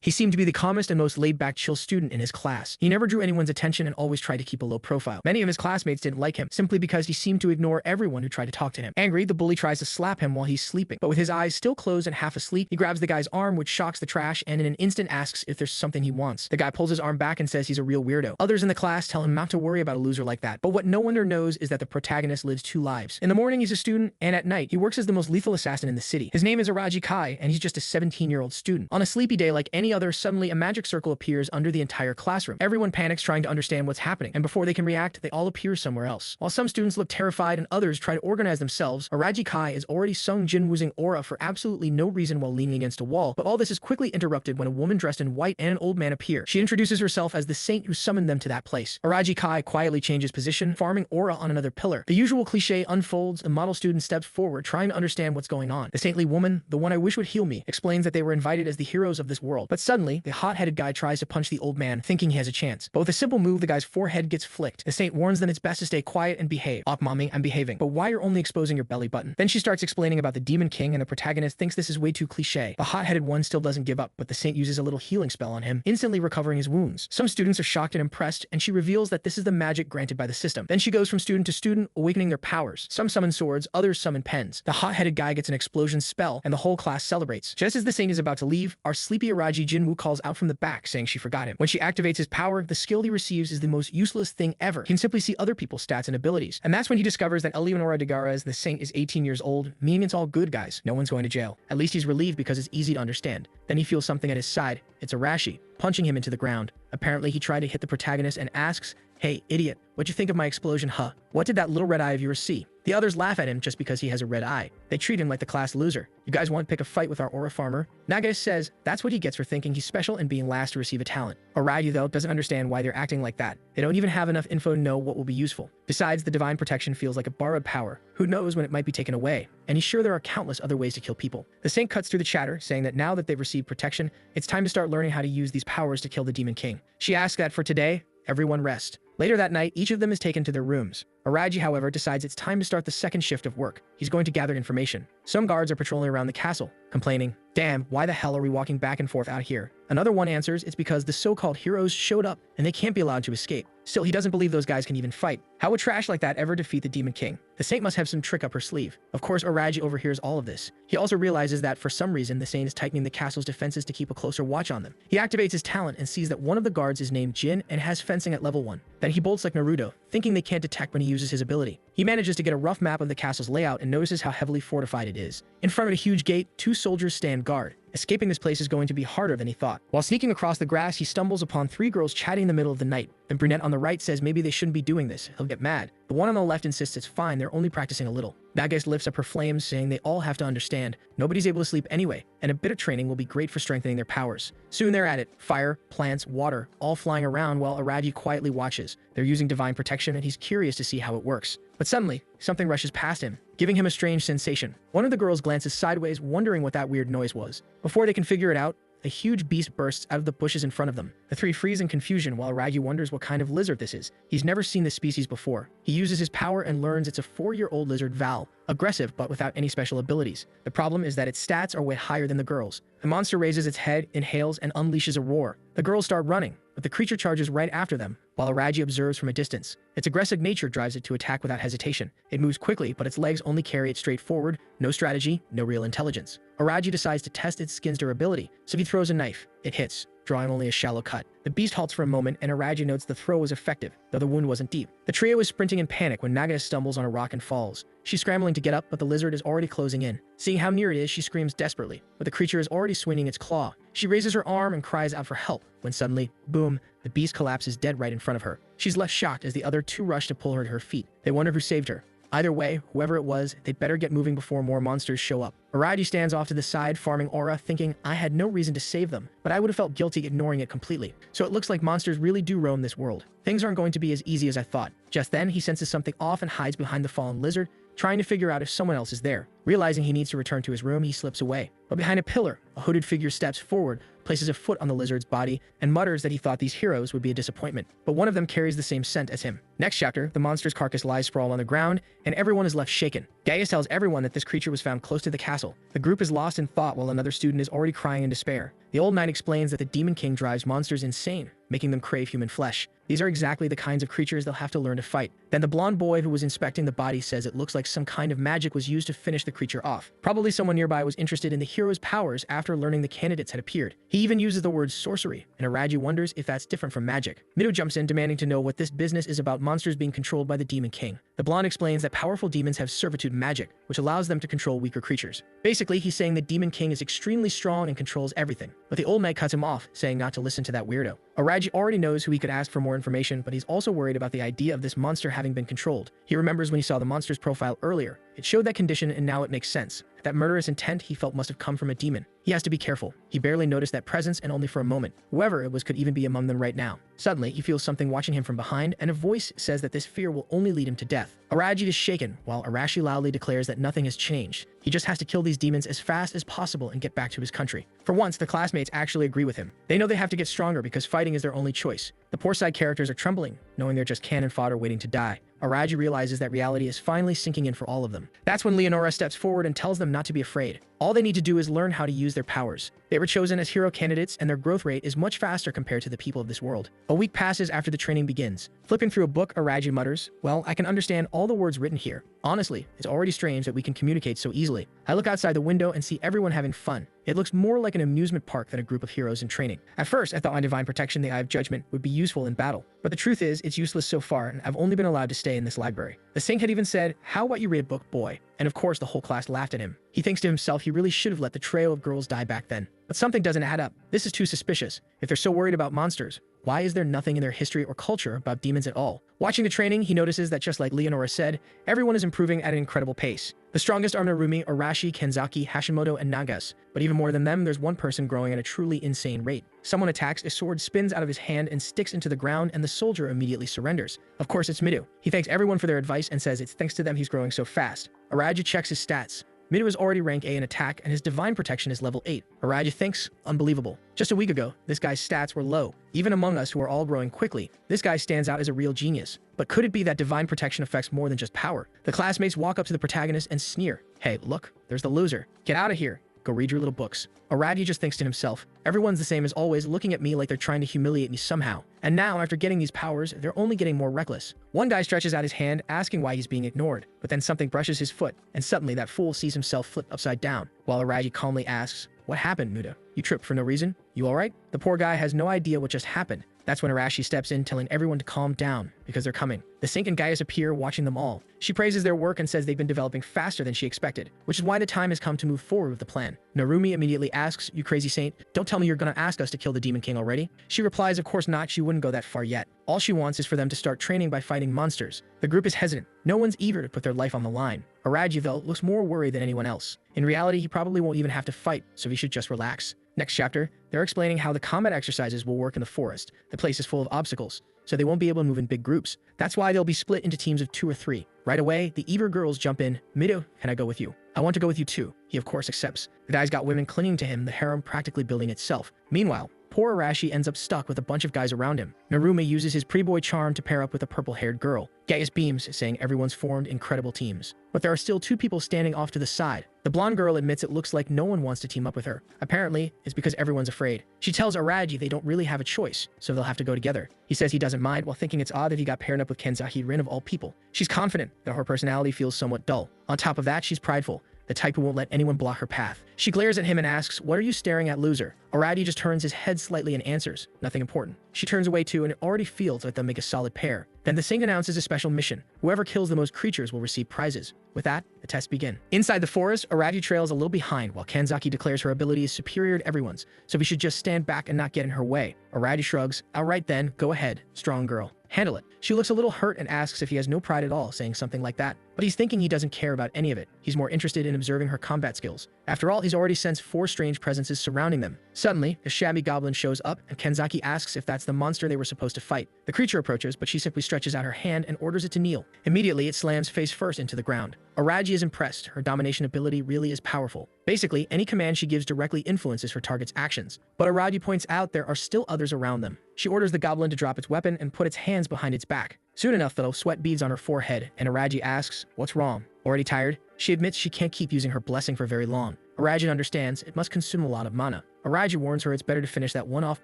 He seemed to be the calmest and most laid-back chill student in his class. He never drew anyone's attention and always tried to keep a low profile. Many of his classmates didn't like him, simply because he seemed to ignore everyone who tried to talk to him. Angry, the bully tries to slap him while he's sleeping, but with his eyes still closed and half asleep, he grabs the guy's arm, which shocks the trash, and in an instant asks if there's something he wants. The guy pulls his arm back and says he's a real weirdo. Others in the class tell him not to worry about a loser like that, but what no one knows is that the protagonist lives two lives. In the morning, he's a student, and at night, he works as the most lethal assassin in the city. His name is Araji Kai, and he's just a 17-year-old student. On a sleepy day like any other, suddenly a magic circle appears under the entire classroom. Everyone panics trying to understand what's happening, and before they can react, they all appear somewhere else. While some students look terrified and others try to organize themselves, Araji Kai is already sung Jin Wu's aura for absolutely no reason while leaning against a wall, but all this is quickly interrupted when a woman dressed in white and an old man appear. She introduces herself as the saint who summoned them to that place. Araji Kai quietly changes position, farming aura on another pillar. The usual cliche unfolds. The model student steps forward, trying to understand what's going on. The saintly woman, the one I wish would heal me, explains that they were invited as the heroes of this world. But suddenly, the hot-headed guy tries to punch the old man, thinking he has a chance. But with a simple move, the guy's forehead gets flicked. The saint warns them it's best to stay quiet and behave. "Op, mommy, I'm behaving. But why you're only exposing your belly button?" Then she starts explaining about the Demon King, and the protagonist thinks this is way too cliche. The hot-headed one still doesn't give up, but the saint uses a little healing spell on him, instantly recovering his wounds. Some students are shocked and impressed, and she reveals that this is the magic granted by the system. Then she goes from student to student, awakening their powers. Some summon swords, others summon pens. The hot-headed guy gets an explosion spell, and the whole class celebrates. Just as the saint is about to leave, our sleepy Araji Jinwoo calls out from the back, saying she forgot him. When she activates his power, the skill he receives is the most useless thing ever. He can simply see other people's stats and abilities. And that's when he discovers that Eleonora Degaras, the saint, is 18 years old, meaning it's all good, guys. No one's going to jail. At least he's relieved because it's easy to understand. Then he feels something at his side. It's Arashi, punching him into the ground. Apparently, he tried to hit the protagonist and asks, "Hey, idiot, what'd you think of my explosion, huh? What did that little red eye of yours see?" The others laugh at him just because he has a red eye. They treat him like the class loser. "You guys want to pick a fight with our aura farmer?" Naga says that's what he gets for thinking he's special and being last to receive a talent. Arayu, though, doesn't understand why they're acting like that. They don't even have enough info to know what will be useful. Besides, the divine protection feels like a borrowed power. Who knows when it might be taken away? And he's sure there are countless other ways to kill people. The saint cuts through the chatter, saying that now that they've received protection, it's time to start learning how to use these powers to kill the Demon King. She asks that for today, everyone rest. Later that night, each of them is taken to their rooms. Araji, however, decides it's time to start the second shift of work. He's going to gather information. Some guards are patrolling around the castle, complaining, "Damn, why the hell are we walking back and forth out here?" Another one answers it's because the so-called heroes showed up and they can't be allowed to escape. Still, he doesn't believe those guys can even fight. How would trash like that ever defeat the Demon King? The saint must have some trick up her sleeve. Of course, Araji overhears all of this. He also realizes that for some reason, the saint is tightening the castle's defenses to keep a closer watch on them. He activates his talent and sees that one of the guards is named Jin and has fencing at level 1. Then he bolts like Naruto, thinking they can't detect when he uses his ability. He manages to get a rough map of the castle's layout and notices how heavily fortified it is. In front of a huge gate, 2 soldiers stand guard. Escaping this place is going to be harder than he thought. While sneaking across the grass, he stumbles upon 3 girls chatting in the middle of the night. The brunette on the right says maybe they shouldn't be doing this. He'll get mad. The one on the left insists it's fine, they're only practicing a little. That guy lifts up her flames, saying they all have to understand. Nobody's able to sleep anyway, and a bit of training will be great for strengthening their powers. Soon they're at it. Fire, plants, water, all flying around while Araji quietly watches. They're using divine protection, and he's curious to see how it works. But suddenly, something rushes past him, giving him a strange sensation. One of the girls glances sideways, wondering what that weird noise was. Before they can figure it out, a huge beast bursts out of the bushes in front of them. The 3 freeze in confusion while Araji wonders what kind of lizard this is. He's never seen this species before. He uses his power and learns it's a 4-year-old lizard Val, aggressive but without any special abilities. The problem is that its stats are way higher than the girls. The monster raises its head, inhales, and unleashes a roar. The girls start running, but the creature charges right after them, while Araji observes from a distance. Its aggressive nature drives it to attack without hesitation. It moves quickly, but its legs only carry it straight forward, no strategy, no real intelligence. Araji decides to test its skin's durability, so he throws a knife. It hits, drawing only a shallow cut. The beast halts for a moment, and Araji notes the throw was effective, though the wound wasn't deep. The trio is sprinting in panic when Nagata stumbles on a rock and falls. She's scrambling to get up, but the lizard is already closing in. Seeing how near it is, she screams desperately, but the creature is already swinging its claw. She raises her arm and cries out for help, when suddenly, boom, the beast collapses dead right in front of her. She's left shocked as the other 2 rush to pull her to her feet. They wonder who saved her. Either way, whoever it was, they'd better get moving before more monsters show up. Araji stands off to the side, farming aura, thinking, I had no reason to save them, but I would have felt guilty ignoring it completely. So it looks like monsters really do roam this world. Things aren't going to be as easy as I thought. Just then, he senses something off and hides behind the fallen lizard, trying to figure out if someone else is there. Realizing he needs to return to his room, he slips away. But behind a pillar, a hooded figure steps forward, places a foot on the lizard's body, and mutters that he thought these heroes would be a disappointment. But one of them carries the same scent as him. Next chapter, the monster's carcass lies sprawled on the ground, and everyone is left shaken. Gaius tells everyone that this creature was found close to the castle. The group is lost in thought while another student is already crying in despair. The old knight explains that the Demon King drives monsters insane, making them crave human flesh. These are exactly the kinds of creatures they'll have to learn to fight. Then the blonde boy who was inspecting the body says it looks like some kind of magic was used to finish the creature off. Probably someone nearby was interested in the hero's powers after learning the candidates had appeared. He even uses the word sorcery, and Araji wonders if that's different from magic. Mido jumps in, demanding to know what this business is about monsters being controlled by the Demon King. The blonde explains that powerful demons have servitude magic, which allows them to control weaker creatures. Basically, he's saying the Demon King is extremely strong and controls everything. But the old knight cuts him off, saying not to listen to that weirdo. Araji already knows who he could ask for more information, but he's also worried about the idea of this monster having been controlled. He remembers when he saw the monster's profile earlier. It showed that condition, and now it makes sense. That murderous intent he felt must have come from a demon. He has to be careful. He barely noticed that presence, and only for a moment. Whoever it was could even be among them right now. Suddenly, he feels something watching him from behind, and a voice says that this fear will only lead him to death. Araji is shaken, while Arashi loudly declares that nothing has changed. He just has to kill these demons as fast as possible and get back to his country. For once, the classmates actually agree with him. They know they have to get stronger because fighting is their only choice. The poor side characters are trembling, knowing they're just cannon fodder waiting to die. Araji realizes that reality is finally sinking in for all of them. That's when Leonora steps forward and tells them not to be afraid. All they need to do is learn how to use their powers. They were chosen as hero candidates, and their growth rate is much faster compared to the people of this world. A week passes after the training begins. Flipping through a book, Araji mutters, "Well, I can understand all the words written here. Honestly, it's already strange that we can communicate so easily." I look outside the window and see everyone having fun. It looks more like an amusement park than a group of heroes in training. At first, I thought my divine protection, the Eye of Judgment, would be useful in battle. But the truth is, it's useless so far, and I've only been allowed to stay in this library. The saint had even said, "How about you read a book, boy?" And of course, the whole class laughed at him. He thinks to himself he really should have let the trio of girls die back then. But something doesn't add up. This is too suspicious. If they're so worried about monsters, why is there nothing in their history or culture about demons at all? Watching the training, he notices that just like Leonora said, everyone is improving at an incredible pace. The strongest are Narumi, Arashi, Kenzaki, Hashimoto, and Nagas. But even more than them, there's one person growing at a truly insane rate. Someone attacks, a sword spins out of his hand and sticks into the ground, and the soldier immediately surrenders. Of course, it's Midu. He thanks everyone for their advice and says it's thanks to them he's growing so fast. Araji checks his stats. Midu is already rank A in attack, and his divine protection is level 8. Araji thinks, unbelievable. Just a week ago, this guy's stats were low. Even among us who are all growing quickly, this guy stands out as a real genius. But could it be that divine protection affects more than just power? The classmates walk up to the protagonist and sneer. "Hey, look, there's the loser. Get out of here. Go read your little books." Araji just thinks to himself, everyone's the same as always, looking at me like they're trying to humiliate me somehow. And now, after getting these powers, they're only getting more reckless. One guy stretches out his hand, asking why he's being ignored, but then something brushes his foot, and suddenly that fool sees himself flip upside down, while Araji calmly asks, "What happened, Muda? You tripped for no reason? You alright?" The poor guy has no idea what just happened. That's when Arashi steps in, telling everyone to calm down, because they're coming. The Saint and Gaius appear, watching them all. She praises their work and says they've been developing faster than she expected, which is why the time has come to move forward with the plan. Narumi immediately asks, "You crazy Saint, don't tell me you're gonna ask us to kill the Demon King already?" She replies, of course not, she wouldn't go that far yet. All she wants is for them to start training by fighting monsters. The group is hesitant. No one's eager to put their life on the line. Araji, though, looks more worried than anyone else. In reality, he probably won't even have to fight, so he should just relax. Next chapter, they're explaining how the combat exercises will work in the forest. The place is full of obstacles, so they won't be able to move in big groups. That's why they'll be split into teams of 2 or 3. Right away, the eager girls jump in. "Mido, can I go with you?" "I want to go with you too." He of course accepts. The guy's got women clinging to him, the harem practically building itself. Meanwhile, poor Arashi ends up stuck with a bunch of guys around him. Narumi uses his pretty boy charm to pair up with a purple-haired girl. Gaius beams, saying everyone's formed incredible teams. But there are still 2 people standing off to the side. The blonde girl admits it looks like no one wants to team up with her. Apparently, it's because everyone's afraid. She tells Araji they don't really have a choice, so they'll have to go together. He says he doesn't mind, while thinking it's odd that he got paired up with Kenzaki Rin of all people. She's confident that her personality feels somewhat dull. On top of that, she's prideful, the type who won't let anyone block her path. She glares at him and asks, "What are you staring at, loser?" Araji just turns his head slightly and answers, "Nothing important." She turns away too, and it already feels like they'll make a solid pair. Then the Saint announces a special mission. Whoever kills the most creatures will receive prizes. With that, the tests begin. Inside the forest, Araji trails a little behind, while Kenzaki declares her ability is superior to everyone's, so we should just stand back and not get in her way. Araji shrugs, "Alright then, go ahead, strong girl. Handle it." She looks a little hurt and asks if he has no pride at all, saying something like that. But he's thinking he doesn't care about any of it. He's more interested in observing her combat skills. After all, he's already sensed 4 strange presences surrounding them. Suddenly, a shabby goblin shows up, and Kenzaki asks if that's the monster they were supposed to fight. The creature approaches, but she simply stretches out her hand and orders it to kneel. Immediately, it slams face first into the ground. Araji is impressed. Her domination ability really is powerful. Basically, any command she gives directly influences her target's actions. But Araji points out there are still others around them. She orders the goblin to drop its weapon and put its hands behind its back. Soon enough, though, sweat beads on her forehead, and Araji asks, "What's wrong? Already tired?" She admits she can't keep using her blessing for very long. Araji understands it must consume a lot of mana. Araji warns her it's better to finish that one off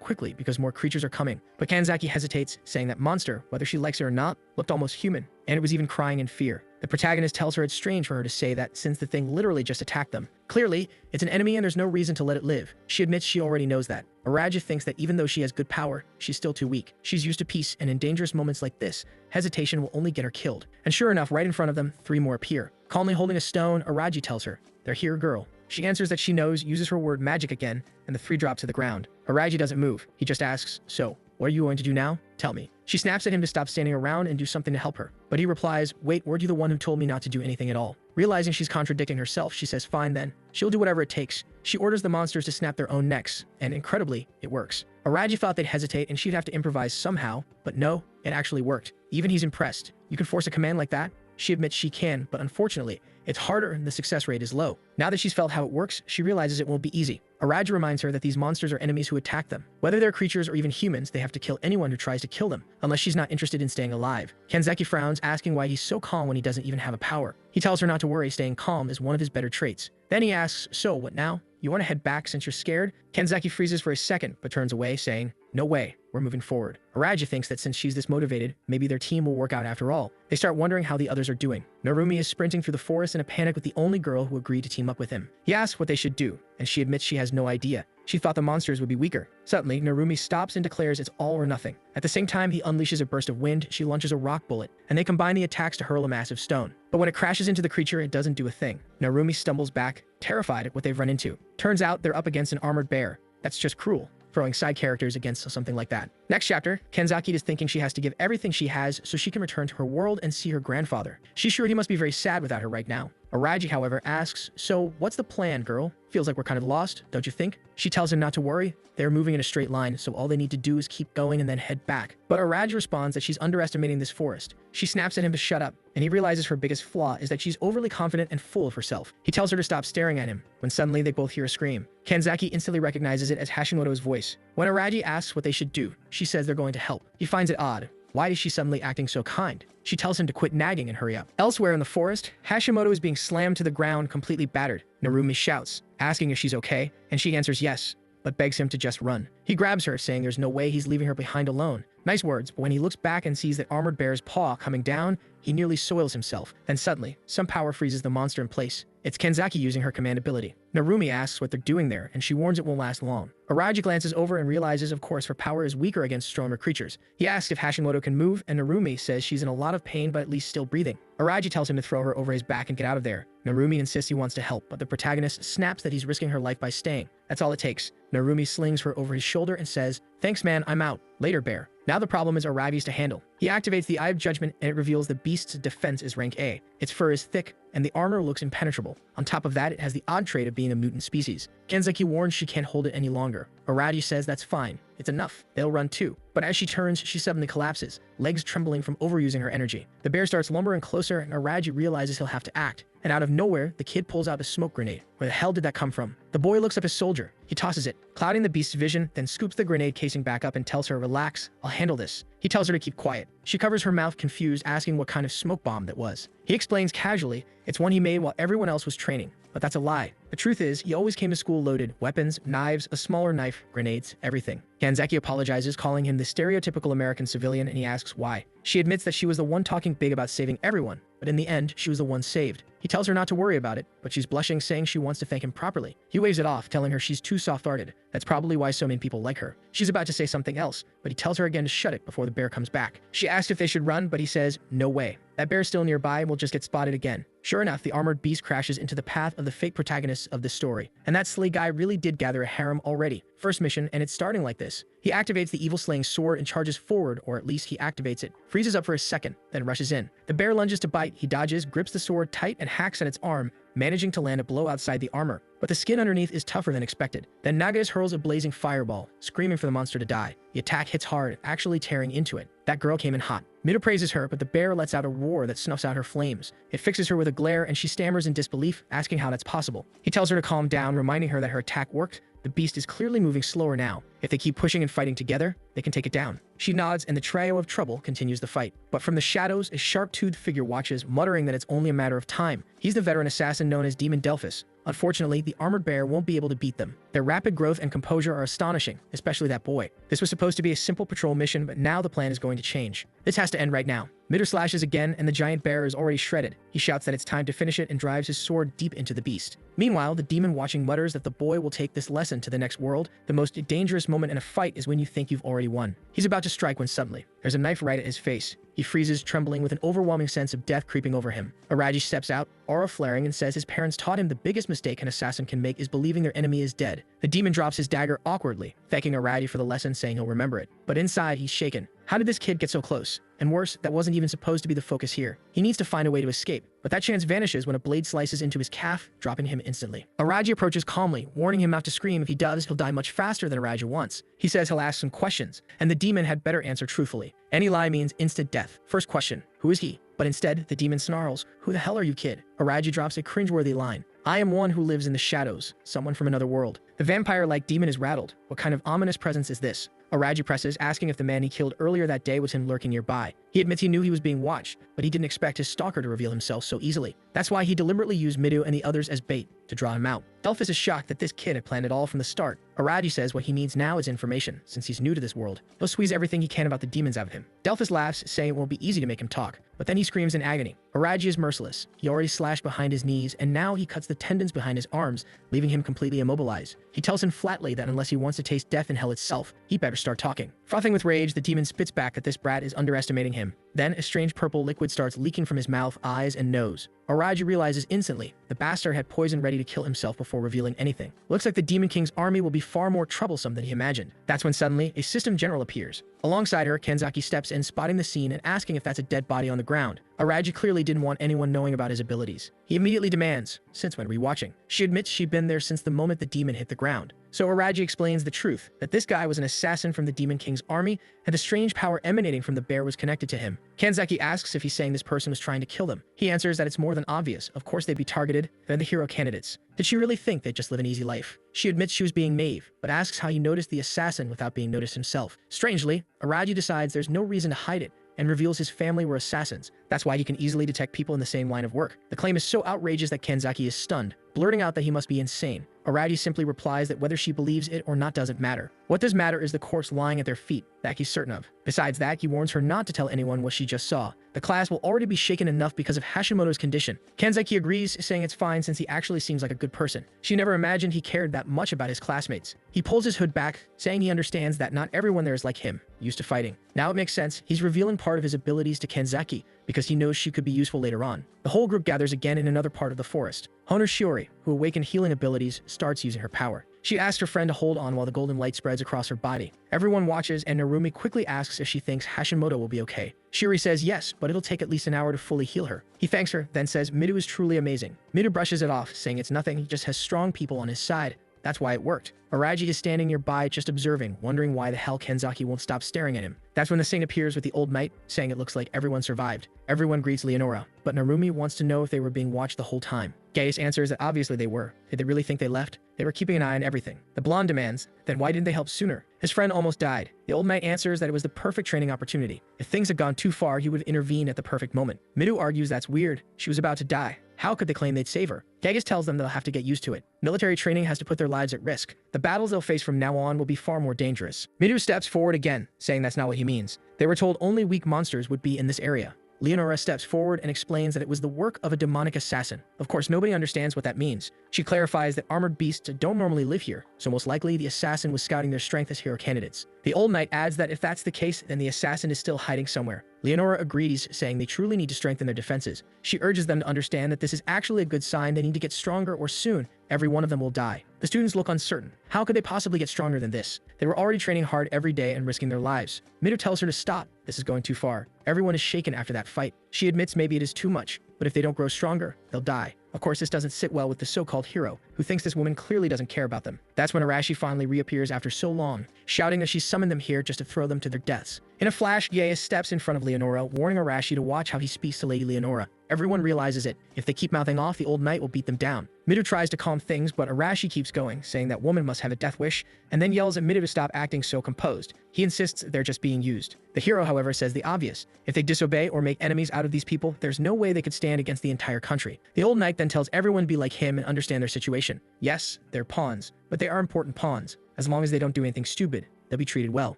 quickly because more creatures are coming. But Kanzaki hesitates, saying that monster, whether she likes it or not, looked almost human, and it was even crying in fear. The protagonist tells her it's strange for her to say that since the thing literally just attacked them. Clearly, it's an enemy and there's no reason to let it live. She admits she already knows that. Araji thinks that even though she has good power, she's still too weak. She's used to peace, and in dangerous moments like this, hesitation will only get her killed. And sure enough, right in front of them, 3 more appear. Calmly holding a stone, Araji tells her, "They're here, girl." She answers that she knows, uses her word magic again, and the 3 drop to the ground. Araji doesn't move. He just asks, "So, what are you going to do now? Tell me." She snaps at him to stop standing around and do something to help her. But he replies, "Wait, weren't you the one who told me not to do anything at all?" Realizing she's contradicting herself, she says, "Fine then. She'll do whatever it takes." She orders the monsters to snap their own necks, and incredibly, it works. Araji thought they'd hesitate and she'd have to improvise somehow, but no, it actually worked. Even he's impressed. You can force a command like that? She admits she can, but unfortunately, it's harder and the success rate is low. Now that she's felt how it works, she realizes it won't be easy. Araji reminds her that these monsters are enemies who attack them. Whether they're creatures or even humans, they have to kill anyone who tries to kill them, unless she's not interested in staying alive. Kanzaki frowns, asking why he's so calm when he doesn't even have a power. He tells her not to worry, staying calm is one of his better traits. Then he asks, "So, what now? You want to head back since you're scared?" Kanzaki freezes for a second, but turns away, saying, "No way, we're moving forward." Araji thinks that since she's this motivated, maybe their team will work out after all. They start wondering how the others are doing. Narumi is sprinting through the forest in a panic with the only girl who agreed to team up with him. He asks what they should do, and she admits she has no idea. She thought the monsters would be weaker. Suddenly, Narumi stops and declares it's all or nothing. At the same time, he unleashes a burst of wind, she launches a rock bullet, and they combine the attacks to hurl a massive stone. But when it crashes into the creature, it doesn't do a thing. Narumi stumbles back, terrified at what they've run into. Turns out they're up against an armored bear. That's just cruel, throwing side characters against something like that. Next chapter, Kanzaki is thinking she has to give everything she has so she can return to her world and see her grandfather. She's sure he must be very sad without her right now. Araji, however, asks, "So, what's the plan, girl? Feels like we're kind of lost, don't you think?" She tells him not to worry. They're moving in a straight line, so all they need to do is keep going and then head back. But Araji responds that she's underestimating this forest. She snaps at him to shut up, and he realizes her biggest flaw is that she's overly confident and full of herself. He tells her to stop staring at him, when suddenly they both hear a scream. Kanzaki instantly recognizes it as Hashimoto's voice. When Araji asks what they should do, she says they're going to help. He finds it odd. Why is she suddenly acting so kind? She tells him to quit nagging and hurry up. Elsewhere in the forest, Hashimoto is being slammed to the ground, completely battered. Narumi shouts, asking if she's okay, and she answers yes, but begs him to just run. He grabs her, saying there's no way he's leaving her behind alone. Nice words, but when he looks back and sees that armored bear's paw coming down, he nearly soils himself. Then suddenly, some power freezes the monster in place. It's Kanzaki using her command ability. Narumi asks what they're doing there, and she warns it won't last long. Araji glances over and realizes, of course, her power is weaker against stronger creatures. He asks if Hashimoto can move, and Narumi says she's in a lot of pain but at least still breathing. Araji tells him to throw her over his back and get out of there. Narumi insists he wants to help, but the protagonist snaps that he's risking her life by staying. That's all it takes. Narumi slings her over his shoulder and says, "Thanks man, I'm out. Later, bear." Now the problem is Araji's to handle. He activates the Eye of Judgment and it reveals the beast's defense is rank A. Its fur is thick and the armor looks impenetrable. On top of that, it has the odd trait of being a mutant species. Kanzaki warns she can't hold it any longer. Araji says that's fine. It's enough. They'll run too. But as she turns, she suddenly collapses, legs trembling from overusing her energy. The bear starts lumbering closer and Araji realizes he'll have to act. And out of nowhere, the kid pulls out a smoke grenade. Where the hell did that come from? The boy looks up his soldier. He tosses it, clouding the beast's vision, then scoops the grenade casing back up and tells her, "Relax, I'll handle this." He tells her to keep quiet. She covers her mouth, confused, asking what kind of smoke bomb that was. He explains casually, it's one he made while everyone else was training. But that's a lie. The truth is, he always came to school loaded. Weapons, knives, a smaller knife, grenades, everything. Kanzaki apologizes, calling him the stereotypical American civilian, and he asks why. She admits that she was the one talking big about saving everyone, but in the end, she was the one saved. He tells her not to worry about it, but she's blushing, saying she wants to thank him properly. He waves it off, telling her she's too soft-hearted. That's probably why so many people like her. She's about to say something else, but he tells her again to shut it before the bear comes back. She asks if they should run, but he says, "No way. That bear's still nearby and will just get spotted again." Sure enough, the armored beast crashes into the path of the fake protagonists of this story. And that slay guy really did gather a harem already. First mission, and it's starting like this. He activates the evil slaying sword and charges forward, or at least he activates it, freezes up for a second, then rushes in. The bear lunges to bite, he dodges, grips the sword tight and hacks at its arm, managing to land a blow outside the armor, but the skin underneath is tougher than expected. Then Nagas hurls a blazing fireball, screaming for the monster to die. The attack hits hard, actually tearing into it. That girl came in hot. Mido praises her, but the bear lets out a roar that snuffs out her flames. It fixes her with a glare, and she stammers in disbelief, asking how that's possible. He tells her to calm down, reminding her that her attack worked. The beast is clearly moving slower now. If they keep pushing and fighting together, they can take it down. She nods, and the trio of trouble continues the fight. But from the shadows, a sharp-toothed figure watches, muttering that it's only a matter of time. He's the veteran assassin known as Demon Delphus. Unfortunately, the armored bear won't be able to beat them. Their rapid growth and composure are astonishing, especially that boy. This was supposed to be a simple patrol mission, but now the plan is going to change. This has to end right now. Mido slashes again, and the giant bear is already shredded. He shouts that it's time to finish it and drives his sword deep into the beast. Meanwhile, the demon watching mutters that the boy will take this lesson to the next world. The most dangerous moment in a fight is when you think you've already won. He's about to strike when suddenly, there's a knife right at his face. He freezes, trembling with an overwhelming sense of death creeping over him. Araji steps out, aura flaring, and says his parents taught him the biggest mistake an assassin can make is believing their enemy is dead. The demon drops his dagger awkwardly, thanking Araji for the lesson, saying he'll remember it. But inside, he's shaken. How did this kid get so close? And worse, that wasn't even supposed to be the focus here. He needs to find a way to escape, but that chance vanishes when a blade slices into his calf, dropping him instantly. Araji approaches calmly, warning him not to scream. If he does, he'll die much faster than Araji wants. He says he'll ask some questions, and the demon had better answer truthfully. Any lie means instant death. First question, who is he? But instead, the demon snarls, who the hell are you, kid? Araji drops a cringeworthy line. I am one who lives in the shadows, someone from another world. The vampire-like demon is rattled. What kind of ominous presence is this? Araji presses, asking if the man he killed earlier that day was him lurking nearby. He admits he knew he was being watched, but he didn't expect his stalker to reveal himself so easily. That's why he deliberately used Mido and the others as bait to draw him out. Delphus is shocked that this kid had planned it all from the start. Araji says what he needs now is information, since he's new to this world. He'll squeeze everything he can about the demons out of him. Delphus laughs, saying it won't be easy to make him talk, but then he screams in agony. Araji is merciless. He already slashed behind his knees, and now he cuts the tendons behind his arms, leaving him completely immobilized. He tells him flatly that unless he wants to taste death in hell itself, he better start talking. Frothing with rage, the demon spits back that this brat is underestimating him. Then a strange purple liquid starts leaking from his mouth, eyes, and nose. Araji realizes instantly the bastard had poison ready to kill himself before revealing anything. Looks like the Demon King's army will be far more troublesome than he imagined. That's when suddenly a system general appears. Alongside her, Kanzaki steps in, spotting the scene and asking if that's a dead body on the ground. Araji clearly didn't want anyone knowing about his abilities. He immediately demands, since when rewatching? She admits she'd been there since the moment the demon hit the ground. So Araji explains the truth, that this guy was an assassin from the Demon King's army, and the strange power emanating from the bear was connected to him. Kanzaki asks if he's saying this person was trying to kill them. He answers that it's more than obvious. Of course they'd be targeted. They're the hero candidates. Did she really think they'd just live an easy life? She admits she was being naive, but asks how he noticed the assassin without being noticed himself. Strangely, Araji decides there's no reason to hide it, and reveals his family were assassins. That's why he can easily detect people in the same line of work. The claim is so outrageous that Kanzaki is stunned, blurting out that he must be insane. Araji simply replies that whether she believes it or not doesn't matter. What does matter is the corpse lying at their feet, that he's certain of. Besides that, he warns her not to tell anyone what she just saw. The class will already be shaken enough because of Hashimoto's condition. Kanzaki agrees, saying it's fine since he actually seems like a good person. She never imagined he cared that much about his classmates. He pulls his hood back, saying he understands that not everyone there is like him, used to fighting. Now it makes sense. He's revealing part of his abilities to Kanzaki, because he knows she could be useful later on. The whole group gathers again in another part of the forest. Hono Shiori, who awakened healing abilities, starts using her power. She asks her friend to hold on while the golden light spreads across her body. Everyone watches, and Narumi quickly asks if she thinks Hashimoto will be okay. Shiori says yes, but it'll take at least an hour to fully heal her. He thanks her, then says Mido is truly amazing. Mido brushes it off, saying it's nothing, he just has strong people on his side. That's why it worked. Araji is standing nearby just observing, wondering why the hell Kanzaki won't stop staring at him. That's when the saint appears with the old knight, saying it looks like everyone survived. Everyone greets Leonora, but Narumi wants to know if they were being watched the whole time. Gaius answers that obviously they were. Did they really think they left? They were keeping an eye on everything. The blonde demands, then why didn't they help sooner? His friend almost died. The old knight answers that it was the perfect training opportunity. If things had gone too far, he would have intervened at the perfect moment. Mido argues that's weird. She was about to die. How could they claim they'd save her? Gaius tells them they'll have to get used to it. Military training has to put their lives at risk. The battles they'll face from now on will be far more dangerous. Mido steps forward again, saying that's not what he means. They were told only weak monsters would be in this area. Leonora steps forward and explains that it was the work of a demonic assassin. Of course, nobody understands what that means. She clarifies that armored beasts don't normally live here, so most likely the assassin was scouting their strength as hero candidates. The old knight adds that if that's the case, then the assassin is still hiding somewhere. Leonora agrees, saying they truly need to strengthen their defenses. She urges them to understand that this is actually a good sign. They need to get stronger, or soon every one of them will die. The students look uncertain. How could they possibly get stronger than this? They were already training hard every day and risking their lives. Mido tells her to stop. This is going too far. Everyone is shaken after that fight. She admits maybe it is too much, but if they don't grow stronger, they'll die. Of course, this doesn't sit well with the so-called hero, who thinks this woman clearly doesn't care about them. That's when Arashi finally reappears after so long, shouting that she summoned them here just to throw them to their deaths. In a flash, Gaius steps in front of Leonora, warning Arashi to watch how he speaks to Lady Leonora. Everyone realizes it. If they keep mouthing off, the old knight will beat them down. Midu tries to calm things, but Arashi keeps going, saying that woman must have a death wish, and then yells at Midu to stop acting so composed. He insists they're just being used. The hero, however, says the obvious. If they disobey or make enemies out of these people, there's no way they could stand against the entire country. The old knight then tells everyone to be like him and understand their situation. Yes, they're pawns, but they are important pawns. As long as they don't do anything stupid, they'll be treated well.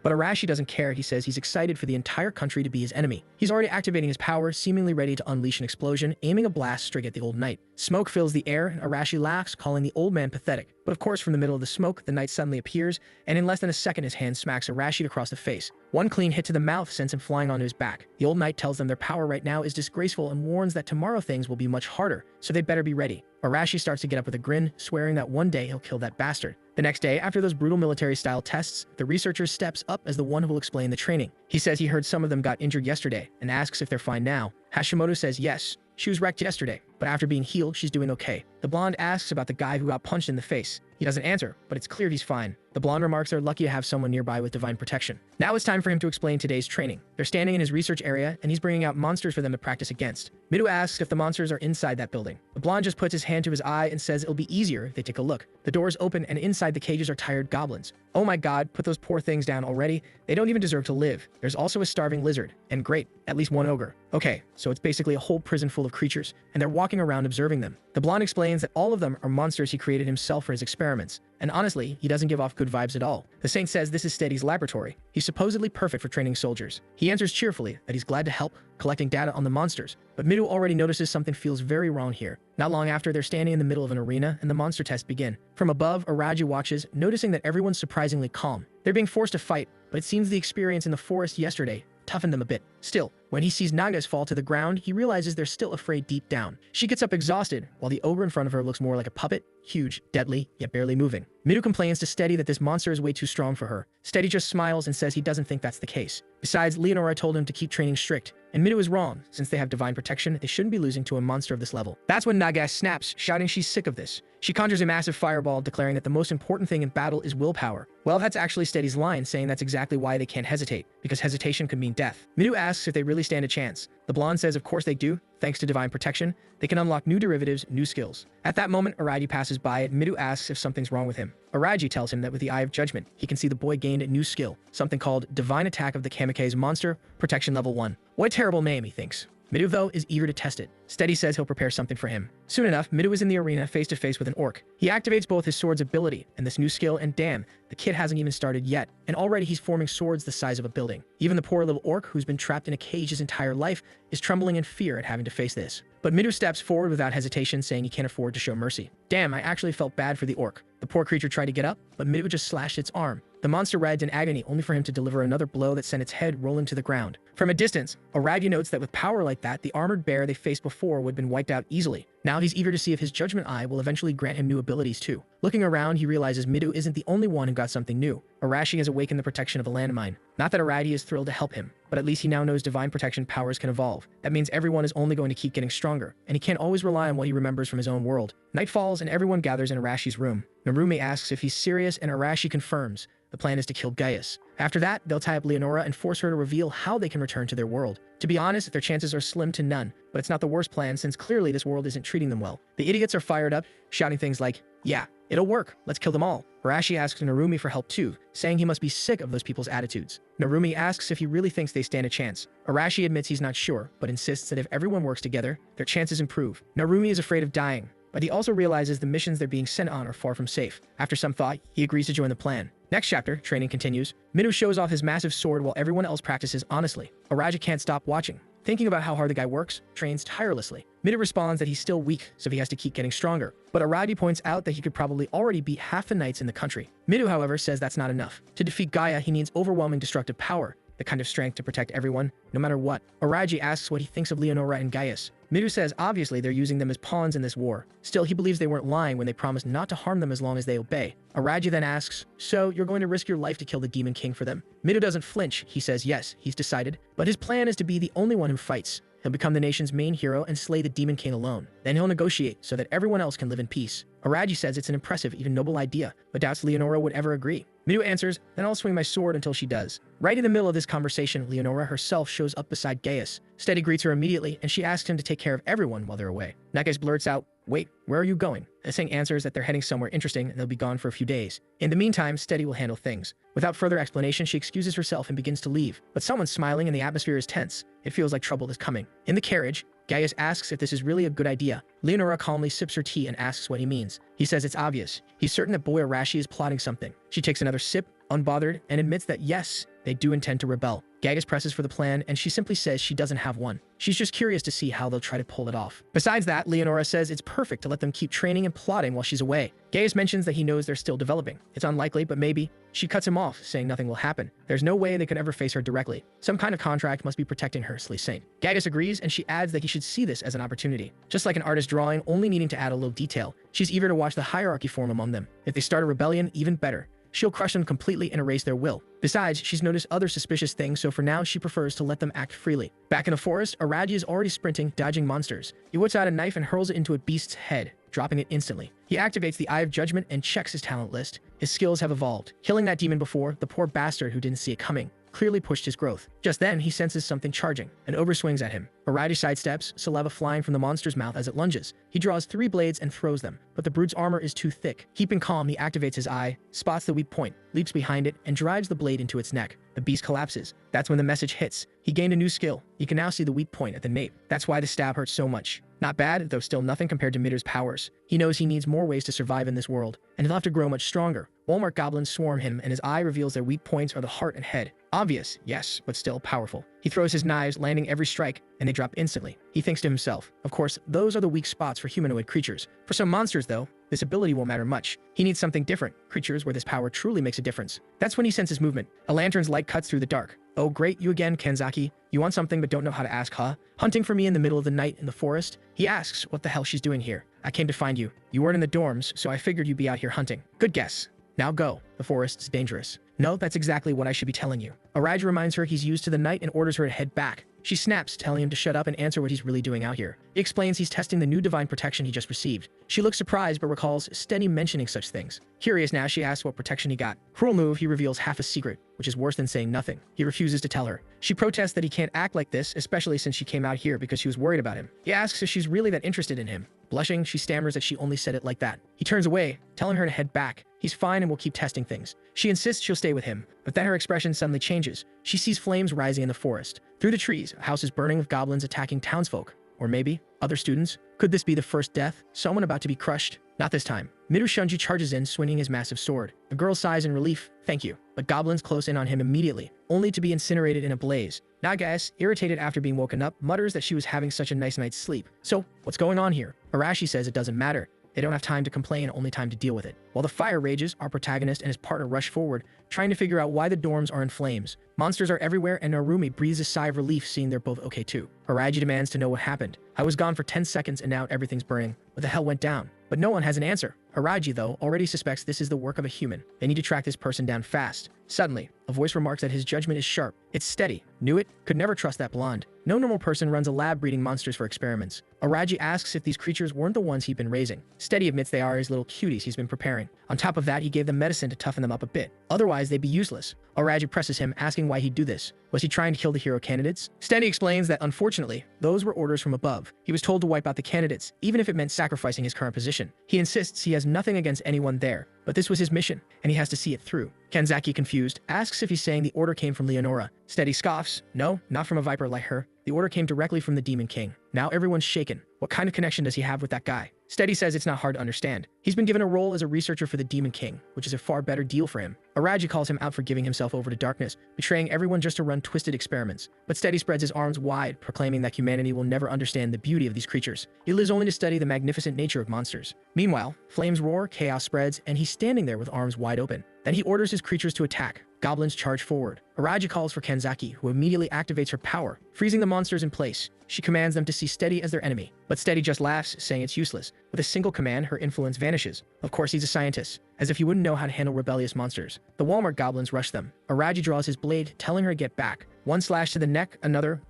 But Arashi doesn't care. He says he's excited for the entire country to be his enemy. He's already activating his power, seemingly ready to unleash an explosion, aiming a blast straight at the old knight. Smoke fills the air, and Arashi laughs, calling the old man pathetic. But of course, from the middle of the smoke, the knight suddenly appears, and in less than a second his hand smacks Arashi across the face. One clean hit to the mouth sends him flying onto his back. The old knight tells them their power right now is disgraceful and warns that tomorrow things will be much harder, so they better be ready. Arashi starts to get up with a grin, swearing that one day he'll kill that bastard. The next day, after those brutal military-style tests, the researcher steps up as the one who will explain the training. He says he heard some of them got injured yesterday and asks if they're fine now. Hashimoto says yes, she was wrecked yesterday, but after being healed, she's doing okay. The blonde asks about the guy who got punched in the face. He doesn't answer, but it's clear he's fine. The blonde remarks they're lucky to have someone nearby with divine protection. Now it's time for him to explain today's training. They're standing in his research area, and he's bringing out monsters for them to practice against. Midu asks if the monsters are inside that building. The blonde just puts his hand to his eye and says it'll be easier if they take a look. The doors open, and inside the cages are tired goblins. Oh my god, put those poor things down already. They don't even deserve to live. There's also a starving lizard. And great, at least one ogre. Okay, so it's basically a whole prison full of creatures, and they're walking around observing them. The blonde explains that all of them are monsters he created himself for his experiments. And honestly, he doesn't give off good vibes at all. The saint says this is Steady's laboratory. He's supposedly perfect for training soldiers. He answers cheerfully that he's glad to help, collecting data on the monsters. But Midu already notices something feels very wrong here. Not long after, they're standing in the middle of an arena, and the monster tests begin. From above, Araji watches, noticing that everyone's surprisingly calm. They're being forced to fight, but it seems the experience in the forest yesterday toughened them a bit. Still, when he sees Nagas fall to the ground, he realizes they're still afraid deep down. She gets up exhausted, while the ogre in front of her looks more like a puppet, huge, deadly, yet barely moving. Midu complains to Steady that this monster is way too strong for her. Steady just smiles and says he doesn't think that's the case. Besides, Leonora told him to keep training strict, and Midu is wrong. Since they have divine protection, they shouldn't be losing to a monster of this level. That's when Nagas snaps, shouting she's sick of this. She conjures a massive fireball, declaring that the most important thing in battle is willpower. Well, that's actually Steady's line, saying that's exactly why they can't hesitate, because hesitation could mean death. Midu asks if they really stand a chance. The blonde says of course they do. Thanks to divine protection, they can unlock new derivatives, new skills. At that moment, Araji passes by and Midu asks if something's wrong with him. Araji tells him that with the Eye of Judgment, he can see the boy gained a new skill, something called Divine Attack of the Kamikaze Monster, Protection Level 1. What a terrible name, he thinks. Midu, though, is eager to test it. Steady says he'll prepare something for him. Soon enough, Midu is in the arena face-to-face with an orc. He activates both his sword's ability and this new skill, and damn, the kid hasn't even started yet, and already he's forming swords the size of a building. Even the poor little orc, who's been trapped in a cage his entire life, is trembling in fear at having to face this. But Midu steps forward without hesitation, saying he can't afford to show mercy. Damn, I actually felt bad for the orc. The poor creature tried to get up, but Midu just slashed its arm. The monster writhed in agony, only for him to deliver another blow that sent its head rolling to the ground. From a distance, Araji notes that with power like that, the armored bear they faced before would have been wiped out easily. Now he's eager to see if his Judgment Eye will eventually grant him new abilities too. Looking around, he realizes Midu isn't the only one who got something new. Arashi has awakened the protection of a landmine. Not that Aradi is thrilled to help him, but at least he now knows divine protection powers can evolve. That means everyone is only going to keep getting stronger, and he can't always rely on what he remembers from his own world. Night falls and everyone gathers in Arashi's room. Narumi asks if he's serious, and Arashi confirms. The plan is to kill Gaius. After that, they'll tie up Leonora and force her to reveal how they can return to their world. To be honest, their chances are slim to none, but it's not the worst plan since clearly this world isn't treating them well. The idiots are fired up, shouting things like, "Yeah, it'll work, let's kill them all." Arashi asks Narumi for help too, saying he must be sick of those people's attitudes. Narumi asks if he really thinks they stand a chance. Arashi admits he's not sure, but insists that if everyone works together, their chances improve. Narumi is afraid of dying, but he also realizes the missions they're being sent on are far from safe. After some thought, he agrees to join the plan. Next chapter, training continues. Midu shows off his massive sword while everyone else practices honestly. Araji can't stop watching. Thinking about how hard the guy works, trains tirelessly. Midu responds that he's still weak, so he has to keep getting stronger. But Aradi points out that he could probably already beat half the knights in the country. Midu, however, says that's not enough. To defeat Gaia, he needs overwhelming destructive power, the kind of strength to protect everyone, no matter what. Araji asks what he thinks of Leonora and Gaius. Midu says obviously they're using them as pawns in this war. Still, he believes they weren't lying when they promised not to harm them as long as they obey. Araji then asks, "So, you're going to risk your life to kill the Demon King for them?" Midu doesn't flinch. He says yes, he's decided, but his plan is to be the only one who fights. He'll become the nation's main hero and slay the Demon King alone. Then he'll negotiate so that everyone else can live in peace. Araji says it's an impressive, even noble idea, but doubts Leonora would ever agree. Miru answers, then I'll swing my sword until she does. Right in the middle of this conversation, Leonora herself shows up beside Gaius. Steady greets her immediately, and she asks him to take care of everyone while they're away. Gaius blurts out, wait, where are you going? Singh answers that they're heading somewhere interesting and they'll be gone for a few days. In the meantime, Steady will handle things. Without further explanation, she excuses herself and begins to leave. But someone's smiling and the atmosphere is tense. It feels like trouble is coming. In the carriage, Gaius asks if this is really a good idea. Leonora calmly sips her tea and asks what he means. He says it's obvious. He's certain that boy Arashi is plotting something. She takes another sip, unbothered, and admits that yes, they do intend to rebel. Gaius presses for the plan, and she simply says she doesn't have one. She's just curious to see how they'll try to pull it off. Besides that, Leonora says it's perfect to let them keep training and plotting while she's away. Gaius mentions that he knows they're still developing. It's unlikely, but maybe. She cuts him off, saying nothing will happen. There's no way they could ever face her directly. Some kind of contract must be protecting her, Saint. Gaius agrees, and she adds that he should see this as an opportunity. Just like an artist drawing, only needing to add a little detail. She's eager to watch the hierarchy form among them. If they start a rebellion, even better. She'll crush them completely and erase their will. Besides, she's noticed other suspicious things, so for now, she prefers to let them act freely. Back in the forest, Araji is already sprinting, dodging monsters. He whips out a knife and hurls it into a beast's head, dropping it instantly. He activates the Eye of Judgment and checks his talent list. His skills have evolved. Killing that demon before, the poor bastard who didn't see it coming, clearly pushed his growth. Just then, he senses something charging and overswings at him. Araji sidesteps, saliva flying from the monster's mouth as it lunges. He draws 3 blades and throws them, but the brute's armor is too thick. Keeping calm, he activates his eye, spots the weak point, leaps behind it, and drives the blade into its neck. The beast collapses. That's when the message hits. He gained a new skill. He can now see the weak point at the nape. That's why the stab hurts so much. Not bad, though still nothing compared to Midor's powers. He knows he needs more ways to survive in this world, and he'll have to grow much stronger. Walmart goblins swarm him, and his eye reveals their weak points are the heart and head. Obvious, yes, but still powerful. He throws his knives, landing every strike, and they drop instantly. He thinks to himself, of course, those are the weak spots for humanoid creatures. For some monsters, though, this ability won't matter much. He needs something different, creatures where this power truly makes a difference. That's when he senses movement. A lantern's light cuts through the dark. Oh great, you again, Kanzaki. You want something but don't know how to ask, huh? Hunting for me in the middle of the night in the forest? He asks what the hell she's doing here. I came to find you. You weren't in the dorms, so I figured you'd be out here hunting. Good guess. Now go. The forest's dangerous. No, that's exactly what I should be telling you. Araj reminds her he's used to the night and orders her to head back. She snaps, telling him to shut up and answer what he's really doing out here. He explains he's testing the new divine protection he just received. She looks surprised but recalls Steady mentioning such things. Curious now, she asks what protection he got. Cruel move, he reveals half a secret, which is worse than saying nothing. He refuses to tell her. She protests that he can't act like this, especially since she came out here because she was worried about him. He asks if she's really that interested in him. Blushing, she stammers that she only said it like that. He turns away, telling her to head back. He's fine and will keep testing things. She insists she'll stay with him, but then her expression suddenly changes. She sees flames rising in the forest. Through the trees, a house is burning with goblins attacking townsfolk. Or maybe other students? Could this be the first death? Someone about to be crushed? Not this time. Miru Shunji charges in, swinging his massive sword. The girl sighs in relief, thank you. But goblins close in on him immediately, only to be incinerated in a blaze. Nagas, irritated after being woken up, mutters that she was having such a nice night's sleep. So, what's going on here? Arashi says it doesn't matter. They don't have time to complain, only time to deal with it. While the fire rages, our protagonist and his partner rush forward, trying to figure out why the dorms are in flames. Monsters are everywhere, and Narumi breathes a sigh of relief seeing they're both okay too. Araji demands to know what happened. I was gone for 10 seconds and now everything's burning. What the hell went down? But no one has an answer. Araji, though, already suspects this is the work of a human. They need to track this person down fast. Suddenly, a voice remarks that his judgment is sharp. It's Steady. Knew it? Could never trust that blonde. No normal person runs a lab breeding monsters for experiments. Araji asks if these creatures weren't the ones he'd been raising. Steady admits they are his little cuties he's been preparing. On top of that, he gave them medicine to toughen them up a bit. Otherwise, they'd be useless. Araji presses him, asking why he'd do this. Was he trying to kill the hero candidates? Steady explains that, unfortunately, those were orders from above. He was told to wipe out the candidates, even if it meant sacrificing his current position. He insists he has nothing against anyone there, but this was his mission, and he has to see it through. Kanzaki, confused, asks if he's saying the order came from Leonora. Steady scoffs. No, not from a viper like her. The order came directly from the Demon King. Now everyone's shaken. What kind of connection does he have with that guy? Steady says it's not hard to understand. He's been given a role as a researcher for the Demon King, which is a far better deal for him. Araji calls him out for giving himself over to darkness, betraying everyone just to run twisted experiments. But Steady spreads his arms wide, proclaiming that humanity will never understand the beauty of these creatures. He lives only to study the magnificent nature of monsters. Meanwhile, flames roar, chaos spreads, and he's standing there with arms wide open. Then he orders his creatures to attack. Goblins charge forward. Araji calls for Kanzaki, who immediately activates her power, freezing the monsters in place. She commands them to see Steady as their enemy, but Steady just laughs, saying it's useless. With a single command, her influence vanishes. Of course, he's a scientist, as if he wouldn't know how to handle rebellious monsters. The Walmart goblins rush them. Araji draws his blade, telling her to get back. One slash to the neck, another,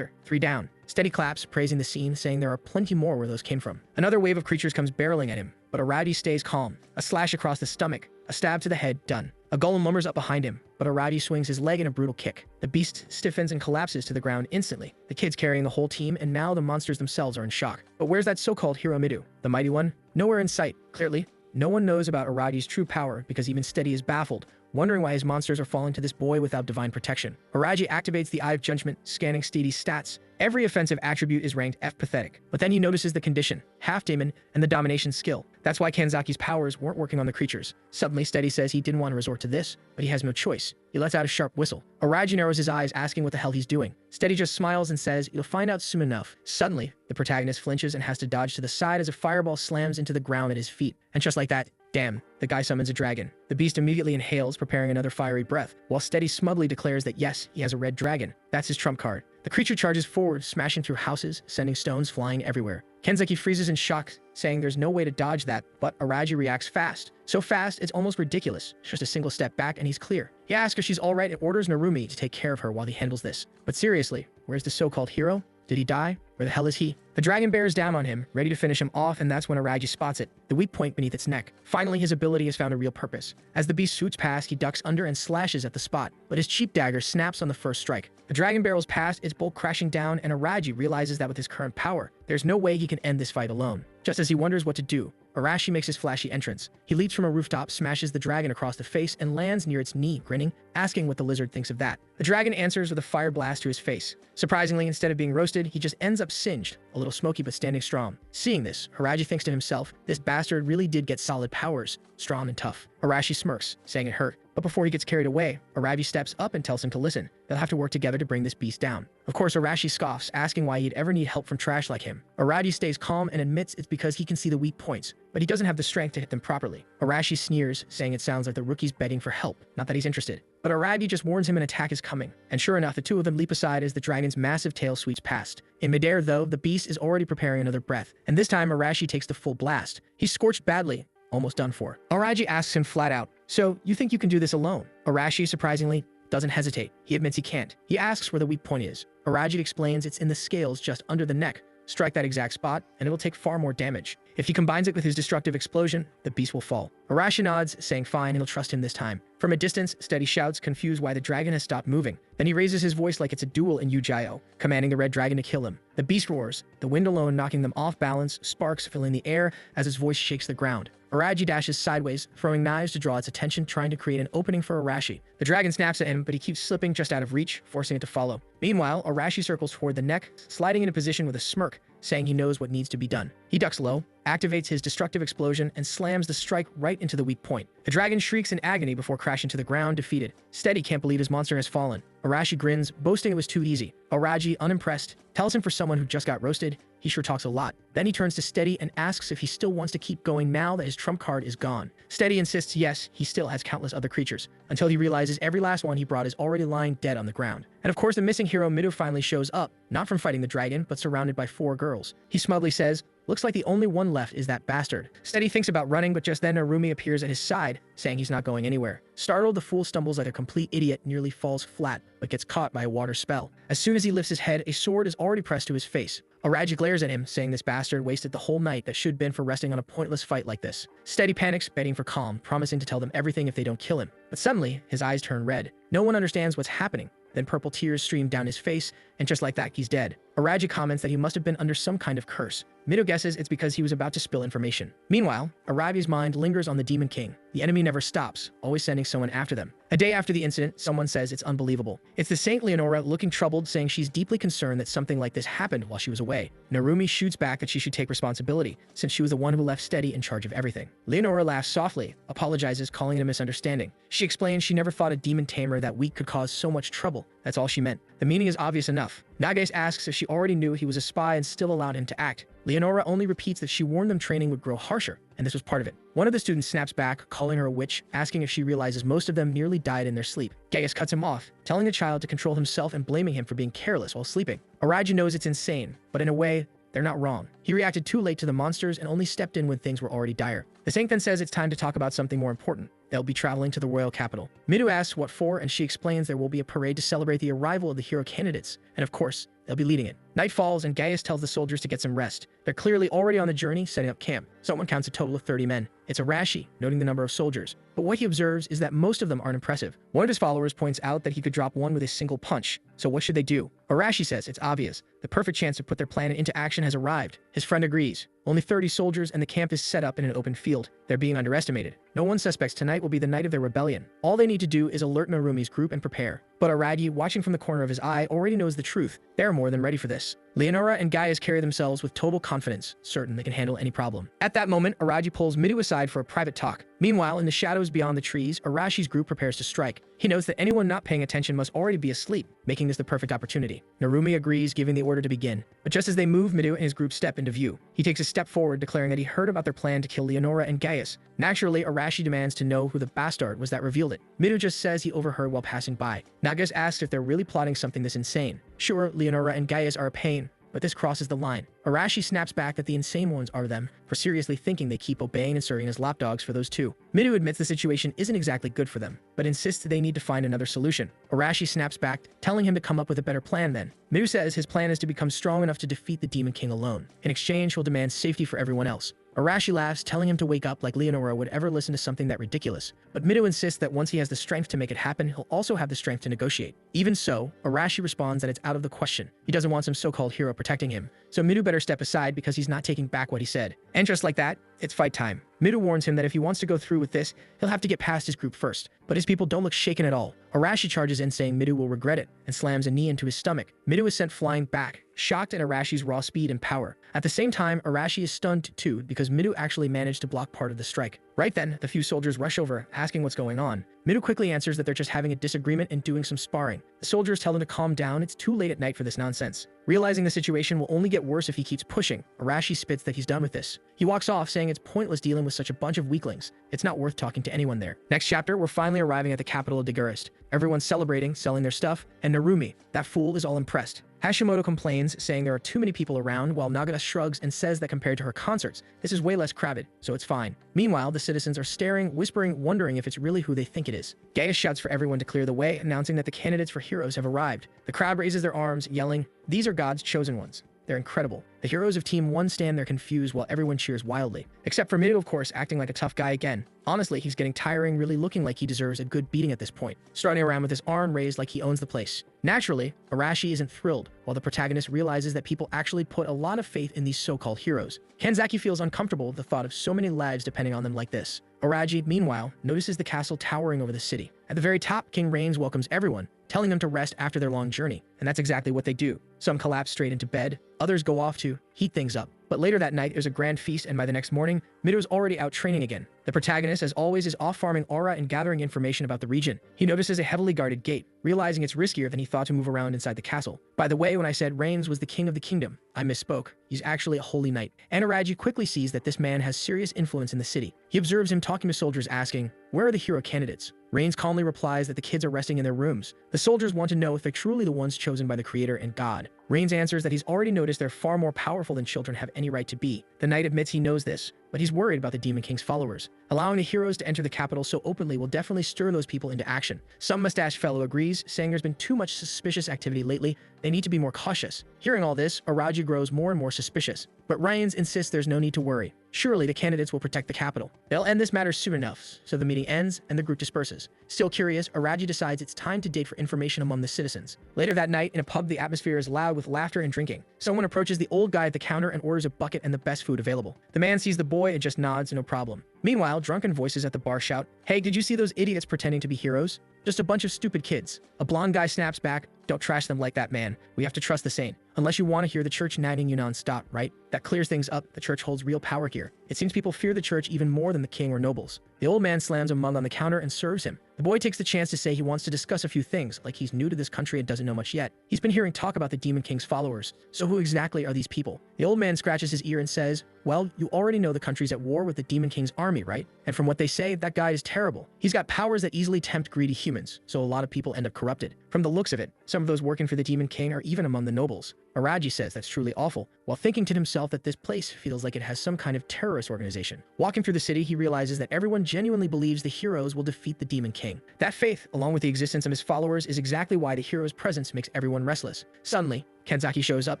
3 down. Steady claps, praising the scene, saying there are plenty more where those came from. Another wave of creatures comes barreling at him, but Araji stays calm. A slash across the stomach, a stab to the head, done. A golem lumbers up behind him, but Araji swings his leg in a brutal kick. The beast stiffens and collapses to the ground instantly. The kid's carrying the whole team, and now the monsters themselves are in shock. But where's that so-called hero Midu? The mighty one? Nowhere in sight. Clearly, no one knows about Araji's true power because even Steady is baffled, wondering why his monsters are falling to this boy without divine protection. Araji activates the Eye of Judgment, scanning Steady's stats. Every offensive attribute is ranked F pathetic, but then he notices the condition, half demon, and the domination skill. That's why Kanzaki's powers weren't working on the creatures. Suddenly, Steady says he didn't want to resort to this, but he has no choice. He lets out a sharp whistle. Araji narrows his eyes, asking what the hell he's doing. Steady just smiles and says, "You'll find out soon enough." Suddenly, the protagonist flinches and has to dodge to the side as a fireball slams into the ground at his feet. And just like that, damn, the guy summons a dragon. The beast immediately inhales, preparing another fiery breath, while Steady smugly declares that yes, he has a red dragon. That's his trump card. The creature charges forward, smashing through houses, sending stones flying everywhere. Kenzaki freezes in shock, saying there's no way to dodge that, but Araji reacts fast. So fast, it's almost ridiculous. Just a single step back and he's clear. He asks if she's alright and orders Narumi to take care of her while he handles this. But seriously, where's the so-called hero? Did he die? Where the hell is he? The dragon bears down on him, ready to finish him off, and that's when Araji spots it, the weak point beneath its neck. Finally, his ability has found a real purpose. As the beast swoops past, he ducks under and slashes at the spot, but his cheap dagger snaps on the first strike. The dragon barrels past, its bulk crashing down, and Araji realizes that with his current power, there's no way he can end this fight alone. Just as he wonders what to do, Arashi makes his flashy entrance. He leaps from a rooftop, smashes the dragon across the face, and lands near its knee, grinning, asking what the lizard thinks of that. The dragon answers with a fire blast to his face. Surprisingly, instead of being roasted, he just ends up singed, a little smoky but standing strong. Seeing this, Araji thinks to himself, this bastard really did get solid powers, strong and tough. Arashi smirks, saying it hurt. But before he gets carried away, Araji steps up and tells him to listen. They'll have to work together to bring this beast down. Of course, Arashi scoffs, asking why he'd ever need help from trash like him. Araji stays calm and admits it's because he can see the weak points, but he doesn't have the strength to hit them properly. Arashi sneers, saying it sounds like the rookie's begging for help, not that he's interested. But Araji just warns him an attack is coming, and sure enough, the two of them leap aside as the dragon's massive tail sweeps past. In midair, though, the beast is already preparing another breath, and this time Arashi takes the full blast. He's scorched badly, almost done for. Araji asks him flat out, "So, you think you can do this alone?" Arashi, surprisingly, doesn't hesitate. He admits he can't. He asks where the weak point is. Araji explains it's in the scales just under the neck. Strike that exact spot, and it'll take far more damage. If he combines it with his destructive explosion, the beast will fall. Arashi nods, saying fine, he'll trust him this time. From a distance, Steady shouts, confused why the dragon has stopped moving. Then he raises his voice like it's a duel in Yu-Gi-Oh, commanding the red dragon to kill him. The beast roars, the wind alone knocking them off balance, sparks filling the air as his voice shakes the ground. Araji dashes sideways, throwing knives to draw its attention, trying to create an opening for Arashi. The dragon snaps at him, but he keeps slipping just out of reach, forcing it to follow. Meanwhile, Arashi circles toward the neck, sliding into position with a smirk, saying he knows what needs to be done. He ducks low, activates his destructive explosion, and slams the strike right into the weak point. The dragon shrieks in agony before crashing to the ground, defeated. Steady can't believe his monster has fallen. Arashi grins, boasting it was too easy. Araji, unimpressed, tells him for someone who just got roasted, he sure talks a lot. Then he turns to Steady and asks if he still wants to keep going now that his trump card is gone. Steady insists yes, he still has countless other creatures, until he realizes every last one he brought is already lying dead on the ground. And of course the missing hero Mido finally shows up, not from fighting the dragon, but surrounded by 4 girls. He smugly says, "Looks like the only one left is that bastard." Steady thinks about running, but just then Narumi appears at his side, saying he's not going anywhere. Startled, the fool stumbles like a complete idiot, nearly falls flat, but gets caught by a water spell. As soon as he lifts his head, a sword is already pressed to his face. Araji glares at him, saying this bastard wasted the whole night that should have been for resting on a pointless fight like this. Steady panics, begging for calm, promising to tell them everything if they don't kill him. But suddenly, his eyes turn red. No one understands what's happening. Then purple tears stream down his face, and just like that, he's dead. Araji comments that he must have been under some kind of curse. Mido guesses it's because he was about to spill information. Meanwhile, Araji's mind lingers on the Demon King. The enemy never stops, always sending someone after them. A day after the incident, someone says it's unbelievable. It's the Saint Leonora looking troubled, saying she's deeply concerned that something like this happened while she was away. Narumi shoots back that she should take responsibility, since she was the one who left Steady in charge of everything. Leonora laughs softly, apologizes, calling it a misunderstanding. She explains she never thought a demon tamer that weak could cause so much trouble. That's all she meant. The meaning is obvious enough. Nagase asks if she already knew he was a spy and still allowed him to act. Leonora only repeats that she warned them training would grow harsher, and this was part of it. One of the students snaps back, calling her a witch, asking if she realizes most of them nearly died in their sleep. Gaius cuts him off, telling the child to control himself and blaming him for being careless while sleeping. Araji knows it's insane, but in a way, they're not wrong. He reacted too late to the monsters and only stepped in when things were already dire. The Saint then says it's time to talk about something more important. They'll be traveling to the royal capital. Midu asks what for, and she explains there will be a parade to celebrate the arrival of the hero candidates, and of course, they'll be leading it. Night falls, and Gaius tells the soldiers to get some rest. They're clearly already on the journey, setting up camp. Someone counts a total of 30 men. It's Arashi, noting the number of soldiers. But what he observes is that most of them aren't impressive. One of his followers points out that he could drop one with a single punch. So what should they do? Arashi says it's obvious. The perfect chance to put their plan into action has arrived. His friend agrees. Only 30 soldiers, and the camp is set up in an open field. They're being underestimated. No one suspects tonight will be the night of their rebellion. All they need to do is alert Narumi's group and prepare. But Aragi, watching from the corner of his eye, already knows the truth. They're more than ready for this. Leonora and Gaius carry themselves with total confidence, certain they can handle any problem. At that moment, Araji pulls Midu aside for a private talk. Meanwhile, in the shadows beyond the trees, Arashi's group prepares to strike. He notes that anyone not paying attention must already be asleep, making this the perfect opportunity. Narumi agrees, giving the order to begin. But just as they move, Midu and his group step into view. He takes a step forward, declaring that he heard about their plan to kill Leonora and Gaius. Naturally, Arashi demands to know who the bastard was that revealed it. Midu just says he overheard while passing by. Nagas asks if they're really plotting something this insane. Sure, Leonora and Gaius are a pain, but this crosses the line. Arashi snaps back that the insane ones are them for seriously thinking they keep obeying and serving as lapdogs for those two. Midu admits the situation isn't exactly good for them, but insists they need to find another solution. Arashi snaps back, telling him to come up with a better plan then. Midu says his plan is to become strong enough to defeat the Demon King alone. In exchange, he'll demand safety for everyone else. Arashi laughs, telling him to wake up like Leonora would ever listen to something that ridiculous. But Midu insists that once he has the strength to make it happen, he'll also have the strength to negotiate. Even so, Arashi responds that it's out of the question. He doesn't want some so-called hero protecting him, so Midu better step aside because he's not taking back what he said. And just like that, it's fight time. Midu warns him that if he wants to go through with this, he'll have to get past his group first. But his people don't look shaken at all. Arashi charges in saying Midu will regret it and slams a knee into his stomach. Midu is sent flying back, shocked at Arashi's raw speed and power. At the same time, Arashi is stunned too because Midu actually managed to block part of the strike. Right then, the few soldiers rush over, asking what's going on. Midu quickly answers that they're just having a disagreement and doing some sparring. The soldiers tell him to calm down, it's too late at night for this nonsense. Realizing the situation will only get worse if he keeps pushing, Arashi spits that he's done with this. He walks off, saying it's pointless dealing with such a bunch of weaklings. It's not worth talking to anyone there. Next chapter, we're finally arriving at the capital of Daguerreist. Everyone's celebrating, selling their stuff, and Narumi, that fool, is all impressed. Hashimoto complains, saying there are too many people around, while Nagata shrugs and says that compared to her concerts, this is way less crowded, so it's fine. Meanwhile, the citizens are staring, whispering, wondering if it's really who they think it is. Gaius shouts for everyone to clear the way, announcing that the candidates for heroes have arrived. The crowd raises their arms, yelling, "These are God's chosen ones." They're incredible. The heroes of Team 1 stand there confused while everyone cheers wildly. Except for Midu, of course, acting like a tough guy again. Honestly, he's getting tiring, really looking like he deserves a good beating at this point, strutting around with his arm raised like he owns the place. Naturally, Arashi isn't thrilled, while the protagonist realizes that people actually put a lot of faith in these so-called heroes. Kanzaki feels uncomfortable with the thought of so many lives depending on them like this. Araji, meanwhile, notices the castle towering over the city. At the very top, King Reigns welcomes everyone, telling them to rest after their long journey, and that's exactly what they do. Some collapse straight into bed, others go off to heat things up. But later that night, there's a grand feast, and by the next morning, Mido's already out training again. The protagonist, as always, is off farming aura and gathering information about the region. He notices a heavily guarded gate, realizing it's riskier than he thought to move around inside the castle. By the way, when I said Reigns was the king of the kingdom, I misspoke. He's actually a holy knight. And Araji quickly sees that this man has serious influence in the city. He observes him talking to soldiers asking, "Where are the hero candidates?" Reigns calmly replies that the kids are resting in their rooms. The soldiers want to know if they're truly the ones chosen by the creator and God. Reigns answers that he's already noticed they're far more powerful than children have any right to be. The knight admits he knows this, but he's worried about the Demon King's followers. Allowing the heroes to enter the capital so openly will definitely stir those people into action. Some mustache fellow agrees, saying there's been too much suspicious activity lately. They need to be more cautious. Hearing all this, Araji grows more and more suspicious. But Reigns insists there's no need to worry. Surely the candidates will protect the capital. They'll end this matter soon enough, so the meeting ends and the group disperses. Still curious, Araji decides it's time to dig for information among the citizens. Later that night, in a pub, the atmosphere is loud with laughter and drinking. Someone approaches the old guy at the counter and orders a bucket and the best food available. The man sees the boy and just nods, no problem. Meanwhile, drunken voices at the bar shout, "Hey, did you see those idiots pretending to be heroes? Just a bunch of stupid kids." A blonde guy snaps back, "Don't trash them like that, man. We have to trust the saint. Unless you want to hear the church nagging you non-stop, right? That clears things up. The church holds real power here. It seems people fear the church even more than the king or nobles." The old man slams a mug on the counter and serves him. The boy takes the chance to say he wants to discuss a few things, like he's new to this country and doesn't know much yet. He's been hearing talk about the Demon King's followers. So who exactly are these people? The old man scratches his ear and says, "Well, you already know the country's at war with the Demon King's army, right? And from what they say, that guy is terrible. He's got powers that easily tempt greedy humans, so a lot of people end up corrupted. From the looks of it, some of those working for the Demon King are even among the nobles." Araji says that's truly awful. while thinking to himself that this place feels like it has some kind of terrorist organization. Walking through the city, he realizes that everyone genuinely believes the heroes will defeat the Demon King. That faith, along with the existence of his followers, is exactly why the hero's presence makes everyone restless. Suddenly, Kanzaki shows up,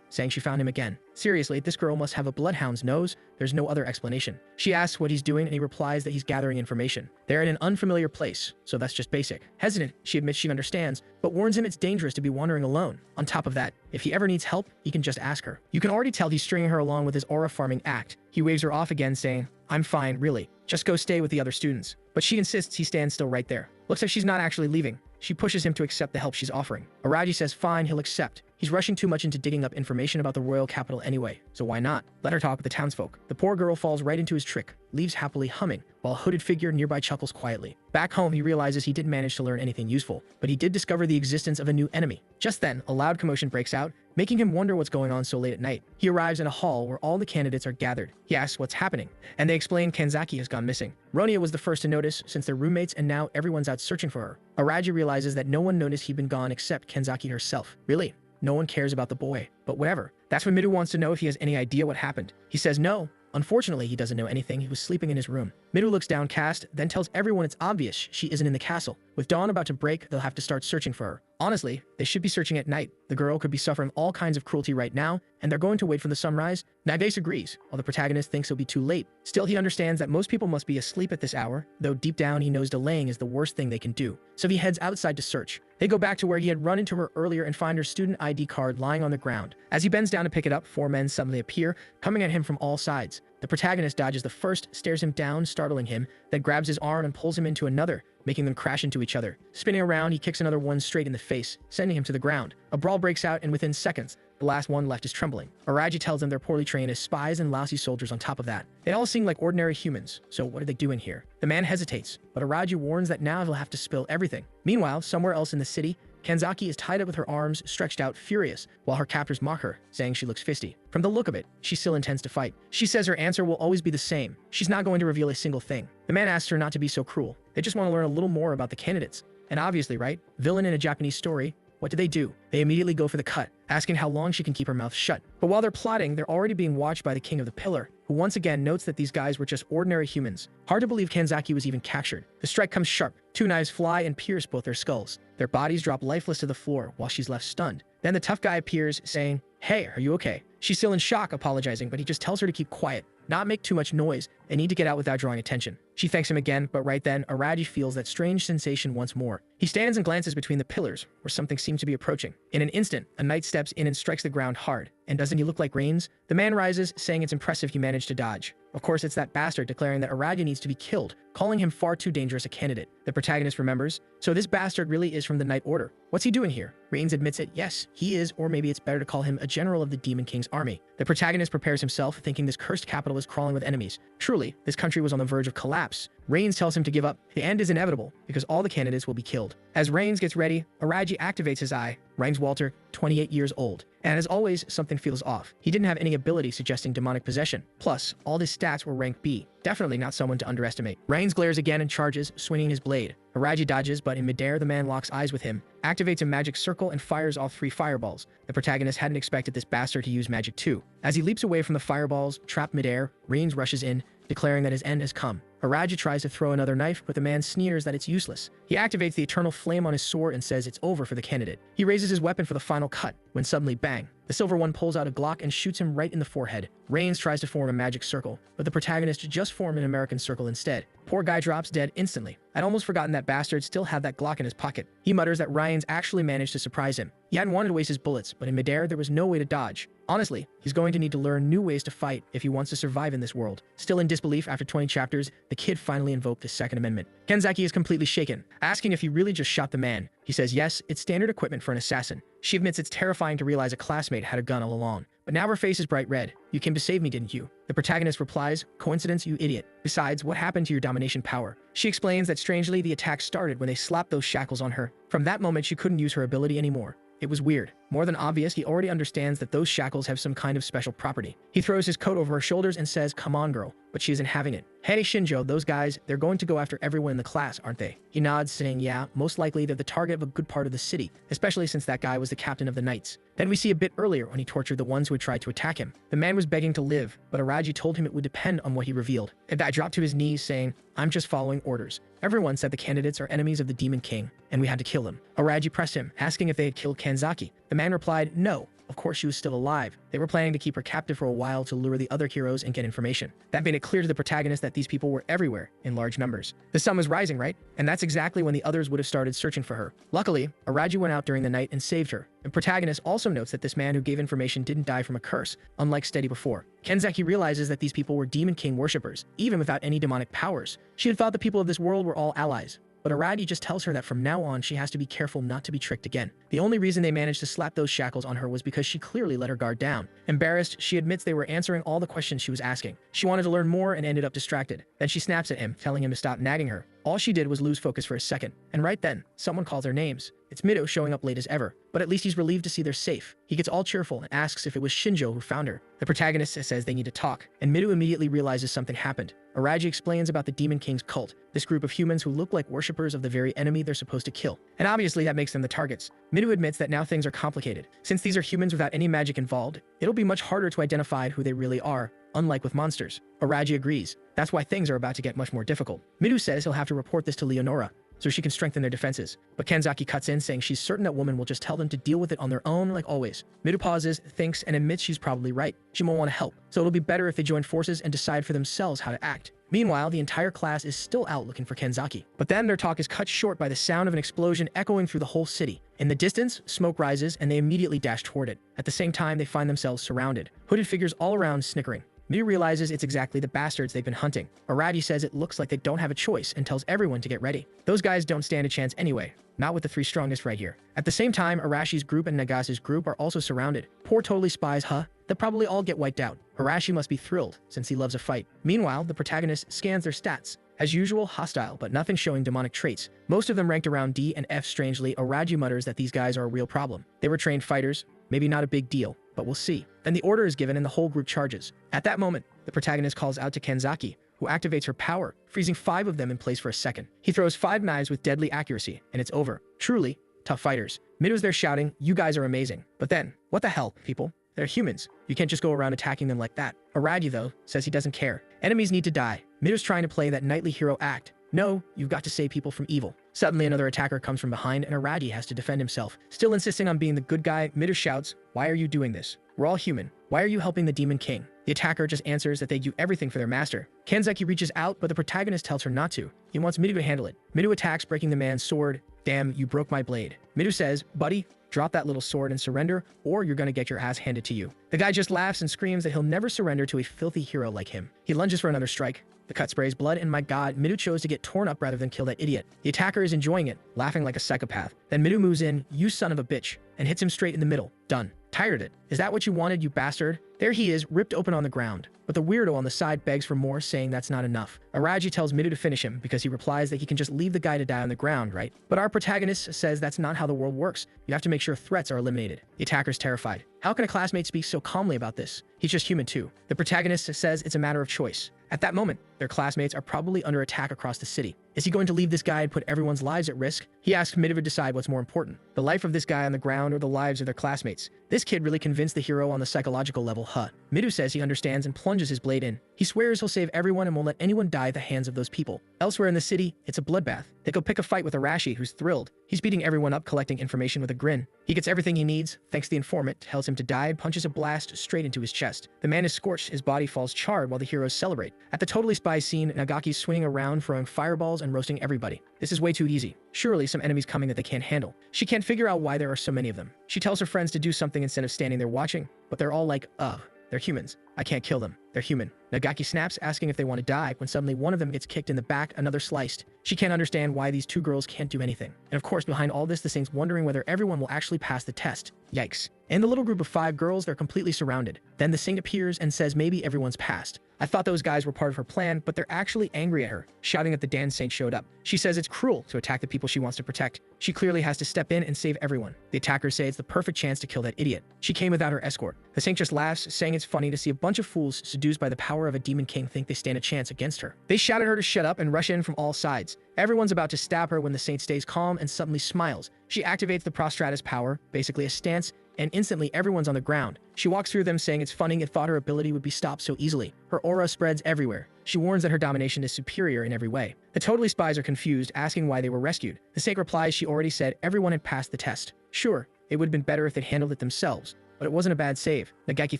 saying she found him again. Seriously, this girl must have a bloodhound's nose. There's no other explanation. She asks what he's doing, and he replies that he's gathering information. They're in an unfamiliar place, so that's just basic. Hesitant, she admits she understands, but warns him it's dangerous to be wandering alone. On top of that, if he ever needs help, he can just ask her. You can already tell he's stringing her along with his aura farming act. He waves her off again, saying, "I'm fine, really. Just go stay with the other students." But she insists he stands still right there. Looks like she's not actually leaving. She pushes him to accept the help she's offering. Araji says fine, he'll accept. He's rushing too much into digging up information about the royal capital anyway, so why not? Let her talk with the townsfolk. The poor girl falls right into his trick, leaves happily humming, while a hooded figure nearby chuckles quietly. Back home, he realizes he didn't manage to learn anything useful, but he did discover the existence of a new enemy. Just then, a loud commotion breaks out, making him wonder what's going on so late at night. He arrives in a hall where all the candidates are gathered. He asks what's happening, and they explain Kanzaki has gone missing. Ronia was the first to notice since they're roommates, and now everyone's out searching for her. Araji realizes that no one noticed he'd been gone except Kanzaki herself. Really? No one cares about the boy, but whatever. That's when Midu wants to know if he has any idea what happened. He says no. Unfortunately, he doesn't know anything. He was sleeping in his room. Midu looks downcast, then tells everyone it's obvious she isn't in the castle. With dawn about to break, they'll have to start searching for her. Honestly, they should be searching at night. The girl could be suffering all kinds of cruelty right now, and they're going to wait for the sunrise. Naives agrees, while the protagonist thinks it'll be too late. Still, he understands that most people must be asleep at this hour, though deep down he knows delaying is the worst thing they can do. So he heads outside to search. They go back to where he had run into her earlier and find her student ID card lying on the ground. As he bends down to pick it up, 4 men suddenly appear, coming at him from all sides. The protagonist dodges the first, stares him down, startling him, then grabs his arm and pulls him into another, making them crash into each other. Spinning around, he kicks another one straight in the face, sending him to the ground. A brawl breaks out, and within seconds, the last one left is trembling. Araji tells them they're poorly trained as spies and lousy soldiers on top of that. They all seem like ordinary humans, so what are they doing here? The man hesitates, but Araji warns that now he'll have to spill everything. Meanwhile, somewhere else in the city, Kanzaki is tied up with her arms stretched out, furious, while her captors mock her, saying she looks fisty. From the look of it, she still intends to fight. She says her answer will always be the same. She's not going to reveal a single thing. The man asks her not to be so cruel. They just want to learn a little more about the candidates. And obviously, right? Villain in a Japanese story. What do? They immediately go for the cut, asking how long she can keep her mouth shut. But while they're plotting, they're already being watched by the King of the Pillar, who once again notes that these guys were just ordinary humans. Hard to believe Kanzaki was even captured. The strike comes sharp. 2 knives fly and pierce both their skulls. Their bodies drop lifeless to the floor while she's left stunned. Then the tough guy appears, saying, "Hey, are you okay?" She's still in shock, apologizing, but he just tells her to keep quiet, not make too much noise, and need to get out without drawing attention. She thanks him again, but right then, Araji feels that strange sensation once more. He stands and glances between the pillars, where something seems to be approaching. In an instant, a knight steps in and strikes the ground hard. And doesn't he look like Rains? The man rises, saying it's impressive he managed to dodge. Of course, it's that bastard declaring that Araji needs to be killed, calling him far too dangerous a candidate. The protagonist remembers, so this bastard really is from the Knight Order. What's he doing here? Rains admits it, yes, he is, or maybe it's better to call him a general of the Demon King's army. The protagonist prepares himself, thinking this cursed capital is crawling with enemies. Truly, this country was on the verge of collapse. Rains tells him to give up. The end is inevitable, because all the candidates will be killed. As Rains gets ready, Araji activates his eye, ranks Walter, 28 years old. And as always, something feels off. He didn't have any ability suggesting demonic possession. Plus, all his stats were rank B. Definitely not someone to underestimate. Rains glares again and charges, swinging his blade. Araji dodges, but in midair, the man locks eyes with him, activates a magic circle, and fires off 3 fireballs. The protagonist hadn't expected this bastard to use magic too. As he leaps away from the fireballs, trapped midair, Rains rushes in, declaring that his end has come. Araji tries to throw another knife, but the man sneers that it's useless. He activates the eternal flame on his sword and says it's over for the candidate. He raises his weapon for the final cut, when suddenly bang, the silver one pulls out a Glock and shoots him right in the forehead. Rains tries to form a magic circle, but the protagonist just formed an American circle instead. Poor guy drops dead instantly. I'd almost forgotten that bastard still had that Glock in his pocket. He mutters that Rains actually managed to surprise him. He hadn't wanted to waste his bullets, but in midair there was no way to dodge. Honestly, he's going to need to learn new ways to fight if he wants to survive in this world. Still in disbelief after 20 chapters, the kid finally invoked the Second Amendment. Kanzaki is completely shaken, asking if he really just shot the man. He says yes, it's standard equipment for an assassin. She admits it's terrifying to realize a classmate had a gun all along. But now her face is bright red. You came to save me, didn't you? The protagonist replies, coincidence, you idiot. Besides, what happened to your domination power? She explains that strangely the attack started when they slapped those shackles on her. From that moment, she couldn't use her ability anymore. It was weird. More than obvious, he already understands that those shackles have some kind of special property. He throws his coat over her shoulders and says, come on, girl. but she isn't having it. Hey Shinjo, those guys, they're going to go after everyone in the class, aren't they? He nods, saying yeah, most likely they're the target of a good part of the city, especially since that guy was the captain of the knights. Then we see a bit earlier when he tortured the ones who had tried to attack him. The man was begging to live, but Araji told him it would depend on what he revealed. And that dropped to his knees, saying, I'm just following orders. Everyone said the candidates are enemies of the Demon King, and we had to kill them. Araji pressed him, asking if they had killed Kanzaki. The man replied, no. Of course she was still alive. They were planning to keep her captive for a while to lure the other heroes and get information. That made it clear to the protagonist that these people were everywhere, in large numbers. The sun was rising, right? And that's exactly when the others would have started searching for her. Luckily, Araji went out during the night and saved her. The protagonist also notes that this man who gave information didn't die from a curse, unlike Steady before. Kenzaki realizes that these people were Demon King worshippers, even without any demonic powers. She had thought the people of this world were all allies. But Aragi just tells her that from now on she has to be careful not to be tricked again. The only reason they managed to slap those shackles on her was because she clearly let her guard down. Embarrassed, she admits they were answering all the questions she was asking. She wanted to learn more and ended up distracted. Then she snaps at him, telling him to stop nagging her. All she did was lose focus for a second. And right then, someone calls their names. It's Mido showing up late as ever, but at least he's relieved to see they're safe. He gets all cheerful and asks if it was Shinjo who found her. The protagonist says they need to talk, and Mido immediately realizes something happened. Araji explains about the Demon King's cult, this group of humans who look like worshippers of the very enemy they're supposed to kill. And obviously that makes them the targets. Mido admits that now things are complicated. Since these are humans without any magic involved, it'll be much harder to identify who they really are, unlike with monsters. Araji agrees. That's why things are about to get much more difficult. Mido says he'll have to report this to Leonora, so she can strengthen their defenses. But Kenzaki cuts in, saying she's certain that woman will just tell them to deal with it on their own like always. Mido pauses, thinks, and admits she's probably right. She won't want to help, so it'll be better if they join forces and decide for themselves how to act. Meanwhile, the entire class is still out looking for Kenzaki. But then their talk is cut short by the sound of an explosion echoing through the whole city. In the distance, smoke rises and they immediately dash toward it. At the same time, they find themselves surrounded. Hooded figures all around snickering. Miu realizes it's exactly the bastards they've been hunting. Arati says it looks like they don't have a choice and tells everyone to get ready. Those guys don't stand a chance anyway. Not with the three strongest right here. At the same time, Arashi's group and Nagasa's group are also surrounded. Poor totally spies, huh? They'll probably all get wiped out. Arashi must be thrilled, since he loves a fight. Meanwhile, the protagonist scans their stats. As usual, hostile, but nothing showing demonic traits. Most of them ranked around D and F. Strangely, Araji mutters that these guys are a real problem. They were trained fighters, maybe not a big deal, but we'll see. Then the order is given and the whole group charges. At that moment, the protagonist calls out to Kenzaki, who activates her power, freezing 5 of them in place for a second. He throws 5 knives with deadly accuracy, and it's over. Truly, tough fighters. Mido's there shouting, "You guys are amazing." But then, what the hell, people? They're humans. You can't just go around attacking them like that. Aragi, though, says he doesn't care. Enemies need to die. Mido's trying to play that knightly hero act. No, you've got to save people from evil. Suddenly, another attacker comes from behind, and Aragi has to defend himself. Still insisting on being the good guy, Mido shouts, "Why are you doing this? We're all human. Why are you helping the Demon King?" The attacker just answers that they do everything for their master. Kenzaki reaches out, but the protagonist tells her not to. He wants Mido to handle it. Mido attacks, breaking the man's sword. "Damn, you broke my blade." Mido says, "Buddy, drop that little sword and surrender, or you're gonna get your ass handed to you." The guy just laughs and screams that he'll never surrender to a filthy hero like him. He lunges for another strike. The cut sprays blood, and my god, Mido chose to get torn up rather than kill that idiot. The attacker is enjoying it, laughing like a psychopath. Then Mido moves in, "You son of a bitch," and hits him straight in the middle. Done. Tired of it. "Is that what you wanted, you bastard?" There he is, ripped open on the ground. But the weirdo on the side begs for more, saying that's not enough. Araji tells Mido to finish him because he replies that he can just leave the guy to die on the ground, right? But our protagonist says that's not how the world works. You have to make sure threats are eliminated. The attacker's terrified. How can a classmate speak so calmly about this? He's just human too. The protagonist says it's a matter of choice. At that moment, their classmates are probably under attack across the city. Is he going to leave this guy and put everyone's lives at risk? He asks Mido to decide what's more important, the life of this guy on the ground or the lives of their classmates. This kid really convinced the hero on the psychological level, huh? Mido says he understands and plunges his blade in. He swears he'll save everyone and won't let anyone die at the hands of those people. Elsewhere in the city, it's a bloodbath. They go pick a fight with Arashi, who's thrilled. He's beating everyone up, collecting information with a grin. He gets everything he needs, thanks to the informant, tells him to die, and punches a blast straight into his chest. The man is scorched, his body falls charred while the heroes celebrate. At the Totally Spy scene, Nagaki's swinging around, throwing fireballs and roasting everybody. This is way too easy. Surely some enemies coming that they can't handle. She can't figure out why there are so many of them. She tells her friends to do something instead of standing there watching, but they're all like, ugh. They're humans. I can't kill them. They're human. Nagaki snaps, asking if they want to die, when suddenly one of them gets kicked in the back, another sliced. She can't understand why these 2 girls can't do anything. And of course, behind all this, the Saint's wondering whether everyone will actually pass the test. Yikes. In the little group of 5 girls, they're completely surrounded. Then the Saint appears and says maybe everyone's passed. I thought those guys were part of her plan, but they're actually angry at her, shouting that the Dan Saint showed up. She says it's cruel to attack the people she wants to protect. She clearly has to step in and save everyone. The attackers say it's the perfect chance to kill that idiot. She came without her escort. The Saint just laughs, saying it's funny to see a bunch bunch of fools seduced by the power of a demon king think they stand a chance against her. They shout at her to shut up and rush in from all sides. Everyone's about to stab her when the saint stays calm and suddenly smiles. She activates the prostratus power, basically a stance, and instantly everyone's on the ground. She walks through them saying it's funny it thought her ability would be stopped so easily. Her aura spreads everywhere. She warns that her domination is superior in every way. The totally spies are confused, asking why they were rescued. The saint replies she already said everyone had passed the test. Sure, it would have been better if they'd handled it themselves, but it wasn't a bad save. Nagaki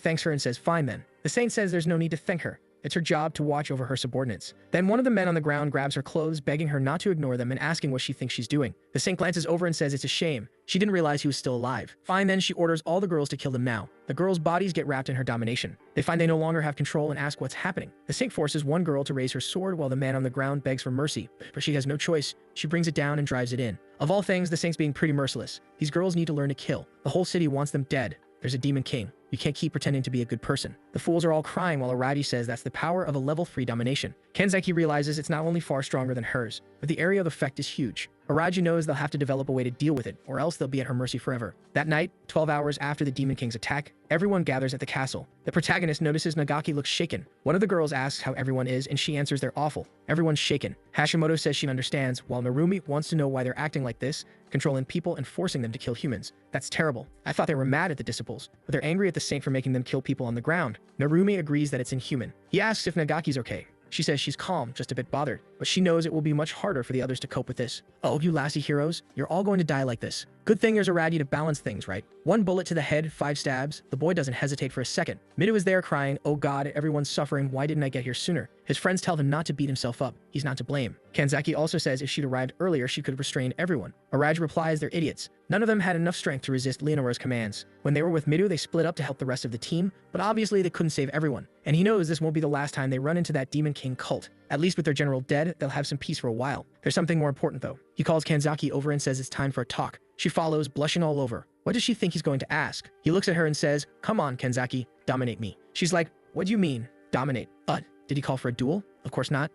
thanks her and says fine then. The saint says there's no need to thank her. It's her job to watch over her subordinates. Then one of the men on the ground grabs her clothes, begging her not to ignore them and asking what she thinks she's doing. The saint glances over and says it's a shame. She didn't realize he was still alive. Fine then, she orders all the girls to kill them now. The girls' bodies get wrapped in her domination. They find they no longer have control and ask what's happening. The saint forces one girl to raise her sword while the man on the ground begs for mercy, but she has no choice. She brings it down and drives it in. Of all things, the saint's being pretty merciless. These girls need to learn to kill. The whole city wants them dead. There's a demon king. You can't keep pretending to be a good person. The fools are all crying while Araji says that's the power of a level 3 domination. Kenzaki realizes it's not only far stronger than hers, but the area of effect is huge. Araji knows they'll have to develop a way to deal with it, or else they'll be at her mercy forever. That night, 12 hours after the Demon King's attack, everyone gathers at the castle. The protagonist notices Nagaki looks shaken. One of the girls asks how everyone is, and she answers they're awful. Everyone's shaken. Hashimoto says she understands, while Narumi wants to know why they're acting like this, controlling people and forcing them to kill humans. That's terrible. I thought they were mad at the disciples, but they're angry at the saint for making them kill people on the ground. Narumi agrees that it's inhuman. He asks if Nagaki's okay. She says she's calm, just a bit bothered, but she knows it will be much harder for the others to cope with this. Oh, you lassie heroes, you're all going to die like this. Good thing there's a Raddy to balance things, right? 1 bullet to the head, 5 stabs. The boy doesn't hesitate for a second. Midu is there crying, oh god, everyone's suffering, why didn't I get here sooner? His friends tell him not to beat himself up. He's not to blame. Kanzaki also says if she'd arrived earlier, she could have restrained everyone. Araj replies they're idiots. None of them had enough strength to resist Leonora's commands. When they were with Midu, they split up to help the rest of the team, but obviously they couldn't save everyone. And he knows this won't be the last time they run into that Demon King cult. At least with their general dead, they'll have some peace for a while. There's something more important though. He calls Kanzaki over and says it's time for a talk. She follows, blushing all over. What does she think he's going to ask? He looks at her and says, come on, Kanzaki, dominate me. She's like, what do you mean, dominate? Did he call for a duel? Of course not.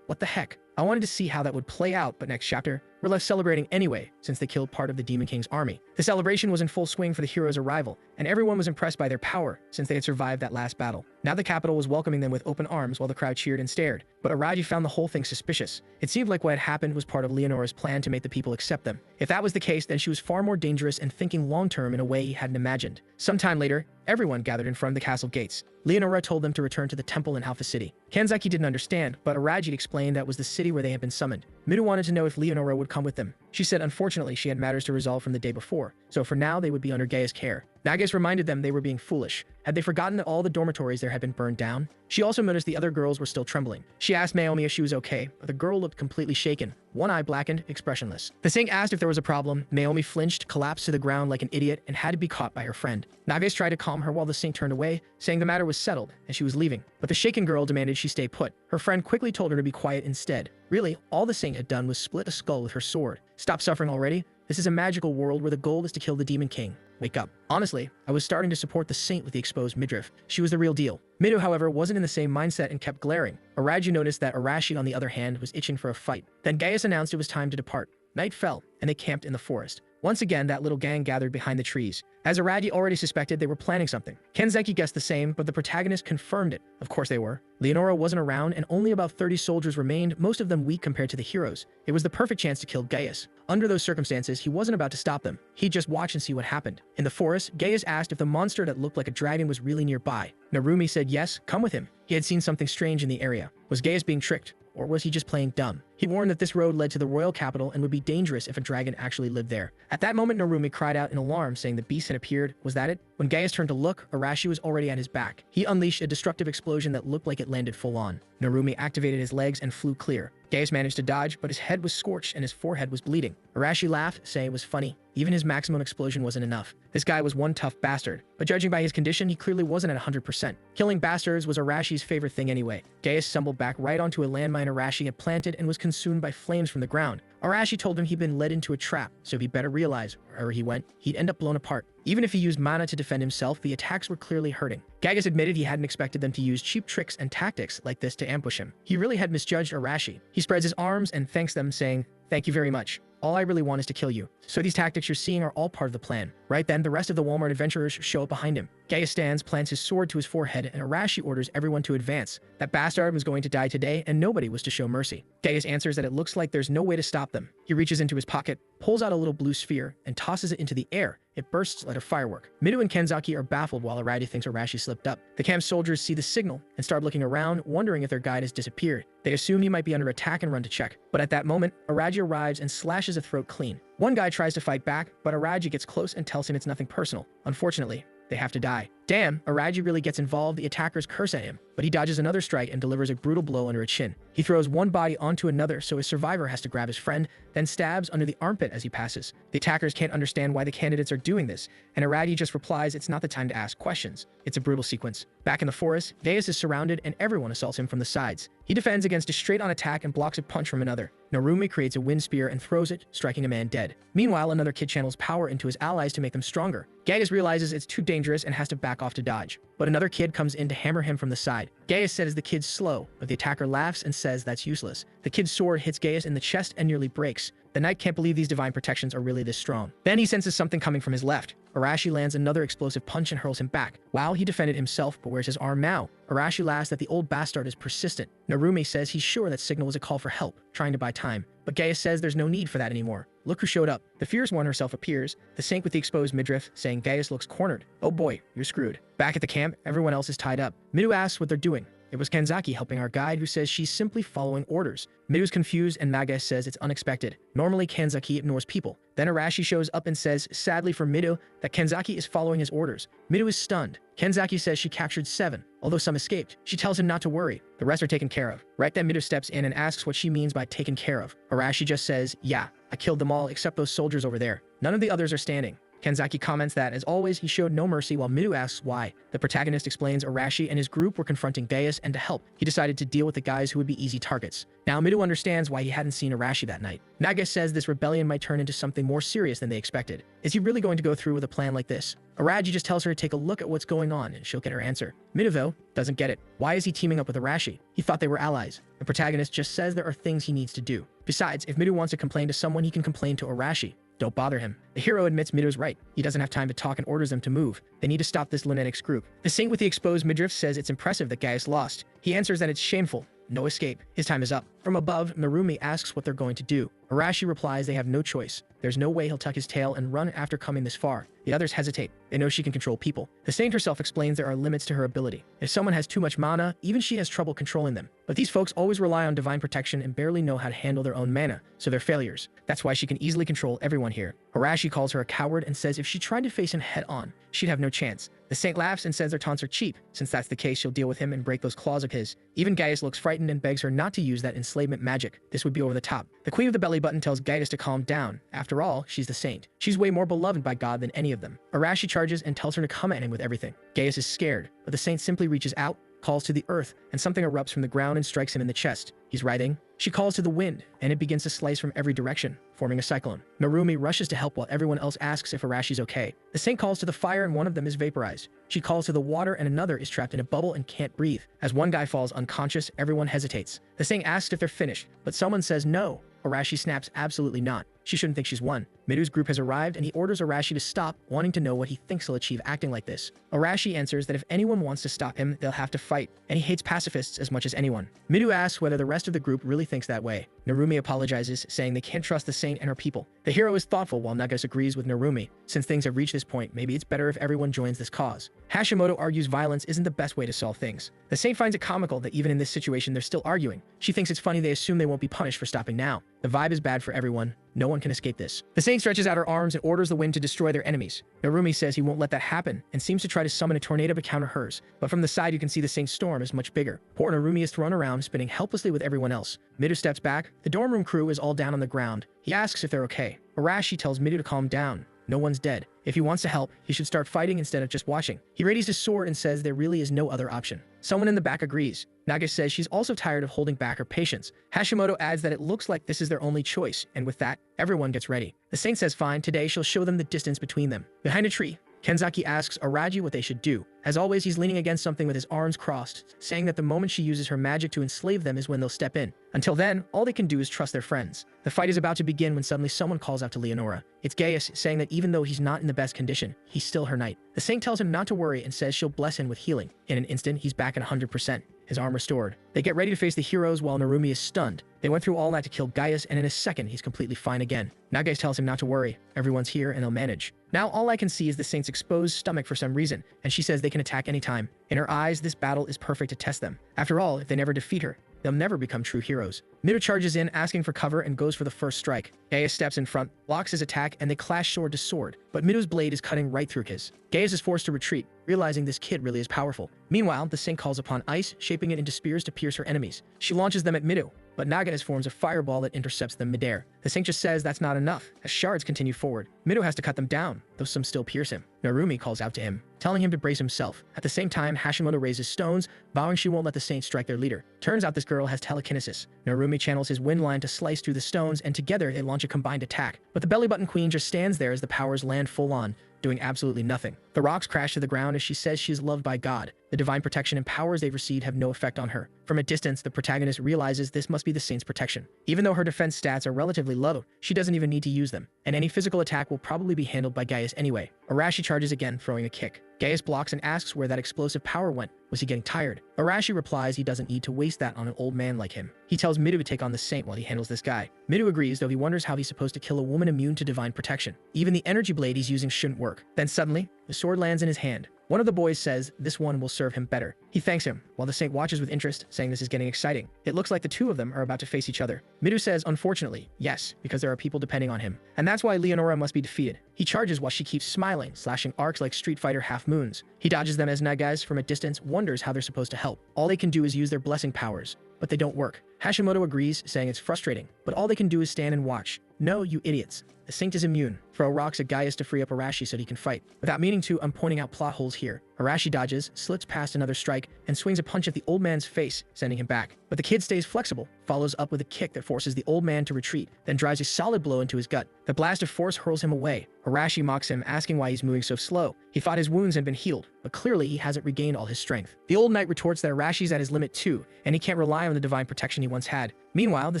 What the heck? I wanted to see how that would play out, but next chapter, we're left celebrating anyway, since they killed part of the Demon King's army. The celebration was in full swing for the heroes' arrival, and everyone was impressed by their power, since they had survived that last battle. Now the capital was welcoming them with open arms while the crowd cheered and stared, but Araji found the whole thing suspicious. It seemed like what had happened was part of Leonora's plan to make the people accept them. If that was the case, then she was far more dangerous and thinking long-term in a way he hadn't imagined. Sometime later, everyone gathered in front of the castle gates. Leonora told them to return to the temple in Alpha City. Kanzaki didn't understand, but Araji explained that was the city where they had been summoned. Midu wanted to know if Leonora would come with them. She said unfortunately she had matters to resolve from the day before, so for now they would be under Gaia's care. Nagas reminded them they were being foolish. Had they forgotten that all the dormitories there had been burned down? She also noticed the other girls were still trembling. She asked Naomi if she was okay, but the girl looked completely shaken, one eye blackened, expressionless. The saint asked if there was a problem. Naomi flinched, collapsed to the ground like an idiot, and had to be caught by her friend. Nagas tried to calm her while the saint turned away, saying the matter was settled and she was leaving. But the shaken girl demanded she stay put. Her friend quickly told her to be quiet instead. Really, all the saint had done was split a skull with her sword. Stop suffering already. This is a magical world where the goal is to kill the Demon King. Wake up. Honestly, I was starting to support the saint with the exposed midriff. She was the real deal. Midu, however, wasn't in the same mindset and kept glaring. Araji noticed that Arashi, on the other hand, was itching for a fight. Then Gaius announced it was time to depart. Night fell, and they camped in the forest. Once again, that little gang gathered behind the trees. As Araji already suspected, they were planning something. Kenzeki guessed the same, but the protagonist confirmed it. Of course they were. Leonora wasn't around, and only about 30 soldiers remained, most of them weak compared to the heroes. It was the perfect chance to kill Gaius. Under those circumstances, he wasn't about to stop them. He'd just watch and see what happened. In the forest, Gaius asked if the monster that looked like a dragon was really nearby. Narumi said yes, come with him. He had seen something strange in the area. Was Gaius being tricked? Or was he just playing dumb? He warned that this road led to the royal capital and would be dangerous if a dragon actually lived there. At that moment, Narumi cried out in alarm, saying the beast had appeared. Was that it? When Gaius turned to look, Arashi was already at his back. He unleashed a destructive explosion that looked like it landed full on. Narumi activated his legs and flew clear. Gaius managed to dodge, but his head was scorched and his forehead was bleeding. Arashi laughed, saying it was funny. Even his maximum explosion wasn't enough. This guy was one tough bastard, but judging by his condition, he clearly wasn't at 100%. Killing bastards was Arashi's favorite thing anyway. Gaius stumbled back right onto a landmine Arashi had planted and was consumed by flames from the ground. Arashi told him he'd been led into a trap, so he'd better realize wherever he went, he'd end up blown apart. Even if he used mana to defend himself, the attacks were clearly hurting. Gagas admitted he hadn't expected them to use cheap tricks and tactics like this to ambush him. He really had misjudged Arashi. He spreads his arms and thanks them, saying, "Thank you very much. All I really want is to kill you. So these tactics you're seeing are all part of the plan. Right then, the rest of the Walmart adventurers show up behind him. Gaius stands, plants his sword to his forehead, and Arashi orders everyone to advance. That bastard was going to die today, and nobody was to show mercy. Gaius answers that it looks like there's no way to stop them. He reaches into his pocket, pulls out a little blue sphere, and tosses it into the air. It bursts like a firework. Midu and Kenzaki are baffled while Arashi thinks Arashi slipped up. The camp soldiers see the signal and start looking around, wondering if their guide has disappeared. They assume he might be under attack and run to check. But at that moment, Araji arrives and slashes a throat clean. One guy tries to fight back, but Araji gets close and tells him it's nothing personal. Unfortunately, they have to die. Damn, Araji really gets involved. The attackers curse at him, but he dodges another strike and delivers a brutal blow under a chin. He throws one body onto another, so his survivor has to grab his friend, then stabs under the armpit as he passes. The attackers can't understand why the candidates are doing this, and Araji just replies it's not the time to ask questions. It's a brutal sequence. Back in the forest, Gaius is surrounded and everyone assaults him from the sides. He defends against a straight-on attack and blocks a punch from another. Narumi creates a wind spear and throws it, striking a man dead. Meanwhile, another kid channels power into his allies to make them stronger. Gaius realizes it's too dangerous and has to back off to dodge. But another kid comes in to hammer him from the side. Gaius says the kid's slow, but the attacker laughs and says that's useless. The kid's sword hits Gaius in the chest and nearly breaks. The knight can't believe these divine protections are really this strong. Then he senses something coming from his left. Arashi lands another explosive punch and hurls him back. Wow, he defended himself, but where's his arm now? Arashi laughs that the old bastard is persistent. Narumi says he's sure that signal was a call for help, trying to buy time. But Gaius says there's no need for that anymore. Look who showed up. The fierce one herself appears, the Saint with the exposed midriff, saying Gaius looks cornered. Oh boy, you're screwed. Back at the camp, everyone else is tied up. Midu asks what they're doing. It was Kenzaki helping our guide, who says she's simply following orders. Midu's confused and Manga says it's unexpected. Normally Kenzaki ignores people. Then Arashi shows up and says, sadly for Midu, that Kenzaki is following his orders. Midu is stunned. Kenzaki says she captured 7, although some escaped. She tells him not to worry. The rest are taken care of. Right then Midu steps in and asks what she means by taken care of. Arashi just says, yeah, I killed them all except those soldiers over there. None of the others are standing. Kenzaki comments that, as always, he showed no mercy while Midu asks why. The protagonist explains Arashi and his group were confronting Gaius, and to help, he decided to deal with the guys who would be easy targets. Now Midu understands why he hadn't seen Arashi that night. Naga says this rebellion might turn into something more serious than they expected. Is he really going to go through with a plan like this? Araji just tells her to take a look at what's going on and she'll get her answer. Midu, though, doesn't get it. Why is he teaming up with Arashi? He thought they were allies. The protagonist just says there are things he needs to do. Besides, if Midu wants to complain to someone, he can complain to Arashi. Don't bother him. The hero admits Midu's right. He doesn't have time to talk and orders them to move. They need to stop this lunatics group. The Saint with the exposed midriff says it's impressive that Gaius lost. He answers that it's shameful. No escape. His time is up. From above, Narumi asks what they're going to do. Arashi replies they have no choice. There's no way he'll tuck his tail and run after coming this far. The others hesitate. They know she can control people. The Saint herself explains there are limits to her ability. If someone has too much mana, even she has trouble controlling them. But these folks always rely on divine protection and barely know how to handle their own mana, so they're failures. That's why she can easily control everyone here. Arashi calls her a coward and says if she tried to face him head-on, she'd have no chance. The Saint laughs and says their taunts are cheap. Since that's the case, she'll deal with him and break those claws of his. Even Gaius looks frightened and begs her not to use that enslavement magic. This would be over the top. The Queen of the Belly Button tells Gaius to calm down. After all, she's the Saint. She's way more beloved by God than any of them. Arashi charges and tells her to come at him with everything. Gaius is scared, but the Saint simply reaches out, calls to the earth, and something erupts from the ground and strikes him in the chest. He's writhing. She calls to the wind, and it begins to slice from every direction, forming a cyclone. Narumi rushes to help while everyone else asks if Arashi's okay. The Saint calls to the fire and one of them is vaporized. She calls to the water and another is trapped in a bubble and can't breathe. As one guy falls unconscious, everyone hesitates. The Saint asks if they're finished, but someone says no. Arashi snaps absolutely not. She shouldn't think she's won. Midu's group has arrived and he orders Arashi to stop, wanting to know what he thinks he'll achieve acting like this. Arashi answers that if anyone wants to stop him, they'll have to fight, and he hates pacifists as much as anyone. Midu asks whether the rest of the group really thinks that way. Narumi apologizes, saying they can't trust the Saint and her people. The hero is thoughtful while Nagas agrees with Narumi. Since things have reached this point, maybe it's better if everyone joins this cause. Hashimoto argues violence isn't the best way to solve things. The Saint finds it comical that even in this situation they're still arguing. She thinks it's funny they assume they won't be punished for stopping now. The vibe is bad for everyone. No one can escape this. The Saint stretches out her arms and orders the wind to destroy their enemies. Narumi says he won't let that happen and seems to try to summon a tornado to counter hers. But from the side you can see the Saint's storm is much bigger. Poor Narumi is thrown around, spinning helplessly with everyone else. Midu steps back. The dorm room crew is all down on the ground. He asks if they're okay. Arashi tells Midu to calm down. No one's dead. If he wants to help, he should start fighting instead of just watching. He readies his sword and says there really is no other option. Someone in the back agrees. Naga says she's also tired of holding back her patience. Hashimoto adds that it looks like this is their only choice, and with that, everyone gets ready. The Saint says fine, today she'll show them the distance between them. Behind a tree, Kenzaki asks Araji what they should do. As always, he's leaning against something with his arms crossed, saying that the moment she uses her magic to enslave them is when they'll step in. Until then, all they can do is trust their friends. The fight is about to begin when suddenly someone calls out to Leonora. It's Gaius, saying that even though he's not in the best condition, he's still her knight. The saint tells him not to worry and says she'll bless him with healing. In an instant, he's back at 100%. His arm restored. They get ready to face the heroes while Narumi is stunned. They went through all that to kill Gaius, and in a second, he's completely fine again. Now Gaius tells him not to worry. Everyone's here and they'll manage. Now all I can see is the saint's exposed stomach for some reason, and she says they can attack anytime. In her eyes, this battle is perfect to test them. After all, if they never defeat her, they'll never become true heroes. Mido charges in, asking for cover, and goes for the first strike. Gaius steps in front, blocks his attack, and they clash sword to sword, but Mido's blade is cutting right through his. Gaius is forced to retreat, realizing this kid really is powerful. Meanwhile, the saint calls upon ice, shaping it into spears to pierce her enemies. She launches them at Mido, but Naganes forms a fireball that intercepts them midair. The saint just says that's not enough, as shards continue forward. Mido has to cut them down, though some still pierce him. Narumi calls out to him, telling him to brace himself. At the same time, Hashimoto raises stones, vowing she won't let the saint strike their leader. Turns out this girl has telekinesis. Narumi channels his wind line to slice through the stones, and together they launch a combined attack. But the belly button queen just stands there as the powers land full on, doing absolutely nothing. The rocks crash to the ground as she says she is loved by God. The divine protection and powers they've received have no effect on her. From a distance, the protagonist realizes this must be the saint's protection. Even though her defense stats are relatively low, she doesn't even need to use them, and any physical attack will probably be handled by Gaius anyway. Arashi charges again, throwing a kick. Gaius blocks and asks where that explosive power went. Was he getting tired? Arashi replies he doesn't need to waste that on an old man like him. He tells Mido to take on the saint while he handles this guy. Mido agrees, though he wonders how he's supposed to kill a woman immune to divine protection. Even the energy blade he's using shouldn't work. Then suddenly, the sword lands in his hand. One of the boys says this one will serve him better. He thanks him, while the saint watches with interest, saying this is getting exciting. It looks like the two of them are about to face each other. Mido says, unfortunately, yes, because there are people depending on him. And that's why Leonora must be defeated. He charges while she keeps smiling, slashing arcs like Street Fighter half-moons. He dodges them as Nagase, from a distance, wonders how they're supposed to help. All they can do is use their blessing powers, but they don't work. Hashimoto agrees, saying it's frustrating, but all they can do is stand and watch. No, you idiots. The saint is immune. Throw rocks at Gaius to free up Arashi so he can fight. Without meaning to, I'm pointing out plot holes here. Arashi dodges, slips past another strike, and swings a punch at the old man's face, sending him back. But the kid stays flexible, follows up with a kick that forces the old man to retreat, then drives a solid blow into his gut. The blast of force hurls him away. Arashi mocks him, asking why he's moving so slow. He thought his wounds had been healed, but clearly he hasn't regained all his strength. The old knight retorts that Arashi's at his limit too, and he can't rely on the divine protection he once had. Meanwhile, the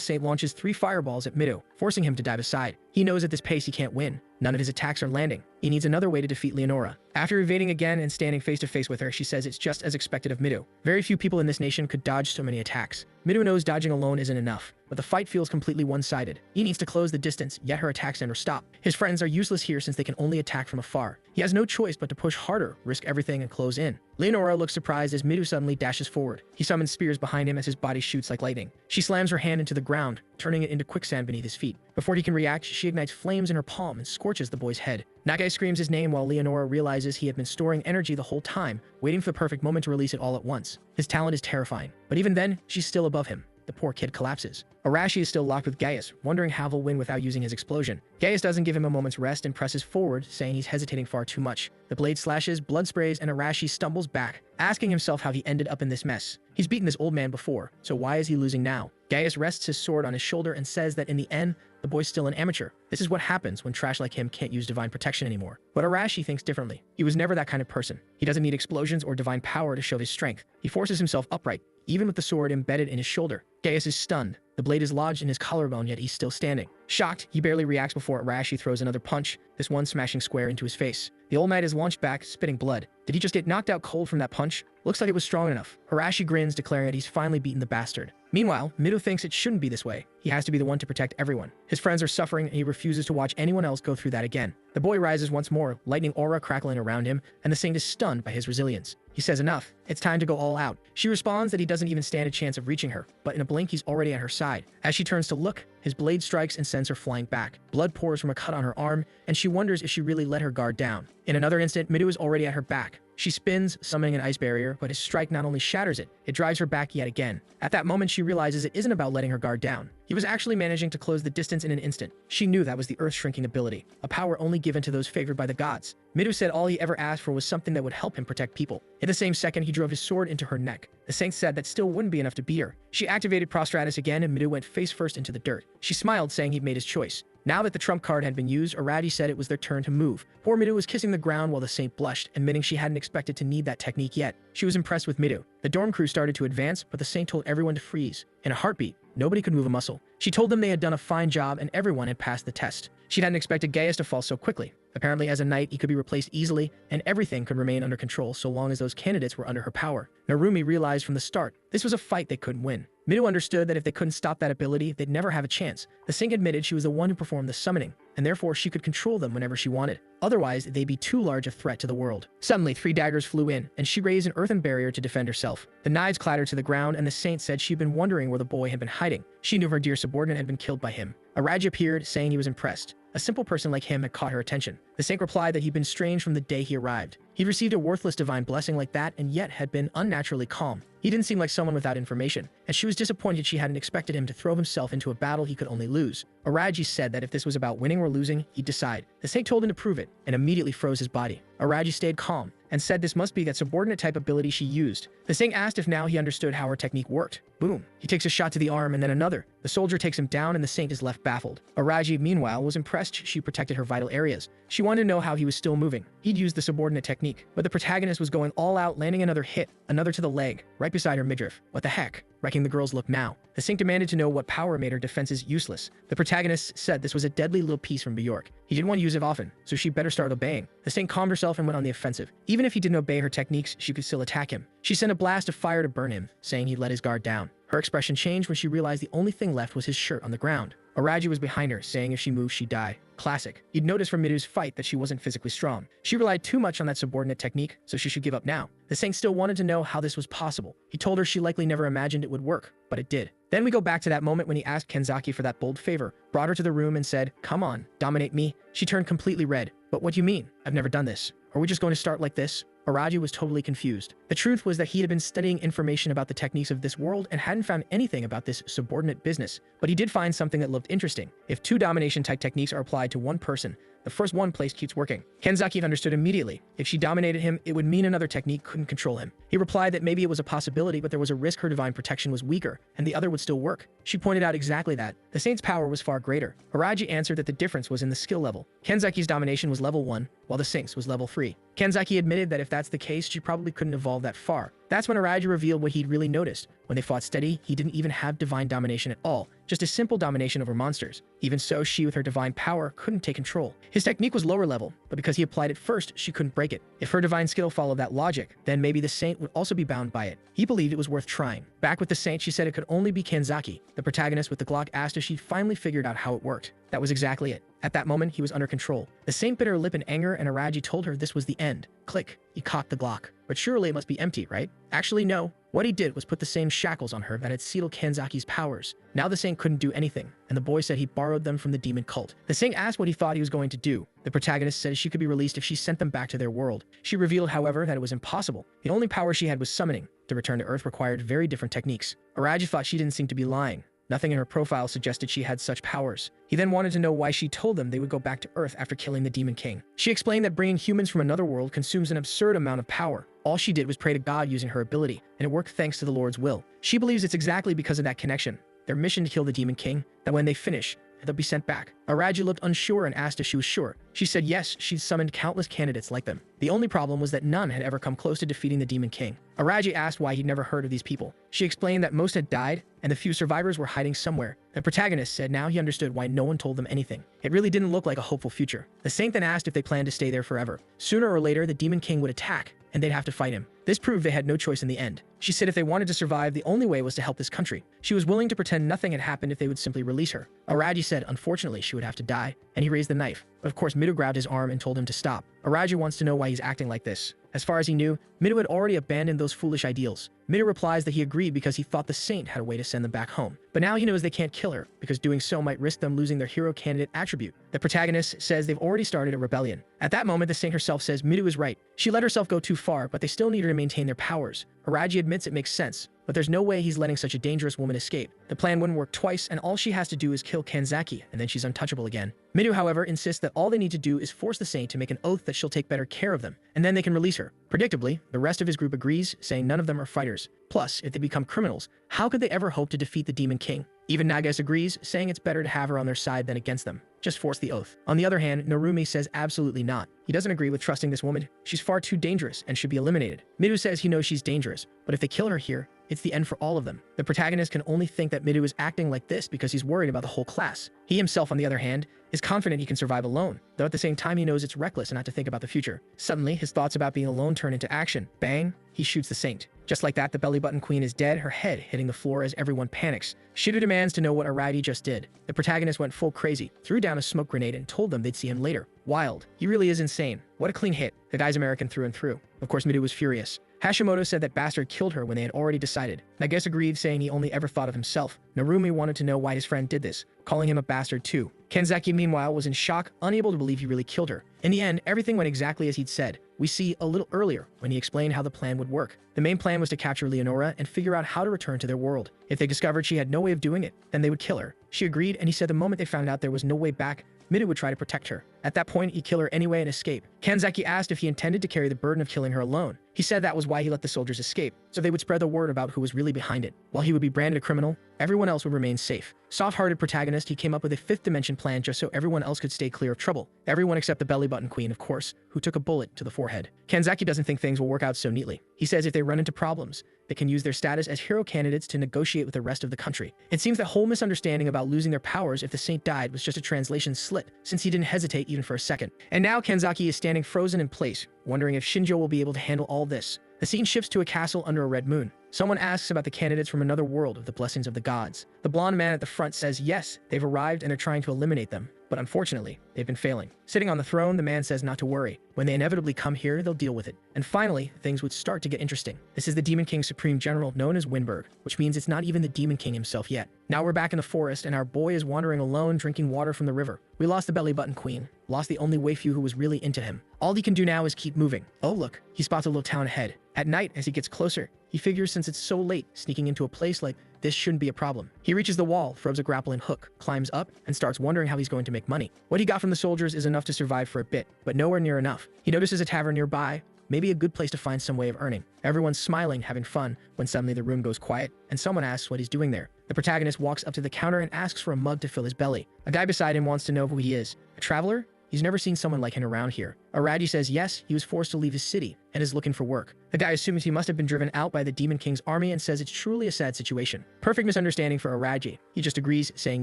saint launches 3 fireballs at Mido, forcing him to dive aside. He knows at this pace he can't win. None of his attacks are landing. He needs another way to defeat Leonora. After evading again and standing face to face with her, she says it's just as expected of Mido. Very few people in this nation could dodge so many attacks. Mido knows dodging alone isn't enough, but the fight feels completely one-sided. He needs to close the distance, yet her attacks never stop. His friends are useless here since they can only attack from afar. He has no choice but to push harder, risk everything, and close in. Leonora looks surprised as Mido suddenly dashes forward. He summons spears behind him as his body shoots like lightning. She slams her hand into the ground, turning it into quicksand beneath his feet. Before he can react, she ignites flames in her palm and scorches the boy's head. Nagai screams his name while Leonora realizes he had been storing energy the whole time, waiting for the perfect moment to release it all at once. His talent is terrifying, but even then, she's still above him. The poor kid collapses. Arashi is still locked with Gaius, wondering how they'll win without using his explosion. Gaius doesn't give him a moment's rest and presses forward, saying he's hesitating far too much. The blade slashes, blood sprays, and Arashi stumbles back, asking himself how he ended up in this mess. He's beaten this old man before, so why is he losing now? Gaius rests his sword on his shoulder and says that in the end, the boy's still an amateur. This is what happens when trash like him can't use divine protection anymore. But Arashi thinks differently. He was never that kind of person. He doesn't need explosions or divine power to show his strength. He forces himself upright, even with the sword embedded in his shoulder. Gaius is stunned. The blade is lodged in his collarbone, yet he's still standing. Shocked, he barely reacts before Arashi throws another punch, this one smashing square into his face. The old knight is launched back, spitting blood. Did he just get knocked out cold from that punch? Looks like it was strong enough. Arashi grins, declaring that he's finally beaten the bastard. Meanwhile, Mido thinks it shouldn't be this way. He has to be the one to protect everyone. His friends are suffering, and he refuses to watch anyone else go through that again. The boy rises once more, lightning aura crackling around him, and the saint is stunned by his resilience. He says enough. It's time to go all out. She responds that he doesn't even stand a chance of reaching her, but in a blink he's already at her side. As she turns to look, his blade strikes and sends her flying back. Blood pours from a cut on her arm, and she wonders if she really let her guard down. In another instant, Mido is already at her back. She spins, summoning an ice barrier, but his strike not only shatters it, it drives her back yet again. At that moment, she realizes it isn't about letting her guard down. He was actually managing to close the distance in an instant. She knew that was the earth-shrinking ability, a power only given to those favored by the gods. Mido said all he ever asked for was something that would help him protect people. In the same second, he drove his sword into her neck. The saint said that still wouldn't be enough to beat her. She activated Prostratus again, and Mido went face first into the dirt. She smiled, saying he'd made his choice. Now that the trump card had been used, Araji said it was their turn to move. Poor Midu was kissing the ground while the saint blushed, admitting she hadn't expected to need that technique yet. She was impressed with Midu. The dorm crew started to advance, but the saint told everyone to freeze. In a heartbeat, nobody could move a muscle. She told them they had done a fine job and everyone had passed the test. She hadn't expected Gaius to fall so quickly. Apparently, as a knight, he could be replaced easily, and everything could remain under control so long as those candidates were under her power. Narumi realized from the start, this was a fight they couldn't win. Midu understood that if they couldn't stop that ability, they'd never have a chance. The saint admitted she was the one who performed the summoning, and therefore she could control them whenever she wanted. Otherwise, they'd be too large a threat to the world. Suddenly, 3 daggers flew in, and she raised an earthen barrier to defend herself. The knives clattered to the ground, and the saint said she'd been wondering where the boy had been hiding. She knew her dear subordinate had been killed by him. Araji appeared, saying he was impressed. A simple person like him had caught her attention. The saint replied that he'd been strange from the day he arrived. He'd received a worthless divine blessing like that and yet had been unnaturally calm. He didn't seem like someone without information, and she was disappointed she hadn't expected him to throw himself into a battle he could only lose. Araji said that if this was about winning or losing, he'd decide. The saint told him to prove it, and immediately froze his body. Araji stayed calm, and said this must be that subordinate type ability she used. The saint asked if now he understood how her technique worked. Boom. He takes a shot to the arm and then another. The soldier takes him down and the saint is left baffled. Araji, meanwhile, was impressed she protected her vital areas. She wanted to know how he was still moving. He'd used the subordinate technique, but the protagonist was going all out, landing another hit, another to the leg, right beside her midriff. What the heck? Wrecking the girl's look now. The saint demanded to know what power made her defenses useless. The protagonist said this was a deadly little piece from Bjork. He didn't want to use it often, so she better start obeying. The saint calmed herself and went on the offensive. Even if he didn't obey her techniques, she could still attack him. She sent a blast of fire to burn him, saying he'd let his guard down. Her expression changed when she realized the only thing left was his shirt on the ground. Araji was behind her, saying if she moved, she'd die. Classic. He'd noticed from Midu's fight that she wasn't physically strong. She relied too much on that subordinate technique, so she should give up now. The saint still wanted to know how this was possible. He told her she likely never imagined it would work, but it did. Then we go back to that moment when he asked Kenzaki for that bold favor, brought her to the room and said, "Come on, dominate me." She turned completely red. "But what do you mean? I've never done this. Are we just going to start like this?" Araji was totally confused. The truth was that he had been studying information about the techniques of this world and hadn't found anything about this subordinate business. But he did find something that looked interesting. If 2 domination-type techniques are applied to one person, the first one placed keeps working. Kenzaki understood immediately. If she dominated him, it would mean another technique couldn't control him. He replied that maybe it was a possibility, but there was a risk her divine protection was weaker, and the other would still work. She pointed out exactly that. The saint's power was far greater. Araji answered that the difference was in the skill level. Kenzaki's domination was level 1, while the saint's was level 3. Kenzaki admitted that if that's the case, she probably couldn't evolve that far. That's when Araji revealed what he'd really noticed. When they fought steady, he didn't even have divine domination at all, just a simple domination over monsters. Even so, she with her divine power couldn't take control. His technique was lower level, but because he applied it first, she couldn't break it. If her divine skill followed that logic, then maybe the saint would also be bound by it. He believed it was worth trying. Back with the saint, she said it could only be Kenzaki. The protagonist with the Glock asked if she'd finally figured out how it worked. That was exactly it. At that moment, he was under control. The saint bit her lip in anger, and Araji told her this was the end. Click. He cocked the Glock. But surely it must be empty, right? Actually, no. What he did was put the same shackles on her that had sealed Kenzaki's powers. Now the saint couldn't do anything, and the boy said he borrowed them from the demon cult. The saint asked what he thought he was going to do. The protagonist said she could be released if she sent them back to their world. She revealed, however, that it was impossible. The only power she had was summoning. To return to Earth required very different techniques. Araji thought she didn't seem to be lying. Nothing in her profile suggested she had such powers. He then wanted to know why she told them they would go back to Earth after killing the Demon King. She explained that bringing humans from another world consumes an absurd amount of power. All she did was pray to God using her ability, and it worked thanks to the Lord's will. She believes it's exactly because of that connection, their mission to kill the Demon King, that when they finish, they'll be sent back. Araji looked unsure and asked if she was sure. She said yes, she'd summoned countless candidates like them. The only problem was that none had ever come close to defeating the Demon King. Araji asked why he'd never heard of these people. She explained that most had died, and the few survivors were hiding somewhere. The protagonist said now he understood why no one told them anything. It really didn't look like a hopeful future. The saint then asked if they planned to stay there forever. Sooner or later, the Demon King would attack, and they'd have to fight him. This proved they had no choice in the end. She said if they wanted to survive, the only way was to help this country. She was willing to pretend nothing had happened if they would simply release her. Araji said unfortunately she would have to die, and he raised the knife. But of course, Midu grabbed his arm and told him to stop. Araji wants to know why he's acting like this. As far as he knew, Midu had already abandoned those foolish ideals. Midu replies that he agreed because he thought the saint had a way to send them back home. But now he knows they can't kill her, because doing so might risk them losing their hero candidate attribute. The protagonist says they've already started a rebellion. At that moment, the saint herself says Midu is right. She let herself go too far, but they still need her to maintain their powers. Araji admits it makes sense, but there's no way he's letting such a dangerous woman escape. The plan wouldn't work twice, and all she has to do is kill Kenzaki, and then she's untouchable again. Midu, however, insists that all they need to do is force the saint to make an oath that she'll take better care of them, and then they can release her. Predictably, the rest of his group agrees, saying none of them are fighters. Plus, if they become criminals, how could they ever hope to defeat the Demon King? Even Nagas agrees, saying it's better to have her on their side than against them. just force the oath. On the other hand, Narumi says absolutely not. He doesn't agree with trusting this woman. She's far too dangerous and should be eliminated. Midu says he knows she's dangerous, but if they kill her here, it's the end for all of them. The protagonist can only think that Midu is acting like this because he's worried about the whole class. He himself, on the other hand, is confident he can survive alone, though at the same time he knows it's reckless not to think about the future. Suddenly, his thoughts about being alone turn into action. Bang! He shoots the saint. Just like that, the belly button queen is dead, her head hitting the floor as everyone panics. Shido demands to know what Arati just did. The protagonist went full crazy, threw down a smoke grenade and told them they'd see him later. Wild. He really is insane. What a clean hit. The guy's American through and through. Of course, Midu was furious. Hashimoto said that bastard killed her when they had already decided. Nagus agreed, saying he only ever thought of himself. Narumi wanted to know why his friend did this, calling him a bastard too. Kenzaki, meanwhile, was in shock, unable to believe he really killed her. In the end, everything went exactly as he'd said. We see a little earlier when he explained how the plan would work. The main plan was to capture Leonora and figure out how to return to their world. If they discovered she had no way of doing it, then they would kill her. She agreed, and he said the moment they found out there was no way back, Midu would try to protect her. At that point, he'd kill her anyway and escape. Kanzaki asked if he intended to carry the burden of killing her alone. He said that was why he let the soldiers escape, so they would spread the word about who was really behind it. While he would be branded a criminal, everyone else would remain safe. Soft-hearted protagonist, he came up with a fifth dimension plan just so everyone else could stay clear of trouble. Everyone except the belly button queen, of course, who took a bullet to the forehead. Kanzaki doesn't think things will work out so neatly. He says if they run into problems, they can use their status as hero candidates to negotiate with the rest of the country. It seems that whole misunderstanding about losing their powers if the saint died was just a translation slip, since he didn't hesitate even for a second. And now Kanzaki is standing frozen in place, wondering if Shinjo will be able to handle all this. The scene shifts to a castle under a red moon. Someone asks about the candidates from another world of the blessings of the gods. The blonde man at the front says yes, they've arrived and they're trying to eliminate them. But unfortunately, they've been failing. Sitting on the throne, the man says not to worry. When they inevitably come here, they'll deal with it. And finally, things would start to get interesting. This is the Demon King's Supreme General, known as Winberg, which means it's not even the Demon King himself yet. Now we're back in the forest, and our boy is wandering alone, drinking water from the river. We lost the belly button queen, lost the only waifu who was really into him. All he can do now is keep moving. Oh look, he spots a little town ahead. At night, as he gets closer, he figures since it's so late, sneaking into a place like this shouldn't be a problem. He reaches the wall, throws a grappling hook, climbs up, and starts wondering how he's going to make money. What he got from the soldiers is enough to survive for a bit, but nowhere near enough. He notices a tavern nearby, maybe a good place to find some way of earning. Everyone's smiling, having fun, when suddenly the room goes quiet, and someone asks what he's doing there. The protagonist walks up to the counter and asks for a mug to fill his belly. A guy beside him wants to know who he is. A traveler? He's never seen someone like him around here. Aradi says yes, he was forced to leave his city and is looking for work. The guy assumes he must have been driven out by the Demon King's army and says it's truly a sad situation. Perfect misunderstanding for Aradi. He just agrees, saying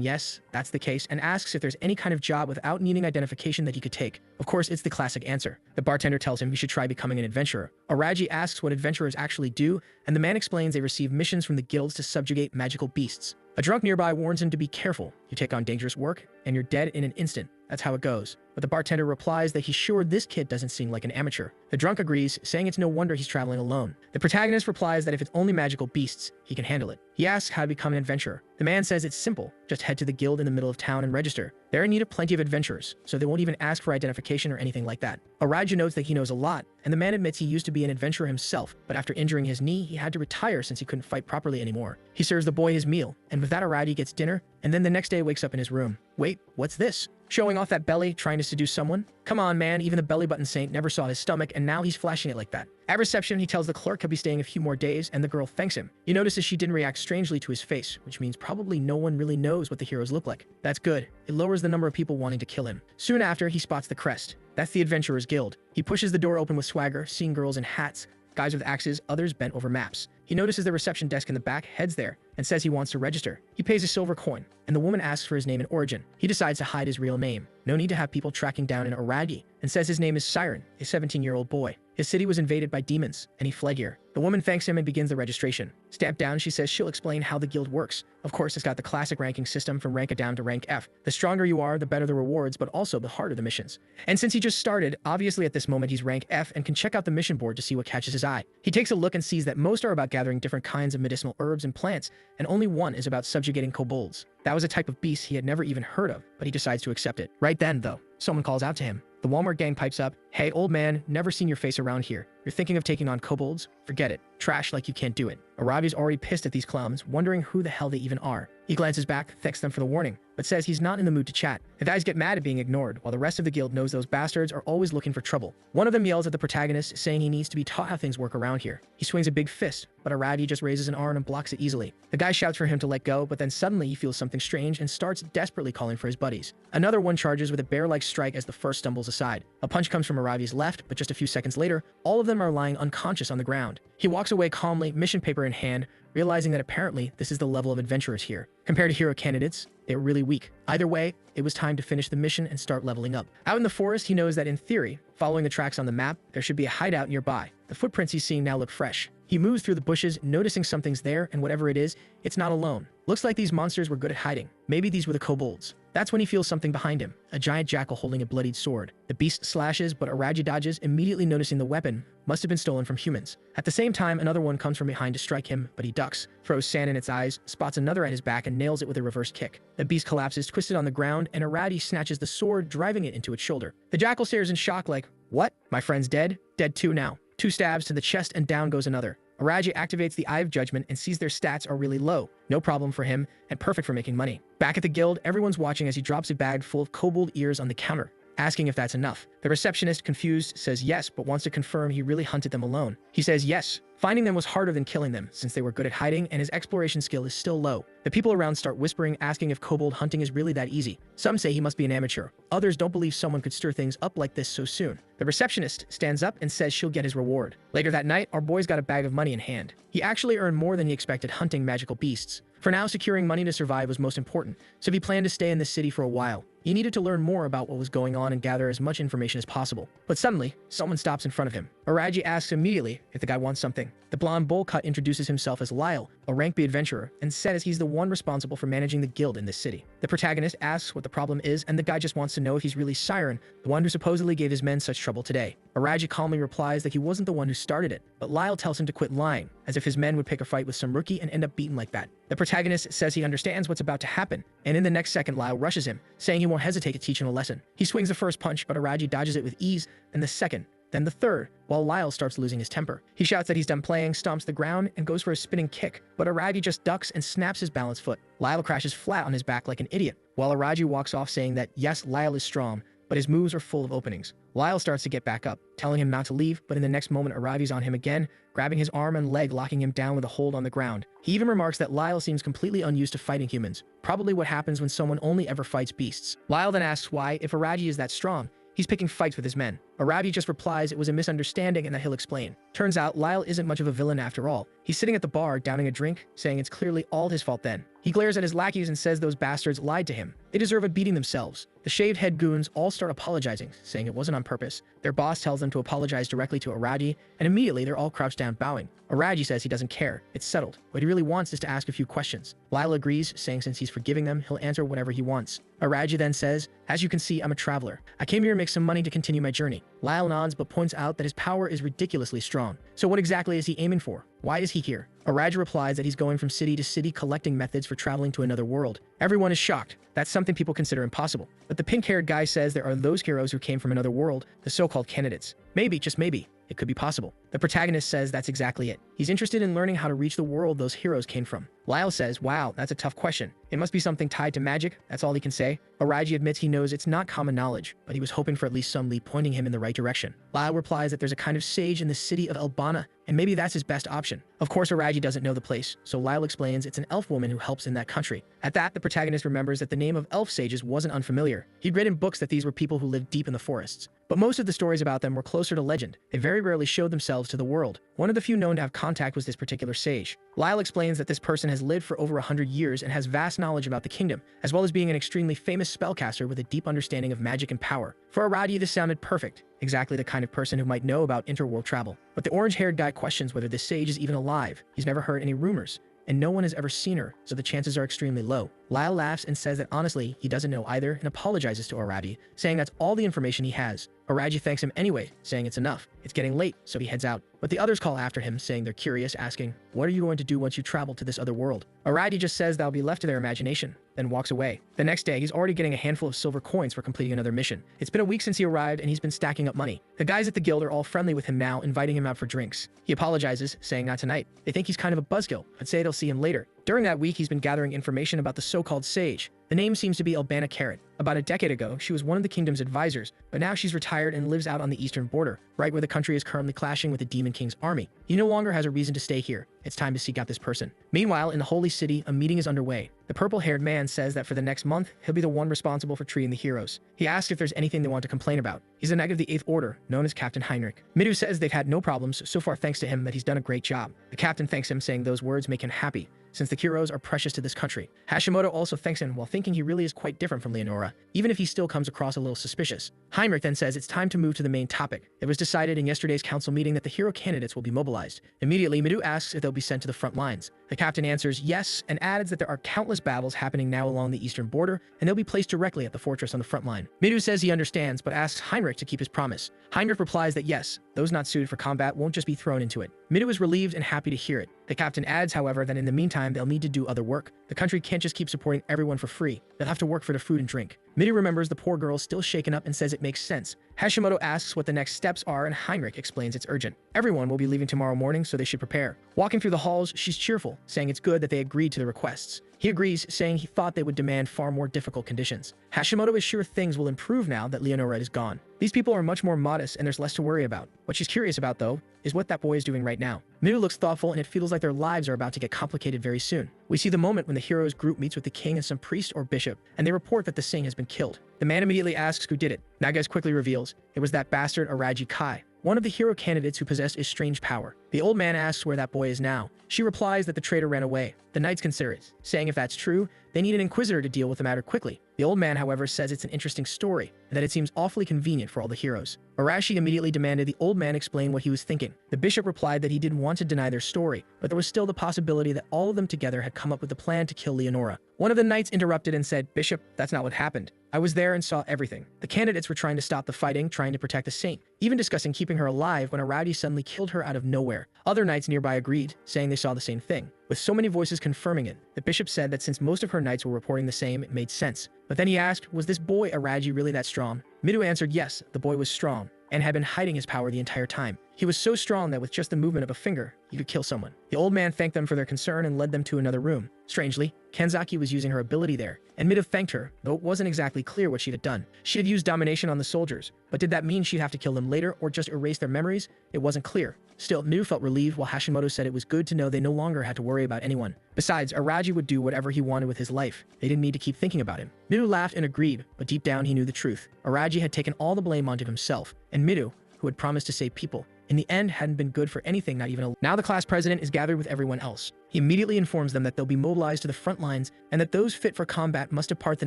yes, that's the case, and asks if there's any kind of job without needing identification that he could take. Of course, it's the classic answer. The bartender tells him he should try becoming an adventurer. Aradi asks what adventurers actually do, and the man explains they receive missions from the guilds to subjugate magical beasts. A drunk nearby warns him to be careful. You take on dangerous work, and you're dead in an instant. That's how it goes. But the bartender replies that he's sure this kid doesn't seem like an amateur. The drunk agrees, saying it's no wonder he's traveling alone. The protagonist replies that if it's only magical beasts, he can handle it. He asks how to become an adventurer. The man says it's simple. Just head to the guild in the middle of town and register. They're in need of plenty of adventurers, so they won't even ask for identification or anything like that. Araja notes that he knows a lot, and the man admits he used to be an adventurer himself, but after injuring his knee, he had to retire since he couldn't fight properly anymore. He serves the boy his meal, and with that Araja gets dinner, and then the next day wakes up in his room. Wait, what's this? Showing off that belly, trying to seduce someone? Come on, man, even the belly button saint never saw his stomach, and now he's flashing it like that. At reception, he tells the clerk he'll be staying a few more days, and the girl thanks him. He notices she didn't react strangely to his face, which means probably no one really knows what the heroes look like. That's good. It lowers the number of people wanting to kill him. Soon after, he spots the crest. That's the Adventurers Guild. He pushes the door open with swagger, seeing girls in hats, guys with axes, others bent over maps. He notices the reception desk in the back, heads there, and says he wants to register. He pays a silver coin, and the woman asks for his name and origin. He decides to hide his real name. No need to have people tracking down an Aragi, and says his name is Siren, a 17-year-old boy. His city was invaded by demons, and he fled here. The woman thanks him and begins the registration. Stamped down, she says she'll explain how the guild works. Of course, it's got the classic ranking system from rank A down to rank F. The stronger you are, the better the rewards, but also the harder the missions. And since he just started, obviously at this moment he's rank F and can check out the mission board to see what catches his eye. He takes a look and sees that most are about gathering different kinds of medicinal herbs and plants, and only one is about subjugating kobolds. That was a type of beast he had never even heard of, but he decides to accept it. Right then, though, someone calls out to him. The Walmart gang pipes up, "Hey, old man, never seen your face around here. You're thinking of taking on kobolds? Forget it. Trash like you can't do it." Arabi's already pissed at these clowns, wondering who the hell they even are. He glances back, thanks them for the warning, but says he's not in the mood to chat. The guys get mad at being ignored, while the rest of the guild knows those bastards are always looking for trouble. One of them yells at the protagonist, saying he needs to be taught how things work around here. He swings a big fist, but Arabi just raises an arm and blocks it easily. The guy shouts for him to let go, but then suddenly he feels something strange and starts desperately calling for his buddies. Another one charges with a bear-like strike as the first stumbles aside. A punch comes from Arabi's left, but just a few seconds later, all of them are lying unconscious on the ground. He walks away calmly, mission paper in hand, realizing that apparently this is the level of adventurers here. Compared to hero candidates, they were really weak. Either way, it was time to finish the mission and start leveling up. Out in the forest, he knows that in theory, following the tracks on the map, there should be a hideout nearby. The footprints he's seeing now look fresh. He moves through the bushes, noticing something's there, and whatever it is, it's not alone. Looks like these monsters were good at hiding. Maybe these were the kobolds. That's when he feels something behind him, a giant jackal holding a bloodied sword. The beast slashes, but Araji dodges, immediately noticing the weapon must have been stolen from humans. At the same time, another one comes from behind to strike him, but he ducks, throws sand in its eyes, spots another at his back, and nails it with a reverse kick. The beast collapses, twisted on the ground, and Aradi snatches the sword, driving it into its shoulder. The jackal stares in shock like, "What? My friend's dead? Dead too now." 2 stabs to the chest and down goes another. Araji activates the Eye of Judgment and sees their stats are really low. No problem for him, and perfect for making money. Back at the guild, everyone's watching as he drops a bag full of kobold ears on the counter, asking if that's enough. The receptionist, confused, says yes, but wants to confirm he really hunted them alone. He says yes. Finding them was harder than killing them, since they were good at hiding and his exploration skill is still low. The people around start whispering, asking if kobold hunting is really that easy. Some say he must be an amateur. Others don't believe someone could stir things up like this so soon. The receptionist stands up and says she'll get his reward. Later that night, our boy's got a bag of money in hand. He actually earned more than he expected hunting magical beasts. For now, securing money to survive was most important, so he planned to stay in the city for a while. He needed to learn more about what was going on and gather as much information as possible. But suddenly, someone stops in front of him. Araji asks immediately if the guy wants something. The blonde bowl cut introduces himself as Lyle, a rank B adventurer, and says he's the one responsible for managing the guild in this city. The protagonist asks what the problem is, and the guy just wants to know if he's really Siren, the one who supposedly gave his men such trouble today. Araji calmly replies that he wasn't the one who started it, but Lyle tells him to quit lying, as if his men would pick a fight with some rookie and end up beaten like that. The protagonist says he understands what's about to happen, and in the next second Lyle rushes him, saying he won't hesitate to teach him a lesson. He swings the first punch, but Araji dodges it with ease, then the second, then the third, while Lyle starts losing his temper. He shouts that he's done playing, stomps the ground, and goes for a spinning kick, but Araji just ducks and snaps his balance foot. Lyle crashes flat on his back like an idiot, while Araji walks off saying that yes, Lyle is strong, but his moves are full of openings. Lyle starts to get back up, telling him not to leave, but in the next moment Aravi's on him again, grabbing his arm and leg, locking him down with a hold on the ground. He even remarks that Lyle seems completely unused to fighting humans, probably what happens when someone only ever fights beasts. Lyle then asks why, if Araji is that strong, he's picking fights with his men. Arabi just replies it was a misunderstanding and that he'll explain. Turns out Lyle isn't much of a villain after all. He's sitting at the bar, downing a drink, saying it's clearly all his fault then. He glares at his lackeys and says those bastards lied to him. They deserve a beating themselves. The shaved head goons all start apologizing, saying it wasn't on purpose. Their boss tells them to apologize directly to Araji, and immediately they're all crouched down bowing. Araji says he doesn't care. It's settled. What he really wants is to ask a few questions. Lyle agrees, saying since he's forgiving them, he'll answer whatever he wants. Araji then says, as you can see, I'm a traveler. I came here to make some money to continue my journey. Lyle nods but points out that his power is ridiculously strong. So what exactly is he aiming for? Why is he here? Araji replies that he's going from city to city collecting methods for traveling to another world. Everyone is shocked. That's something people consider impossible. But the pink-haired guy says there are those heroes who came from another world, the so-called candidates. Maybe, just maybe, it could be possible. The protagonist says that's exactly it. He's interested in learning how to reach the world those heroes came from. Lyle says, wow, that's a tough question. It must be something tied to magic, that's all he can say. Araji admits he knows it's not common knowledge, but he was hoping for at least some lead pointing him in the right direction. Lyle replies that there's a kind of sage in the city of Albana, and maybe that's his best option. Of course, Araji doesn't know the place, so Lyle explains it's an elf woman who helps in that country. At that, the protagonist remembers that the name of elf sages wasn't unfamiliar. He'd read in books that these were people who lived deep in the forests. But most of the stories about them were closer to legend. They very rarely showed themselves to the world. One of the few known to have contact was this particular sage. Lyle explains that this person has lived for over 100 years and has vast knowledge about the kingdom, as well as being an extremely famous spellcaster with a deep understanding of magic and power. For Aradi, this sounded perfect. Exactly the kind of person who might know about interworld travel. But the orange-haired guy questions whether this sage is even alive. He's never heard any rumors, and no one has ever seen her, so the chances are extremely low. Lyle laughs and says that honestly, he doesn't know either and apologizes to Arabi, saying that's all the information he has. Araji thanks him anyway, saying it's enough. It's getting late, so he heads out. But the others call after him, saying they're curious, asking, what are you going to do once you travel to this other world? Araji just says that'll be left to their imagination, then walks away. The next day, he's already getting a handful of silver coins for completing another mission. It's been a week since he arrived, and he's been stacking up money. The guys at the guild are all friendly with him now, inviting him out for drinks. He apologizes, saying not tonight. They think he's kind of a buzzkill, but say they'll see him later. During that week, he's been gathering information about the so-called sage. The name seems to be Albana Carrot. About a decade ago, she was one of the kingdom's advisors, but now she's retired and lives out on the eastern border, right where the country is currently clashing with the Demon King's army. He no longer has a reason to stay here. It's time to seek out this person. Meanwhile, in the Holy City, a meeting is underway. The purple-haired man says that for the next month, he'll be the one responsible for treating the heroes. He asks if there's anything they want to complain about. He's a knight of the 8th Order, known as Captain Heinrich. Midu says they've had no problems so far thanks to him, that he's done a great job. The captain thanks him, saying those words make him happy, since the heroes are precious to this country. Hashimoto also thanks him while thinking he really is quite different from Leonora, even if he still comes across a little suspicious. Heinrich then says it's time to move to the main topic. It was decided in yesterday's council meeting that the hero candidates will be mobilized. Immediately, Midu asks if they'll be sent to the front lines. The captain answers yes, and adds that there are countless battles happening now along the eastern border, and they'll be placed directly at the fortress on the front line. Midu says he understands, but asks Heinrich to keep his promise. Heinrich replies that yes, those not suited for combat won't just be thrown into it. Midu is relieved and happy to hear it. The captain adds, however, that in the meantime, they'll need to do other work. The country can't just keep supporting everyone for free. They'll have to work for the food and drink. Midu remembers the poor girl still shaken up and says it makes sense. Hashimoto asks what the next steps are, and Heinrich explains it's urgent. Everyone will be leaving tomorrow morning, so they should prepare. Walking through the halls, she's cheerful, saying it's good that they agreed to the requests. He agrees, saying he thought they would demand far more difficult conditions. Hashimoto is sure things will improve now that Leonora is gone. These people are much more modest and there's less to worry about. What she's curious about, though, is what that boy is doing right now. Midu looks thoughtful, and it feels like their lives are about to get complicated very soon. We see the moment when the heroes group meets with the king and some priest or bishop, and they report that the Singh has been killed. The man immediately asks who did it. Nagas quickly reveals it was that bastard Araji Kai, one of the hero candidates who possessed a strange power. The old man asks where that boy is now. She replies that the traitor ran away. The knights consider it, saying if that's true, they need an inquisitor to deal with the matter quickly. The old man, however, says it's an interesting story, and that it seems awfully convenient for all the heroes. Arashi immediately demanded the old man explain what he was thinking. The bishop replied that he didn't want to deny their story, but there was still the possibility that all of them together had come up with the plan to kill Leonora. One of the knights interrupted and said, "Bishop, that's not what happened. I was there and saw everything. The candidates were trying to stop the fighting, trying to protect the saint, even discussing keeping her alive when a rowdy suddenly killed her out of nowhere." Other knights nearby agreed, saying they saw the same thing. With so many voices confirming it, the bishop said that since most of her knights were reporting the same, it made sense. But then he asked, was this boy Araji really that strong? Midu answered yes, the boy was strong, and had been hiding his power the entire time. He was so strong that with just the movement of a finger, he could kill someone. The old man thanked them for their concern and led them to another room. Strangely, Kanzaki was using her ability there, and Midu thanked her, though it wasn't exactly clear what she had done. She had used domination on the soldiers, but did that mean she'd have to kill them later or just erase their memories? It wasn't clear. Still, Midu felt relieved, while Hashimoto said it was good to know they no longer had to worry about anyone. Besides, Araji would do whatever he wanted with his life. They didn't need to keep thinking about him. Midu laughed and agreed, but deep down he knew the truth. Araji had taken all the blame onto himself, and Midu, who had promised to save people, in the end hadn't been good for anything, not even a... Now the class president is gathered with everyone else. He immediately informs them that they'll be mobilized to the front lines and that those fit for combat must depart the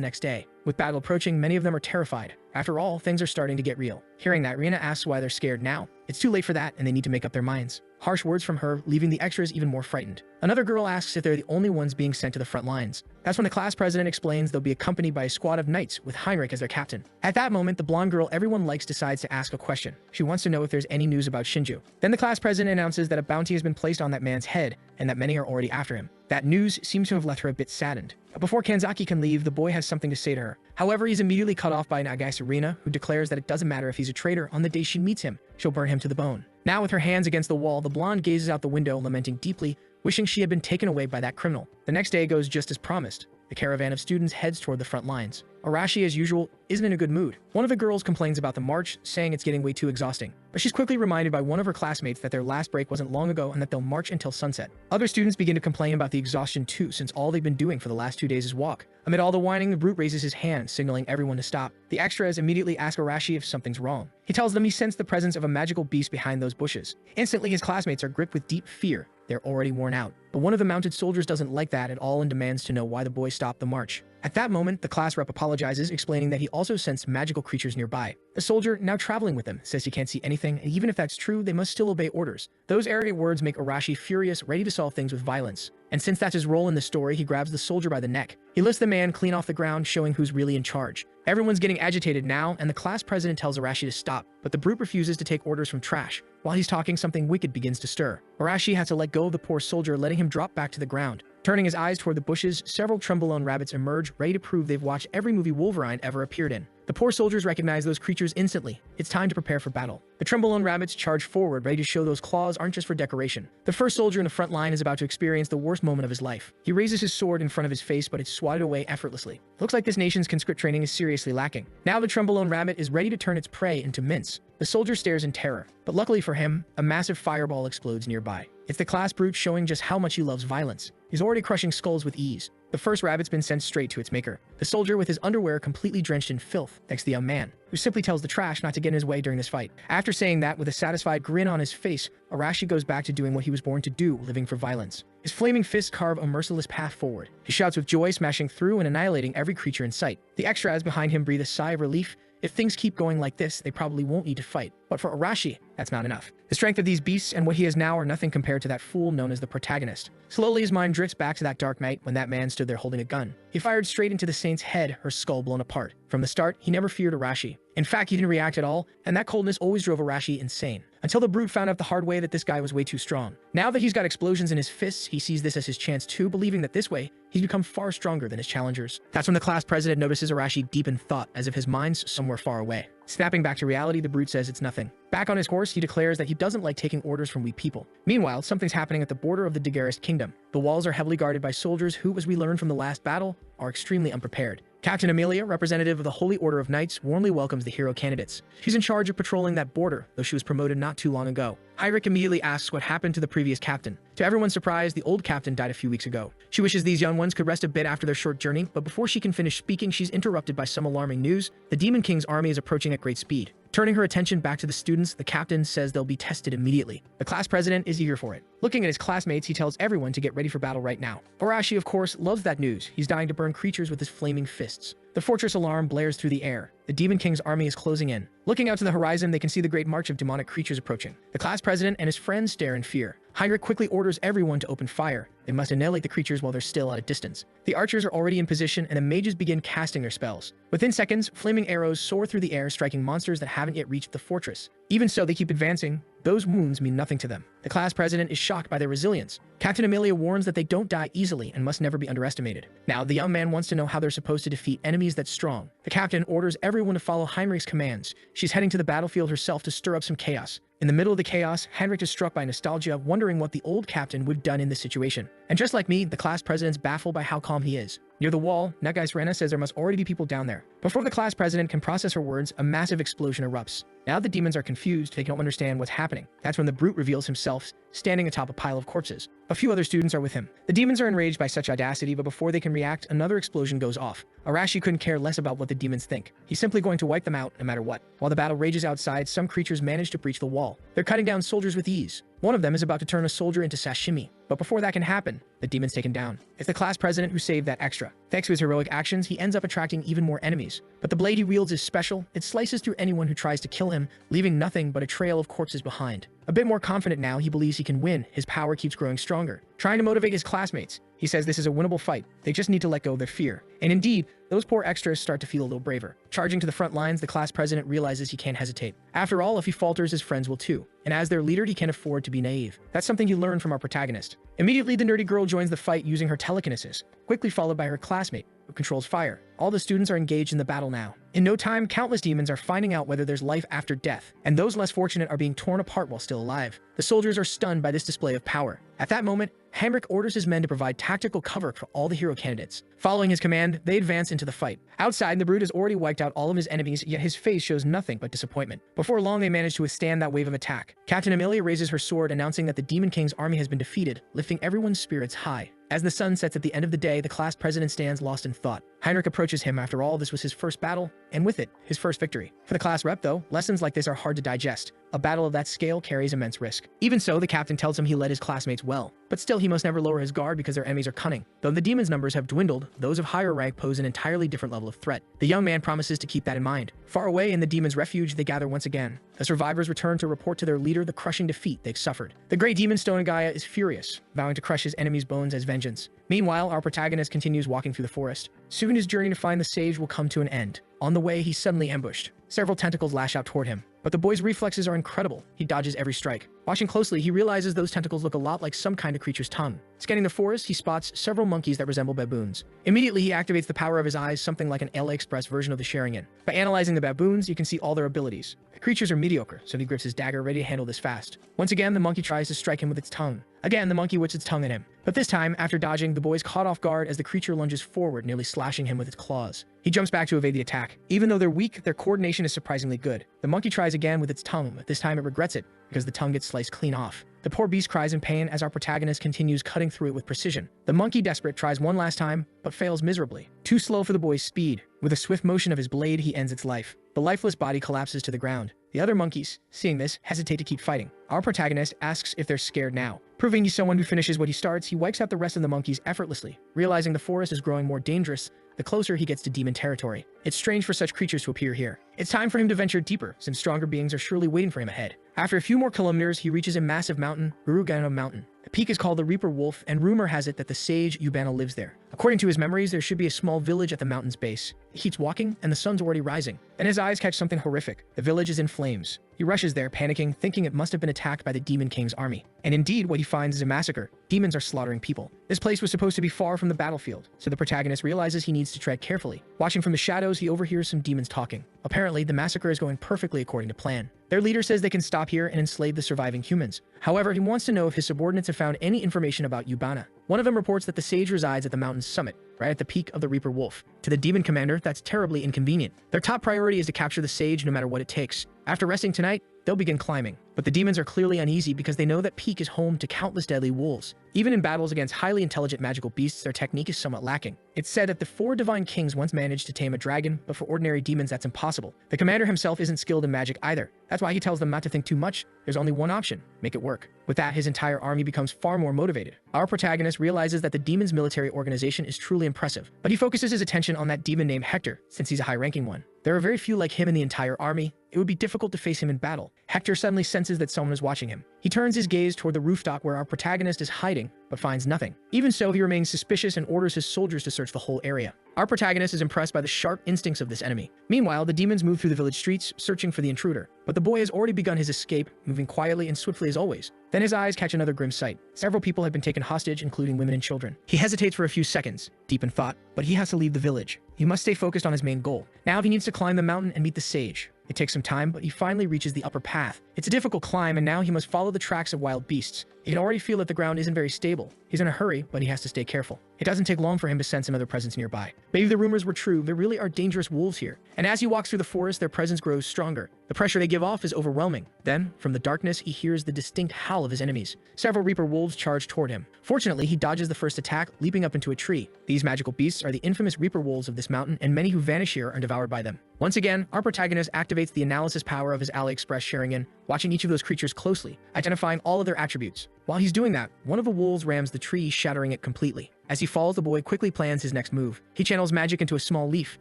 next day. With battle approaching, many of them are terrified. After all, things are starting to get real. Hearing that, Rina asks why they're scared now. It's too late for that, and they need to make up their minds. Harsh words from her, leaving the extras even more frightened. Another girl asks if they're the only ones being sent to the front lines. That's when the class president explains they'll be accompanied by a squad of knights with Heinrich as their captain. At that moment, the blonde girl everyone likes decides to ask a question. She wants to know if there's any news about Shinju. Then the class president announces that a bounty has been placed on that man's head and that many are already after him. That news seems to have left her a bit saddened. But before Kanzaki can leave, the boy has something to say to her. However, he's immediately cut off by Nagase Rina, who declares that it doesn't matter if he's a traitor. On the day she meets him, she'll burn him to the bone. Now with her hands against the wall, the blonde gazes out the window, lamenting deeply, wishing she had been taken away by that criminal. The next day goes just as promised. The caravan of students heads toward the front lines. Arashi, as usual, isn't in a good mood. One of the girls complains about the march, saying it's getting way too exhausting. But she's quickly reminded by one of her classmates that their last break wasn't long ago and that they'll march until sunset. Other students begin to complain about the exhaustion too, since all they've been doing for the last 2 days is walk. Amid all the whining, the brute raises his hand, signaling everyone to stop. The extras immediately ask Arashi if something's wrong. He tells them he sensed the presence of a magical beast behind those bushes. Instantly, his classmates are gripped with deep fear. They're already worn out. But one of the mounted soldiers doesn't like that at all and demands to know why the boy stopped the march. At that moment, the class rep apologizes, explaining that he also sensed magical creatures nearby. The soldier, now traveling with them, says he can't see anything, and even if that's true, they must still obey orders. Those arrogant words make Arashi furious, ready to solve things with violence. And since that's his role in the story, he grabs the soldier by the neck. He lifts the man clean off the ground, showing who's really in charge. Everyone's getting agitated now, and the class president tells Arashi to stop, but the brute refuses to take orders from trash. While he's talking, something wicked begins to stir. Arashi has to let go of the poor soldier, letting him drop back to the ground. Turning his eyes toward the bushes, several Trembolone rabbits emerge, ready to prove they've watched every movie Wolverine ever appeared in. The poor soldiers recognize those creatures instantly. It's time to prepare for battle. The Trembolone rabbits charge forward, ready to show those claws aren't just for decoration. The first soldier in the front line is about to experience the worst moment of his life. He raises his sword in front of his face, but it's swatted away effortlessly. Looks like this nation's conscript training is seriously lacking. Now the Trembolone rabbit is ready to turn its prey into mince. The soldier stares in terror, but luckily for him, a massive fireball explodes nearby. It's the class brute showing just how much he loves violence. He's already crushing skulls with ease. The first rabbit's been sent straight to its maker. The soldier with his underwear completely drenched in filth, thanks to the young man, who simply tells the trash not to get in his way during this fight. After saying that, with a satisfied grin on his face, Arashi goes back to doing what he was born to do, living for violence. His flaming fists carve a merciless path forward. He shouts with joy, smashing through and annihilating every creature in sight. The extras behind him breathe a sigh of relief. If things keep going like this, they probably won't need to fight. But for Arashi, that's not enough. The strength of these beasts and what he is now are nothing compared to that fool known as the protagonist. Slowly, his mind drifts back to that dark night when that man stood there holding a gun. He fired straight into the saint's head, her skull blown apart. From the start, he never feared Arashi. In fact, he didn't react at all, and that coldness always drove Arashi insane. Until the brute found out the hard way that this guy was way too strong. Now that he's got explosions in his fists, he sees this as his chance too, believing that this way, he's become far stronger than his challengers. That's when the class president notices Arashi deep in thought, as if his mind's somewhere far away. Snapping back to reality, the brute says it's nothing. Back on his horse, he declares that he doesn't like taking orders from weak people. Meanwhile, something's happening at the border of the Daguerreist kingdom. The walls are heavily guarded by soldiers who, as we learned from the last battle, are extremely unprepared. Captain Amelia, representative of the Holy Order of Knights, warmly welcomes the hero candidates. She's in charge of patrolling that border, though she was promoted not too long ago. Heinrich immediately asks what happened to the previous captain. To everyone's surprise, the old captain died a few weeks ago. She wishes these young ones could rest a bit after their short journey, but before she can finish speaking, she's interrupted by some alarming news. The Demon King's army is approaching at great speed. Turning her attention back to the students, the captain says they'll be tested immediately. The class president is eager for it. Looking at his classmates, he tells everyone to get ready for battle right now. Arashi, of course, loves that news. He's dying to burn creatures with his flaming fists. The fortress alarm blares through the air. The Demon King's army is closing in. Looking out to the horizon, they can see the great march of demonic creatures approaching. The class president and his friends stare in fear. Heinrich quickly orders everyone to open fire. They must annihilate the creatures while they're still at a distance. The archers are already in position, and the mages begin casting their spells. Within seconds, flaming arrows soar through the air, striking monsters that haven't yet reached the fortress. Even so, they keep advancing. Those wounds mean nothing to them. The class president is shocked by their resilience. Captain Amelia warns that they don't die easily and must never be underestimated. Now, the young man wants to know how they're supposed to defeat enemies that strong. The captain orders everyone to follow Heinrich's commands. She's heading to the battlefield herself to stir up some chaos. In the middle of the chaos, Heinrich is struck by nostalgia, wondering what the old captain would have done in this situation. And just like me, the class president's baffled by how calm he is. Near the wall, Nagais Rena says there must already be people down there. Before the class president can process her words, a massive explosion erupts. Now the demons are confused, they don't understand what's happening. That's when the brute reveals himself, standing atop a pile of corpses. A few other students are with him. The demons are enraged by such audacity, but before they can react, another explosion goes off. Arashi couldn't care less about what the demons think. He's simply going to wipe them out no matter what. While the battle rages outside, some creatures manage to breach the wall. They're cutting down soldiers with ease. One of them is about to turn a soldier into sashimi. But before that can happen, the demon's taken down. It's the class president who saved that extra. Thanks to his heroic actions, he ends up attracting even more enemies. But the blade he wields is special. It slices through anyone who tries to kill him, leaving nothing but a trail of corpses behind. A bit more confident now, he believes he can win. His power keeps growing stronger. Trying to motivate his classmates, he says this is a winnable fight. They just need to let go of their fear. And indeed, those poor extras start to feel a little braver. Charging to the front lines, the class president realizes he can't hesitate. After all, if he falters, his friends will too. And as their leader, he can't afford to be naive. That's something you learn from our protagonist. Immediately, the nerdy girl joins the fight using her telekinesis, quickly followed by her classmate, who controls fire. All the students are engaged in the battle now. In no time, countless demons are finding out whether there's life after death, and those less fortunate are being torn apart while still alive. The soldiers are stunned by this display of power. At that moment, Heinrich orders his men to provide tactical cover for all the hero candidates. Following his command, they advance into the fight. Outside, the brute has already wiped out all of his enemies, yet his face shows nothing but disappointment. Before long, they manage to withstand that wave of attack. Captain Amelia raises her sword, announcing that the Demon King's army has been defeated, lifting everyone's spirits high. As the sun sets at the end of the day, the class president stands lost in thought. Heinrich approaches him. After all, this was his first battle, and with it, his first victory. For the class rep, though, lessons like this are hard to digest. A battle of that scale carries immense risk. Even so, the captain tells him he led his classmates well. But still, he must never lower his guard because their enemies are cunning. Though the demons' numbers have dwindled, those of higher rank pose an entirely different level of threat. The young man promises to keep that in mind. Far away in the demons' refuge, they gather once again. The survivors return to report to their leader the crushing defeat they've suffered. The great demon Stonagaya is furious, vowing to crush his enemies' bones as vengeance. Meanwhile, our protagonist continues walking through the forest. Soon his journey to find the sage will come to an end. On the way, he's suddenly ambushed. Several tentacles lash out toward him. but the boy's reflexes are incredible. He dodges every strike. Watching closely, he realizes those tentacles look a lot like some kind of creature's tongue. Scanning the forest, he spots several monkeys that resemble baboons. Immediately, he activates the power of his eyes, something like an AliExpress version of the Sharingan. By analyzing the baboons, you can see all their abilities. The creatures are mediocre, so he grips his dagger, ready to handle this fast. Once again, the monkey tries to strike him with its tongue. Again, the monkey whips its tongue at him. But this time, after dodging, the boy is caught off guard as the creature lunges forward, nearly slashing him with its claws. He jumps back to evade the attack. Even though they're weak, their coordination is surprisingly good. The monkey tries again with its tongue, but this time it regrets it, because the tongue gets sliced clean off. The poor beast cries in pain as our protagonist continues cutting through it with precision. The monkey, desperate, tries one last time, but fails miserably. Too slow for the boy's speed. With a swift motion of his blade, he ends its life. The lifeless body collapses to the ground. The other monkeys, seeing this, hesitate to keep fighting. Our protagonist asks if they're scared now. Proving he's someone who finishes what he starts, he wipes out the rest of the monkeys effortlessly. Realizing the forest is growing more dangerous, the closer he gets to demon territory. It's strange for such creatures to appear here. It's time for him to venture deeper, since stronger beings are surely waiting for him ahead. After a few more kilometers, he reaches a massive mountain, Urugana Mountain. The peak is called the Reaper Wolf, and rumor has it that the sage Yubana lives there. According to his memories, there should be a small village at the mountain's base. He keeps walking, and the sun's already rising. Then his eyes catch something horrific. The village is in flames. He rushes there, panicking, thinking it must have been attacked by the Demon King's army. And indeed, what he finds is a massacre. Demons are slaughtering people. This place was supposed to be far from the battlefield, so the protagonist realizes he needs to tread carefully. Watching from the shadows, he overhears some demons talking. Apparently, the massacre is going perfectly according to plan. Their leader says they can stop here and enslave the surviving humans. However, he wants to know if his subordinates have found any information about Yubana. One of them reports that the sage resides at the mountain's summit, right at the peak of the Reaper Wolf. To the demon commander, that's terribly inconvenient. Their top priority is to capture the sage no matter what it takes. After resting tonight, they'll begin climbing. But the demons are clearly uneasy because they know that Peak is home to countless deadly wolves. Even in battles against highly intelligent magical beasts, their technique is somewhat lacking. It's said that the 4 divine kings once managed to tame a dragon, but for ordinary demons that's impossible. The commander himself isn't skilled in magic either. That's why he tells them not to think too much. There's only one option: make it work. With that, his entire army becomes far more motivated. Our protagonist realizes that the demon's military organization is truly impressive, but he focuses his attention on that demon named Hector, since he's a high-ranking one. There are very few like him in the entire army. It would be difficult to face him in battle. Hector suddenly senses that someone is watching him. He turns his gaze toward the rooftop where our protagonist is hiding, but finds nothing. Even so, he remains suspicious and orders his soldiers to search the whole area. Our protagonist is impressed by the sharp instincts of this enemy. Meanwhile, the demons move through the village streets, searching for the intruder. But the boy has already begun his escape, moving quietly and swiftly as always. Then his eyes catch another grim sight. Several people have been taken hostage, including women and children. He hesitates for a few seconds, deep in thought, but he has to leave the village. He must stay focused on his main goal. Now he needs to climb the mountain and meet the sage. It takes some time, but he finally reaches the upper path. It's a difficult climb, and now he must follow the tracks of wild beasts. He can already feel that the ground isn't very stable. He's in a hurry, but he has to stay careful. It doesn't take long for him to sense another presence nearby. Maybe the rumors were true. There really are dangerous wolves here. And as he walks through the forest, their presence grows stronger. The pressure they give off is overwhelming. Then, from the darkness, he hears the distinct howl of his enemies. Several Reaper wolves charge toward him. Fortunately, he dodges the first attack, leaping up into a tree. These magical beasts are the infamous Reaper wolves of this mountain, and many who vanish here are devoured by them. Once again, our protagonist activates the analysis power of his AliExpress Sharingan, watching each of those creatures closely, identifying all of their attributes. While he's doing that, one of the wolves rams the tree, shattering it completely. As he falls, the boy quickly plans his next move. He channels magic into a small leaf,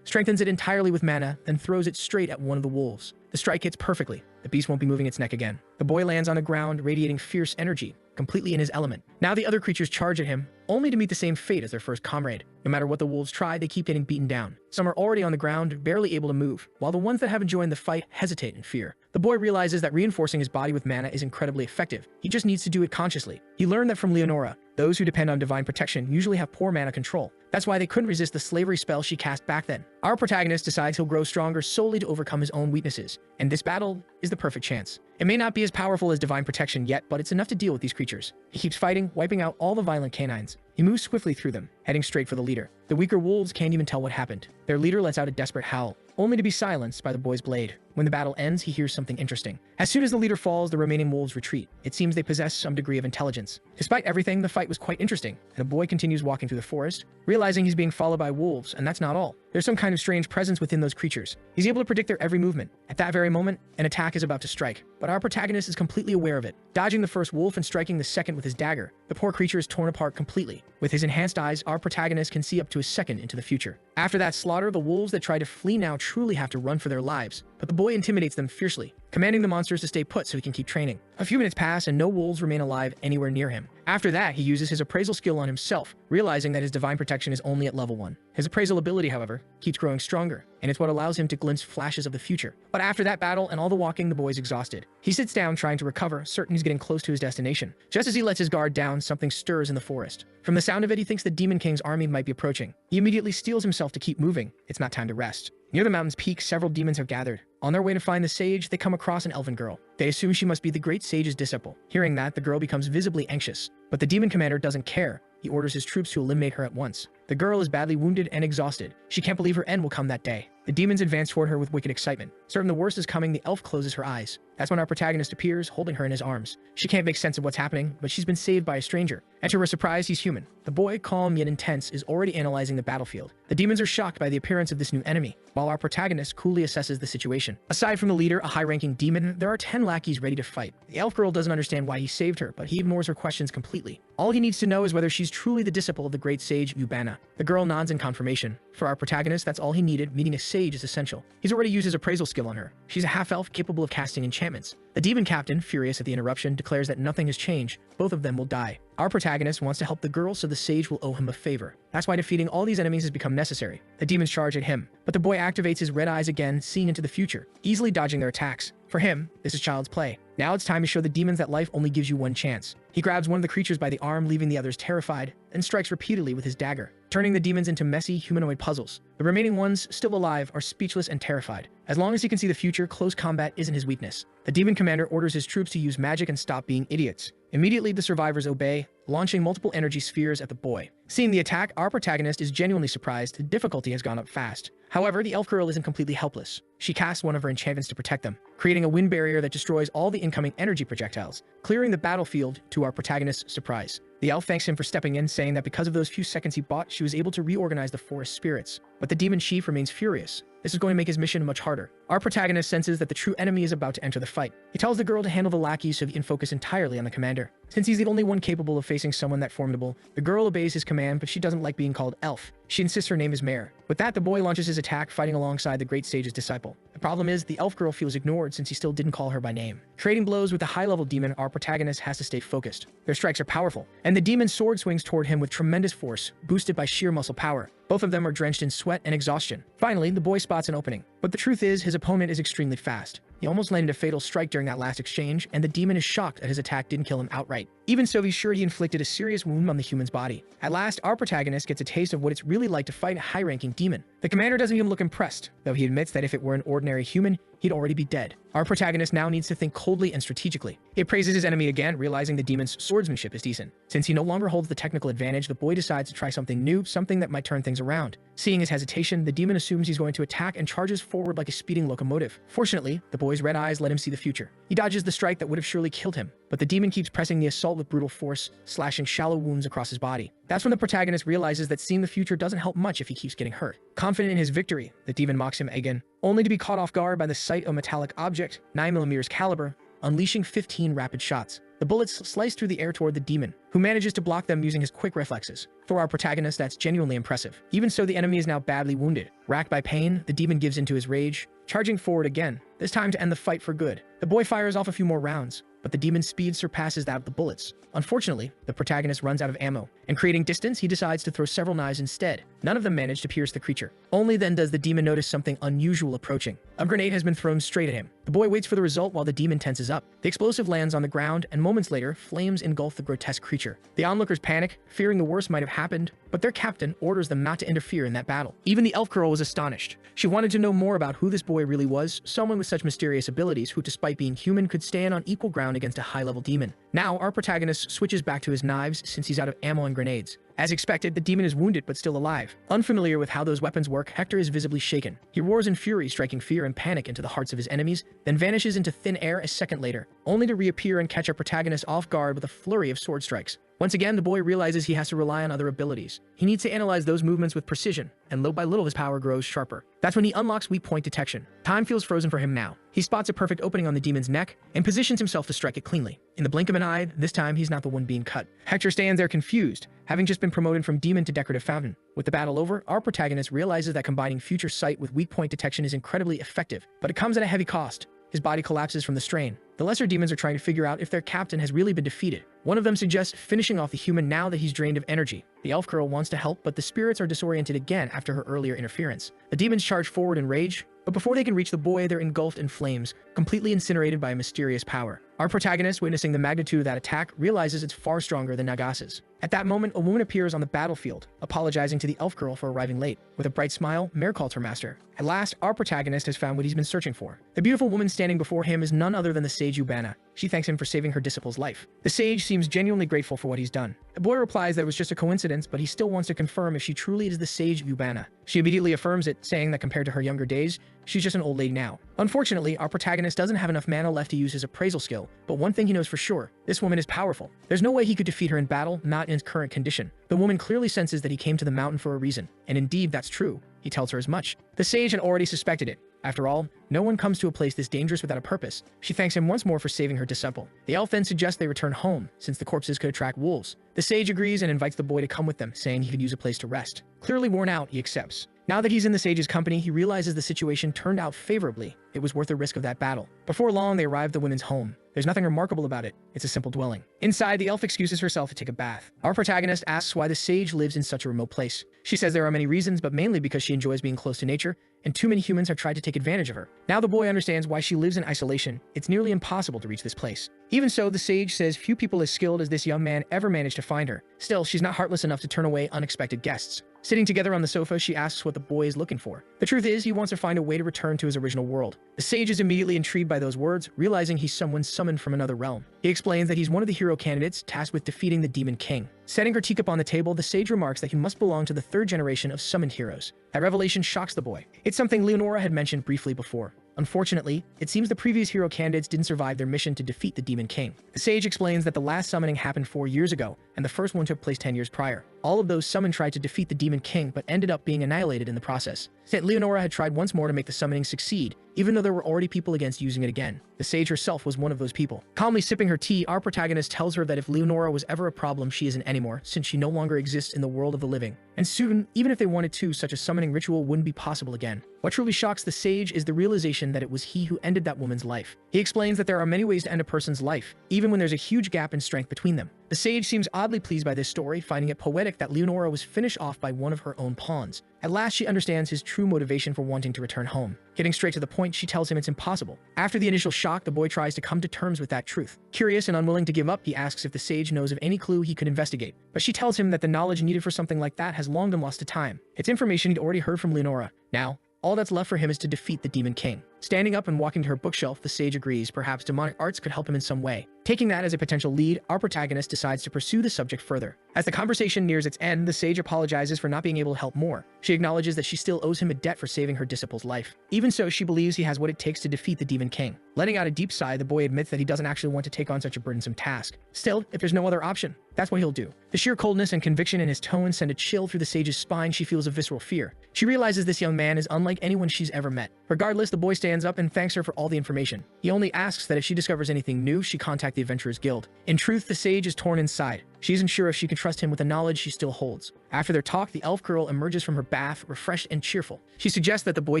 strengthens it entirely with mana, then throws it straight at one of the wolves. The strike hits perfectly. The beast won't be moving its neck again. The boy lands on the ground, radiating fierce energy, completely in his element. Now the other creatures charge at him, only to meet the same fate as their first comrade. No matter what the wolves try, they keep getting beaten down. Some are already on the ground, barely able to move, while the ones that haven't joined the fight hesitate in fear. The boy realizes that reinforcing his body with mana is incredibly effective. He just needs to do it consciously. He learned that from Leonora. Those who depend on divine protection usually have poor mana control. That's why they couldn't resist the slavery spell she cast back then. Our protagonist decides he'll grow stronger solely to overcome his own weaknesses, and this battle is the perfect chance. It may not be as powerful as divine protection yet, but it's enough to deal with these creatures. He keeps fighting, wiping out all the violent canines. He moves swiftly through them, heading straight for the leader. The weaker wolves can't even tell what happened. Their leader lets out a desperate howl, only to be silenced by the boy's blade. When the battle ends, he hears something interesting. As soon as the leader falls, the remaining wolves retreat. It seems they possess some degree of intelligence. Despite everything, the fight was quite interesting, and the boy continues walking through the forest, realizing he's being followed by wolves, and that's not all. There's some kind of strange presence within those creatures. He's able to predict their every movement. At that very moment, an attack is about to strike, but our protagonist is completely aware of it, dodging the first wolf and striking the second with his dagger. The poor creature is torn apart completely. With his enhanced eyes, our protagonist can see up to a second into the future. After that slaughter, the wolves that try to flee now truly have to run for their lives, but the boy intimidates them fiercely, commanding the monsters to stay put so he can keep training. A few minutes pass and no wolves remain alive anywhere near him. After that, he uses his appraisal skill on himself, realizing that his divine protection is only at level 1. His appraisal ability, however, keeps growing stronger, and it's what allows him to glimpse flashes of the future. But after that battle and all the walking, the boy is exhausted. He sits down trying to recover, certain he's getting close to his destination. Just as he lets his guard down, something stirs in the forest. From the sound of it, he thinks the Demon King's army might be approaching. He immediately steels himself to keep moving. It's not time to rest. Near the mountain's peak, several demons have gathered. On their way to find the sage, they come across an elven girl. They assume she must be the great sage's disciple. Hearing that, the girl becomes visibly anxious. But the demon commander doesn't care. He orders his troops to eliminate her at once. The girl is badly wounded and exhausted. She can't believe her end will come that day. The demons advance toward her with wicked excitement. Certain the worst is coming, the elf closes her eyes. That's when our protagonist appears, holding her in his arms. She can't make sense of what's happening, but she's been saved by a stranger. And to her surprise, he's human. The boy, calm yet intense, is already analyzing the battlefield. The demons are shocked by the appearance of this new enemy, while our protagonist coolly assesses the situation. Aside from the leader, a high-ranking demon, there are 10 lackeys ready to fight. The elf girl doesn't understand why he saved her, but he ignores her questions completely. All he needs to know is whether she's truly the disciple of the great sage Ubana. The girl nods in confirmation. For our protagonist, that's all he needed. Meeting a sage is essential. He's already used his appraisal skill on her. She's a half-elf capable of casting enchantments. The demon captain, furious at the interruption, declares that nothing has changed. Both of them will die. Our protagonist wants to help the girl, so the sage will owe him a favor. That's why defeating all these enemies has become necessary. The demons charge at him, but the boy activates his red eyes again, seeing into the future, easily dodging their attacks. For him, this is child's play. Now it's time to show the demons that life only gives you one chance. He grabs one of the creatures by the arm, leaving the others terrified, and strikes repeatedly with his dagger, turning the demons into messy, humanoid puzzles. The remaining ones, still alive, are speechless and terrified. As long as he can see the future, close combat isn't his weakness. The demon commander orders his troops to use magic and stop being idiots. Immediately, the survivors obey, launching multiple energy spheres at the boy. Seeing the attack, our protagonist is genuinely surprised. The difficulty has gone up fast. However, the elf girl isn't completely helpless. She casts one of her enchantments to protect them, creating a wind barrier that destroys all the incoming energy projectiles, clearing the battlefield to our protagonist's surprise. The elf thanks him for stepping in, saying that because of those few seconds he bought, she was able to reorganize the forest spirits. But the demon chief remains furious. This is going to make his mission much harder. Our protagonist senses that the true enemy is about to enter the fight. He tells the girl to handle the lackeys so he can focus entirely on the commander. Since he's the only one capable of facing someone that formidable, the girl obeys his command, but she doesn't like being called elf. She insists her name is Mare. With that, the boy launches his attack, fighting alongside the great sage's disciple. The problem is, the elf girl feels ignored since he still didn't call her by name. Trading blows with the high-level demon, our protagonist has to stay focused. Their strikes are powerful, and the demon's sword swings toward him with tremendous force, boosted by sheer muscle power. Both of them are drenched in sweat and exhaustion. Finally, the boy spots an opening. But the truth is, his opponent is extremely fast. He almost landed a fatal strike during that last exchange, and the demon is shocked that his attack didn't kill him outright. Even so, he's sure he inflicted a serious wound on the human's body. At last, our protagonist gets a taste of what it's really like to fight a high-ranking demon. The commander doesn't even look impressed, though he admits that if it were an ordinary human, he'd already be dead. Our protagonist now needs to think coldly and strategically. He praises his enemy again, realizing the demon's swordsmanship is decent. Since he no longer holds the technical advantage, the boy decides to try something new, something that might turn things around. Seeing his hesitation, the demon assumes he's going to attack and charges forward like a speeding locomotive. Fortunately, the boy's red eyes let him see the future. He dodges the strike that would have surely killed him, but the demon keeps pressing the assault with brutal force, slashing shallow wounds across his body. That's when the protagonist realizes that seeing the future doesn't help much if he keeps getting hurt. Confident in his victory, the demon mocks him again, only to be caught off guard by the sight of a metallic object, 9mm caliber, unleashing 15 rapid shots. The bullets slice through the air toward the demon, who manages to block them using his quick reflexes. For our protagonist, that's genuinely impressive. Even so, the enemy is now badly wounded. Racked by pain, the demon gives into his rage, charging forward again, this time to end the fight for good. The boy fires off a few more rounds, but the demon's speed surpasses that of the bullets. Unfortunately, the protagonist runs out of ammo, and creating distance, he decides to throw several knives instead. None of them manage to pierce the creature. Only then does the demon notice something unusual approaching. A grenade has been thrown straight at him. The boy waits for the result while the demon tenses up. The explosive lands on the ground, and moments later, flames engulf the grotesque creature. The onlookers panic, fearing the worst might have happened, but their captain orders them not to interfere in that battle. Even the elf girl was astonished. She wanted to know more about who this boy really was, someone with such mysterious abilities who, despite being human, could stand on equal ground against a high-level demon. Now, our protagonist switches back to his knives since he's out of ammo and grenades. As expected, the demon is wounded but still alive. Unfamiliar with how those weapons work, Hector is visibly shaken. He roars in fury, striking fear and panic into the hearts of his enemies, then vanishes into thin air a second later, only to reappear and catch our protagonist off guard with a flurry of sword strikes. Once again, the boy realizes he has to rely on other abilities. He needs to analyze those movements with precision, and little by little his power grows sharper. That's when he unlocks weak point detection. Time feels frozen for him now. He spots a perfect opening on the demon's neck, and positions himself to strike it cleanly. In the blink of an eye, this time he's not the one being cut. Hector stands there confused, having just been promoted from demon to decorative fountain. With the battle over, our protagonist realizes that combining future sight with weak point detection is incredibly effective, but it comes at a heavy cost. his body collapses from the strain. The lesser demons are trying to figure out if their captain has really been defeated. One of them suggests finishing off the human now that he's drained of energy. The elf girl wants to help, but the spirits are disoriented again after her earlier interference. The demons charge forward in rage, but before they can reach the boy, they're engulfed in flames, completely incinerated by a mysterious power. Our protagonist, witnessing the magnitude of that attack, realizes it's far stronger than Nagasa's. At that moment, a woman appears on the battlefield, apologizing to the elf girl for arriving late. With a bright smile, Mare calls her master. At last, our protagonist has found what he's been searching for. The beautiful woman standing before him is none other than the sage Ubana. She thanks him for saving her disciple's life. The sage seems genuinely grateful for what he's done. The boy replies that it was just a coincidence, but he still wants to confirm if she truly is the sage Ubana. She immediately affirms it, saying that compared to her younger days, she's just an old lady now. Unfortunately, our protagonist doesn't have enough mana left to use his appraisal skill, but one thing he knows for sure, this woman is powerful. There's no way he could defeat her in battle, not in his current condition. The woman clearly senses that he came to the mountain for a reason, and indeed that's true. He tells her as much. The sage had already suspected it. After all, no one comes to a place this dangerous without a purpose. She thanks him once more for saving her disciple. The elf then suggests they return home, since the corpses could attract wolves. The sage agrees and invites the boy to come with them, saying he could use a place to rest. Clearly worn out, he accepts. Now that he's in the sage's company, he realizes the situation turned out favorably. It was worth the risk of that battle. Before long, they arrive at the women's home. There's nothing remarkable about it. It's a simple dwelling. Inside, the elf excuses herself to take a bath. Our protagonist asks why the sage lives in such a remote place. She says there are many reasons, but mainly because she enjoys being close to nature, and too many humans have tried to take advantage of her. Now the boy understands why she lives in isolation. It's nearly impossible to reach this place. Even so, the sage says few people as skilled as this young man ever managed to find her. Still, she's not heartless enough to turn away unexpected guests. Sitting together on the sofa, she asks what the boy is looking for. The truth is, he wants to find a way to return to his original world. The sage is immediately intrigued by those words, realizing he's someone summoned from another realm. He explains that he's one of the hero candidates tasked with defeating the Demon King. Setting her teacup on the table, the sage remarks that he must belong to the third generation of summoned heroes. That revelation shocks the boy. It's something Leonora had mentioned briefly before. Unfortunately, it seems the previous hero candidates didn't survive their mission to defeat the Demon King. The sage explains that the last summoning happened 4 years ago, and the first one took place 10 years prior. All of those summoned tried to defeat the Demon King, but ended up being annihilated in the process. Saint Leonora had tried once more to make the summoning succeed, even though there were already people against using it again. The sage herself was one of those people. Calmly sipping her tea, our protagonist tells her that if Leonora was ever a problem, she isn't anymore, since she no longer exists in the world of the living. And soon, even if they wanted to, such a summoning ritual wouldn't be possible again. What truly shocks the sage is the realization that it was he who ended that woman's life. He explains that there are many ways to end a person's life, even when there's a huge gap in strength between them. The sage seems oddly pleased by this story, finding it poetic that Leonora was finished off by one of her own pawns. At last, she understands his true motivation for wanting to return home. Getting straight to the point, she tells him it's impossible. After the initial shock, the boy tries to come to terms with that truth. Curious and unwilling to give up, he asks if the sage knows of any clue he could investigate. But she tells him that the knowledge needed for something like that has long been lost to time. It's information he'd already heard from Leonora. Now, all that's left for him is to defeat the Demon King. Standing up and walking to her bookshelf, the sage agrees perhaps demonic arts could help him in some way. Taking that as a potential lead, our protagonist decides to pursue the subject further. As the conversation nears its end, the sage apologizes for not being able to help more. She acknowledges that she still owes him a debt for saving her disciple's life. Even so, she believes he has what it takes to defeat the Demon King. Letting out a deep sigh, the boy admits that he doesn't actually want to take on such a burdensome task. Still, if there's no other option, that's what he'll do. The sheer coldness and conviction in his tone send a chill through the sage's spine. She feels a visceral fear. She realizes this young man is unlike anyone she's ever met. Regardless, the boy stands up and thanks her for all the information. He only asks that if she discovers anything new, she contact the Adventurers Guild. In truth, the sage is torn inside. She isn't sure if she can trust him with the knowledge she still holds. After their talk, the elf girl emerges from her bath, refreshed and cheerful. She suggests that the boy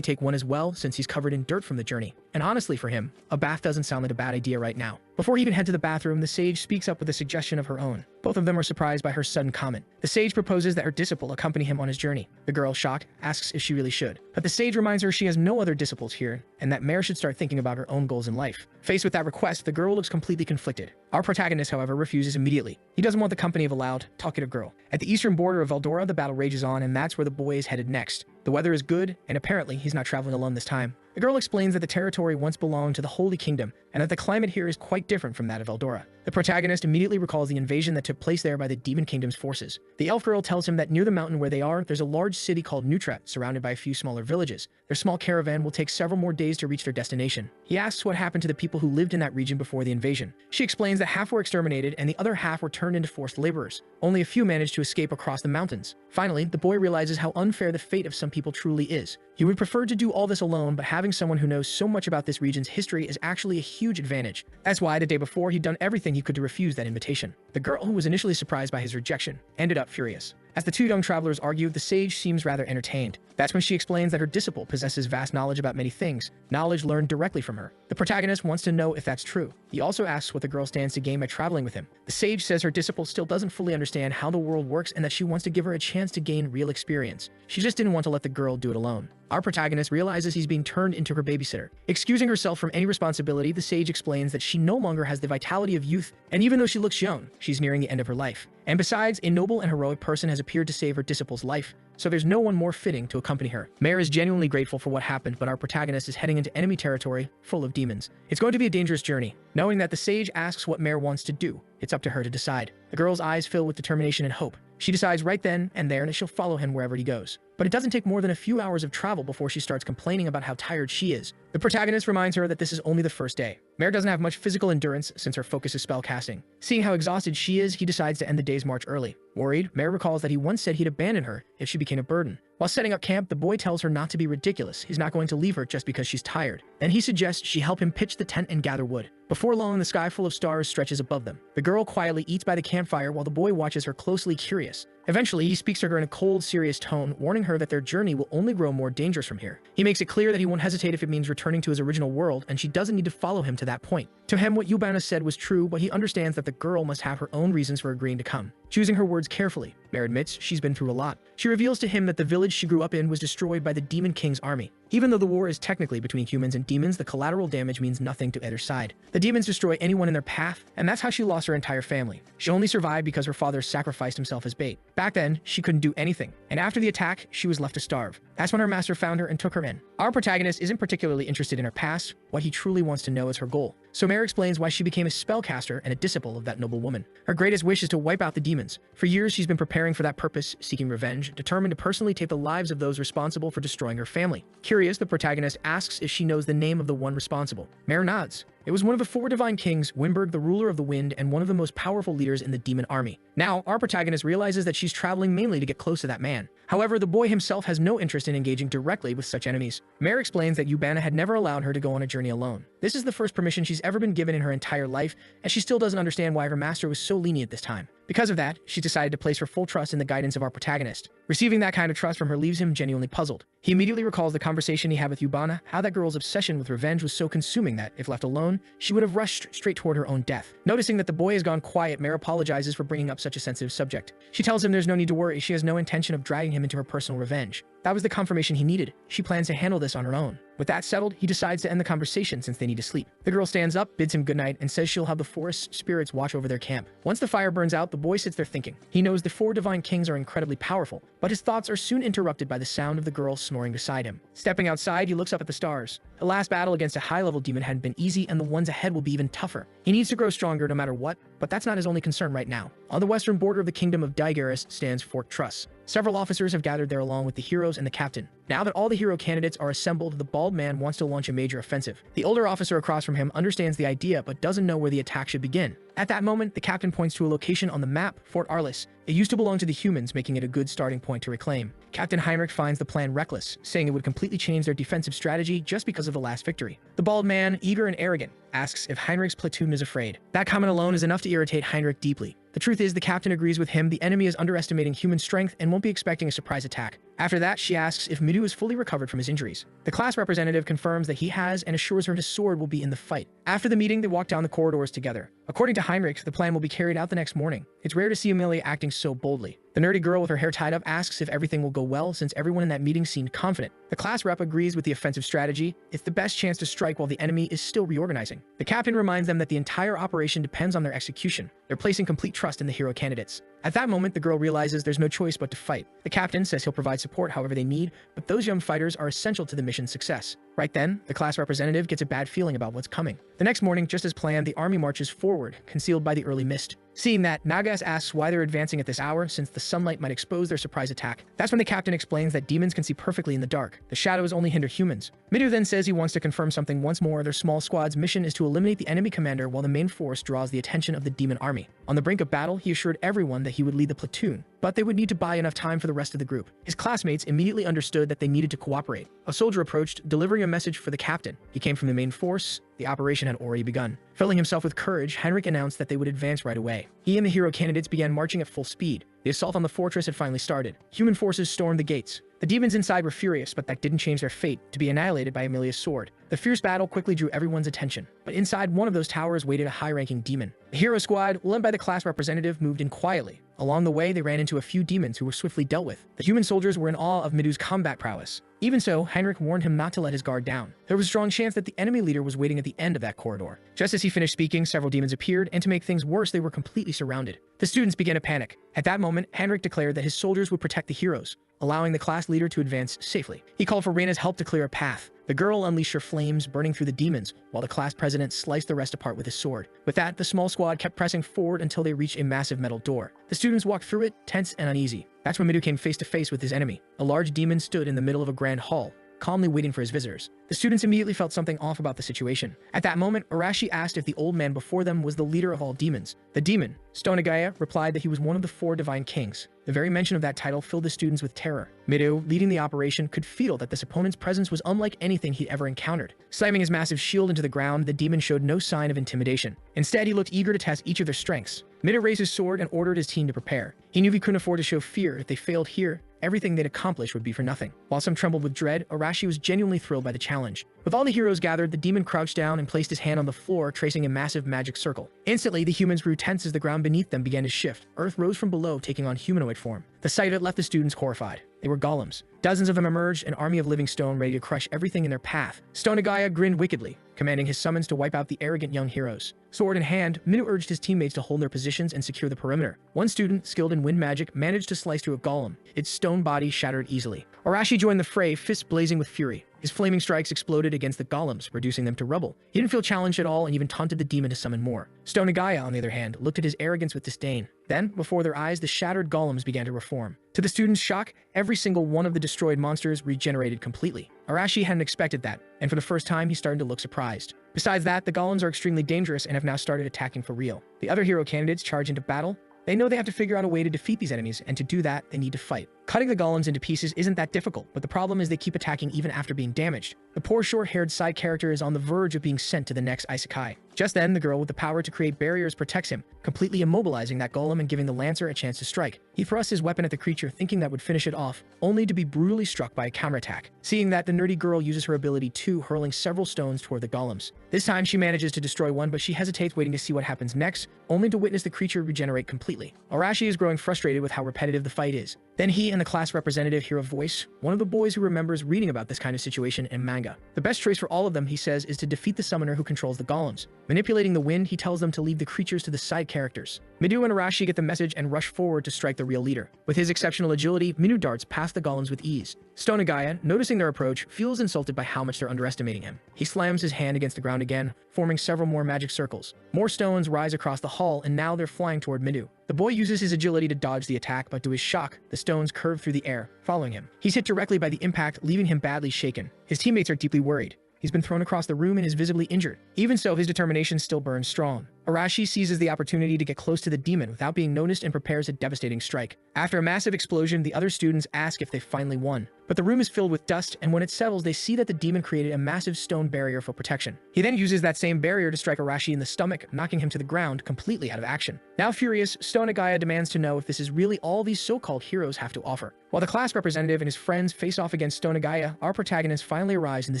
take one as well, since he's covered in dirt from the journey. And honestly for him, a bath doesn't sound like a bad idea right now. Before he can head to the bathroom, the sage speaks up with a suggestion of her own. Both of them are surprised by her sudden comment. The sage proposes that her disciple accompany him on his journey. The girl, shocked, asks if she really should. But the sage reminds her she has no other disciples here, and that Mare should start thinking about her own goals in life. Faced with that request, the girl looks completely conflicted. Our protagonist, however, refuses immediately. He doesn't want the company of a loud, talkative girl. At the eastern border of Eldora, the battle rages on, and that's where the boy is headed next. The weather is good, and apparently he's not traveling alone this time. The girl explains that the territory once belonged to the Holy Kingdom, and that the climate here is quite different from that of Eldora. The protagonist immediately recalls the invasion that took place there by the Demon Kingdom's forces. The elf girl tells him that near the mountain where they are, there's a large city called Nutra, surrounded by a few smaller villages. Their small caravan will take several more days to reach their destination. He asks what happened to the people who lived in that region before the invasion. She explains that half were exterminated and the other half were turned into forced laborers. Only a few managed to escape across the mountains. Finally, the boy realizes how unfair the fate of some people truly is. He would prefer to do all this alone, but having someone who knows so much about this region's history is actually a huge advantage. That's why the day before he'd done everything he could to refuse that invitation. The girl, who was initially surprised by his rejection, ended up furious. As the two young travelers argue, the sage seems rather entertained. That's when she explains that her disciple possesses vast knowledge about many things, knowledge learned directly from her. The protagonist wants to know if that's true. He also asks what the girl stands to gain by traveling with him. The sage says her disciple still doesn't fully understand how the world works and that she wants to give her a chance to gain real experience. She just didn't want to let the girl do it alone. Our protagonist realizes he's being turned into her babysitter. Excusing herself from any responsibility, the sage explains that she no longer has the vitality of youth, and even though she looks young, she's nearing the end of her life. And besides, a noble and heroic person has appeared to save her disciple's life, so there's no one more fitting to accompany her. Mare is genuinely grateful for what happened, but our protagonist is heading into enemy territory full of demons. It's going to be a dangerous journey. Knowing that the sage asks what Mare wants to do, it's up to her to decide. The girl's eyes fill with determination and hope. She decides right then and there that she'll follow him wherever he goes. But it doesn't take more than a few hours of travel before she starts complaining about how tired she is. The protagonist reminds her that this is only the first day. Mare doesn't have much physical endurance since her focus is spellcasting. Seeing how exhausted she is, he decides to end the day's march early. Worried, Mare recalls that he once said he'd abandon her if she became a burden. While setting up camp, the boy tells her not to be ridiculous. He's not going to leave her just because she's tired. Then he suggests she help him pitch the tent and gather wood. Before long, the sky full of stars stretches above them. The girl quietly eats by the campfire while the boy watches her closely, curious. Eventually, he speaks to her in a cold, serious tone, warning her that their journey will only grow more dangerous from here. He makes it clear that he won't hesitate if it means returning to his original world, and she doesn't need to follow him to that point. To him, what Yubana said was true, but he understands that the girl must have her own reasons for agreeing to come. Choosing her words carefully, Mare admits she's been through a lot. She reveals to him that the village she grew up in was destroyed by the Demon King's army. Even though the war is technically between humans and demons, the collateral damage means nothing to either side. The demons destroy anyone in their path, and that's how she lost her entire family. She only survived because her father sacrificed himself as bait. Back then, she couldn't do anything, and after the attack, she was left to starve. That's when her master found her and took her in. Our protagonist isn't particularly interested in her past. What he truly wants to know is her goal. So Mare explains why she became a spellcaster and a disciple of that noble woman. Her greatest wish is to wipe out the demons. For years, she's been preparing for that purpose, seeking revenge, determined to personally take the lives of those responsible for destroying her family. Curious, the protagonist asks if she knows the name of the one responsible. Mare nods. It was one of the four divine kings, Wimberg, the ruler of the wind, and one of the most powerful leaders in the demon army. Now, our protagonist realizes that she's traveling mainly to get close to that man. However, the boy himself has no interest in engaging directly with such enemies. Mare explains that Yubana had never allowed her to go on a journey alone. This is the first permission she's ever been given in her entire life, and she still doesn't understand why her master was so lenient this time. Because of that, she decided to place her full trust in the guidance of our protagonist. Receiving that kind of trust from her leaves him genuinely puzzled. He immediately recalls the conversation he had with Yubana, how that girl's obsession with revenge was so consuming that, if left alone, she would have rushed straight toward her own death. Noticing that the boy has gone quiet, Mare apologizes for bringing up such a sensitive subject. She tells him there's no need to worry, she has no intention of dragging him into her personal revenge. That was the confirmation he needed. She plans to handle this on her own. With that settled, he decides to end the conversation since they need to sleep. The girl stands up, bids him goodnight, and says she'll have the forest spirits watch over their camp. Once the fire burns out, the boy sits there thinking. He knows the four divine kings are incredibly powerful, but his thoughts are soon interrupted by the sound of the girl snoring beside him. Stepping outside, he looks up at the stars. The last battle against a high-level demon hadn't been easy, and the ones ahead will be even tougher. He needs to grow stronger no matter what, but that's not his only concern right now. On the western border of the kingdom of Daigaris stands Fort Truss. Several officers have gathered there along with the heroes and the captain. Now that all the hero candidates are assembled, the bald man wants to launch a major offensive. The older officer across from him understands the idea but doesn't know where the attack should begin. At that moment, the captain points to a location on the map, Fort Arliss. It used to belong to the humans, making it a good starting point to reclaim. Captain Heinrich finds the plan reckless, saying it would completely change their defensive strategy just because of the last victory. The bald man, eager and arrogant, asks if Heinrich's platoon is afraid. That comment alone is enough to irritate Heinrich deeply. The truth is, the captain agrees with him. The enemy is underestimating human strength and won't be expecting a surprise attack. After that, she asks if Midu is fully recovered from his injuries. The class representative confirms that he has and assures her his sword will be in the fight. After the meeting, they walk down the corridors together. According to Heinrich, the plan will be carried out the next morning. It's rare to see Amelia acting so boldly. The nerdy girl with her hair tied up asks if everything will go well since everyone in that meeting seemed confident. The class rep agrees with the offensive strategy. It's the best chance to strike while the enemy is still reorganizing. The captain reminds them that the entire operation depends on their execution. They're placing complete trust in the hero candidates. At that moment, the girl realizes there's no choice but to fight. The captain says he'll provide support however they need, but those young fighters are essential to the mission's success. Right then, the class representative gets a bad feeling about what's coming. The next morning, just as planned, the army marches forward, concealed by the early mist. Seeing that, Nagas asks why they're advancing at this hour since the sunlight might expose their surprise attack. That's when the captain explains that demons can see perfectly in the dark. The shadows only hinder humans. Midu then says he wants to confirm something once more. Their small squad's mission is to eliminate the enemy commander while the main force draws the attention of the demon army. On the brink of battle, he assured everyone that he would lead the platoon. but they would need to buy enough time for the rest of the group. His classmates immediately understood that they needed to cooperate. A soldier approached, delivering a message for the captain. He came from the main force. The operation had already begun. Filling himself with courage, Henrik announced that they would advance right away. He and the hero candidates began marching at full speed. The assault on the fortress had finally started. Human forces stormed the gates. The demons inside were furious, but that didn't change their fate, to be annihilated by Emilia's sword. The fierce battle quickly drew everyone's attention. But inside one of those towers waited a high-ranking demon. The hero squad, led by the class representative, moved in quietly. Along the way, they ran into a few demons who were swiftly dealt with. The human soldiers were in awe of Midu's combat prowess. Even so, Heinrich warned him not to let his guard down. There was a strong chance that the enemy leader was waiting at the end of that corridor. Just as he finished speaking, several demons appeared, and to make things worse, they were completely surrounded. The students began to panic. At that moment, Heinrich declared that his soldiers would protect the heroes, allowing the class leader to advance safely. He called for Reina's help to clear a path. The girl unleashed her flames, burning through the demons, while the class president sliced the rest apart with his sword. With that, the small squad kept pressing forward until they reached a massive metal door. The students walked through it, tense and uneasy. That's when Midu came face to face with his enemy. A large demon stood in the middle of a grand hall, calmly waiting for his visitors. The students immediately felt something off about the situation. At that moment, Arashi asked if the old man before them was the leader of all demons. The demon, Stonagaya, replied that he was one of the 4 divine kings. The very mention of that title filled the students with terror. Midu, leading the operation, could feel that this opponent's presence was unlike anything he'd ever encountered. Slamming his massive shield into the ground, the demon showed no sign of intimidation. Instead, he looked eager to test each of their strengths. Midu raised his sword and ordered his team to prepare. He knew he couldn't afford to show fear. If they failed here, everything they'd accomplished would be for nothing. While some trembled with dread, Arashi was genuinely thrilled by the challenge. With all the heroes gathered, the demon crouched down and placed his hand on the floor, tracing a massive magic circle. Instantly, the humans grew tense as the ground beneath them began to shift. Earth rose from below, taking on humanoid form. The sight of it left the students horrified. They were golems. Dozens of them emerged, an army of living stone ready to crush everything in their path. Stonagaya grinned wickedly, commanding his summons to wipe out the arrogant young heroes. Sword in hand, Midu urged his teammates to hold their positions and secure the perimeter. One student, skilled in wind magic, managed to slice through a golem. Its stone body shattered easily. Arashi joined the fray, fists blazing with fury. His flaming strikes exploded against the golems, reducing them to rubble. He didn't feel challenged at all and even taunted the demon to summon more. Stonagaya, on the other hand, looked at his arrogance with disdain. Then, before their eyes, the shattered golems began to reform. To the students' shock, every single one of the destroyed monsters regenerated completely. Arashi hadn't expected that, and for the first time, he started to look surprised. Besides that, the golems are extremely dangerous and have now started attacking for real. The other hero candidates charge into battle. They know they have to figure out a way to defeat these enemies, and to do that, they need to fight. Cutting the golems into pieces isn't that difficult, but the problem is they keep attacking even after being damaged. The poor short-haired side character is on the verge of being sent to the next isekai. Just then, the girl with the power to create barriers protects him, completely immobilizing that golem and giving the lancer a chance to strike. He thrusts his weapon at the creature, thinking that would finish it off, only to be brutally struck by a counterattack. Seeing that, the nerdy girl uses her ability too, hurling several stones toward the golems. This time, she manages to destroy one, but she hesitates, waiting to see what happens next, only to witness the creature regenerate completely. Arashi is growing frustrated with how repetitive the fight is. Then he and the class representative hear a voice, one of the boys who remembers reading about this kind of situation in manga. The best choice for all of them, he says, is to defeat the summoner who controls the golems. Manipulating the wind, he tells them to leave the creatures to the side characters. Midu and Arashi get the message and rush forward to strike the real leader. With his exceptional agility, Midu darts past the golems with ease. Stonagaya, noticing their approach, feels insulted by how much they're underestimating him. He slams his hand against the ground again, forming several more magic circles. More stones rise across the hall, and now they're flying toward Midu. The boy uses his agility to dodge the attack, but to his shock, the stones curve through the air, following him. He's hit directly by the impact, leaving him badly shaken. His teammates are deeply worried. He's been thrown across the room and is visibly injured. Even so, his determination still burns strong. Arashi seizes the opportunity to get close to the demon without being noticed and prepares a devastating strike. After a massive explosion, the other students ask if they finally won. But the room is filled with dust, and when it settles, they see that the demon created a massive stone barrier for protection. He then uses that same barrier to strike Arashi in the stomach, knocking him to the ground, completely out of action. Now furious, Stonagaya demands to know if this is really all these so-called heroes have to offer. While the class representative and his friends face off against Stonagaya, our protagonist finally arrives in the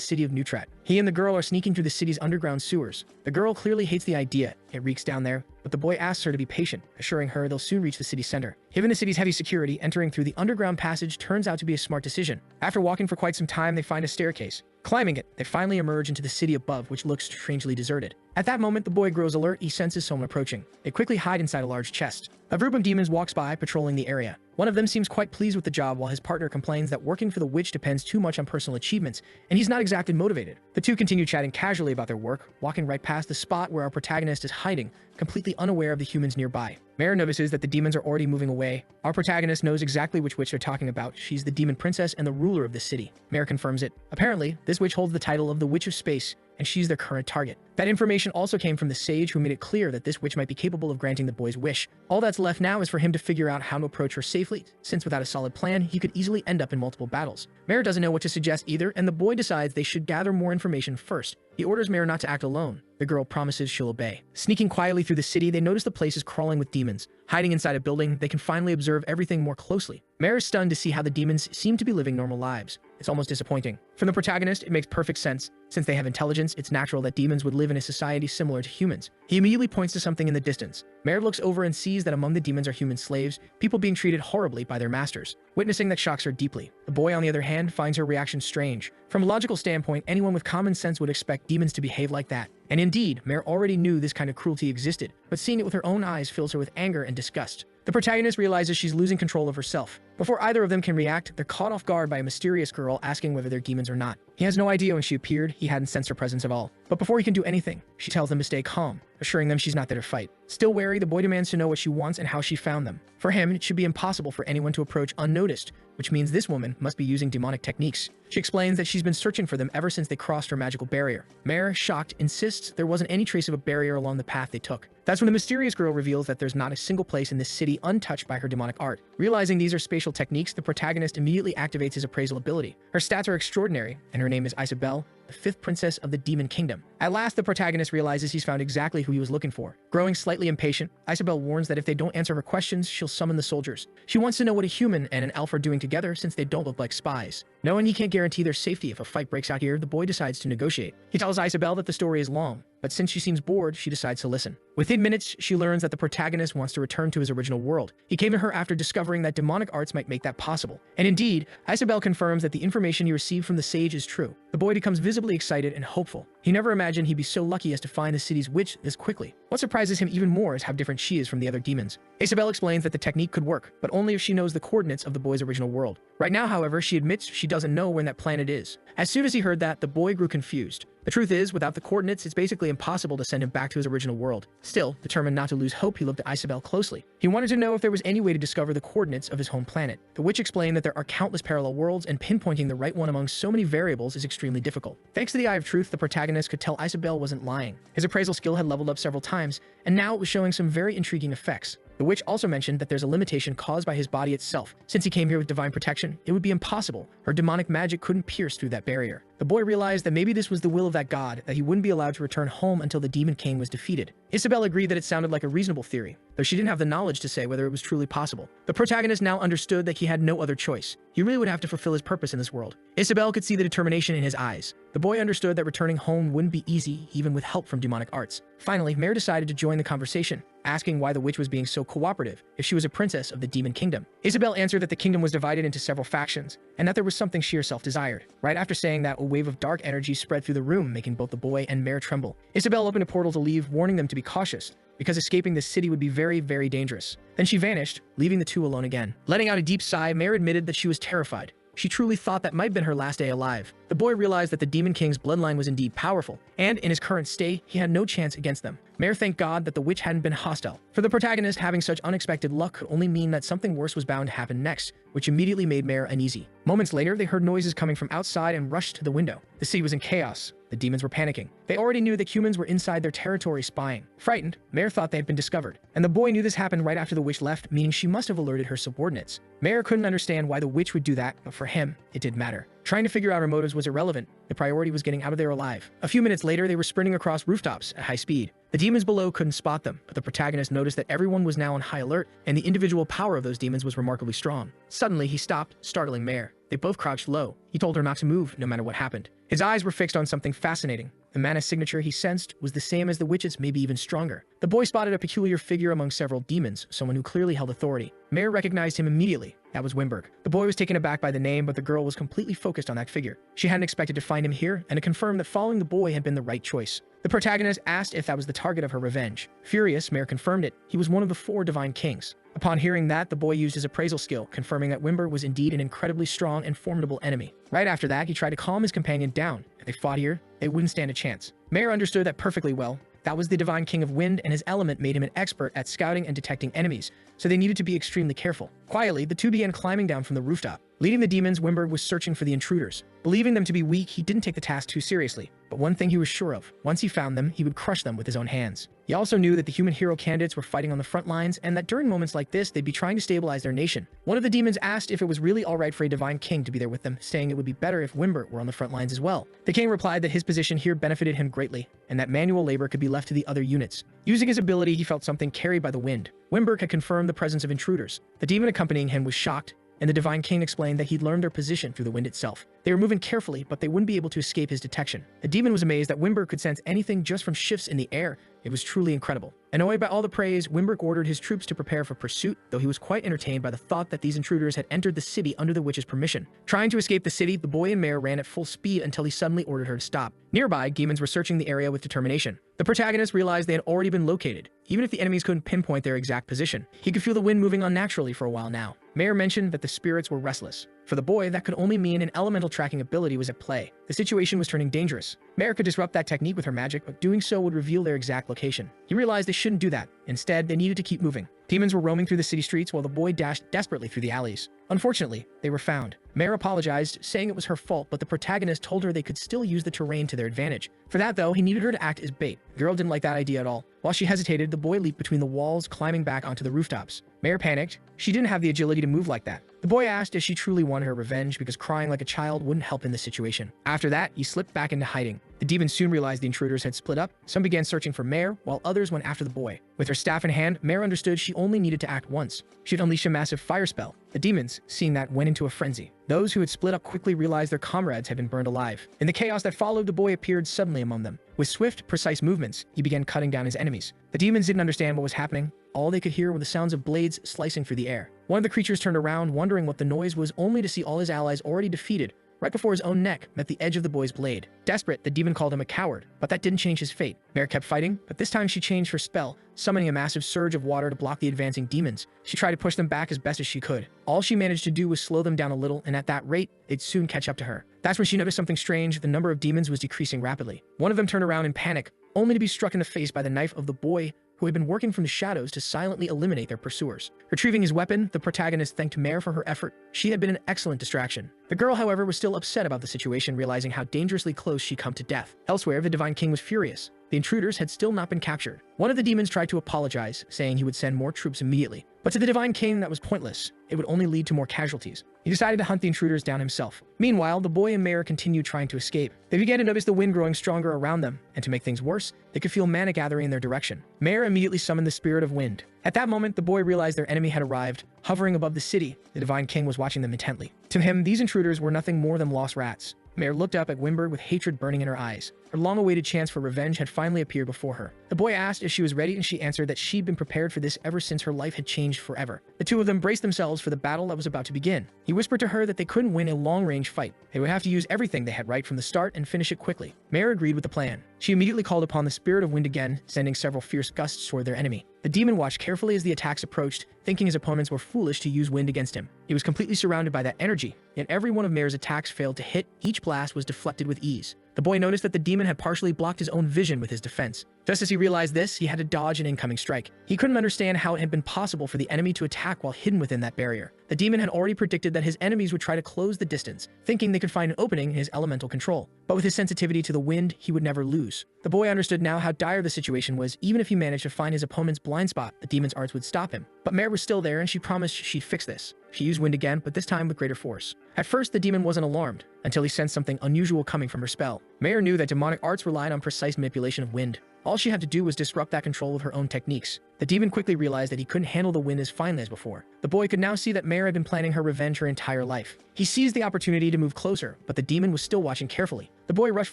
city of Neutrat. He and the girl are sneaking through the city's underground sewers. The girl clearly hates the idea. It reeks down there, but the boy asks her to be patient, assuring her they'll soon reach the city center. Given the city's heavy security, entering through the underground passage turns out to be a smart decision. After walking for quite some time, they find a staircase. Climbing it, they finally emerge into the city above, which looks strangely deserted. At that moment, the boy grows alert. He senses someone approaching. They quickly hide inside a large chest. A group of demons walks by, patrolling the area. One of them seems quite pleased with the job, while his partner complains that working for the witch depends too much on personal achievements, and he's not exactly motivated. The two continue chatting casually about their work, walking right past the spot where our protagonist is hiding, completely unaware of the humans nearby. Mare notices that the demons are already moving away. Our protagonist knows exactly which witch they're talking about. She's the demon princess and the ruler of the city. Mare confirms it. Apparently, this witch holds the title of the Witch of Space, and she's their current target. That information also came from the sage, who made it clear that this witch might be capable of granting the boy's wish. All that's left now is for him to figure out how to approach her safely, since without a solid plan, he could easily end up in multiple battles. Mare doesn't know what to suggest either, and the boy decides they should gather more information first. He orders Mare not to act alone. The girl promises she'll obey. Sneaking quietly through the city, they notice the place is crawling with demons. Hiding inside a building, they can finally observe everything more closely. Mare is stunned to see how the demons seem to be living normal lives. It's almost disappointing. From the protagonist, it makes perfect sense. Since they have intelligence, it's natural that demons would live in a society similar to humans. He immediately points to something in the distance. Mare looks over and sees that among the demons are human slaves, people being treated horribly by their masters. Witnessing that shocks her deeply. The boy, on the other hand, finds her reaction strange. From a logical standpoint, anyone with common sense would expect demons to behave like that. And indeed, Mare already knew this kind of cruelty existed, but seeing it with her own eyes fills her with anger and disgust. The protagonist realizes she's losing control of herself. Before either of them can react, they're caught off guard by a mysterious girl asking whether they're demons or not. He has no idea when she appeared, he hadn't sensed her presence at all. But before he can do anything, she tells them to stay calm, assuring them she's not there to fight. Still wary, the boy demands to know what she wants and how she found them. For him, it should be impossible for anyone to approach unnoticed, which means this woman must be using demonic techniques. She explains that she's been searching for them ever since they crossed her magical barrier. Mare, shocked, insists there wasn't any trace of a barrier along the path they took. That's when the mysterious girl reveals that there's not a single place in this city untouched by her demonic art. Realizing these are spatial techniques, the protagonist immediately activates his appraisal ability. Her stats are extraordinary, and her name is Isabelle, the fifth princess of the Demon Kingdom. At last, the protagonist realizes he's found exactly who he was looking for. Growing slightly impatient, Isabelle warns that if they don't answer her questions, she'll summon the soldiers. She wants to know what a human and an elf are doing together, since they don't look like spies. Knowing he can't guarantee their safety if a fight breaks out here, the boy decides to negotiate. He tells Isabelle that the story is long, but since she seems bored, she decides to listen. Within minutes, she learns that the protagonist wants to return to his original world. He came to her after discovering that demonic arts might make that possible. And indeed, Isabelle confirms that the information he received from the sage is true. The boy becomes visibly excited and hopeful. He never imagined he'd be so lucky as to find the city's witch this quickly. What surprises him even more is how different she is from the other demons. Isabelle explains that the technique could work, but only if she knows the coordinates of the boy's original world. Right now, however, she admits she doesn't know where that planet is. As soon as he heard that, the boy grew confused. The truth is, without the coordinates, it's basically impossible to send him back to his original world. Still, determined not to lose hope, he looked at Isabelle closely. He wanted to know if there was any way to discover the coordinates of his home planet. The witch explained that there are countless parallel worlds, and pinpointing the right one among so many variables is extremely difficult. Thanks to the Eye of Truth, the protagonist could tell Isabelle wasn't lying. His appraisal skill had leveled up several times, and now it was showing some very intriguing effects. The witch also mentioned that there's a limitation caused by his body itself. Since he came here with divine protection, it would be impossible. Her demonic magic couldn't pierce through that barrier. The boy realized that maybe this was the will of that god, that he wouldn't be allowed to return home until the Demon King was defeated. Isabelle agreed that it sounded like a reasonable theory, though she didn't have the knowledge to say whether it was truly possible. The protagonist now understood that he had no other choice. He really would have to fulfill his purpose in this world. Isabelle could see the determination in his eyes. The boy understood that returning home wouldn't be easy, even with help from demonic arts. Finally, Mare decided to join the conversation, asking why the witch was being so cooperative if she was a princess of the Demon Kingdom. Isabelle answered that the kingdom was divided into several factions, and that there was something she herself desired. Right after saying that, a wave of dark energy spread through the room, making both the boy and Mare tremble. Isabelle opened a portal to leave, warning them to be cautious, because escaping this city would be very, very dangerous. Then she vanished, leaving the two alone again. Letting out a deep sigh, Mare admitted that she was terrified. She truly thought that might have been her last day alive. The boy realized that the Demon King's bloodline was indeed powerful, and in his current state, he had no chance against them. Mare thanked God that the witch hadn't been hostile. For the protagonist, having such unexpected luck could only mean that something worse was bound to happen next, which immediately made Mare uneasy. Moments later, they heard noises coming from outside and rushed to the window. The city was in chaos. The demons were panicking. They already knew that humans were inside their territory spying. Frightened, Mare thought they had been discovered, and the boy knew this happened right after the witch left, meaning she must have alerted her subordinates. Mare couldn't understand why the witch would do that, but for him, it did matter. Trying to figure out her motives was irrelevant. The priority was getting out of there alive. A few minutes later, they were sprinting across rooftops at high speed. The demons below couldn't spot them, but the protagonist noticed that everyone was now on high alert, and the individual power of those demons was remarkably strong. Suddenly, he stopped, startling Mare. They both crouched low. He told her not to move, no matter what happened. His eyes were fixed on something fascinating. The mana signature he sensed was the same as the witch's, maybe even stronger. The boy spotted a peculiar figure among several demons, someone who clearly held authority. Mare recognized him immediately. That was Wimberg. The boy was taken aback by the name, but the girl was completely focused on that figure. She hadn't expected to find him here, and it confirmed that following the boy had been the right choice. The protagonist asked if that was the target of her revenge. Furious, Mare confirmed it. He was one of the 4 divine kings. Upon hearing that, the boy used his appraisal skill, confirming that Wimberg was indeed an incredibly strong and formidable enemy. Right after that, he tried to calm his companion down. If they fought here, they wouldn't stand a chance. Mare understood that perfectly well. That was the divine king of wind, and his element made him an expert at scouting and detecting enemies, so they needed to be extremely careful. Quietly, the two began climbing down from the rooftop. Leading the demons, Wimberg was searching for the intruders. Believing them to be weak, he didn't take the task too seriously. but one thing he was sure of: once he found them, he would crush them with his own hands. He also knew that the human hero candidates were fighting on the front lines, and that during moments like this, they'd be trying to stabilize their nation. One of the demons asked if it was really alright for a divine king to be there with them, saying it would be better if Wimbert were on the front lines as well. The king replied that his position here benefited him greatly, and that manual labor could be left to the other units. Using his ability, he felt something carried by the wind. Wimbert had confirmed the presence of intruders. The demon accompanying him was shocked, and the divine king explained that he'd learned their position through the wind itself. They were moving carefully, but they wouldn't be able to escape his detection. The demon was amazed that Wimbert could sense anything just from shifts in the air. It was truly incredible. Annoyed by all the praise, Wimbert ordered his troops to prepare for pursuit, though he was quite entertained by the thought that these intruders had entered the city under the witch's permission. Trying to escape the city, the boy and mare ran at full speed until he suddenly ordered her to stop. Nearby, demons were searching the area with determination. The protagonist realized they had already been located, even if the enemies couldn't pinpoint their exact position. He could feel the wind moving unnaturally for a while now. Mare mentioned that the spirits were restless. For the boy, that could only mean an elemental tracking ability was at play. The situation was turning dangerous. Mare could disrupt that technique with her magic, but doing so would reveal their exact location. He realized they shouldn't do that. Instead, they needed to keep moving. Demons were roaming through the city streets while the boy dashed desperately through the alleys. Unfortunately, they were found. Mare apologized, saying it was her fault, but the protagonist told her they could still use the terrain to their advantage. For that, though, he needed her to act as bait. The girl didn't like that idea at all. While she hesitated, the boy leaped between the walls, climbing back onto the rooftops. Mare panicked. She didn't have the agility to move like that. The boy asked if she truly wanted her revenge because crying like a child wouldn't help in this situation. After that, he slipped back into hiding. The demons soon realized the intruders had split up. Some began searching for Mare, while others went after the boy. With her staff in hand, Mare understood she only needed to act once. She'd unleash a massive fire spell. The demons, seeing that, went into a frenzy. Those who had split up quickly realized their comrades had been burned alive. In the chaos that followed, the boy appeared suddenly among them. With swift, precise movements, he began cutting down his enemies. The demons didn't understand what was happening. All they could hear were the sounds of blades slicing through the air. One of the creatures turned around, wondering what the noise was, only to see all his allies already defeated, right before his own neck met the edge of the boy's blade. Desperate, the demon called him a coward, but that didn't change his fate. Mare kept fighting, but this time she changed her spell, summoning a massive surge of water to block the advancing demons. She tried to push them back as best as she could. All she managed to do was slow them down a little, and at that rate, they'd soon catch up to her. That's when she noticed something strange. The number of demons was decreasing rapidly. One of them turned around in panic, only to be struck in the face by the knife of the boy, who had been working from the shadows to silently eliminate their pursuers. Retrieving his weapon, the protagonist thanked Mare for her effort. She had been an excellent distraction. The girl, however, was still upset about the situation, realizing how dangerously close she'd come to death. Elsewhere, the Divine King was furious. The intruders had still not been captured. One of the demons tried to apologize, saying he would send more troops immediately. But to the Divine King, that was pointless. It would only lead to more casualties. He decided to hunt the intruders down himself. Meanwhile, the boy and Mare continued trying to escape. They began to notice the wind growing stronger around them, and to make things worse, they could feel mana gathering in their direction. Mare immediately summoned the spirit of wind. At that moment, the boy realized their enemy had arrived. Hovering above the city, the Divine King was watching them intently. To him, these intruders were nothing more than lost rats. Mare looked up at Wimbert with hatred burning in her eyes. Her long-awaited chance for revenge had finally appeared before her. The boy asked if she was ready, and she answered that she'd been prepared for this ever since her life had changed forever. The two of them braced themselves for the battle that was about to begin. He whispered to her that they couldn't win a long-range fight. They would have to use everything they had right from the start and finish it quickly. Mare agreed with the plan. She immediately called upon the spirit of wind again, sending several fierce gusts toward their enemy. The demon watched carefully as the attacks approached, thinking his opponents were foolish to use wind against him. He was completely surrounded by that energy, yet every one of Mare's attacks failed to hit. Each blast was deflected with ease. The boy noticed that the demon had partially blocked his own vision with his defense. Just as he realized this, he had to dodge an incoming strike. He couldn't understand how it had been possible for the enemy to attack while hidden within that barrier. The demon had already predicted that his enemies would try to close the distance, thinking they could find an opening in his elemental control. But with his sensitivity to the wind, he would never lose. The boy understood now how dire the situation was. Even if he managed to find his opponent's blind spot, the demon's arts would stop him. But Mare was still there, and she promised she'd fix this. She used wind again, but this time with greater force. At first, the demon wasn't alarmed, until he sensed something unusual coming from her spell. Mare knew that demonic arts relied on precise manipulation of wind. All she had to do was disrupt that control with her own techniques. The demon quickly realized that he couldn't handle the wind as finely as before. The boy could now see that Mare had been planning her revenge her entire life. He seized the opportunity to move closer, but the demon was still watching carefully. The boy rushed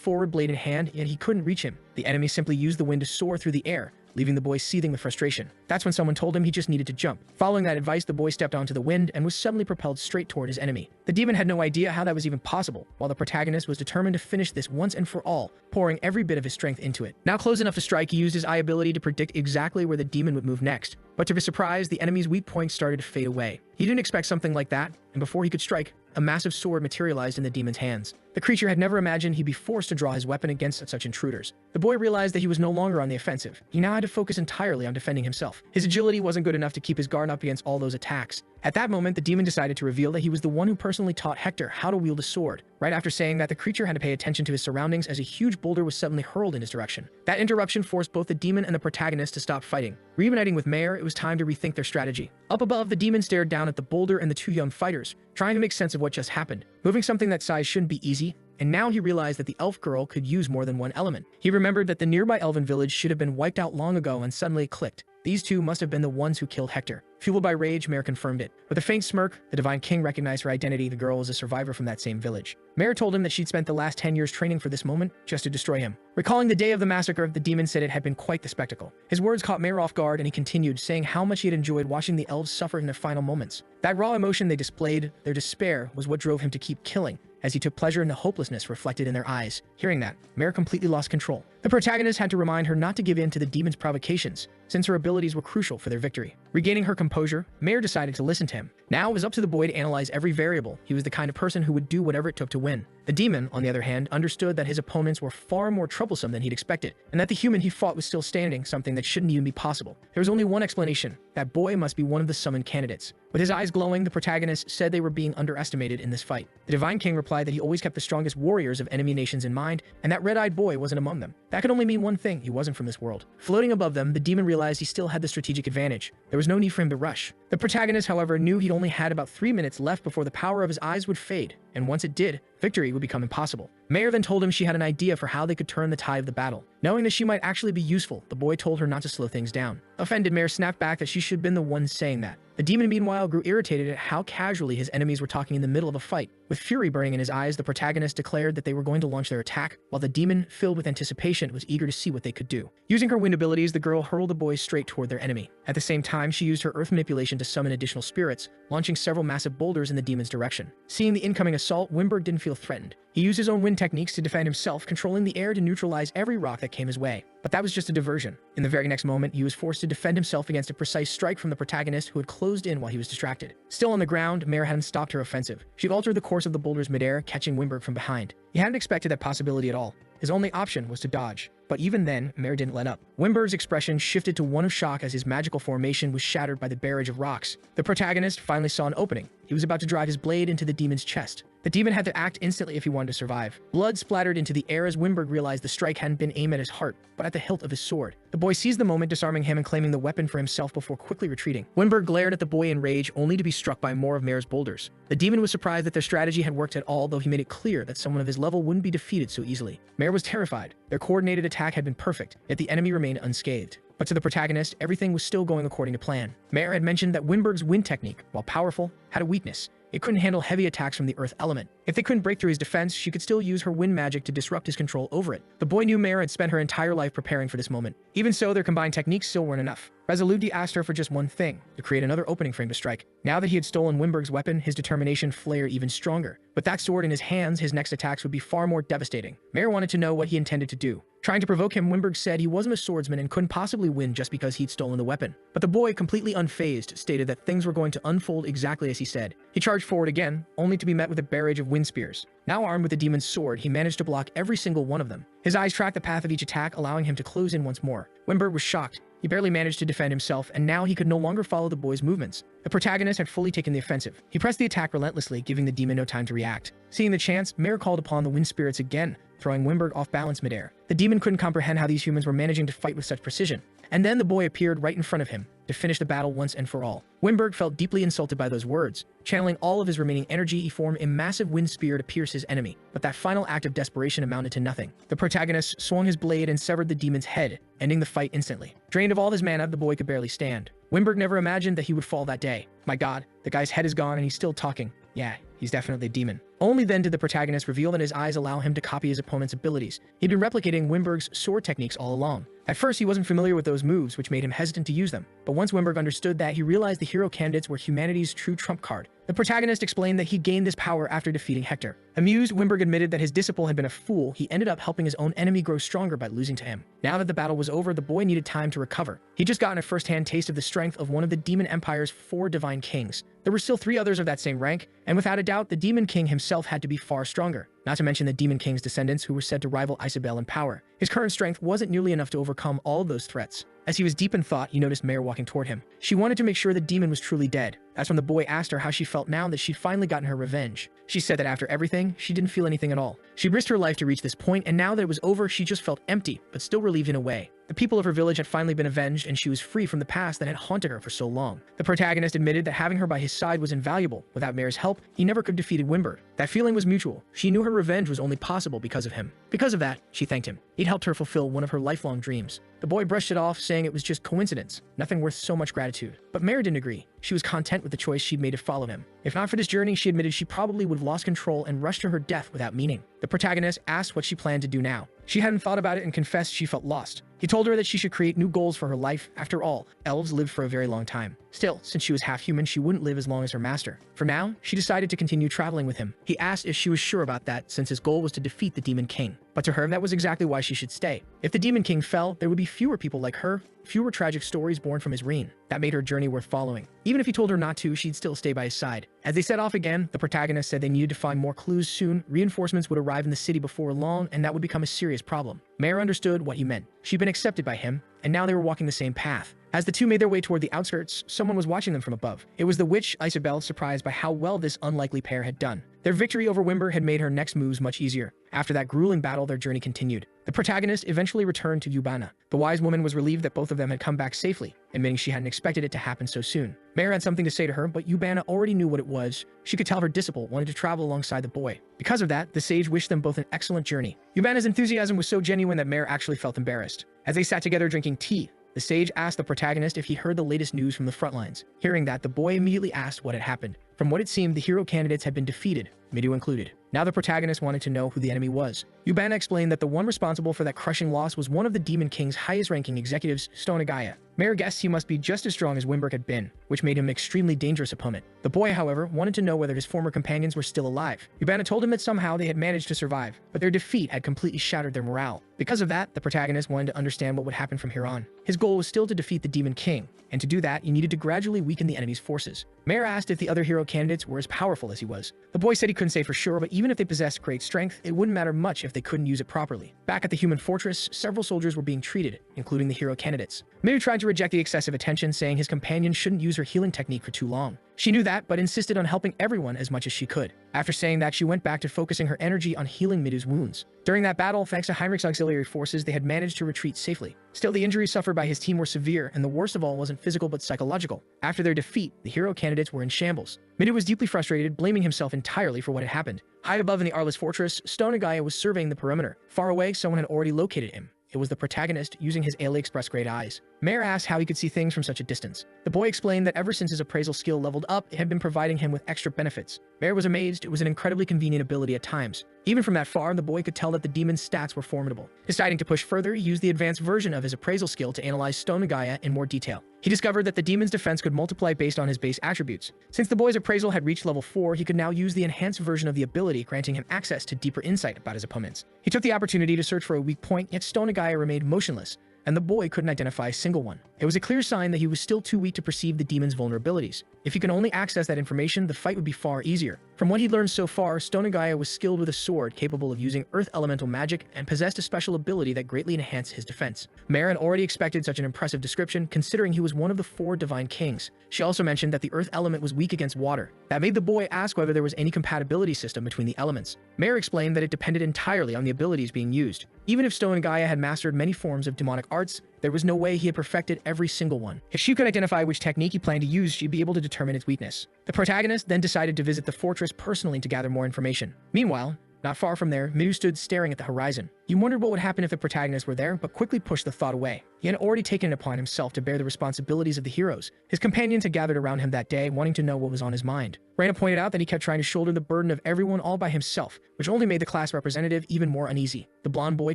forward, blade in hand, yet he couldn't reach him. The enemy simply used the wind to soar through the air, leaving the boy seething with frustration. That's when someone told him he just needed to jump. Following that advice, the boy stepped onto the wind and was suddenly propelled straight toward his enemy. The demon had no idea how that was even possible, while the protagonist was determined to finish this once and for all, pouring every bit of his strength into it. Now close enough to strike, he used his eye ability to predict exactly where the demon would move next. But to his surprise, the enemy's weak points started to fade away. He didn't expect something like that, and before he could strike, a massive sword materialized in the demon's hands. The creature had never imagined he'd be forced to draw his weapon against such intruders. The boy realized that he was no longer on the offensive. He now had to focus entirely on defending himself. His agility wasn't good enough to keep his guard up against all those attacks. At that moment, the demon decided to reveal that he was the one who personally taught Hector how to wield a sword. Right after saying that, the creature had to pay attention to his surroundings as a huge boulder was suddenly hurled in his direction. That interruption forced both the demon and the protagonist to stop fighting. Reuniting with Mare, it was time to rethink their strategy. Up above, the demon stared down at the boulder and the two young fighters, trying to make sense of what just happened. Moving something that size shouldn't be easy, and now he realized that the elf girl could use more than one element. He remembered that the nearby elven village should have been wiped out long ago, and suddenly it clicked. These two must have been the ones who killed Hector. Fueled by rage, Mare confirmed it. With a faint smirk, the Divine King recognized her identity. The girl was a survivor from that same village. Mare told him that she'd spent the last 10 years training for this moment, just to destroy him. Recalling the day of the massacre, the demon said it had been quite the spectacle. His words caught Mare off guard, and he continued, saying how much he had enjoyed watching the elves suffer in their final moments. That raw emotion they displayed, their despair, was what drove him to keep killing, as he took pleasure in the hopelessness reflected in their eyes. Hearing that, Mare completely lost control. The protagonist had to remind her not to give in to the demon's provocations, since her abilities were crucial for their victory. Regaining her composure, Mare decided to listen to him. Now it was up to the boy to analyze every variable. He was the kind of person who would do whatever it took to win. The demon, on the other hand, understood that his opponents were far more troublesome than he'd expected, and that the human he fought was still standing, something that shouldn't even be possible. There was only one explanation. That boy must be one of the summoned candidates. With his eyes glowing, the protagonist said they were being underestimated in this fight. The Divine King replied that he always kept the strongest warriors of enemy nations in mind, and that red-eyed boy wasn't among them. That could only mean one thing: he wasn't from this world. Floating above them, the demon realized he still had the strategic advantage. There was no need for him to rush. The protagonist, however, knew he'd only had about 3 minutes left before the power of his eyes would fade, and once it did, victory would become impossible. Mare then told him she had an idea for how they could turn the tide of the battle. Knowing that she might actually be useful, the boy told her not to slow things down. Offended, Mare snapped back that she should have been the one saying that. The demon, meanwhile, grew irritated at how casually his enemies were talking in the middle of a fight. With fury burning in his eyes, the protagonist declared that they were going to launch their attack, while the demon, filled with anticipation, was eager to see what they could do. Using her wind abilities, the girl hurled the boys straight toward their enemy. At the same time, she used her earth manipulation to summon additional spirits, launching several massive boulders in the demon's direction. Seeing the incoming assault, Wimberg didn't feel threatened. He used his own wind techniques to defend himself, controlling the air to neutralize every rock that came his way. But that was just a diversion. In the very next moment, he was forced to defend himself against a precise strike from the protagonist who had closed in while he was distracted. Still on the ground, Mare hadn't stopped her offensive. She altered the course of the boulders midair, catching Wimberg from behind. He hadn't expected that possibility at all. His only option was to dodge. But even then, Mare didn't let up. Wimberg's expression shifted to one of shock as his magical formation was shattered by the barrage of rocks. The protagonist finally saw an opening. He was about to drive his blade into the demon's chest. The demon had to act instantly if he wanted to survive. Blood splattered into the air as Wimberg realized the strike hadn't been aimed at his heart, but at the hilt of his sword. The boy seized the moment, disarming him and claiming the weapon for himself before quickly retreating. Wimberg glared at the boy in rage, only to be struck by more of Mare's boulders. The demon was surprised that their strategy had worked at all, though he made it clear that someone of his level wouldn't be defeated so easily. Mare was terrified. Their coordinated attack had been perfect, yet the enemy remained unscathed. But to the protagonist, everything was still going according to plan. Mare had mentioned that Wimberg's wind technique, while powerful, had a weakness. It couldn't handle heavy attacks from the earth element. If they couldn't break through his defense, she could still use her wind magic to disrupt his control over it. The boy knew Mare had spent her entire life preparing for this moment. Even so, their combined techniques still weren't enough. Resolutely asked her for just one thing: to create another opening for him to strike. Now that he had stolen Wimberg's weapon, his determination flared even stronger. With that sword in his hands, his next attacks would be far more devastating. Mare wanted to know what he intended to do. Trying to provoke him, Wimberg said he wasn't a swordsman and couldn't possibly win just because he'd stolen the weapon. But the boy, completely unfazed, stated that things were going to unfold exactly as he said. He charged forward again, only to be met with a barrage of wind spears. Now armed with the demon's sword, he managed to block every single one of them. His eyes tracked the path of each attack, allowing him to close in once more. Wimberg was shocked. He barely managed to defend himself, and now he could no longer follow the boy's movements. The protagonist had fully taken the offensive. He pressed the attack relentlessly, giving the demon no time to react. Seeing the chance, Mare called upon the wind spirits again, throwing Wimberg off balance midair. The demon couldn't comprehend how these humans were managing to fight with such precision. And then the boy appeared right in front of him, to finish the battle once and for all. Wimberg felt deeply insulted by those words. Channeling all of his remaining energy, he formed a massive wind spear to pierce his enemy. But that final act of desperation amounted to nothing. The protagonist swung his blade and severed the demon's head, ending the fight instantly. Drained of all his mana, the boy could barely stand. Wimberg never imagined that he would fall that day. My god, the guy's head is gone and he's still talking. Yeah, he's definitely a demon. Only then did the protagonist reveal that his eyes allow him to copy his opponent's abilities. He'd been replicating Wimberg's sword techniques all along. At first, he wasn't familiar with those moves, which made him hesitant to use them. But once Wimberg understood that, he realized the hero candidates were humanity's true trump card. The protagonist explained that he gained this power after defeating Hector. Amused, Wimberg admitted that his disciple had been a fool. He ended up helping his own enemy grow stronger by losing to him. Now that the battle was over, the boy needed time to recover. He'd just gotten a first-hand taste of the strength of one of the Demon Empire's 4 divine kings. There were still 3 others of that same rank, and without a doubt, doubt, the Demon King himself had to be far stronger, not to mention the Demon King's descendants who were said to rival Isabel in power. His current strength wasn't nearly enough to overcome all of those threats. As he was deep in thought, he noticed Mare walking toward him. She wanted to make sure the demon was truly dead. That's when the boy asked her how she felt now that she'd finally gotten her revenge. She said that after everything, she didn't feel anything at all. She risked her life to reach this point, and now that it was over, she just felt empty, but still relieved in a way. The people of her village had finally been avenged, and she was free from the past that had haunted her for so long. The protagonist admitted that having her by his side was invaluable. Without Mare's help, he never could have defeated Wimber. That feeling was mutual. She knew her revenge was only possible because of him. Because of that, she thanked him. He'd helped her fulfill one of her lifelong dreams. The boy brushed it off, saying it was just coincidence, nothing worth so much gratitude. But Mare didn't agree. She was content with the choice she'd made to follow him. If not for this journey, she admitted she probably would have lost control and rushed to her death without meaning. The protagonist asked what she planned to do now. She hadn't thought about it and confessed she felt lost. He told her that she should create new goals for her life. After all, elves lived for a very long time. Still, since she was half human, she wouldn't live as long as her master. For now, she decided to continue traveling with him. He asked if she was sure about that, since his goal was to defeat the Demon King. But to her, that was exactly why she should stay. If the Demon King fell, there would be fewer people like her, fewer tragic stories born from his reign. That made her journey worth following. Even if he told her not to, she'd still stay by his side. As they set off again, the protagonist said they needed to find more clues soon. Reinforcements would arrive in the city before long, and that would become a serious problem. Mare understood what he meant. She'd been accepted by him, and now they were walking the same path. As the two made their way toward the outskirts, someone was watching them from above. It was the witch Isabel, surprised by how well this unlikely pair had done. Their victory over Wimber had made her next moves much easier. After that grueling battle, their journey continued. The protagonist eventually returned to Yubana. The wise woman was relieved that both of them had come back safely, admitting she hadn't expected it to happen so soon. Mare had something to say to her, but Yubana already knew what it was. She could tell her disciple wanted to travel alongside the boy. Because of that, the sage wished them both an excellent journey. Yubana's enthusiasm was so genuine that Mare actually felt embarrassed. As they sat together drinking tea, the sage asked the protagonist if he heard the latest news from the front lines. Hearing that, the boy immediately asked what had happened. From what it seemed, the hero candidates had been defeated, Midu included. Now the protagonist wanted to know who the enemy was. Yubana explained that the one responsible for that crushing loss was one of the Demon King's highest-ranking executives, Stonagaya. Mare guessed he must be just as strong as Wimberg had been, which made him an extremely dangerous opponent. The boy, however, wanted to know whether his former companions were still alive. Yubana told him that somehow they had managed to survive, but their defeat had completely shattered their morale. Because of that, the protagonist wanted to understand what would happen from here on. His goal was still to defeat the Demon King, and to do that, he needed to gradually weaken the enemy's forces. Mare asked if the other hero candidates were as powerful as he was. The boy said he couldn't say for sure, but even if they possessed great strength, it wouldn't matter much if they couldn't use it properly. Back at the human fortress, several soldiers were being treated, including the hero candidates. Midu tried to reject the excessive attention, saying his companion shouldn't use her healing technique for too long. She knew that, but insisted on helping everyone as much as she could. After saying that, she went back to focusing her energy on healing Midu's wounds. During that battle, thanks to Heinrich's auxiliary forces, they had managed to retreat safely. Still, the injuries suffered by his team were severe, and the worst of all wasn't physical but psychological. After their defeat, the hero candidates were in shambles. Midu was deeply frustrated, blaming himself entirely for what had happened. High above in the Arliss fortress, Stonagaya was surveying the perimeter. Far away, someone had already located him. It was the protagonist using his AliExpress grade eyes. Mare asked how he could see things from such a distance. The boy explained that ever since his appraisal skill leveled up, it had been providing him with extra benefits. Mare was amazed. It was an incredibly convenient ability at times. Even from that far, the boy could tell that the demon's stats were formidable. Deciding to push further, he used the advanced version of his appraisal skill to analyze Stonagaya in more detail. He discovered that the demon's defense could multiply based on his base attributes. Since the boy's appraisal had reached level 4, he could now use the enhanced version of the ability, granting him access to deeper insight about his opponents. He took the opportunity to search for a weak point, yet Stonagaya remained motionless, and the boy couldn't identify a single one. It was a clear sign that he was still too weak to perceive the demon's vulnerabilities. If he could only access that information, the fight would be far easier. From what he'd learned so far, Stonagaya was skilled with a sword capable of using earth elemental magic and possessed a special ability that greatly enhanced his defense. Mare had already expected such an impressive description, considering he was one of the 4 divine kings. She also mentioned that the earth element was weak against water. That made the boy ask whether there was any compatibility system between the elements. Mare explained that it depended entirely on the abilities being used. Even if Stonagaya had mastered many forms of demonic arts, there was no way he had perfected every single one. If she could identify which technique he planned to use, she'd be able to determine its weakness. The protagonist then decided to visit the fortress personally to gather more information. Meanwhile, not far from there, Midu stood staring at the horizon. He wondered what would happen if the protagonist were there, but quickly pushed the thought away. He had already taken it upon himself to bear the responsibilities of the heroes. His companions had gathered around him that day, wanting to know what was on his mind. Raina pointed out that he kept trying to shoulder the burden of everyone all by himself, which only made the class representative even more uneasy. The blonde boy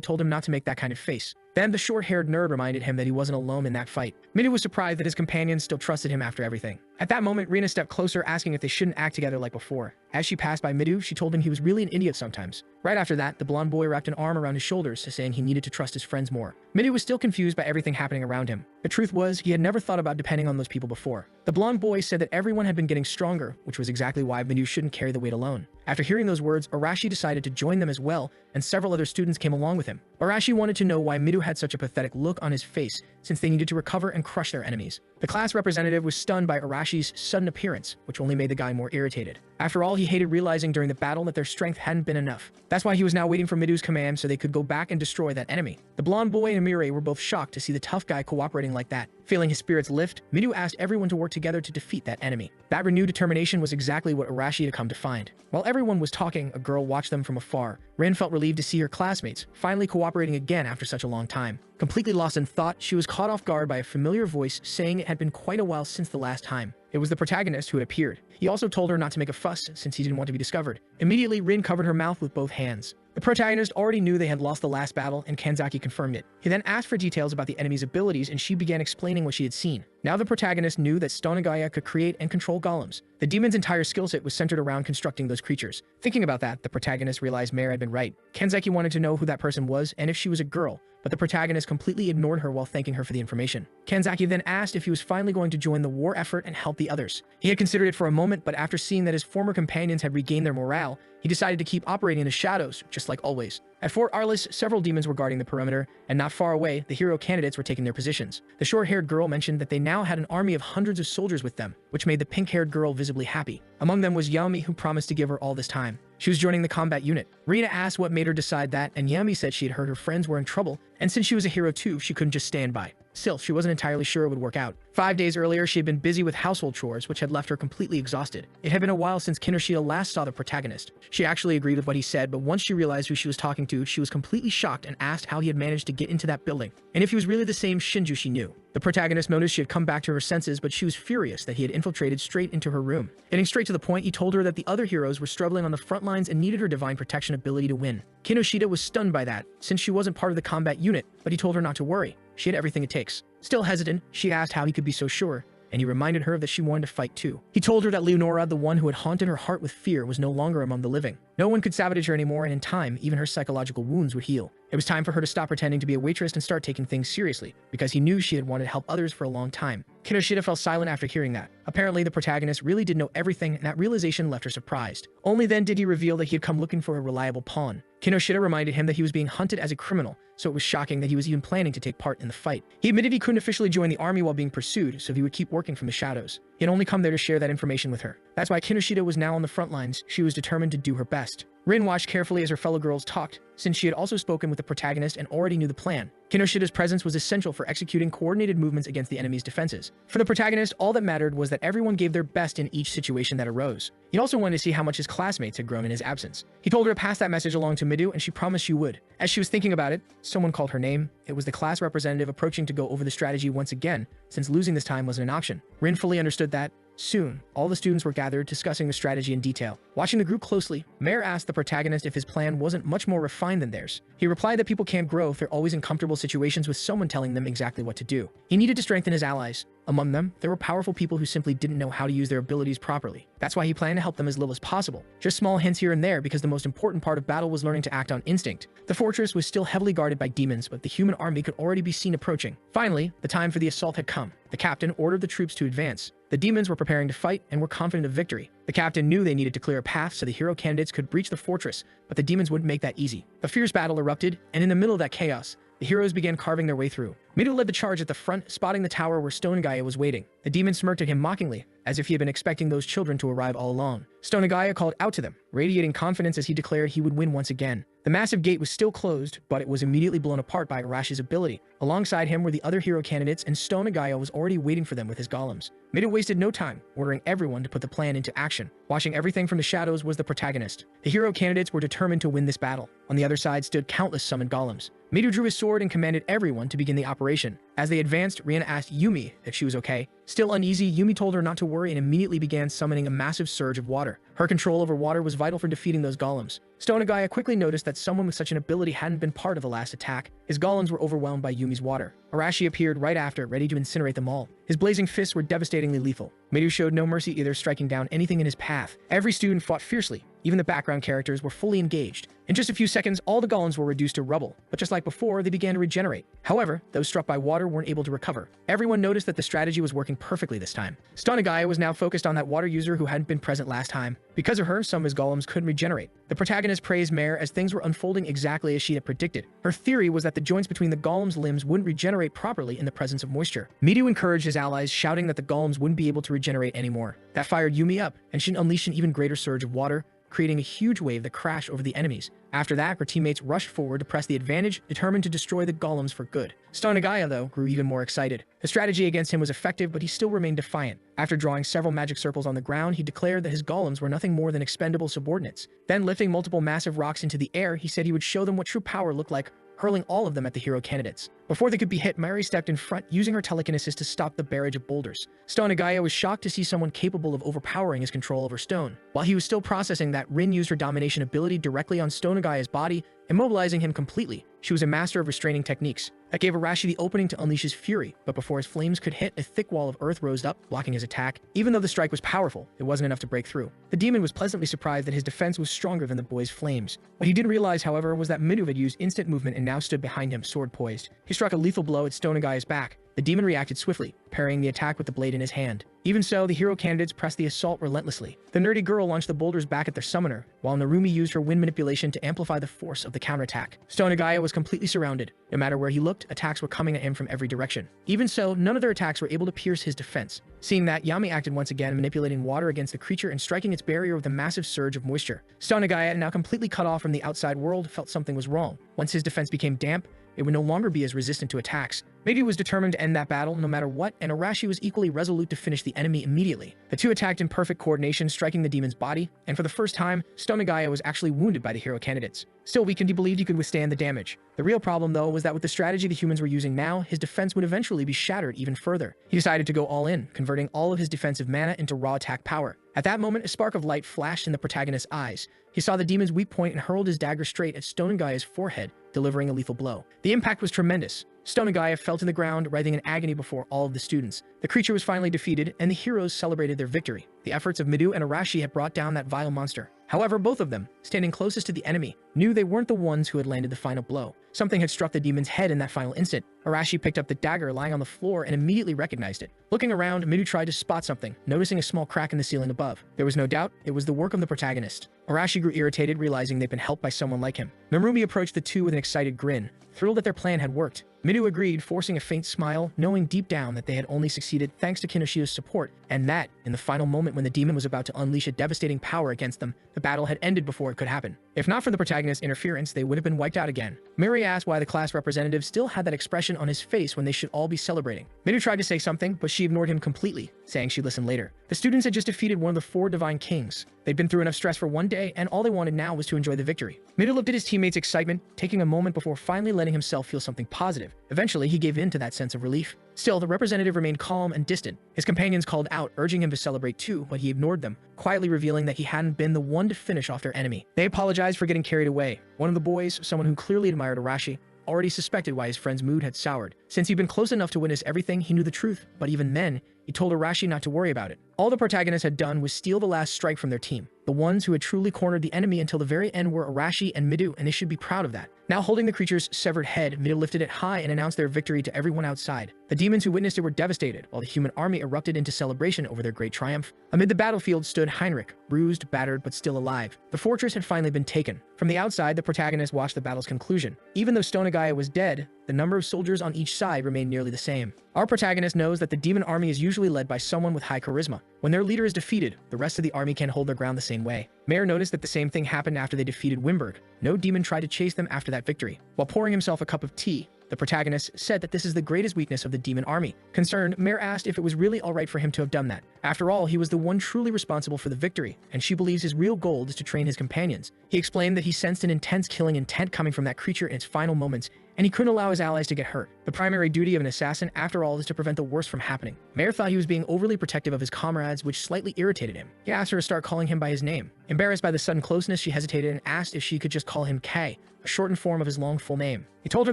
told him not to make that kind of face. Then the short-haired nerd reminded him that he wasn't alone in that fight. Midu was surprised that his companions still trusted him after everything. At that moment, Rina stepped closer, asking if they shouldn't act together like before. As she passed by Midu, she told him he was really an idiot sometimes. Right after that, the blonde boy wrapped an arm around his shoulders, saying he needed to trust his friends more. Midu was still confused by everything happening around him. The truth was, he had never thought about depending on those people before. The blonde boy said that everyone had been getting stronger, which was exactly why Midu shouldn't carry the weight alone. After hearing those words, Arashi decided to join them as well, and several other students came along with him. Arashi wanted to know why Midu had such a pathetic look on his face, since they needed to recover and crush their enemies. The class representative was stunned by Arashi's sudden appearance, which only made the guy more irritated. After all, he hated realizing during the battle that their strength hadn't been enough. That's why he was now waiting for Midu's command so they could go back and destroy that enemy. The blonde boy and Amire were both shocked to see the tough guy cooperating like that. Feeling his spirits lift, Midu asked everyone to work together to defeat that enemy. That renewed determination was exactly what Arashi had come to find. While everyone was talking, a girl watched them from afar. Rin felt relieved to see her classmates, finally cooperating again after such a long time. Completely lost in thought, she was caught off guard by a familiar voice saying it had been quite a while since the last time. It was the protagonist who had appeared. He also told her not to make a fuss since he didn't want to be discovered. Immediately, Rin covered her mouth with both hands. The protagonist already knew they had lost the last battle, and Kanzaki confirmed it. He then asked for details about the enemy's abilities, and she began explaining what she had seen. Now the protagonist knew that Stonagaya could create and control golems. The demon's entire skill set was centered around constructing those creatures. Thinking about that, the protagonist realized Mare had been right. Kanzaki wanted to know who that person was and if she was a girl, but the protagonist completely ignored her while thanking her for the information. Kanzaki then asked if he was finally going to join the war effort and help the others. He had considered it for a moment, but after seeing that his former companions had regained their morale, he decided to keep operating in the shadows, just like always. At Fort Arliss, several demons were guarding the perimeter, and not far away, the hero candidates were taking their positions. The short-haired girl mentioned that they now had an army of hundreds of soldiers with them, which made the pink-haired girl visibly happy. Among them was Yami, who promised to give her all this time. She was joining the combat unit. Rina asked what made her decide that, and Yami said she had heard her friends were in trouble, and since she was a hero too, she couldn't just stand by. Still, she wasn't entirely sure it would work out. 5 days earlier, she had been busy with household chores, which had left her completely exhausted. It had been a while since Kinoshita last saw the protagonist. She actually agreed with what he said, but once she realized who she was talking to, she was completely shocked and asked how he had managed to get into that building, and if he was really the same Shinju she knew. The protagonist noticed she had come back to her senses, but she was furious that he had infiltrated straight into her room. Getting straight to the point, he told her that the other heroes were struggling on the front lines and needed her divine protection ability to win. Kinoshita was stunned by that, since she wasn't part of the combat unit, but he told her not to worry. She had everything it takes. Still hesitant, she asked how he could be so sure, and he reminded her that she wanted to fight too. He told her that Leonora, the one who had haunted her heart with fear, was no longer among the living. No one could sabotage her anymore, and in time, even her psychological wounds would heal. It was time for her to stop pretending to be a waitress and start taking things seriously, because he knew she had wanted to help others for a long time. Kinoshita fell silent after hearing that. Apparently, the protagonist really did know everything, and that realization left her surprised. Only then did he reveal that he had come looking for a reliable pawn. Kinoshita reminded him that he was being hunted as a criminal, so it was shocking that he was even planning to take part in the fight. He admitted he couldn't officially join the army while being pursued, so he would keep working from the shadows. He had only come there to share that information with her. That's why Kinoshita was now on the front lines. She was determined to do her best. Rin watched carefully as her fellow girls talked, since she had also spoken with the protagonist and already knew the plan. Kinoshita's presence was essential for executing coordinated movements against the enemy's defenses. For the protagonist, all that mattered was that everyone gave their best in each situation that arose. He also wanted to see how much his classmates had grown in his absence. He told her to pass that message along to Midu, and she promised she would. As she was thinking about it, someone called her name. It was the class representative approaching to go over the strategy once again, since losing this time wasn't an option. Rin fully understood that. Soon, all the students were gathered, discussing the strategy in detail. Watching the group closely, Mare asked the protagonist if his plan wasn't much more refined than theirs. He replied that people can't grow if they're always in comfortable situations with someone telling them exactly what to do. He needed to strengthen his allies. Among them, there were powerful people who simply didn't know how to use their abilities properly. That's why he planned to help them as little as possible. Just small hints here and there, because the most important part of battle was learning to act on instinct. The fortress was still heavily guarded by demons, but the human army could already be seen approaching. Finally, the time for the assault had come. The captain ordered the troops to advance. The demons were preparing to fight and were confident of victory. The captain knew they needed to clear a path so the hero candidates could breach the fortress, but the demons wouldn't make that easy. A fierce battle erupted, and in the middle of that chaos, the heroes began carving their way through. Midu led the charge at the front, spotting the tower where Stonagaya was waiting. The demon smirked at him mockingly, as if he had been expecting those children to arrive all along. Stonagaya called out to them, radiating confidence as he declared he would win once again. The massive gate was still closed, but it was immediately blown apart by Arashi's ability. Alongside him were the other hero candidates, and Stonagaya was already waiting for them with his golems. Midu wasted no time, ordering everyone to put the plan into action. Watching everything from the shadows was the protagonist. The hero candidates were determined to win this battle. On the other side stood countless summoned golems. Midu drew his sword and commanded everyone to begin the operation. As they advanced, Rihanna asked Yumi if she was okay. Still uneasy, Yumi told her not to worry and immediately began summoning a massive surge of water. Her control over water was vital for defeating those golems. Stonagaya quickly noticed that someone with such an ability hadn't been part of the last attack. His golems were overwhelmed by Yumi's water. Arashi appeared right after, ready to incinerate them all. His blazing fists were devastatingly lethal. Midu showed no mercy either, striking down anything in his path. Every student fought fiercely. Even the background characters were fully engaged. In just a few seconds, all the golems were reduced to rubble, but just like before, they began to regenerate. However, those struck by water weren't able to recover. Everyone noticed that the strategy was working perfectly this time. Stonagaya was now focused on that water user who hadn't been present last time. Because of her, some of his golems couldn't regenerate. The protagonist praised Mare as things were unfolding exactly as she had predicted. Her theory was that the joints between the golem's limbs wouldn't regenerate properly in the presence of moisture. Midu encouraged his allies, shouting that the golems wouldn't be able to regenerate anymore. That fired Yumi up, and she unleashed an even greater surge of water, creating a huge wave that crashed over the enemies. After that, her teammates rushed forward to press the advantage, determined to destroy the golems for good. Stonagaya, though, grew even more excited. The strategy against him was effective, but he still remained defiant. After drawing several magic circles on the ground, he declared that his golems were nothing more than expendable subordinates. Then, lifting multiple massive rocks into the air, he said he would show them what true power looked like, hurling all of them at the hero candidates. Before they could be hit, Mary stepped in front, using her telekinesis to stop the barrage of boulders. Stonagaya was shocked to see someone capable of overpowering his control over stone. While he was still processing that, Rin used her domination ability directly on Stonagaya's body, immobilizing him completely. She was a master of restraining techniques. That gave Arashi the opening to unleash his fury, but before his flames could hit, a thick wall of earth rose up, blocking his attack. Even though the strike was powerful, it wasn't enough to break through. The demon was pleasantly surprised that his defense was stronger than the boy's flames. What he didn't realize, however, was that Midu had used instant movement and now stood behind him, sword poised. He struck a lethal blow at Stonagaya's back. The demon reacted swiftly, parrying the attack with the blade in his hand. Even so, the hero candidates pressed the assault relentlessly. The nerdy girl launched the boulders back at their summoner, while Narumi used her wind manipulation to amplify the force of the counterattack. Stonagaya was completely surrounded. No matter where he looked, attacks were coming at him from every direction. Even so, none of their attacks were able to pierce his defense. Seeing that, Yami acted once again, manipulating water against the creature and striking its barrier with a massive surge of moisture. Stonagaya, now completely cut off from the outside world, felt something was wrong. Once his defense became damp, it would no longer be as resistant to attacks. Maybe was determined to end that battle no matter what, and Arashi was equally resolute to finish the enemy immediately. The two attacked in perfect coordination, striking the demon's body, and for the first time, Stonagaya was actually wounded by the hero candidates. Still weakened, he believed he could withstand the damage. The real problem, though, was that with the strategy the humans were using now, his defense would eventually be shattered even further. He decided to go all in, converting all of his defensive mana into raw attack power. At that moment, a spark of light flashed in the protagonist's eyes. He saw the demon's weak point and hurled his dagger straight at Stonagaya's forehead, delivering a lethal blow. The impact was tremendous. Stonagaya fell to the ground, writhing in agony before all of the students. The creature was finally defeated, and the heroes celebrated their victory. The efforts of Midu and Arashi had brought down that vile monster. However, both of them, standing closest to the enemy, knew they weren't the ones who had landed the final blow. Something had struck the demon's head in that final instant. Arashi picked up the dagger lying on the floor and immediately recognized it. Looking around, Midu tried to spot something, noticing a small crack in the ceiling above. There was no doubt, it was the work of the protagonist. Arashi grew irritated, realizing they'd been helped by someone like him. Narumi approached the two with an excited grin, thrilled that their plan had worked. Midu agreed, forcing a faint smile, knowing deep down that they had only succeeded thanks to Kinoshida's support, and that, in the final moment when the demon was about to unleash a devastating power against them, the battle had ended before it could happen. If not for the protagonist's interference, they would have been wiped out again. Miri asked why the class representative still had that expression on his face when they should all be celebrating. Midu tried to say something, but she ignored him completely, saying she'd listen later. The students had just defeated one of the 4 divine kings. They'd been through enough stress for one day, and all they wanted now was to enjoy the victory. Midu looked at his teammates' excitement, taking a moment before finally letting himself feel something positive. Eventually, he gave in to that sense of relief. Still, the representative remained calm and distant. His companions called out, urging him to celebrate too, but he ignored them, quietly revealing that he hadn't been the one to finish off their enemy. They apologized for getting carried away. One of the boys, someone who clearly admired Arashi, already suspected why his friend's mood had soured. Since he'd been close enough to witness everything, he knew the truth, but even then, he told Arashi not to worry about it. All the protagonists had done was steal the last strike from their team. The ones who had truly cornered the enemy until the very end were Arashi and Midu, and they should be proud of that. Now holding the creature's severed head, Midu lifted it high and announced their victory to everyone outside. The demons who witnessed it were devastated, while the human army erupted into celebration over their great triumph. Amid the battlefield stood Heinrich, bruised, battered, but still alive. The fortress had finally been taken. From the outside, the protagonists watched the battle's conclusion. Even though Stonagaya was dead, the number of soldiers on each side remained nearly the same. Our protagonist knows that the demon army is usually led by someone with high charisma. When their leader is defeated, the rest of the army can hold their ground the same way. Mayor noticed that the same thing happened after they defeated Wimberg. No demon tried to chase them after that victory. While pouring himself a cup of tea, the protagonist said that this is the greatest weakness of the demon army. Concerned, Mare asked if it was really alright for him to have done that. After all, he was the one truly responsible for the victory, and she believes his real goal is to train his companions. He explained that he sensed an intense killing intent coming from that creature in its final moments, and he couldn't allow his allies to get hurt. The primary duty of an assassin, after all, is to prevent the worst from happening. Mayor thought he was being overly protective of his comrades, which slightly irritated him. He asked her to start calling him by his name. Embarrassed by the sudden closeness, she hesitated and asked if she could just call him K, a shortened form of his long full name. He told her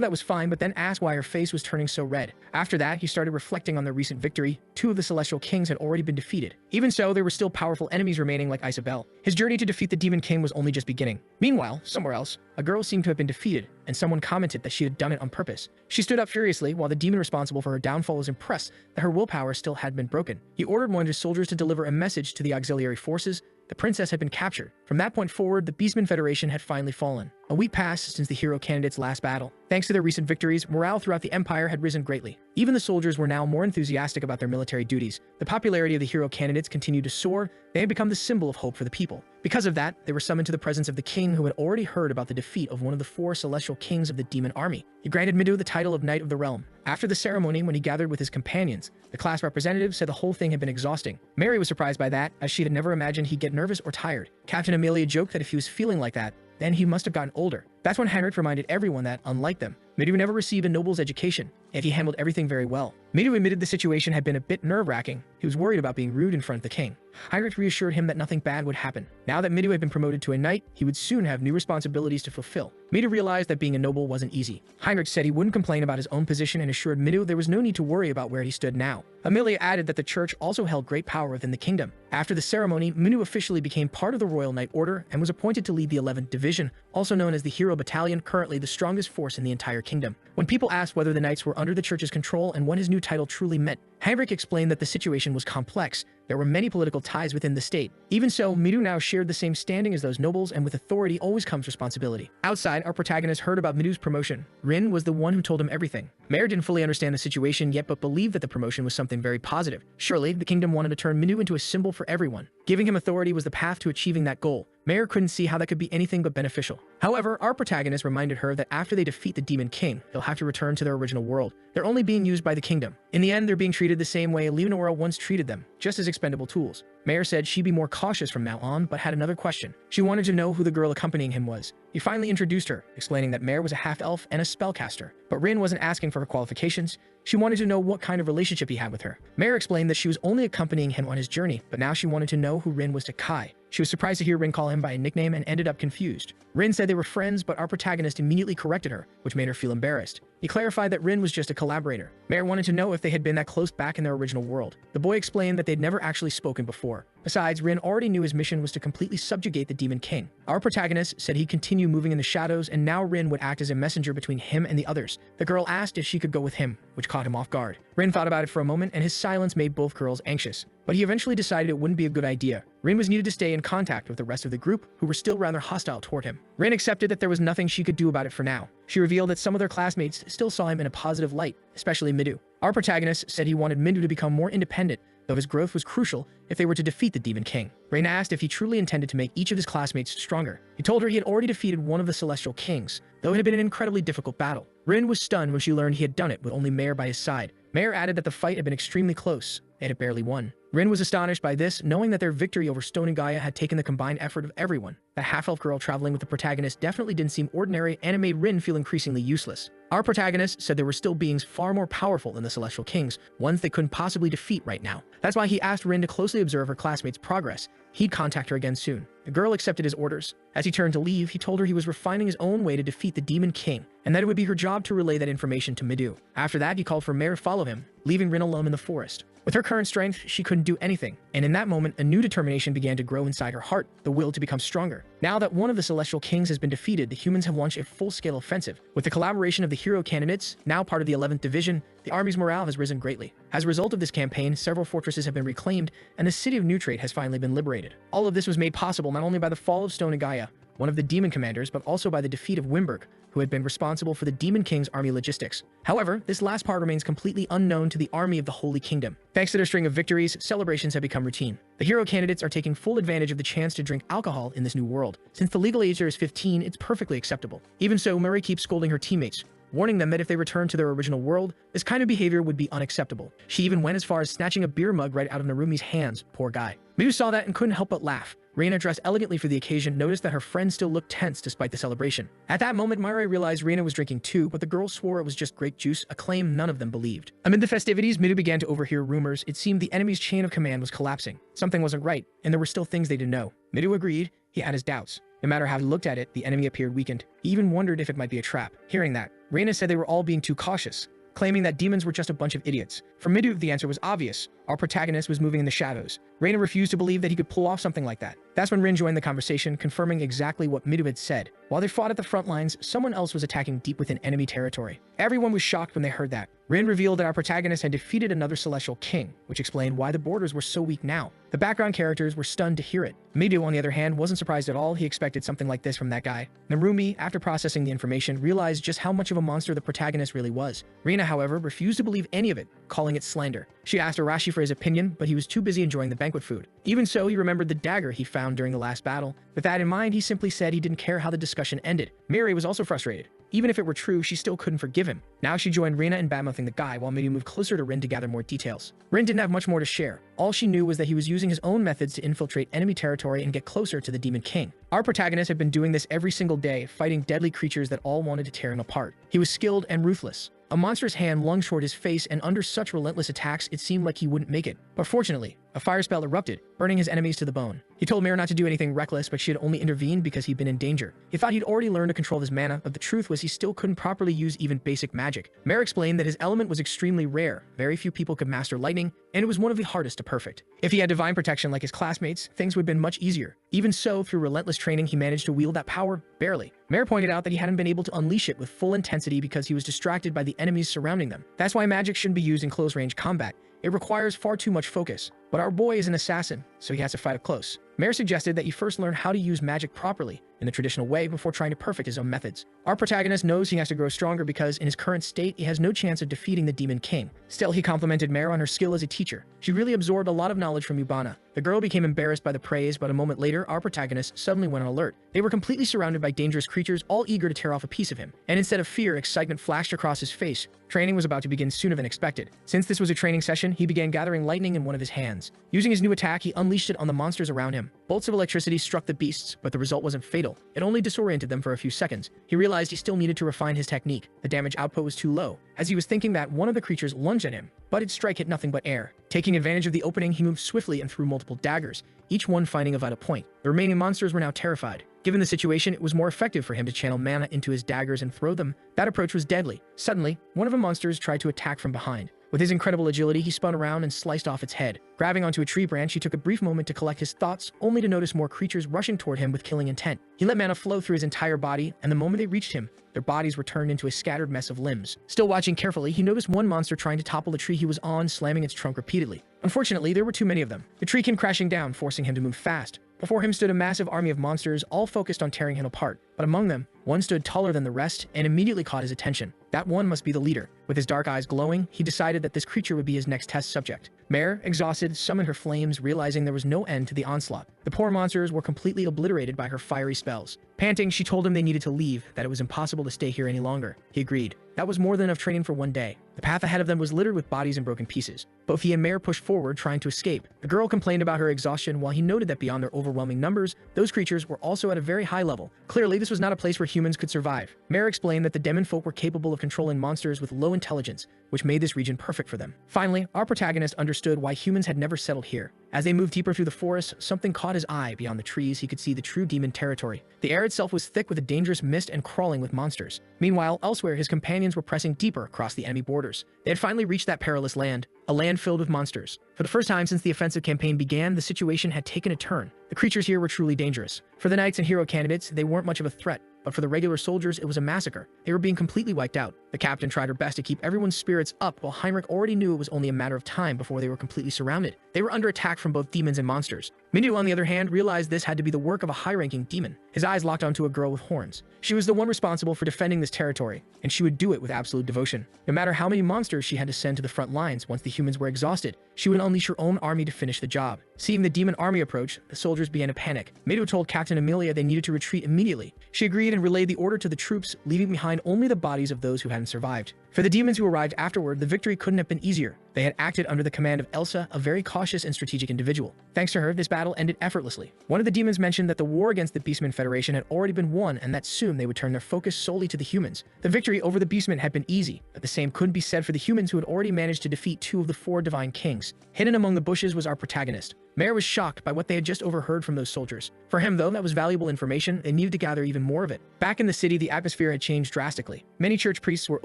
that was fine, but then asked why her face was turning so red. After that, he started reflecting on their recent victory. 2 of the Celestial Kings had already been defeated. Even so, there were still powerful enemies remaining like Isabel. His journey to defeat the Demon King was only just beginning. Meanwhile, somewhere else, a girl seemed to have been defeated, and someone commented that she had done it on purpose. She stood up furiously, while the demon responsible for her downfall was impressed that her willpower still had been broken. He ordered one of his soldiers to deliver a message to the auxiliary forces. The princess had been captured. From that point forward, the Beastman Federation had finally fallen. A week passed since the hero candidates' last battle. Thanks to their recent victories, morale throughout the Empire had risen greatly. Even the soldiers were now more enthusiastic about their military duties. The popularity of the hero candidates continued to soar. They had become the symbol of hope for the people. Because of that, they were summoned to the presence of the king, who had already heard about the defeat of one of the 4 celestial kings of the demon army. He granted Midu the title of Knight of the Realm. After the ceremony, when he gathered with his companions, the class representative said the whole thing had been exhausting. Mary was surprised by that, as she had never imagined he'd get nervous or tired. Captain Amelia joked that if he was feeling like that, then he must have gotten older. That's when Heinrich reminded everyone that, unlike them, Midu never received a noble's education, and he handled everything very well. Midu admitted the situation had been a bit nerve-wracking. He was worried about being rude in front of the king. Heinrich reassured him that nothing bad would happen. Now that Midu had been promoted to a knight, he would soon have new responsibilities to fulfill. Midu realized that being a noble wasn't easy. Heinrich said he wouldn't complain about his own position and assured Midu there was no need to worry about where he stood now. Amelia added that the church also held great power within the kingdom. After the ceremony, Midu officially became part of the Royal Knight Order and was appointed to lead the 11th Division, also known as the Hero Battalion, currently the strongest force in the entire kingdom. When people asked whether the knights were under the church's control and what his new title truly meant, Heinrich explained that the situation was complex. There were many political ties within the state. Even so, Midu now shared the same standing as those nobles, and with authority always comes responsibility. Outside, our protagonist heard about Midu's promotion. Rin was the one who told him everything. Mayor didn't fully understand the situation yet, but believed that the promotion was something very positive. Surely, the kingdom wanted to turn Midu into a symbol for everyone. Giving him authority was the path to achieving that goal. Mayor couldn't see how that could be anything but beneficial. However, our protagonist reminded her that after they defeat the Demon King, they'll have to return to their original world. They're only being used by the kingdom. In the end, they're being treated the same way Leonora once treated them, just as expendable tools. Mayor said she'd be more cautious from now on, but had another question. She wanted to know who the girl accompanying him was. He finally introduced her, explaining that Mayor was a half-elf and a spellcaster. But Rin wasn't asking for her qualifications. She wanted to know what kind of relationship he had with her. Mayor explained that she was only accompanying him on his journey, but now she wanted to know who Rin was to Kai. She was surprised to hear Rin call him by a nickname and ended up confused. Rin said they were friends, but our protagonist immediately corrected her, which made her feel embarrassed. He clarified that Rin was just a collaborator. Mayor wanted to know if they had been that close back in their original world. The boy explained that they'd never actually spoken before. Besides, Rin already knew his mission was to completely subjugate the Demon King. Our protagonist said he'd continue moving in the shadows, and now Rin would act as a messenger between him and the others. The girl asked if she could go with him, which caught him off guard. Rin thought about it for a moment, and his silence made both girls anxious. But he eventually decided it wouldn't be a good idea. Rin was needed to stay in contact with the rest of the group, who were still rather hostile toward him. Rin accepted that there was nothing she could do about it for now. She revealed that some of their classmates still saw him in a positive light, especially Midu. Our protagonist said he wanted Midu to become more independent, though his growth was crucial if they were to defeat the Demon King. Rin asked if he truly intended to make each of his classmates stronger. He told her he had already defeated one of the Celestial Kings, though it had been an incredibly difficult battle. Rin was stunned when she learned he had done it with only Mayor by his side. Mayor added that the fight had been extremely close. They had barely won. Rin was astonished by this, knowing that their victory over Stone and Gaia had taken the combined effort of everyone. The half-elf girl traveling with the protagonist definitely didn't seem ordinary, and it made Rin feel increasingly useless. Our protagonist said there were still beings far more powerful than the Celestial Kings, ones they couldn't possibly defeat right now. That's why he asked Rin to closely observe her classmates' progress. He'd contact her again soon. The girl accepted his orders. As he turned to leave, he told her he was refining his own way to defeat the Demon King, and that it would be her job to relay that information to Midu. After that, he called for Mayor to follow him, leaving Rin alone in the forest. With her current strength, she couldn't do anything, and in that moment, a new determination began to grow inside her heart, the will to become stronger. Now that one of the Celestial Kings has been defeated, the humans have launched a full-scale offensive. With the collaboration of the hero candidates, now part of the 11th Division, the army's morale has risen greatly. As a result of this campaign, several fortresses have been reclaimed, and the city of Neutrate has finally been liberated. All of this was made possible not only by the fall of Stone and Gaia, one of the demon commanders, but also by the defeat of Wimberg, who had been responsible for the Demon King's army logistics. However, this last part remains completely unknown to the army of the Holy Kingdom. Thanks to their string of victories, celebrations have become routine. The hero candidates are taking full advantage of the chance to drink alcohol in this new world. Since the legal age there is 15, it's perfectly acceptable. Even so, Murray keeps scolding her teammates, warning them that if they return to their original world, this kind of behavior would be unacceptable. She even went as far as snatching a beer mug right out of Narumi's hands, poor guy. Midu saw that and couldn't help but laugh. Reina, dressed elegantly for the occasion, noticed that her friend still looked tense despite the celebration. At that moment, Mirai realized Reina was drinking too, but the girls swore it was just grape juice, a claim none of them believed. Amid the festivities, Midu began to overhear rumors. It seemed the enemy's chain of command was collapsing. Something wasn't right, and there were still things they didn't know. Midu agreed. He had his doubts. No matter how he looked at it, the enemy appeared weakened. He even wondered if it might be a trap. Hearing that, Reina said they were all being too cautious, claiming that demons were just a bunch of idiots. For Midu, the answer was obvious. Our protagonist was moving in the shadows. Reina refused to believe that he could pull off something like that. That's when Rin joined the conversation, confirming exactly what Midu had said. While they fought at the front lines, someone else was attacking deep within enemy territory. Everyone was shocked when they heard that. Rin revealed that our protagonist had defeated another celestial king, which explained why the borders were so weak now. The background characters were stunned to hear it. Midu, on the other hand, wasn't surprised at all. He expected something like this from that guy. Narumi, after processing the information, realized just how much of a monster the protagonist really was. Reina, however, refused to believe any of it, calling it slander. She asked Arashi for his opinion, but he was too busy enjoying the banquet food. Even so, he remembered the dagger he found during the last battle. With that in mind, he simply said he didn't care how the discussion ended. Miri was also frustrated. Even if it were true, she still couldn't forgive him. Now she joined Reina in badmouthing the guy, while Midu moved closer to Rin to gather more details. Rin didn't have much more to share. All she knew was that he was using his own methods to infiltrate enemy territory and get closer to the Demon King. Our protagonist had been doing this every single day, fighting deadly creatures that all wanted to tear him apart. He was skilled and ruthless. A monstrous hand lunged toward his face, and under such relentless attacks, it seemed like he wouldn't make it. But fortunately, a fire spell erupted, burning his enemies to the bone. He told Mare not to do anything reckless, but she had only intervened because he'd been in danger. He thought he'd already learned to control his mana, but the truth was he still couldn't properly use even basic magic. Mare explained that his element was extremely rare. Very few people could master lightning, and it was one of the hardest to perfect. If he had divine protection like his classmates, things would have been much easier. Even so, through relentless training, he managed to wield that power barely. Mare pointed out that he hadn't been able to unleash it with full intensity because he was distracted by the enemies surrounding them. That's why magic shouldn't be used in close-range combat. It requires far too much focus. But our boy is an assassin, so he has to fight up close. Mare suggested that he first learn how to use magic properly in the traditional way before trying to perfect his own methods. Our protagonist knows he has to grow stronger because in his current state, he has no chance of defeating the Demon King. Still, he complimented Mare on her skill as a teacher. She really absorbed a lot of knowledge from Yubana. The girl became embarrassed by the praise, but a moment later, our protagonist suddenly went on alert. They were completely surrounded by dangerous creatures, all eager to tear off a piece of him. And instead of fear, excitement flashed across his face. Training was about to begin sooner than expected. Since this was a training session, he began gathering lightning in one of his hands. Using his new attack, he unleashed it on the monsters around him. Bolts of electricity struck the beasts, but the result wasn't fatal. It only disoriented them for a few seconds. He realized he still needed to refine his technique. The damage output was too low. As he was thinking that, one of the creatures lunged at him, but its strike hit nothing but air. Taking advantage of the opening, he moved swiftly and threw multiple daggers, each one finding a vital point. The remaining monsters were now terrified. Given the situation, it was more effective for him to channel mana into his daggers and throw them. That approach was deadly. Suddenly, one of the monsters tried to attack from behind. With his incredible agility, he spun around and sliced off its head. Grabbing onto a tree branch, he took a brief moment to collect his thoughts, only to notice more creatures rushing toward him with killing intent. He let mana flow through his entire body, and the moment they reached him, their bodies were turned into a scattered mess of limbs. Still watching carefully, he noticed one monster trying to topple the tree he was on, slamming its trunk repeatedly. Unfortunately, there were too many of them. The tree came crashing down, forcing him to move fast. Before him stood a massive army of monsters, all focused on tearing him apart. But among them, one stood taller than the rest and immediately caught his attention. That one must be the leader. With his dark eyes glowing, he decided that this creature would be his next test subject. Mare, exhausted, summoned her flames, realizing there was no end to the onslaught. The poor monsters were completely obliterated by her fiery spells. Panting, she told him they needed to leave, that it was impossible to stay here any longer. He agreed. That was more than enough training for one day. The path ahead of them was littered with bodies and broken pieces. Both he and Mare pushed forward, trying to escape. The girl complained about her exhaustion, while he noted that beyond their overwhelming numbers, those creatures were also at a very high level. Clearly, this was not a place where humans could survive. Mare explained that the demon folk were capable of controlling monsters with low intelligence, which made this region perfect for them. Finally, our protagonist understood why humans had never settled here. As they moved deeper through the forest, something caught his eye. Beyond the trees, he could see the true demon territory. The air itself was thick with a dangerous mist and crawling with monsters. Meanwhile, elsewhere, his companions were pressing deeper across the enemy borders. They had finally reached that perilous land, a land filled with monsters. For the first time since the offensive campaign began, the situation had taken a turn. The creatures here were truly dangerous. For the knights and hero candidates, they weren't much of a threat. But for the regular soldiers, it was a massacre. They were being completely wiped out. The captain tried her best to keep everyone's spirits up, while Heinrich already knew it was only a matter of time before they were completely surrounded. They were under attack from both demons and monsters. Mindu, on the other hand, realized this had to be the work of a high-ranking demon. His eyes locked onto a girl with horns. She was the one responsible for defending this territory, and she would do it with absolute devotion. No matter how many monsters she had to send to the front lines once the humans were exhausted, she would unleash her own army to finish the job. Seeing the demon army approach, the soldiers began to panic. Mindu told Captain Amelia they needed to retreat immediately. She agreed and relayed the order to the troops, leaving behind only the bodies of those who hadn't survived. For the demons who arrived afterward, the victory couldn't have been easier. They had acted under the command of Elsa, a very cautious and strategic individual. Thanks to her, this battle ended effortlessly. One of the demons mentioned that the war against the Beastmen Federation had already been won and that soon they would turn their focus solely to the humans. The victory over the Beastmen had been easy, but the same couldn't be said for the humans who had already managed to defeat 2 of the 4 divine kings. Hidden among the bushes was our protagonist. Mayor was shocked by what they had just overheard from those soldiers. For him, though, that was valuable information. They needed to gather even more of it. Back in the city, the atmosphere had changed drastically. Many church priests were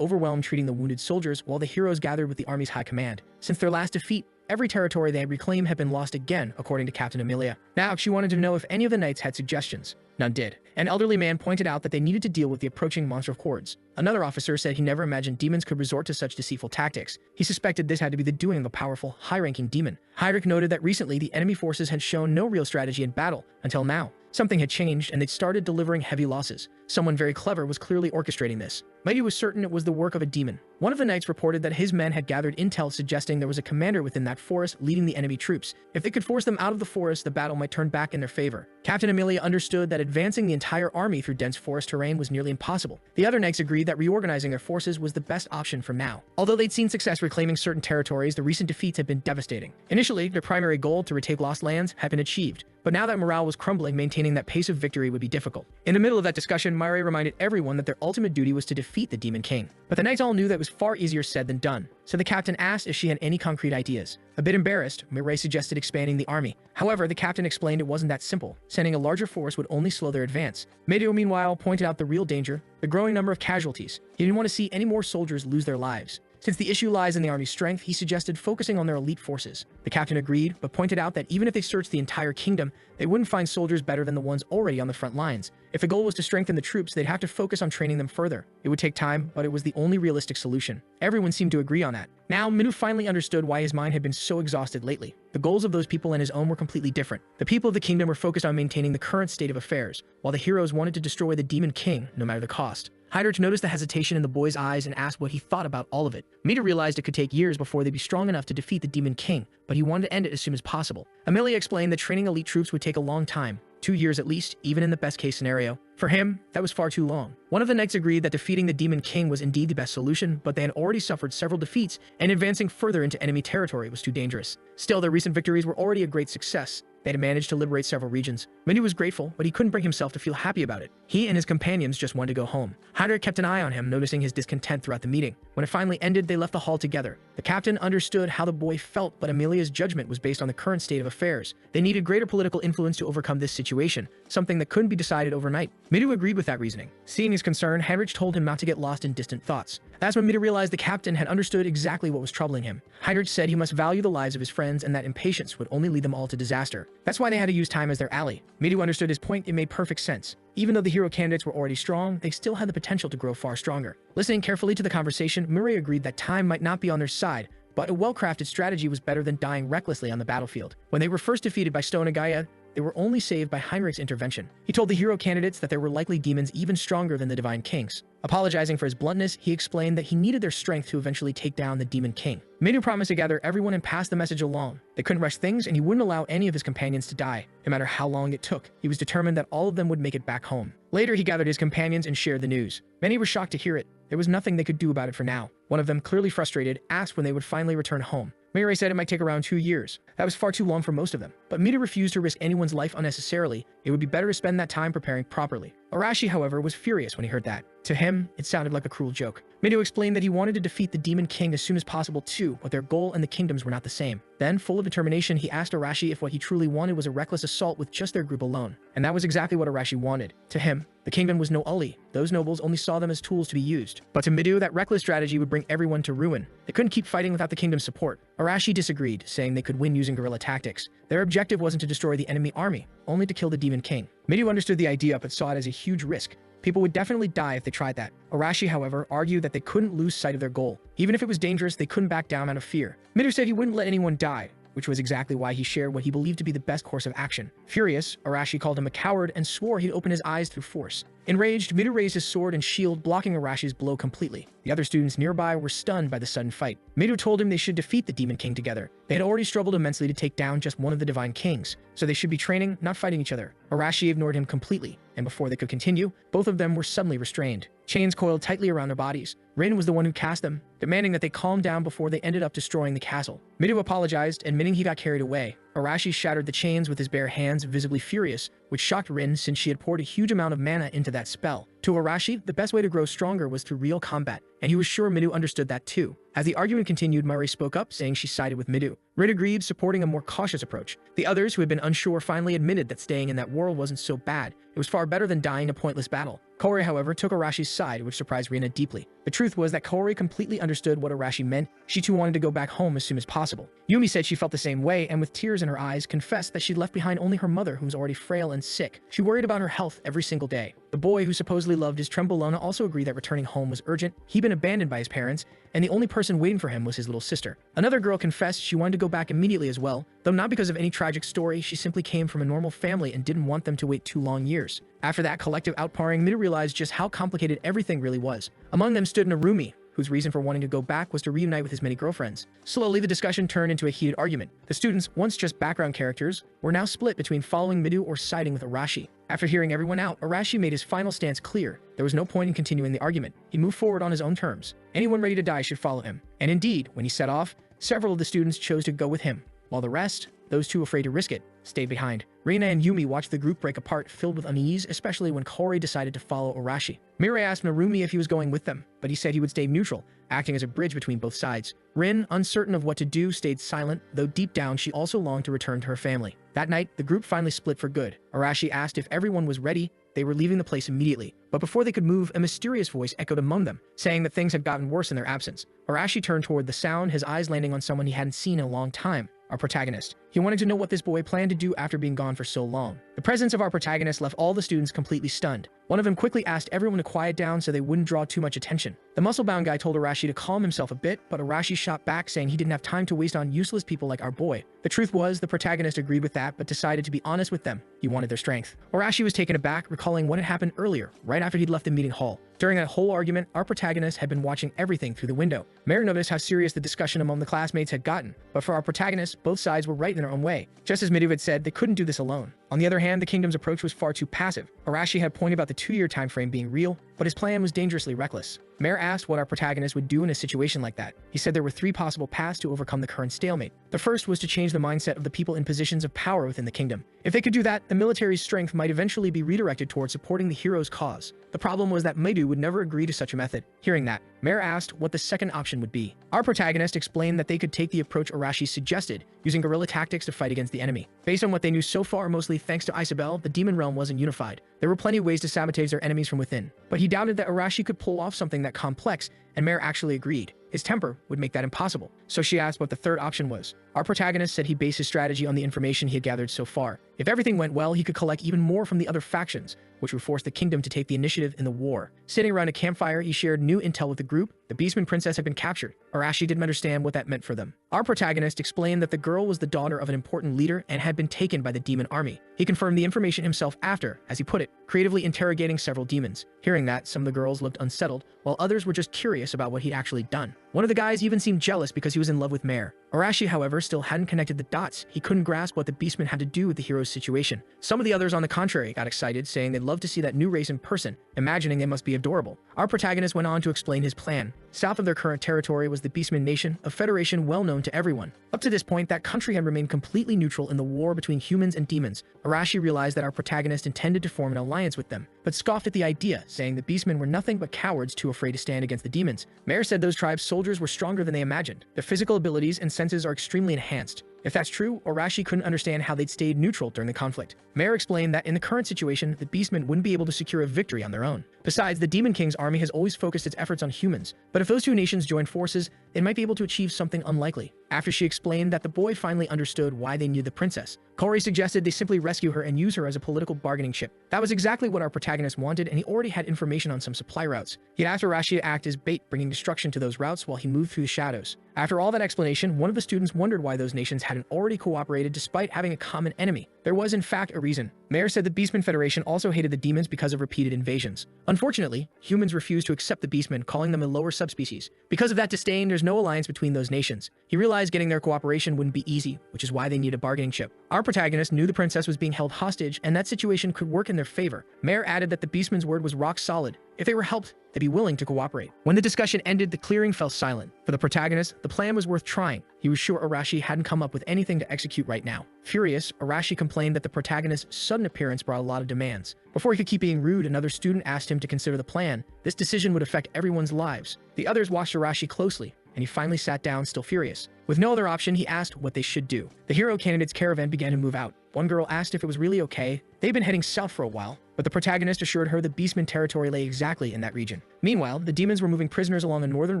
overwhelmed treating the wounded soldiers, while the heroes gathered with the army's high command. Since their last defeat, every territory they had reclaimed had been lost again, according to Captain Amelia. Now, she wanted to know if any of the knights had suggestions. None did. An elderly man pointed out that they needed to deal with the approaching monster hordes. Another officer said he never imagined demons could resort to such deceitful tactics. He suspected this had to be the doing of a powerful, high-ranking demon. Heinrich noted that recently the enemy forces had shown no real strategy in battle, until now. Something had changed and they'd started delivering heavy losses. Someone very clever was clearly orchestrating this. Mighty was certain it was the work of a demon. One of the knights reported that his men had gathered intel suggesting there was a commander within that forest leading the enemy troops. If they could force them out of the forest, the battle might turn back in their favor. Captain Amelia understood that advancing the entire army through dense forest terrain was nearly impossible. The other knights agreed that reorganizing their forces was the best option for now. Although they'd seen success reclaiming certain territories, the recent defeats had been devastating. Initially, their primary goal to retake lost lands had been achieved, but now that morale was crumbling, maintaining that pace of victory would be difficult. In the middle of that discussion, Myre reminded everyone that their ultimate duty was to defeat the Demon King. But the knights all knew that was far easier said than done, so the captain asked if she had any concrete ideas. A bit embarrassed, Myre suggested expanding the army. However, the captain explained it wasn't that simple. Sending a larger force would only slow their advance. Medio, meanwhile, pointed out the real danger, the growing number of casualties. He didn't want to see any more soldiers lose their lives. Since the issue lies in the army's strength, he suggested focusing on their elite forces. The captain agreed, but pointed out that even if they searched the entire kingdom, they wouldn't find soldiers better than the ones already on the front lines. If the goal was to strengthen the troops, they'd have to focus on training them further. It would take time, but it was the only realistic solution. Everyone seemed to agree on that. Now, Minu finally understood why his mind had been so exhausted lately. The goals of those people and his own were completely different. The people of the kingdom were focused on maintaining the current state of affairs, while the heroes wanted to destroy the Demon King, no matter the cost. Heinrich noticed the hesitation in the boy's eyes and asked what he thought about all of it. Mita realized it could take years before they'd be strong enough to defeat the Demon King, but he wanted to end it as soon as possible. Amelia explained that training elite troops would take a long time, 2 years at least, even in the best-case scenario. For him, that was far too long. One of the knights agreed that defeating the Demon King was indeed the best solution, but they had already suffered several defeats, and advancing further into enemy territory was too dangerous. Still, their recent victories were already a great success. They had managed to liberate several regions. Minu was grateful, but he couldn't bring himself to feel happy about it. He and his companions just wanted to go home. Heinrich kept an eye on him, noticing his discontent throughout the meeting. When it finally ended, they left the hall together. The captain understood how the boy felt, but Amelia's judgment was based on the current state of affairs. They needed greater political influence to overcome this situation, something that couldn't be decided overnight. Midu agreed with that reasoning. Seeing his concern, Heinrich told him not to get lost in distant thoughts. That's when Midu realized the captain had understood exactly what was troubling him. Heinrich said he must value the lives of his friends and that impatience would only lead them all to disaster. That's why they had to use time as their ally. Midu understood his point. It made perfect sense. Even though the hero candidates were already strong, they still had the potential to grow far stronger. Listening carefully to the conversation, Murray agreed that time might not be on their side, but a well-crafted strategy was better than dying recklessly on the battlefield. When they were first defeated by Stone and Gaia, they were only saved by Heinrich's intervention. He told the hero candidates that there were likely demons even stronger than the Divine Kings. Apologizing for his bluntness, he explained that he needed their strength to eventually take down the Demon King. Minu promised to gather everyone and pass the message along. They couldn't rush things, and he wouldn't allow any of his companions to die, no matter how long it took. He was determined that all of them would make it back home. Later, he gathered his companions and shared the news. Many were shocked to hear it. There was nothing they could do about it for now. One of them, clearly frustrated, asked when they would finally return home. Mirai said it might take around 2 years. That was far too long for most of them. But Mita refused to risk anyone's life unnecessarily. It would be better to spend that time preparing properly. Arashi, however, was furious when he heard that. To him, it sounded like a cruel joke. Mido explained that he wanted to defeat the Demon King as soon as possible too, but their goal and the kingdoms were not the same. Then, full of determination, he asked Arashi if what he truly wanted was a reckless assault with just their group alone. And that was exactly what Arashi wanted. To him, the kingdom was no Uli. Those nobles only saw them as tools to be used. But to Midu, that reckless strategy would bring everyone to ruin. They couldn't keep fighting without the kingdom's support. Arashi disagreed, saying they could win using guerrilla tactics. Their objective wasn't to destroy the enemy army, only to kill the Demon King. Midu understood the idea but saw it as a huge risk. People would definitely die if they tried that. Arashi, however, argued that they couldn't lose sight of their goal. Even if it was dangerous, they couldn't back down out of fear. Midu said he wouldn't let anyone die, which was exactly why he shared what he believed to be the best course of action. Furious, Arashi called him a coward and swore he'd open his eyes through force. Enraged, Midu raised his sword and shield, blocking Arashi's blow completely. The other students nearby were stunned by the sudden fight. Midu told him they should defeat the Demon King together. They had already struggled immensely to take down just one of the Divine Kings, so they should be training, not fighting each other. Arashi ignored him completely, and before they could continue, both of them were suddenly restrained. Chains coiled tightly around their bodies. Rin was the one who cast them, demanding that they calm down before they ended up destroying the castle. Midu apologized, admitting he got carried away. Arashi shattered the chains with his bare hands, visibly furious, which shocked Rin since she had poured a huge amount of mana into that spell. To Arashi, the best way to grow stronger was through real combat, and he was sure Midu understood that too. As the argument continued, Murray spoke up, saying she sided with Midu. Rin agreed, supporting a more cautious approach. The others, who had been unsure, finally admitted that staying in that world wasn't so bad. It was far better than dying a pointless battle. Korei, however, took Arashi's side, which surprised Rina deeply. The truth was that Korei completely understood what Arashi meant. She too wanted to go back home as soon as possible. Yumi said she felt the same way, and with tears in her eyes, confessed that she'd left behind only her mother, who was already frail and sick. She worried about her health every single day. The boy, who supposedly loved his Trembolona, also agreed that returning home was urgent. He'd been abandoned by his parents, and the only person waiting for him was his little sister. Another girl confessed she wanted to go back immediately as well, though not because of any tragic story. She simply came from a normal family and didn't want them to wait 2 long years. After that collective outpouring, Midu realized just how complicated everything really was. Among them stood Narumi, whose reason for wanting to go back was to reunite with his many girlfriends. Slowly, the discussion turned into a heated argument. The students, once just background characters, were now split between following Midu or siding with Arashi. After hearing everyone out, Arashi made his final stance clear. There was no point in continuing the argument. He moved forward on his own terms. Anyone ready to die should follow him. And indeed, when he set off, several of the students chose to go with him, while the rest, those too afraid to risk it, stayed behind. Rina and Yumi watched the group break apart, filled with unease, especially when Korei decided to follow Arashi. Mirai asked Narumi if he was going with them, but he said he would stay neutral, acting as a bridge between both sides. Rin, uncertain of what to do, stayed silent, though deep down she also longed to return to her family. That night, the group finally split for good. Arashi asked if everyone was ready. They were leaving the place immediately, but before they could move, a mysterious voice echoed among them, saying that things had gotten worse in their absence. Arashi turned toward the sound, his eyes landing on someone he hadn't seen in a long time. Our protagonist. He wanted to know what this boy planned to do after being gone for so long. The presence of our protagonist left all the students completely stunned. One of them quickly asked everyone to quiet down so they wouldn't draw too much attention. The muscle-bound guy told Arashi to calm himself a bit, but Arashi shot back, saying he didn't have time to waste on useless people like our boy. The truth was, the protagonist agreed with that, but decided to be honest with them. He wanted their strength. Arashi was taken aback, recalling what had happened earlier, right after he'd left the meeting hall. During that whole argument, our protagonist had been watching everything through the window. Mare noticed how serious the discussion among the classmates had gotten, but for our protagonist, both sides were right in their own way. Just as Midu had said, they couldn't do this alone. On the other hand, the kingdom's approach was far too passive. Arashi had pointed about the 2-year time frame being real, but his plan was dangerously reckless. Mare asked what our protagonist would do in a situation like that. He said there were 3 possible paths to overcome the current stalemate. The first was to change the mindset of the people in positions of power within the kingdom. If they could do that, the military's strength might eventually be redirected towards supporting the hero's cause. The problem was that Midu would never agree to such a method. Hearing that, Mare asked what the second option would be. Our protagonist explained that they could take the approach Arashi suggested, using guerrilla tactics to fight against the enemy. Based on what they knew so far, mostly thanks to Isabel, the demon realm wasn't unified. There were plenty of ways to sabotage their enemies from within. But he doubted that Arashi could pull off something that complex, and Mare actually agreed. His temper would make that impossible. So she asked what the third option was. Our protagonist said he based his strategy on the information he had gathered so far. If everything went well, he could collect even more from the other factions, which would force the kingdom to take the initiative in the war. Sitting around a campfire, he shared new intel with the group. The Beastman princess had been captured. Arashi didn't understand what that meant for them. Our protagonist explained that the girl was the daughter of an important leader and had been taken by the demon army. He confirmed the information himself after, as he put it, creatively interrogating several demons. Hearing that, some of the girls looked unsettled, while others were just curious about what he'd actually done. One of the guys even seemed jealous because he was in love with Mare. Arashi, however, still hadn't connected the dots. He couldn't grasp what the Beastman had to do with the hero's situation. Some of the others, on the contrary, got excited, saying they'd love to see that new race in person, imagining they must be adorable. Our protagonist went on to explain his plan. South of their current territory was the Beastman Nation, a federation well known to everyone. Up to this point, that country had remained completely neutral in the war between humans and demons. Arashi realized that our protagonist intended to form an alliance with them, but scoffed at the idea, saying the Beastmen were nothing but cowards too afraid to stand against the demons. Mare said those tribes' soldiers were stronger than they imagined. Their physical abilities and senses are extremely enhanced. If that's true, Arashi couldn't understand how they'd stayed neutral during the conflict. Mare explained that in the current situation, the Beastmen wouldn't be able to secure a victory on their own. Besides, the Demon King's army has always focused its efforts on humans, but if those two nations join forces, they might be able to achieve something unlikely. After she explained that the boy finally understood why they needed the princess, Korei suggested they simply rescue her and use her as a political bargaining chip. That was exactly what our protagonist wanted, and he already had information on some supply routes. He'd asked Arashi to act as bait, bringing destruction to those routes while he moved through the shadows. After all that explanation, one of the students wondered why those nations hadn't already cooperated despite having a common enemy. There was, in fact, a reason. Mayor said the Beastmen Federation also hated the demons because of repeated invasions. Unfortunately, humans refused to accept the Beastmen, calling them a lower subspecies. Because of that disdain, there's no alliance between those nations. He realized getting their cooperation wouldn't be easy, which is why they needed a bargaining chip. Our protagonist knew the princess was being held hostage, and that situation could work in their favor. Mayor added that the Beastmen's word was rock solid. If they were helped, they'd be willing to cooperate. When the discussion ended, the clearing fell silent. For the protagonist, the plan was worth trying. He was sure Arashi hadn't come up with anything to execute right now. Furious, Arashi complained that the protagonist's sudden appearance brought a lot of demands. Before he could keep being rude, another student asked him to consider the plan. This decision would affect everyone's lives. The others watched Arashi closely, and he finally sat down, still furious. With no other option, he asked what they should do. The hero candidate's caravan began to move out. One girl asked if it was really okay. They'd been heading south for a while, but the protagonist assured her the Beastmen territory lay exactly in that region. Meanwhile, the demons were moving prisoners along a northern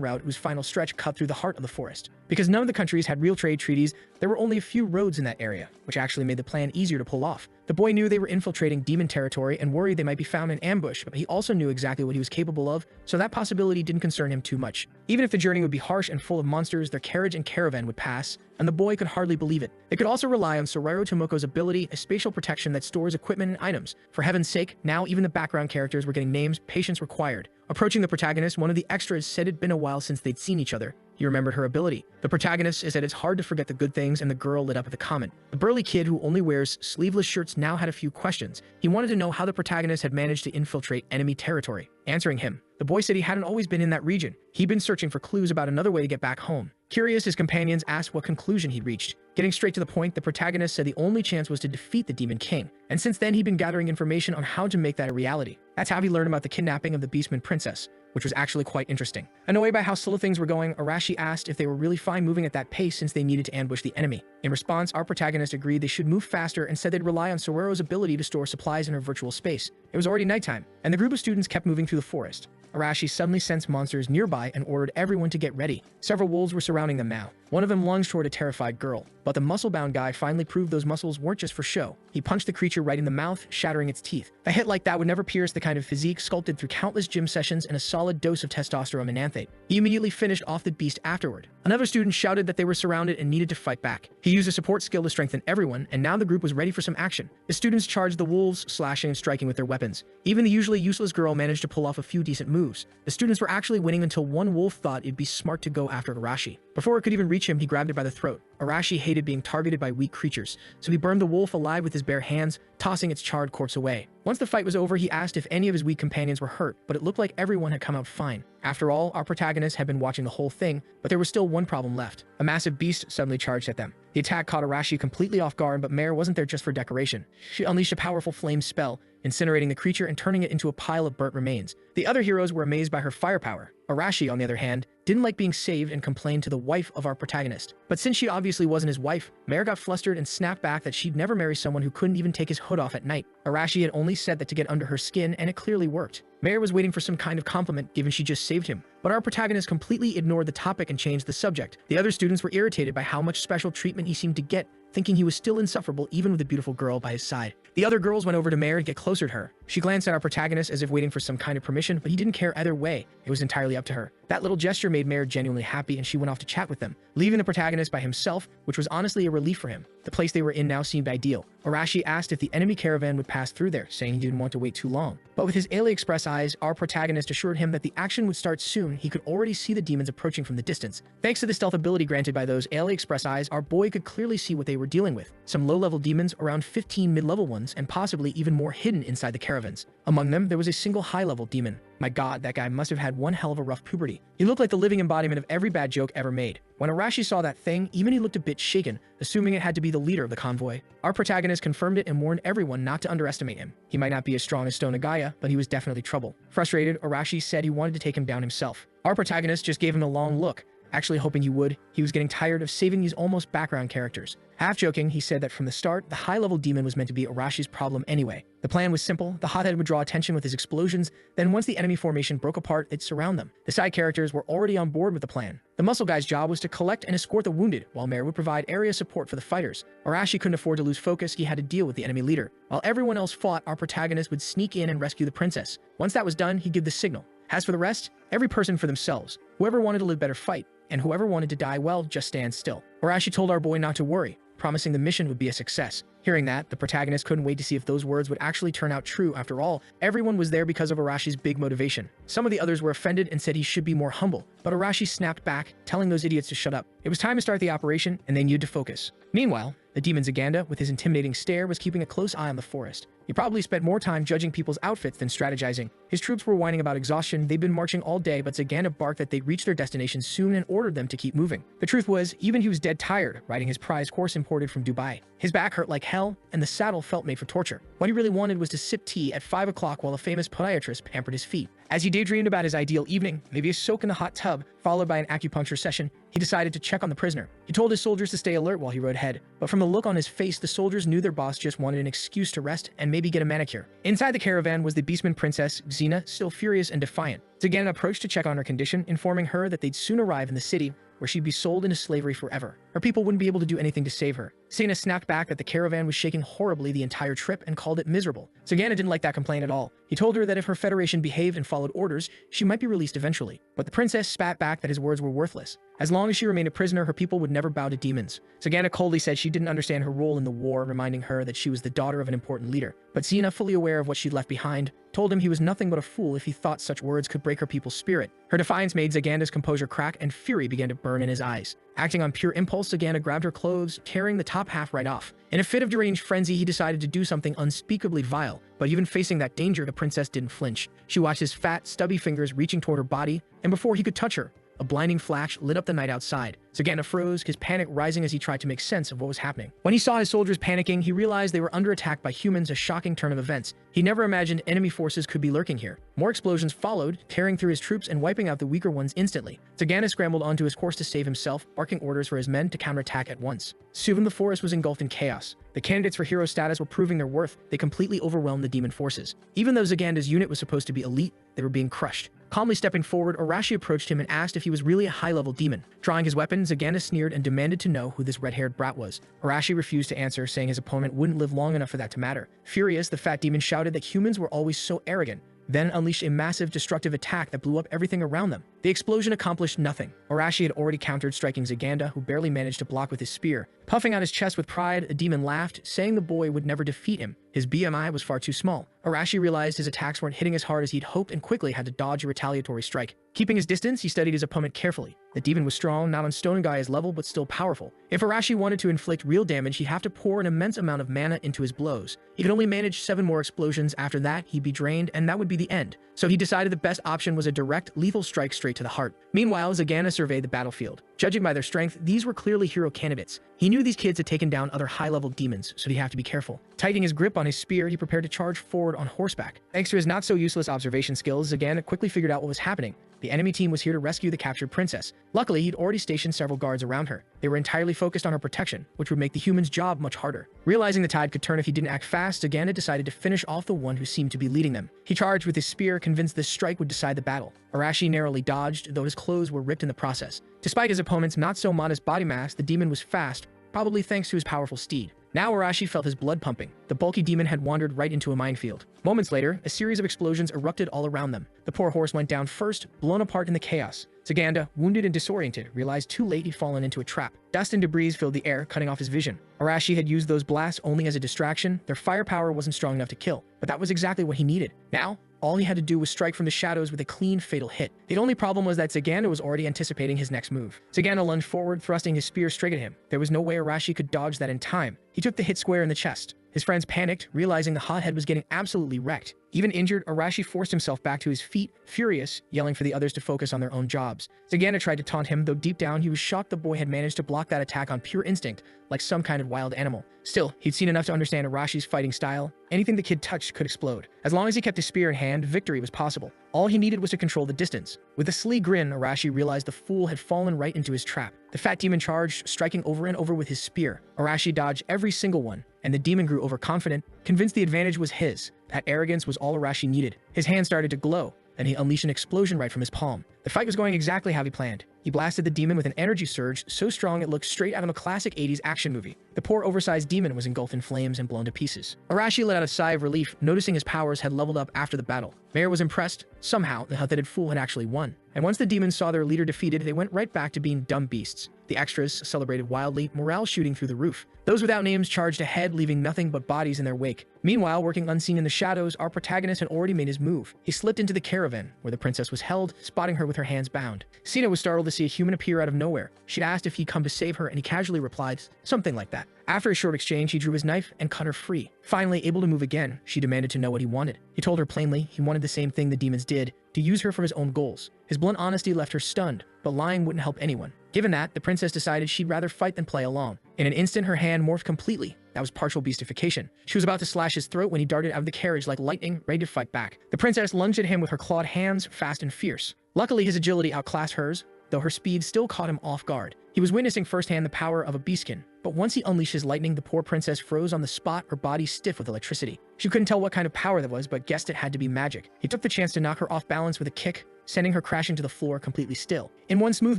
route whose final stretch cut through the heart of the forest. Because none of the countries had real trade treaties, there were only a few roads in that area, which actually made the plan easier to pull off. The boy knew they were infiltrating demon territory and worried they might be found in ambush, but he also knew exactly what he was capable of, so that possibility didn't concern him too much. Even if the journey would be harsh and full of monsters, their carriage and caravan would pass, and the boy could hardly believe it. They could also rely on Sorero Tomoko's ability, a spatial protection that stores equipment and items. For heaven's sake, now even the background characters were getting names, patience required. Approaching the protagonist, one of the extras said it'd been a while since they'd seen each other. He remembered her ability. The protagonist said it's hard to forget the good things, and the girl lit up at the comment. The burly kid who only wears sleeveless shirts now had a few questions. He wanted to know how the protagonist had managed to infiltrate enemy territory. Answering him, the boy said he hadn't always been in that region. He'd been searching for clues about another way to get back home. Curious, his companions asked what conclusion he'd reached. Getting straight to the point, the protagonist said the only chance was to defeat the Demon King, and since then he'd been gathering information on how to make that a reality. That's how he learned about the kidnapping of the Beastman princess, which was actually quite interesting. Annoyed by how slow things were going, Arashi asked if they were really fine moving at that pace since they needed to ambush the enemy. In response, our protagonist agreed they should move faster and said they'd rely on Sorero's ability to store supplies in her virtual space. It was already nighttime, and the group of students kept moving through the forest. Arashi suddenly sensed monsters nearby and ordered everyone to get ready. Several wolves were surrounding them now. One of them lunged toward a terrified girl, but the muscle-bound guy finally proved those muscles weren't just for show. He punched the creature right in the mouth, shattering its teeth. A hit like that would never pierce the kind of physique sculpted through countless gym sessions and a solid dose of testosterone and anthate. He immediately finished off the beast afterward. Another student shouted that they were surrounded and needed to fight back. He used a support skill to strengthen everyone, and now the group was ready for some action. The students charged the wolves, slashing and striking with their weapons. Even the usually useless girl managed to pull off a few decent moves. The students were actually winning until one wolf thought it'd be smart to go after Arashi. Before it could even reach him, he grabbed it by the throat. Arashi hated being targeted by weak creatures, so he burned the wolf alive with his bare hands, tossing its charred corpse away. Once the fight was over, he asked if any of his weak companions were hurt, but it looked like everyone had come out fine. After all, our protagonist had been watching the whole thing, but there was still one problem left. A massive beast suddenly charged at them. The attack caught Arashi completely off guard, but Mare wasn't there just for decoration. She unleashed a powerful flame spell, incinerating the creature and turning it into a pile of burnt remains. The other heroes were amazed by her firepower. Arashi, on the other hand, didn't like being saved and complained to the wife of our protagonist. But since she obviously wasn't his wife, Mare got flustered and snapped back that she'd never marry someone who couldn't even take his hood off at night. Arashi had only said that to get under her skin, and it clearly worked. Mare was waiting for some kind of compliment given she just saved him, but our protagonist completely ignored the topic and changed the subject. The other students were irritated by how much special treatment he seemed to get, thinking he was still insufferable even with a beautiful girl by his side. The other girls went over to Mare to get closer to her. She glanced at our protagonist as if waiting for some kind of permission, but he didn't care either way. It was entirely up to her. That little gesture made Mare genuinely happy, and she went off to chat with them, leaving the protagonist by himself, which was honestly a relief for him. The place they were in now seemed ideal. Arashi asked if the enemy caravan would pass through there, saying he didn't want to wait too long. But with his AliExpress eyes, our protagonist assured him that the action would start soon. He could already see the demons approaching from the distance. Thanks to the stealth ability granted by those AliExpress eyes, our boy could clearly see what they were dealing with. Some low-level demons, around 15 mid-level ones, and possibly even more hidden inside the caravans. Among them, there was a single high-level demon. My god, that guy must have had one hell of a rough puberty. He looked like the living embodiment of every bad joke ever made. When Arashi saw that thing, even he looked a bit shaken, assuming it had to be the leader of the convoy. Our protagonist confirmed it and warned everyone not to underestimate him. He might not be as strong as Stone Nagaya, but he was definitely trouble. Frustrated, Arashi said he wanted to take him down himself. Our protagonist just gave him a long look, actually hoping he would. He was getting tired of saving these almost background characters. Half joking, he said that from the start, the high-level demon was meant to be Arashi's problem anyway. The plan was simple. The hothead would draw attention with his explosions, then once the enemy formation broke apart, it'd surround them. The side characters were already on board with the plan. The muscle guy's job was to collect and escort the wounded, while Mare would provide area support for the fighters. Arashi couldn't afford to lose focus. He had to deal with the enemy leader. While everyone else fought, our protagonist would sneak in and rescue the princess. Once that was done, he'd give the signal. As for the rest, every person for themselves. Whoever wanted to live better, fight, and whoever wanted to die, well, just stand still. Arashi told our boy not to worry, promising the mission would be a success. Hearing that, the protagonist couldn't wait to see if those words would actually turn out true. After all, everyone was there because of Arashi's big motivation. Some of the others were offended and said he should be more humble, but Arashi snapped back, telling those idiots to shut up. It was time to start the operation, and they needed to focus. Meanwhile, the demon Zaganda, with his intimidating stare, was keeping a close eye on the forest. He probably spent more time judging people's outfits than strategizing. His troops were whining about exhaustion. They'd been marching all day, but Zaganda barked that they'd reach their destination soon and ordered them to keep moving. The truth was, even he was dead tired, riding his prized horse imported from Dubai. His back hurt like hell, and the saddle felt made for torture. What he really wanted was to sip tea at 5 o'clock while a famous podiatrist pampered his feet. As he daydreamed about his ideal evening, maybe a soak in the hot tub, followed by an acupuncture session, he decided to check on the prisoner. He told his soldiers to stay alert while he rode ahead, but from the look on his face, the soldiers knew their boss just wanted an excuse to rest and maybe get a manicure. Inside the caravan was the beastman princess, Xena, still furious and defiant. Zaganda approached to check on her condition, informing her that they'd soon arrive in the city, where she'd be sold into slavery forever. Her people wouldn't be able to do anything to save her. Xena snapped back that the caravan was shaking horribly the entire trip and called it miserable. Zaganda didn't like that complaint at all. He told her that if her federation behaved and followed orders, she might be released eventually. But the princess spat back that his words were worthless. As long as she remained a prisoner, her people would never bow to demons. Zaganda coldly said she didn't understand her role in the war, reminding her that she was the daughter of an important leader. But Xena, fully aware of what she'd left behind, told him he was nothing but a fool if he thought such words could break her people's spirit. Her defiance made Zaganda's composure crack, and fury began to burn in his eyes. Acting on pure impulse, Zaganda grabbed her clothes, tearing the top half right off. In a fit of deranged frenzy, he decided to do something unspeakably vile, but even facing that danger, the princess didn't flinch. She watched his fat, stubby fingers reaching toward her body, and before he could touch her, a blinding flash lit up the night outside. Zaganda froze, his panic rising as he tried to make sense of what was happening. When he saw his soldiers panicking, he realized they were under attack by humans, a shocking turn of events. He never imagined enemy forces could be lurking here. More explosions followed, tearing through his troops and wiping out the weaker ones instantly. Zaganda scrambled onto his horse to save himself, barking orders for his men to counterattack at once. Soon the forest was engulfed in chaos. The candidates for hero status were proving their worth. They completely overwhelmed the demon forces. Even though Zaganda's unit was supposed to be elite, they were being crushed. Calmly stepping forward, Arashi approached him and asked if he was really a high-level demon. Drawing his weapon, Zaganda sneered and demanded to know who this red-haired brat was. Arashi refused to answer, saying his opponent wouldn't live long enough for that to matter. Furious, the fat demon shouted that humans were always so arrogant, then unleashed a massive destructive attack that blew up everything around them. The explosion accomplished nothing. Arashi had already countered, striking Zaganda, who barely managed to block with his spear. Puffing out his chest with pride, the demon laughed, saying the boy would never defeat him. His BMI was far too small. Arashi realized his attacks weren't hitting as hard as he'd hoped and quickly had to dodge a retaliatory strike. Keeping his distance, he studied his opponent carefully. The demon was strong, not on Stone Guy's level, but still powerful. If Arashi wanted to inflict real damage, he'd have to pour an immense amount of mana into his blows. He could only manage 7 more explosions. After that, he'd be drained, and that would be the end. So he decided the best option was a direct, lethal strike straight to the heart. Meanwhile, Zaganda surveyed the battlefield. Judging by their strength, these were clearly hero candidates. He knew these kids had taken down other high-level demons, so he'd have to be careful. Tightening his grip on his spear, he prepared to charge forward on horseback. Thanks to his not-so-useless observation skills, Zaganda quickly figured out what was happening. The enemy team was here to rescue the captured princess. Luckily, he'd already stationed several guards around her. They were entirely focused on her protection, which would make the human's job much harder. Realizing the tide could turn if he didn't act fast, Zaganda decided to finish off the one who seemed to be leading them. He charged with his spear, convinced this strike would decide the battle. Arashi narrowly dodged, though his clothes were ripped in the process. Despite his opponent's not-so-modest body mass, the demon was fast, probably thanks to his powerful steed. Now Arashi felt his blood pumping. The bulky demon had wandered right into a minefield. Moments later, a series of explosions erupted all around them. The poor horse went down first, blown apart in the chaos. Zaganda, wounded and disoriented, realized too late he'd fallen into a trap. Dust and debris filled the air, cutting off his vision. Arashi had used those blasts only as a distraction. Their firepower wasn't strong enough to kill, but that was exactly what he needed. Now, all he had to do was strike from the shadows with a clean, fatal hit. The only problem was that Zaganda was already anticipating his next move. Zaganda lunged forward, thrusting his spear straight at him. There was no way Arashi could dodge that in time. He took the hit square in the chest. His friends panicked, realizing the hothead was getting absolutely wrecked. Even injured, Arashi forced himself back to his feet, furious, yelling for the others to focus on their own jobs. Zaganda tried to taunt him, though deep down he was shocked the boy had managed to block that attack on pure instinct, like some kind of wild animal. Still, he'd seen enough to understand Arashi's fighting style. Anything the kid touched could explode. As long as he kept his spear in hand, victory was possible. All he needed was to control the distance. With a sly grin, Arashi realized the fool had fallen right into his trap. The fat demon charged, striking over and over with his spear. Arashi dodged every single one, and the demon grew overconfident, convinced the advantage was his. That arrogance was all Arashi needed. His hand started to glow, and he unleashed an explosion right from his palm. The fight was going exactly how he planned. He blasted the demon with an energy surge so strong it looked straight out of a classic 80s action movie. The poor oversized demon was engulfed in flames and blown to pieces. Arashi let out a sigh of relief, noticing his powers had leveled up after the battle. Mayor was impressed, somehow, the hot-headed fool had actually won. And once the demons saw their leader defeated, they went right back to being dumb beasts. The extras celebrated wildly, morale shooting through the roof. Those without names charged ahead, leaving nothing but bodies in their wake. Meanwhile, working unseen in the shadows, our protagonist had already made his move. He slipped into the caravan, where the princess was held, spotting her with her hands bound. Sina was startled to see a human appear out of nowhere. She'd asked if he'd come to save her, and he casually replied, something like that. After a short exchange, he drew his knife and cut her free. Finally, able to move again, she demanded to know what he wanted. He told her plainly he wanted the same thing the demons did, to use her for his own goals. His blunt honesty left her stunned, but lying wouldn't help anyone. Given that, the princess decided she'd rather fight than play along. In an instant, her hand morphed completely. That was partial beastification. She was about to slash his throat when he darted out of the carriage like lightning, ready to fight back. The princess lunged at him with her clawed hands, fast and fierce. Luckily, his agility outclassed hers, though her speed still caught him off guard. He was witnessing firsthand the power of a beastkin, but once he unleashed his lightning, the poor princess froze on the spot, her body stiff with electricity. She couldn't tell what kind of power that was, but guessed it had to be magic. He took the chance to knock her off balance with a kick, sending her crashing to the floor completely still. In one smooth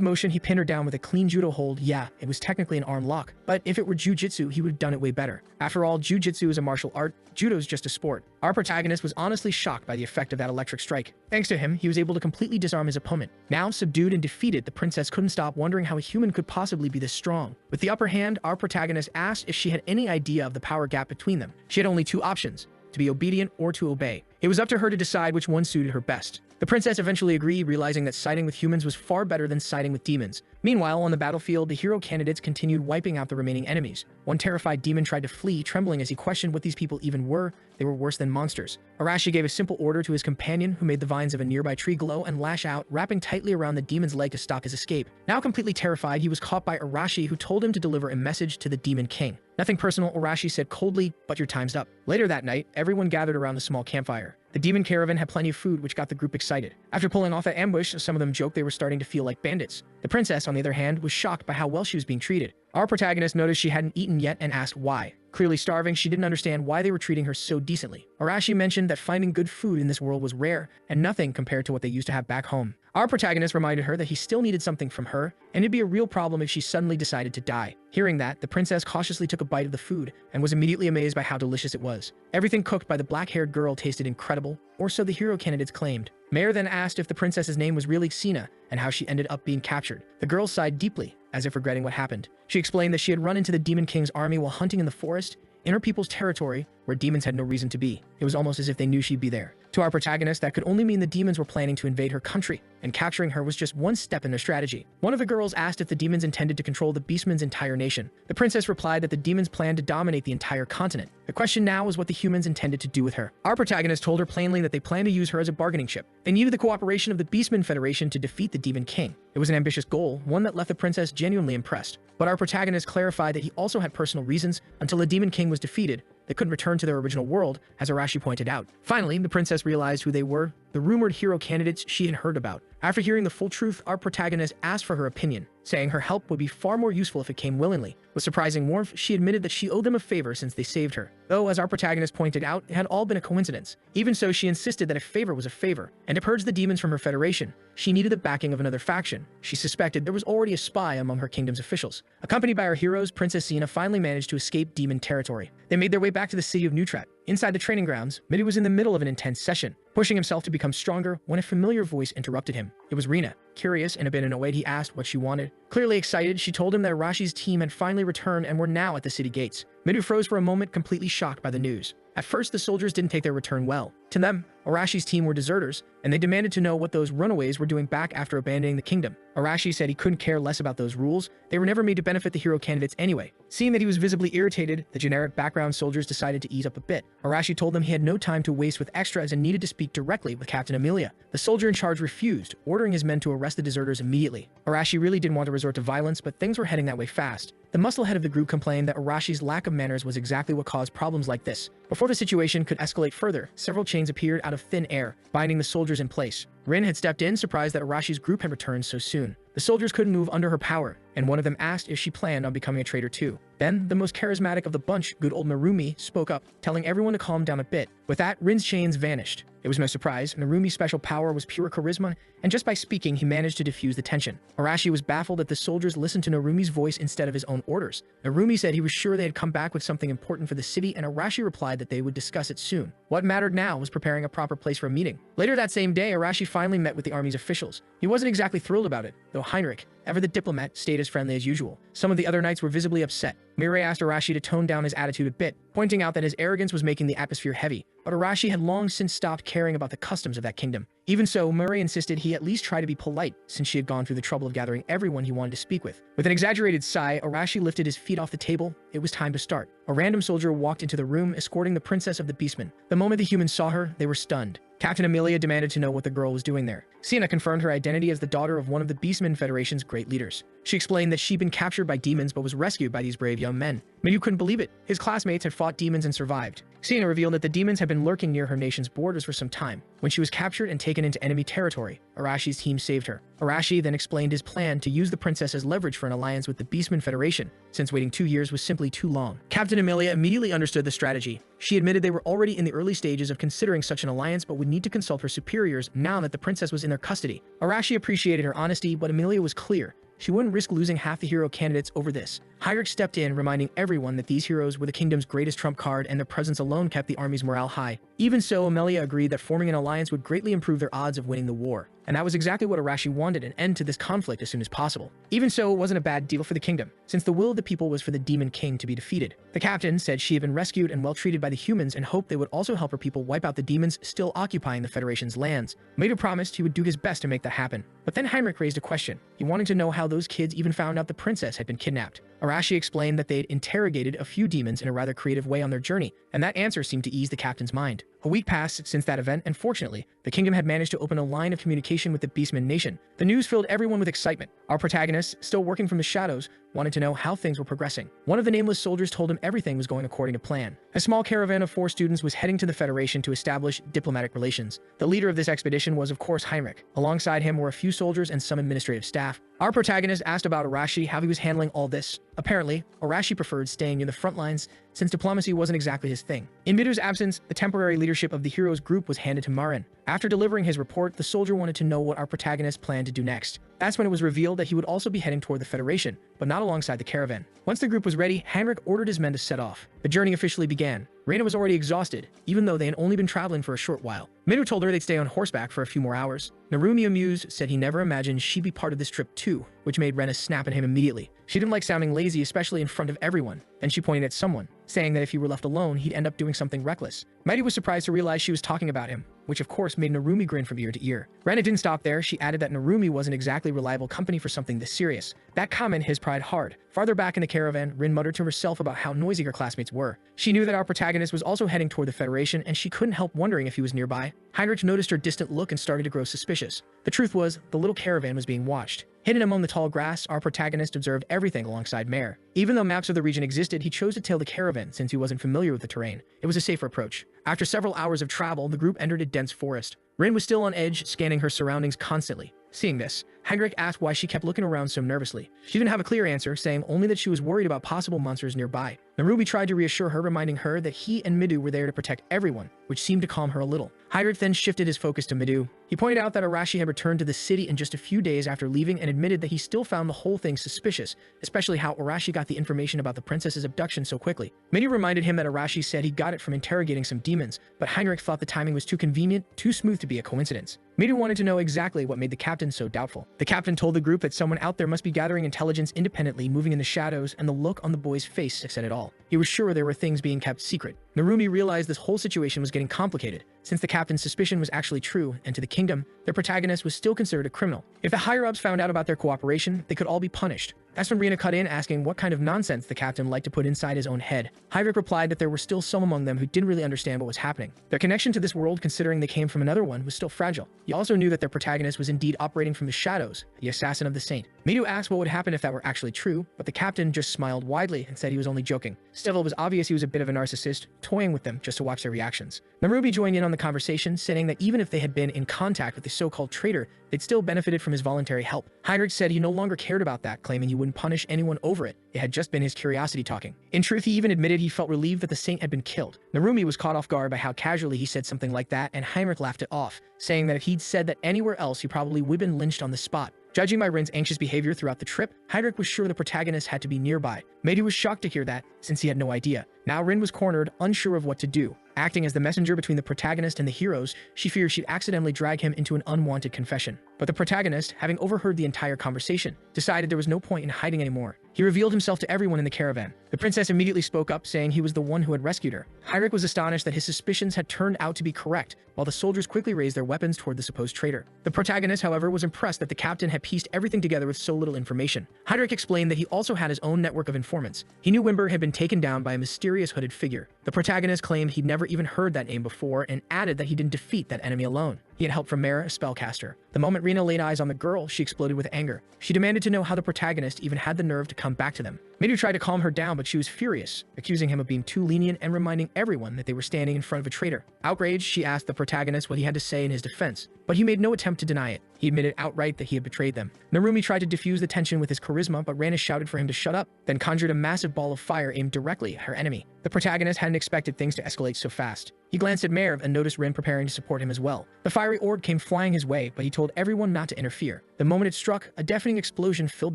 motion, he pinned her down with a clean judo hold. Yeah, it was technically an arm lock, but if it were jujitsu, he would have done it way better. After all, jujitsu is a martial art, judo's just a sport. Our protagonist was honestly shocked by the effect of that electric strike. Thanks to him, he was able to completely disarm his opponent. Now, subdued and defeated, the princess couldn't stop wondering how a human could possibly be this strong. With the upper hand, our protagonist asked if she had any idea of the power gap between them. She had only two options: to be obedient or to obey. It was up to her to decide which one suited her best. The princess eventually agreed, realizing that siding with humans was far better than siding with demons. Meanwhile, on the battlefield, the hero candidates continued wiping out the remaining enemies. One terrified demon tried to flee, trembling as he questioned what these people even were. They were worse than monsters. Arashi gave a simple order to his companion, who made the vines of a nearby tree glow and lash out, wrapping tightly around the demon's leg to stop his escape. Now completely terrified, he was caught by Arashi, who told him to deliver a message to the demon king. Nothing personal, Arashi said coldly, but your time's up. Later that night, everyone gathered around the small campfire. The demon caravan had plenty of food, which got the group excited. After pulling off that ambush, some of them joked they were starting to feel like bandits. The princess, on the other hand, was shocked by how well she was being treated. Our protagonist noticed she hadn't eaten yet and asked why. Clearly starving, she didn't understand why they were treating her so decently. Arashi mentioned that finding good food in this world was rare and nothing compared to what they used to have back home. Our protagonist reminded her that he still needed something from her, and it'd be a real problem if she suddenly decided to die. Hearing that, the princess cautiously took a bite of the food and was immediately amazed by how delicious it was. Everything cooked by the black-haired girl tasted incredible, or so the hero candidates claimed. Mayor then asked if the princess's name was really Sina and how she ended up being captured. The girl sighed deeply, as if regretting what happened. She explained that she had run into the Demon King's army while hunting in the forest, in her people's territory, where demons had no reason to be. It was almost as if they knew she'd be there. To our protagonist, that could only mean the demons were planning to invade her country, and capturing her was just one step in their strategy. One of the girls asked if the demons intended to control the beastman's entire nation. The princess replied that the demons planned to dominate the entire continent. The question now was what the humans intended to do with her. Our protagonist told her plainly that they planned to use her as a bargaining chip. They needed the cooperation of the Beastman Federation to defeat the Demon King. It was an ambitious goal, one that left the princess genuinely impressed. But our protagonist clarified that he also had personal reasons. Until the Demon King was defeated, they couldn't return to their original world, as Arashi pointed out. Finally, the princess realized who they were, the rumored hero candidates she had heard about. After hearing the full truth, our protagonist asked for her opinion, saying her help would be far more useful if it came willingly. With surprising warmth, she admitted that she owed them a favor since they saved her. Though, as our protagonist pointed out, it had all been a coincidence. Even so, she insisted that a favor was a favor, and to purge the demons from her federation, she needed the backing of another faction. She suspected there was already a spy among her kingdom's officials. Accompanied by our heroes, Princess Sina finally managed to escape demon territory. They made their way back to the city of Neutrat. Inside the training grounds, Midu was in the middle of an intense session, pushing himself to become stronger when a familiar voice interrupted him. It was Rina. Curious and a bit annoyed, he asked what she wanted. Clearly excited, she told him that Rashi's team had finally returned and were now at the city gates. Midu froze for a moment, completely shocked by the news. At first, the soldiers didn't take their return well. To them, Arashi's team were deserters, and they demanded to know what those runaways were doing back after abandoning the kingdom. Arashi said he couldn't care less about those rules. They were never made to benefit the hero candidates anyway. Seeing that he was visibly irritated, the generic background soldiers decided to ease up a bit. Arashi told them he had no time to waste with extras and needed to speak directly with Captain Amelia. The soldier in charge refused, ordering his men to arrest the deserters immediately. Arashi really didn't want to resort to violence, but things were heading that way fast. The muscle-head of the group complained that Arashi's lack of manners was exactly what caused problems like this. Before the situation could escalate further, several chains appeared out of thin air, binding the soldiers in place. Rin had stepped in, surprised that Arashi's group had returned so soon. The soldiers couldn't move under her power, and one of them asked if she planned on becoming a traitor too. Then, the most charismatic of the bunch, good old Narumi, spoke up, telling everyone to calm down a bit. With that, Rin's chains vanished. It was no surprise. Narumi's special power was pure charisma, and just by speaking, he managed to diffuse the tension. Arashi was baffled that the soldiers listened to Narumi's voice instead of his own orders. Narumi said he was sure they had come back with something important for the city, and Arashi replied that they would discuss it soon. What mattered now was preparing a proper place for a meeting. Later that same day, Arashi finally met with the army's officials. He wasn't exactly thrilled about it, though Heinrich, ever the diplomat, stayed as friendly as usual. Some of the other knights were visibly upset. Mirai asked Arashi to tone down his attitude a bit, pointing out that his arrogance was making the atmosphere heavy. But Arashi had long since stopped caring about the customs of that kingdom. Even so, Mirai insisted he at least try to be polite, since she had gone through the trouble of gathering everyone he wanted to speak with. With an exaggerated sigh, Arashi lifted his feet off the table. It was time to start. A random soldier walked into the room, escorting the princess of the beastmen. The moment the humans saw her, they were stunned. Captain Amelia demanded to know what the girl was doing there. Sienna confirmed her identity as the daughter of one of the Beastmen Federation's great leaders. She explained that she'd been captured by demons but was rescued by these brave young men. Midu couldn't believe it. His classmates had fought demons and survived. Sienna revealed that the demons had been lurking near her nation's borders for some time. When she was captured and taken into enemy territory, Arashi's team saved her. Arashi then explained his plan to use the princess as leverage for an alliance with the Beastmen Federation, since waiting 2 years was simply too long. Captain Amelia immediately understood the strategy. She admitted they were already in the early stages of considering such an alliance but would need to consult her superiors now that the princess was in their custody. Arashi appreciated her honesty, but Amelia was clear. She wouldn't risk losing half the hero candidates over this. Heinrich stepped in, reminding everyone that these heroes were the kingdom's greatest trump card and their presence alone kept the army's morale high. Even so, Amelia agreed that forming an alliance would greatly improve their odds of winning the war. And that was exactly what Arashi wanted, an end to this conflict as soon as possible. Even so, it wasn't a bad deal for the kingdom, since the will of the people was for the demon king to be defeated. The captain said she had been rescued and well treated by the humans and hoped they would also help her people wipe out the demons still occupying the Federation's lands. Midu promised he would do his best to make that happen. But then Heinrich raised a question. He wanted to know how those kids even found out the princess had been kidnapped. Arashi explained that they'd interrogated a few demons in a rather creative way on their journey, and that answer seemed to ease the captain's mind. A week passed since that event, and fortunately, the kingdom had managed to open a line of communication with the Beastmen nation. The news filled everyone with excitement. Our protagonist, still working from the shadows, wanted to know how things were progressing. One of the nameless soldiers told him everything was going according to plan. A small caravan of 4 students was heading to the Federation to establish diplomatic relations. The leader of this expedition was, of course, Heinrich. Alongside him were a few soldiers and some administrative staff. Our protagonist asked about Arashi, how he was handling all this. Apparently, Arashi preferred staying near the front lines, since diplomacy wasn't exactly his thing. In Midu's absence, the temporary leadership of the heroes group was handed to Marin. After delivering his report, the soldier wanted to know what our protagonist planned to do next. That's when it was revealed that he would also be heading toward the Federation, but not alongside the caravan. Once the group was ready, Heinrich ordered his men to set off. The journey officially began. Reina was already exhausted, even though they had only been traveling for a short while. Midu told her they'd stay on horseback for a few more hours. Narumi, amused, said he never imagined she'd be part of this trip too, which made Rena snap at him immediately. She didn't like sounding lazy, especially in front of everyone. Then she pointed at someone, saying that if he were left alone, he'd end up doing something reckless. Mighty was surprised to realize she was talking about him, which of course made Narumi grin from ear to ear. Rena didn't stop there. She added that Narumi wasn't exactly reliable company for something this serious. That comment hit his pride hard. Farther back in the caravan, Rin muttered to herself about how noisy her classmates were. She knew that our protagonist was also heading toward the Federation, and she couldn't help wondering if he was nearby. Heinrich noticed her distant look and started to grow suspicious. The truth was, the little caravan was being watched. Hidden among the tall grass, our protagonist observed everything alongside Mare. Even though maps of the region existed, he chose to tail the caravan since he wasn't familiar with the terrain. It was a safer approach. After several hours of travel, the group entered a dense forest. Rin was still on edge, scanning her surroundings constantly. Seeing this, Heinrich asked why she kept looking around so nervously. She didn't have a clear answer, saying only that she was worried about possible monsters nearby. Narubi tried to reassure her, reminding her that he and Midu were there to protect everyone, which seemed to calm her a little. Heinrich then shifted his focus to Midu. He pointed out that Arashi had returned to the city in just a few days after leaving and admitted that he still found the whole thing suspicious, especially how Arashi got the information about the princess's abduction so quickly. Midu reminded him that Arashi said he got it from interrogating some demons, but Heinrich thought the timing was too convenient, too smooth to be a coincidence. Midu wanted to know exactly what made the captain so doubtful. The captain told the group that someone out there must be gathering intelligence independently, moving in the shadows, and the look on the boy's face said it all. He was sure there were things being kept secret. Narumi realized this whole situation was getting complicated, since the captain's suspicion was actually true, and to the kingdom, their protagonist was still considered a criminal. If the higher-ups found out about their cooperation, they could all be punished. That's when Rina cut in, asking what kind of nonsense the captain liked to put inside his own head. Heinrich replied that there were still some among them who didn't really understand what was happening. Their connection to this world, considering they came from another one, was still fragile. He also knew that their protagonist was indeed operating from the shadows, the assassin of the saint. Midu asked what would happen if that were actually true, but the captain just smiled widely and said he was only joking. Still, it was obvious he was a bit of a narcissist, toying with them just to watch their reactions. Narubi joined in on the conversation, saying that even if they had been in contact with the so-called traitor, they'd still benefited from his voluntary help. Heinrich said he no longer cared about that, claiming he wouldn't punish anyone over it. It had just been his curiosity talking. In truth, he even admitted he felt relieved that the saint had been killed. Narumi was caught off guard by how casually he said something like that, and Heinrich laughed it off, saying that if he'd said that anywhere else, he probably would have been lynched on the spot. Judging by Rin's anxious behavior throughout the trip, Heinrich was sure the protagonist had to be nearby. Meidu was shocked to hear that, since he had no idea. Now Rin was cornered, unsure of what to do. Acting as the messenger between the protagonist and the heroes, she feared she'd accidentally drag him into an unwanted confession. But the protagonist, having overheard the entire conversation, decided there was no point in hiding anymore. He revealed himself to everyone in the caravan. The princess immediately spoke up, saying he was the one who had rescued her. Heinrich was astonished that his suspicions had turned out to be correct, while the soldiers quickly raised their weapons toward the supposed traitor. The protagonist, however, was impressed that the captain had pieced everything together with so little information. Heinrich explained that he also had his own network of informants. He knew Wimber had been taken down by a mysterious hooded figure. The protagonist claimed he'd never even heard that name before, and added that he didn't defeat that enemy alone. He had help from Mare, a spellcaster. The moment Rina laid eyes on the girl, she exploded with anger. She demanded to know how the protagonist even had the nerve to come back to them. Midu tried to calm her down, but she was furious, accusing him of being too lenient and reminding everyone that they were standing in front of a traitor. Outraged, she asked the protagonist what he had to say in his defense, but he made no attempt to deny it. He admitted outright that he had betrayed them. Narumi tried to diffuse the tension with his charisma, but Rana shouted for him to shut up, then conjured a massive ball of fire aimed directly at her enemy. The protagonist hadn't expected things to escalate so fast. He glanced at Merv and noticed Rin preparing to support him as well. The fiery orb came flying his way, but he told everyone not to interfere. The moment it struck, a deafening explosion filled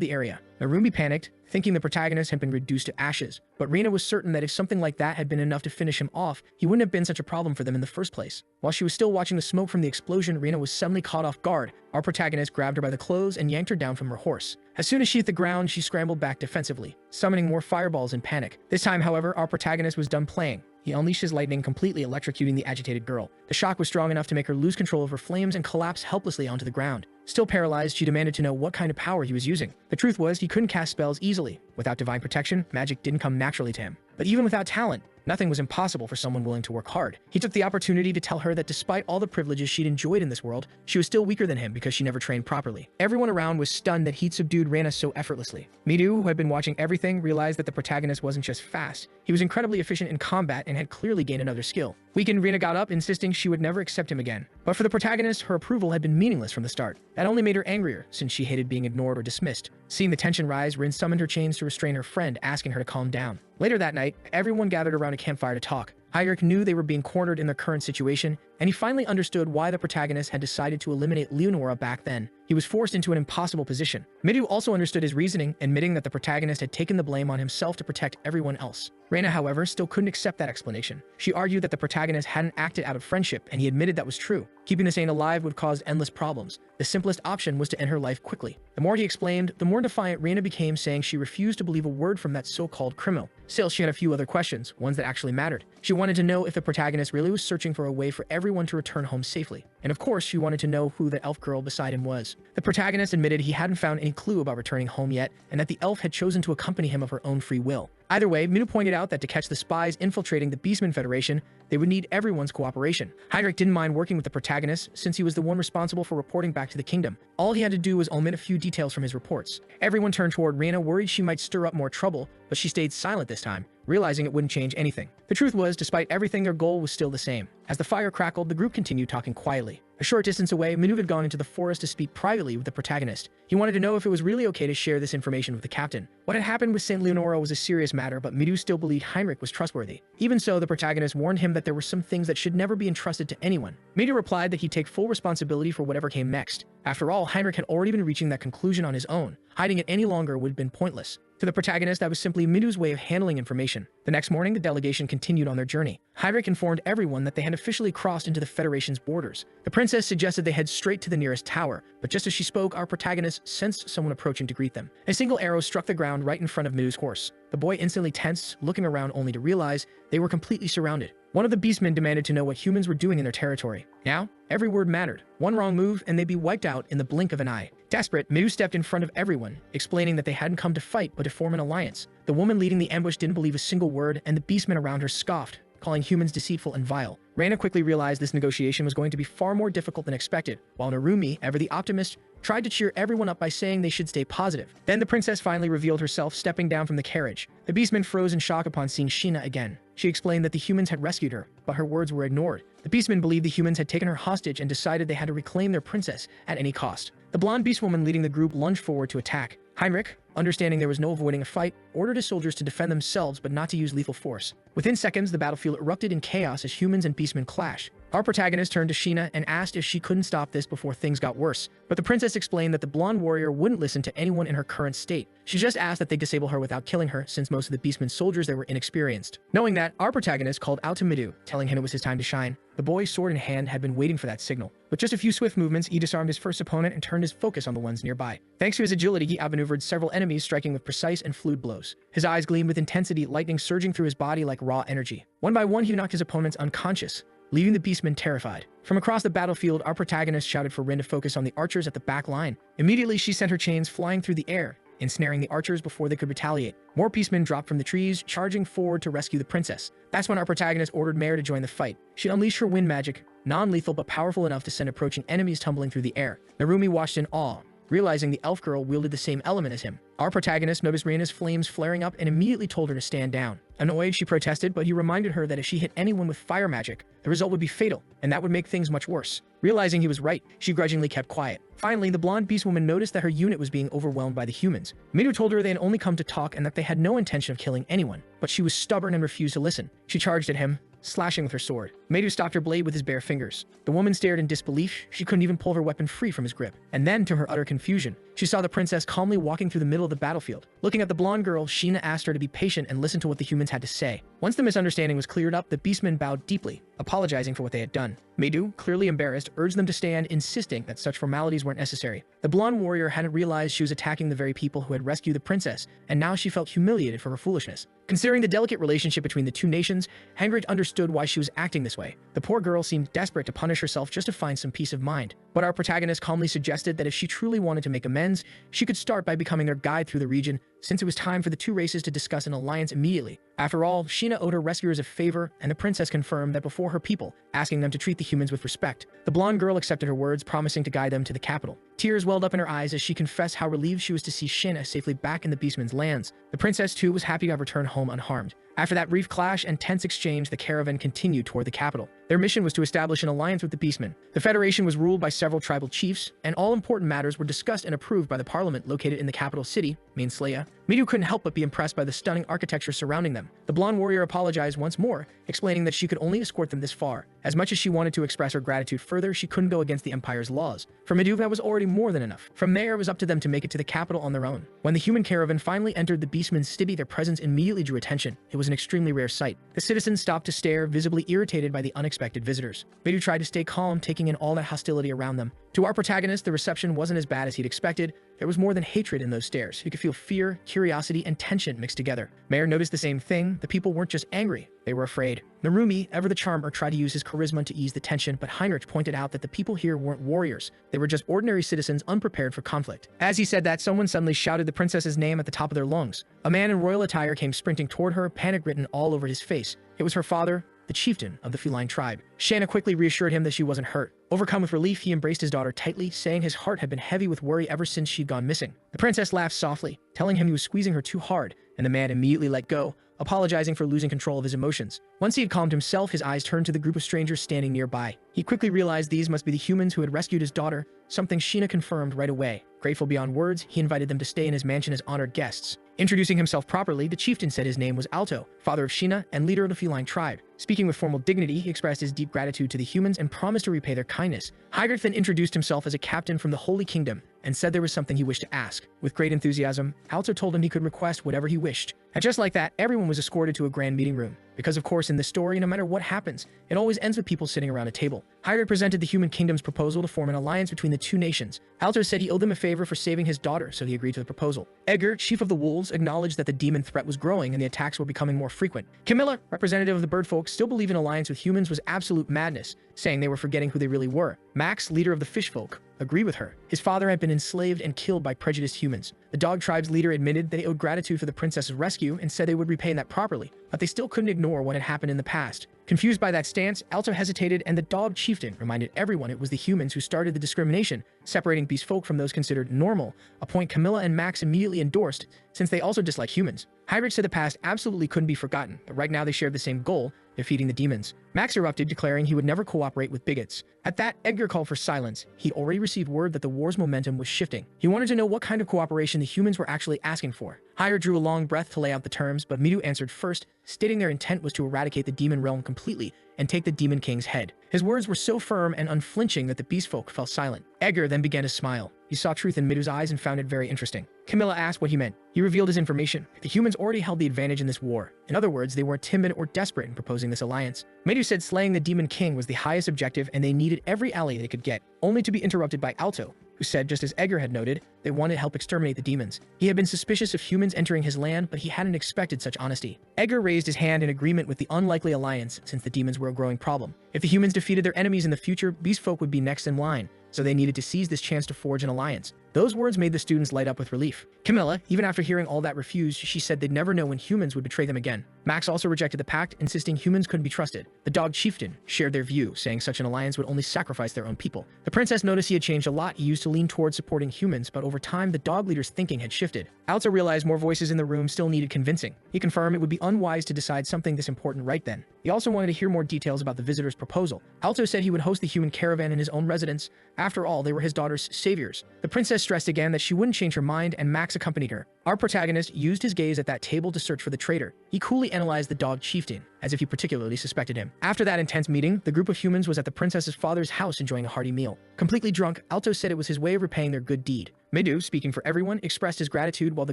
the area. Narumi panicked, thinking the protagonist had been reduced to ashes, but Rina was certain that if something like that had been enough to finish him off, he wouldn't have been such a problem for them in the first place. While she was still watching the smoke from the explosion, Rina was suddenly caught off guard. Our protagonist grabbed her by the clothes and yanked her down from her horse. As soon as she hit the ground, she scrambled back defensively, summoning more fireballs in panic. This time, however, our protagonist was done playing. He unleashed his lightning, completely electrocuting the agitated girl. The shock was strong enough to make her lose control of her flames and collapse helplessly onto the ground. Still paralyzed, she demanded to know what kind of power he was using. The truth was, he couldn't cast spells easily. Without divine protection, magic didn't come naturally to him. But even without talent, nothing was impossible for someone willing to work hard. He took the opportunity to tell her that despite all the privileges she'd enjoyed in this world, she was still weaker than him because she never trained properly. Everyone around was stunned that he'd subdued Rana so effortlessly. Midu, who had been watching everything, realized that the protagonist wasn't just fast. He was incredibly efficient in combat and had clearly gained another skill. Weakened, Rina got up, insisting she would never accept him again. But for the protagonist, her approval had been meaningless from the start. That only made her angrier, since she hated being ignored or dismissed. Seeing the tension rise, Rin summoned her chains to restrain her friend, asking her to calm down. Later that night, everyone gathered around a campfire to talk. Heinrich knew they were being cornered in their current situation, and he finally understood why the protagonist had decided to eliminate Leonora back then. He was forced into an impossible position. Midu also understood his reasoning, admitting that the protagonist had taken the blame on himself to protect everyone else. Rena, however, still couldn't accept that explanation. She argued that the protagonist hadn't acted out of friendship, and he admitted that was true. Keeping the saint alive would cause endless problems. The simplest option was to end her life quickly. The more he explained, the more defiant Rena became, saying she refused to believe a word from that so-called criminal. Still, she had a few other questions, ones that actually mattered. She wanted to know if the protagonist really was searching for a way for everyone to return home safely. And of course, she wanted to know who the elf girl beside him was. The protagonist admitted he hadn't found any clue about returning home yet, and that the elf had chosen to accompany him of her own free will. Either way, Minu pointed out that to catch the spies infiltrating the Beastman Federation, they would need everyone's cooperation. Heinrich didn't mind working with the protagonist, since he was the one responsible for reporting back to the kingdom. All he had to do was omit a few details from his reports. Everyone turned toward Rena, worried she might stir up more trouble, but she stayed silent this time, realizing it wouldn't change anything. The truth was, despite everything, their goal was still the same. As the fire crackled, the group continued talking quietly. A short distance away, Manu had gone into the forest to speak privately with the protagonist. He wanted to know if it was really okay to share this information with the captain. What had happened with St. Leonora was a serious matter, but Midu still believed Heinrich was trustworthy. Even so, the protagonist warned him that there were some things that should never be entrusted to anyone. Midu replied that he'd take full responsibility for whatever came next. After all, Heinrich had already been reaching that conclusion on his own. Hiding it any longer would have been pointless. To the protagonist, that was simply Midu's way of handling information. The next morning, the delegation continued on their journey. Heinrich informed everyone that they had officially crossed into the Federation's borders. The princess suggested they head straight to the nearest tower, but just as she spoke, our protagonist sensed someone approaching to greet them. A single arrow struck the ground right in front of Midu's horse. The boy instantly tensed, looking around only to realize they were completely surrounded. One of the beastmen demanded to know what humans were doing in their territory. Now, every word mattered. One wrong move, and they'd be wiped out in the blink of an eye. Desperate, Midu stepped in front of everyone, explaining that they hadn't come to fight but to form an alliance. The woman leading the ambush didn't believe a single word, and the beastmen around her scoffed, calling humans deceitful and vile. Reyna quickly realized this negotiation was going to be far more difficult than expected, while Narumi, ever the optimist, tried to cheer everyone up by saying they should stay positive. Then the princess finally revealed herself, stepping down from the carriage. The beastmen froze in shock upon seeing Sheena again. She explained that the humans had rescued her, but her words were ignored. The beastmen believed the humans had taken her hostage and decided they had to reclaim their princess at any cost. The blonde beastwoman leading the group lunged forward to attack. Heinrich, understanding there was no avoiding a fight, ordered his soldiers to defend themselves but not to use lethal force. Within seconds, the battlefield erupted in chaos as humans and beastmen clashed. Our protagonist turned to Sheena and asked if she couldn't stop this before things got worse, but the princess explained that the blonde warrior wouldn't listen to anyone in her current state. She just asked that they disable her without killing her, since most of the beastmen's soldiers there were inexperienced. Knowing that, our protagonist called out to Midu, telling him it was his time to shine. The boy, sword in hand, had been waiting for that signal. With just a few swift movements, he disarmed his first opponent and turned his focus on the ones nearby. Thanks to his agility, he outmaneuvered several enemies, striking with precise and fluid blows. His eyes gleamed with intensity, lightning surging through his body like raw energy. One by one, he knocked his opponents unconscious, leaving the beastmen terrified. From across the battlefield, our protagonist shouted for Rin to focus on the archers at the back line. Immediately, she sent her chains flying through the air, ensnaring the archers before they could retaliate. More beastmen dropped from the trees, charging forward to rescue the princess. That's when our protagonist ordered Mare to join the fight. She unleashed her wind magic, non-lethal but powerful enough to send approaching enemies tumbling through the air. Narumi watched in awe, realizing the elf girl wielded the same element as him. Our protagonist noticed Rina's flames flaring up and immediately told her to stand down. Annoyed, she protested, but he reminded her that if she hit anyone with fire magic, the result would be fatal, and that would make things much worse. Realizing he was right, she grudgingly kept quiet. Finally, the blonde beast woman noticed that her unit was being overwhelmed by the humans. Midu told her they had only come to talk and that they had no intention of killing anyone, but she was stubborn and refused to listen. She charged at him, slashing with her sword. Midu stopped her blade with his bare fingers. The woman stared in disbelief. She couldn't even pull her weapon free from his grip. And then, to her utter confusion, she saw the princess calmly walking through the middle of the battlefield. Looking at the blonde girl, Sheena asked her to be patient and listen to what the humans had to say. Once the misunderstanding was cleared up, the beastmen bowed deeply, apologizing for what they had done. Midu, clearly embarrassed, urged them to stand, insisting that such formalities weren't necessary. The blonde warrior hadn't realized she was attacking the very people who had rescued the princess, and now she felt humiliated for her foolishness. Considering the delicate relationship between the two nations, Heinrich understood why she was acting this way. The poor girl seemed desperate to punish herself just to find some peace of mind. But our protagonist calmly suggested that if she truly wanted to make amends, she could start by becoming their guide through the region, since it was time for the two races to discuss an alliance immediately. After all, Sheena owed her rescuers a favor, and the princess confirmed that before her people, asking them to treat the humans with respect. The blonde girl accepted her words, promising to guide them to the capital. Tears welled up in her eyes as she confessed how relieved she was to see Sheena safely back in the beastmen's lands. The princess, too, was happy to have returned home unharmed. After that brief clash and tense exchange, the caravan continued toward the capital. Their mission was to establish an alliance with the beastmen. The Federation was ruled by several tribal chiefs, and all important matters were discussed and approved by the parliament located in the capital city, Mainslaya. Midu couldn't help but be impressed by the stunning architecture surrounding them. The blonde warrior apologized once more, explaining that she could only escort them this far. As much as she wanted to express her gratitude further, she couldn't go against the Empire's laws. For Midu, that was already more than enough. From there, it was up to them to make it to the capital on their own. When the human caravan finally entered the beastmen's city, their presence immediately drew attention. It was an extremely rare sight. The citizens stopped to stare, visibly irritated by the unexpected visitors. Midu tried to stay calm, taking in all that hostility around them. To our protagonist, the reception wasn't as bad as he'd expected. There was more than hatred in those stares. He could feel fear, curiosity, and tension mixed together. Mayor noticed the same thing. The people weren't just angry, they were afraid. Narumi, ever the charmer, tried to use his charisma to ease the tension, but Heinrich pointed out that the people here weren't warriors. They were just ordinary citizens unprepared for conflict. As he said that, someone suddenly shouted the princess's name at the top of their lungs. A man in royal attire came sprinting toward her, panic written all over his face. It was her father, the chieftain of the feline tribe. Shanna quickly reassured him that she wasn't hurt. Overcome with relief, he embraced his daughter tightly, saying his heart had been heavy with worry ever since she'd gone missing. The princess laughed softly, telling him he was squeezing her too hard, and the man immediately let go, apologizing for losing control of his emotions. Once he had calmed himself, his eyes turned to the group of strangers standing nearby. He quickly realized these must be the humans who had rescued his daughter, something Sheena confirmed right away. Grateful beyond words, he invited them to stay in his mansion as honored guests. Introducing himself properly, the chieftain said his name was Alto, father of Sheena and leader of the feline tribe. Speaking with formal dignity, he expressed his deep gratitude to the humans and promised to repay their kindness. Heinrich then introduced himself as a captain from the Holy Kingdom and said there was something he wished to ask. With great enthusiasm, Alto told him he could request whatever he wished. And just like that, everyone was escorted to a grand meeting room. Because of course in this story, no matter what happens, it always ends with people sitting around a table. Heinrich presented the human kingdom's proposal to form an alliance between the two nations. Alto said he owed them a favor for saving his daughter, so he agreed to the proposal. Edgar, chief of the wolves, acknowledged that the demon threat was growing and the attacks were becoming more frequent. Camilla, representative of the birdfolk, still believed an alliance with humans was absolute madness, saying they were forgetting who they really were. Max, leader of the fishfolk, agreed with her. His father had been enslaved and killed by prejudiced humans. The dog tribe's leader admitted that they owed gratitude for the princess's rescue and said they would repay that properly, but they still couldn't ignore what had happened in the past. Confused by that stance, Alto hesitated, and the dog chieftain reminded everyone it was the humans who started the discrimination, separating beast folk from those considered normal, a point Camilla and Max immediately endorsed, since they also dislike humans. Heinrich said the past absolutely couldn't be forgotten, but right now they shared the same goal, defeating the demons. Max erupted, declaring he would never cooperate with bigots. At that, Edgar called for silence. He already received word that the war's momentum was shifting. He wanted to know what kind of cooperation the humans were actually asking for. Hyre drew a long breath to lay out the terms, but Midu answered first, stating their intent was to eradicate the demon realm completely and take the Demon King's head. His words were so firm and unflinching that the beast folk fell silent. Edgar then began to smile. He saw truth in Midu's eyes and found it very interesting. Camilla asked what he meant. He revealed his information. The humans already held the advantage in this war. In other words, they weren't timid or desperate in proposing this alliance. Midu said slaying the Demon King was the highest objective and they needed every ally they could get, only to be interrupted by Alto, who said, just as Edgar had noted, they wanted to help exterminate the demons. He had been suspicious of humans entering his land, but he hadn't expected such honesty. Edgar raised his hand in agreement with the unlikely alliance since the demons were a growing problem. If the humans defeated their enemies in the future, beast folk would be next in line, so they needed to seize this chance to forge an alliance. Those words made the students light up with relief. Camilla, even after hearing all that, refused. She said they'd never know when humans would betray them again. Max also rejected the pact, insisting humans couldn't be trusted. The dog chieftain shared their view, saying such an alliance would only sacrifice their own people. The princess noticed he had changed a lot. He used to lean towards supporting humans, but over time the dog leader's thinking had shifted. Alto realized more voices in the room still needed convincing. He confirmed it would be unwise to decide something this important right then. He also wanted to hear more details about the visitor's proposal. Alto said he would host the human caravan in his own residence. After all, they were his daughter's saviors. The princess stressed again that she wouldn't change her mind, and Max accompanied her. Our protagonist used his gaze at that table to search for the traitor. He coolly analyzed the dog chieftain, as if he particularly suspected him. After that intense meeting, the group of humans was at the princess's father's house enjoying a hearty meal. Completely drunk, Alto said it was his way of repaying their good deed. Midu, speaking for everyone, expressed his gratitude while the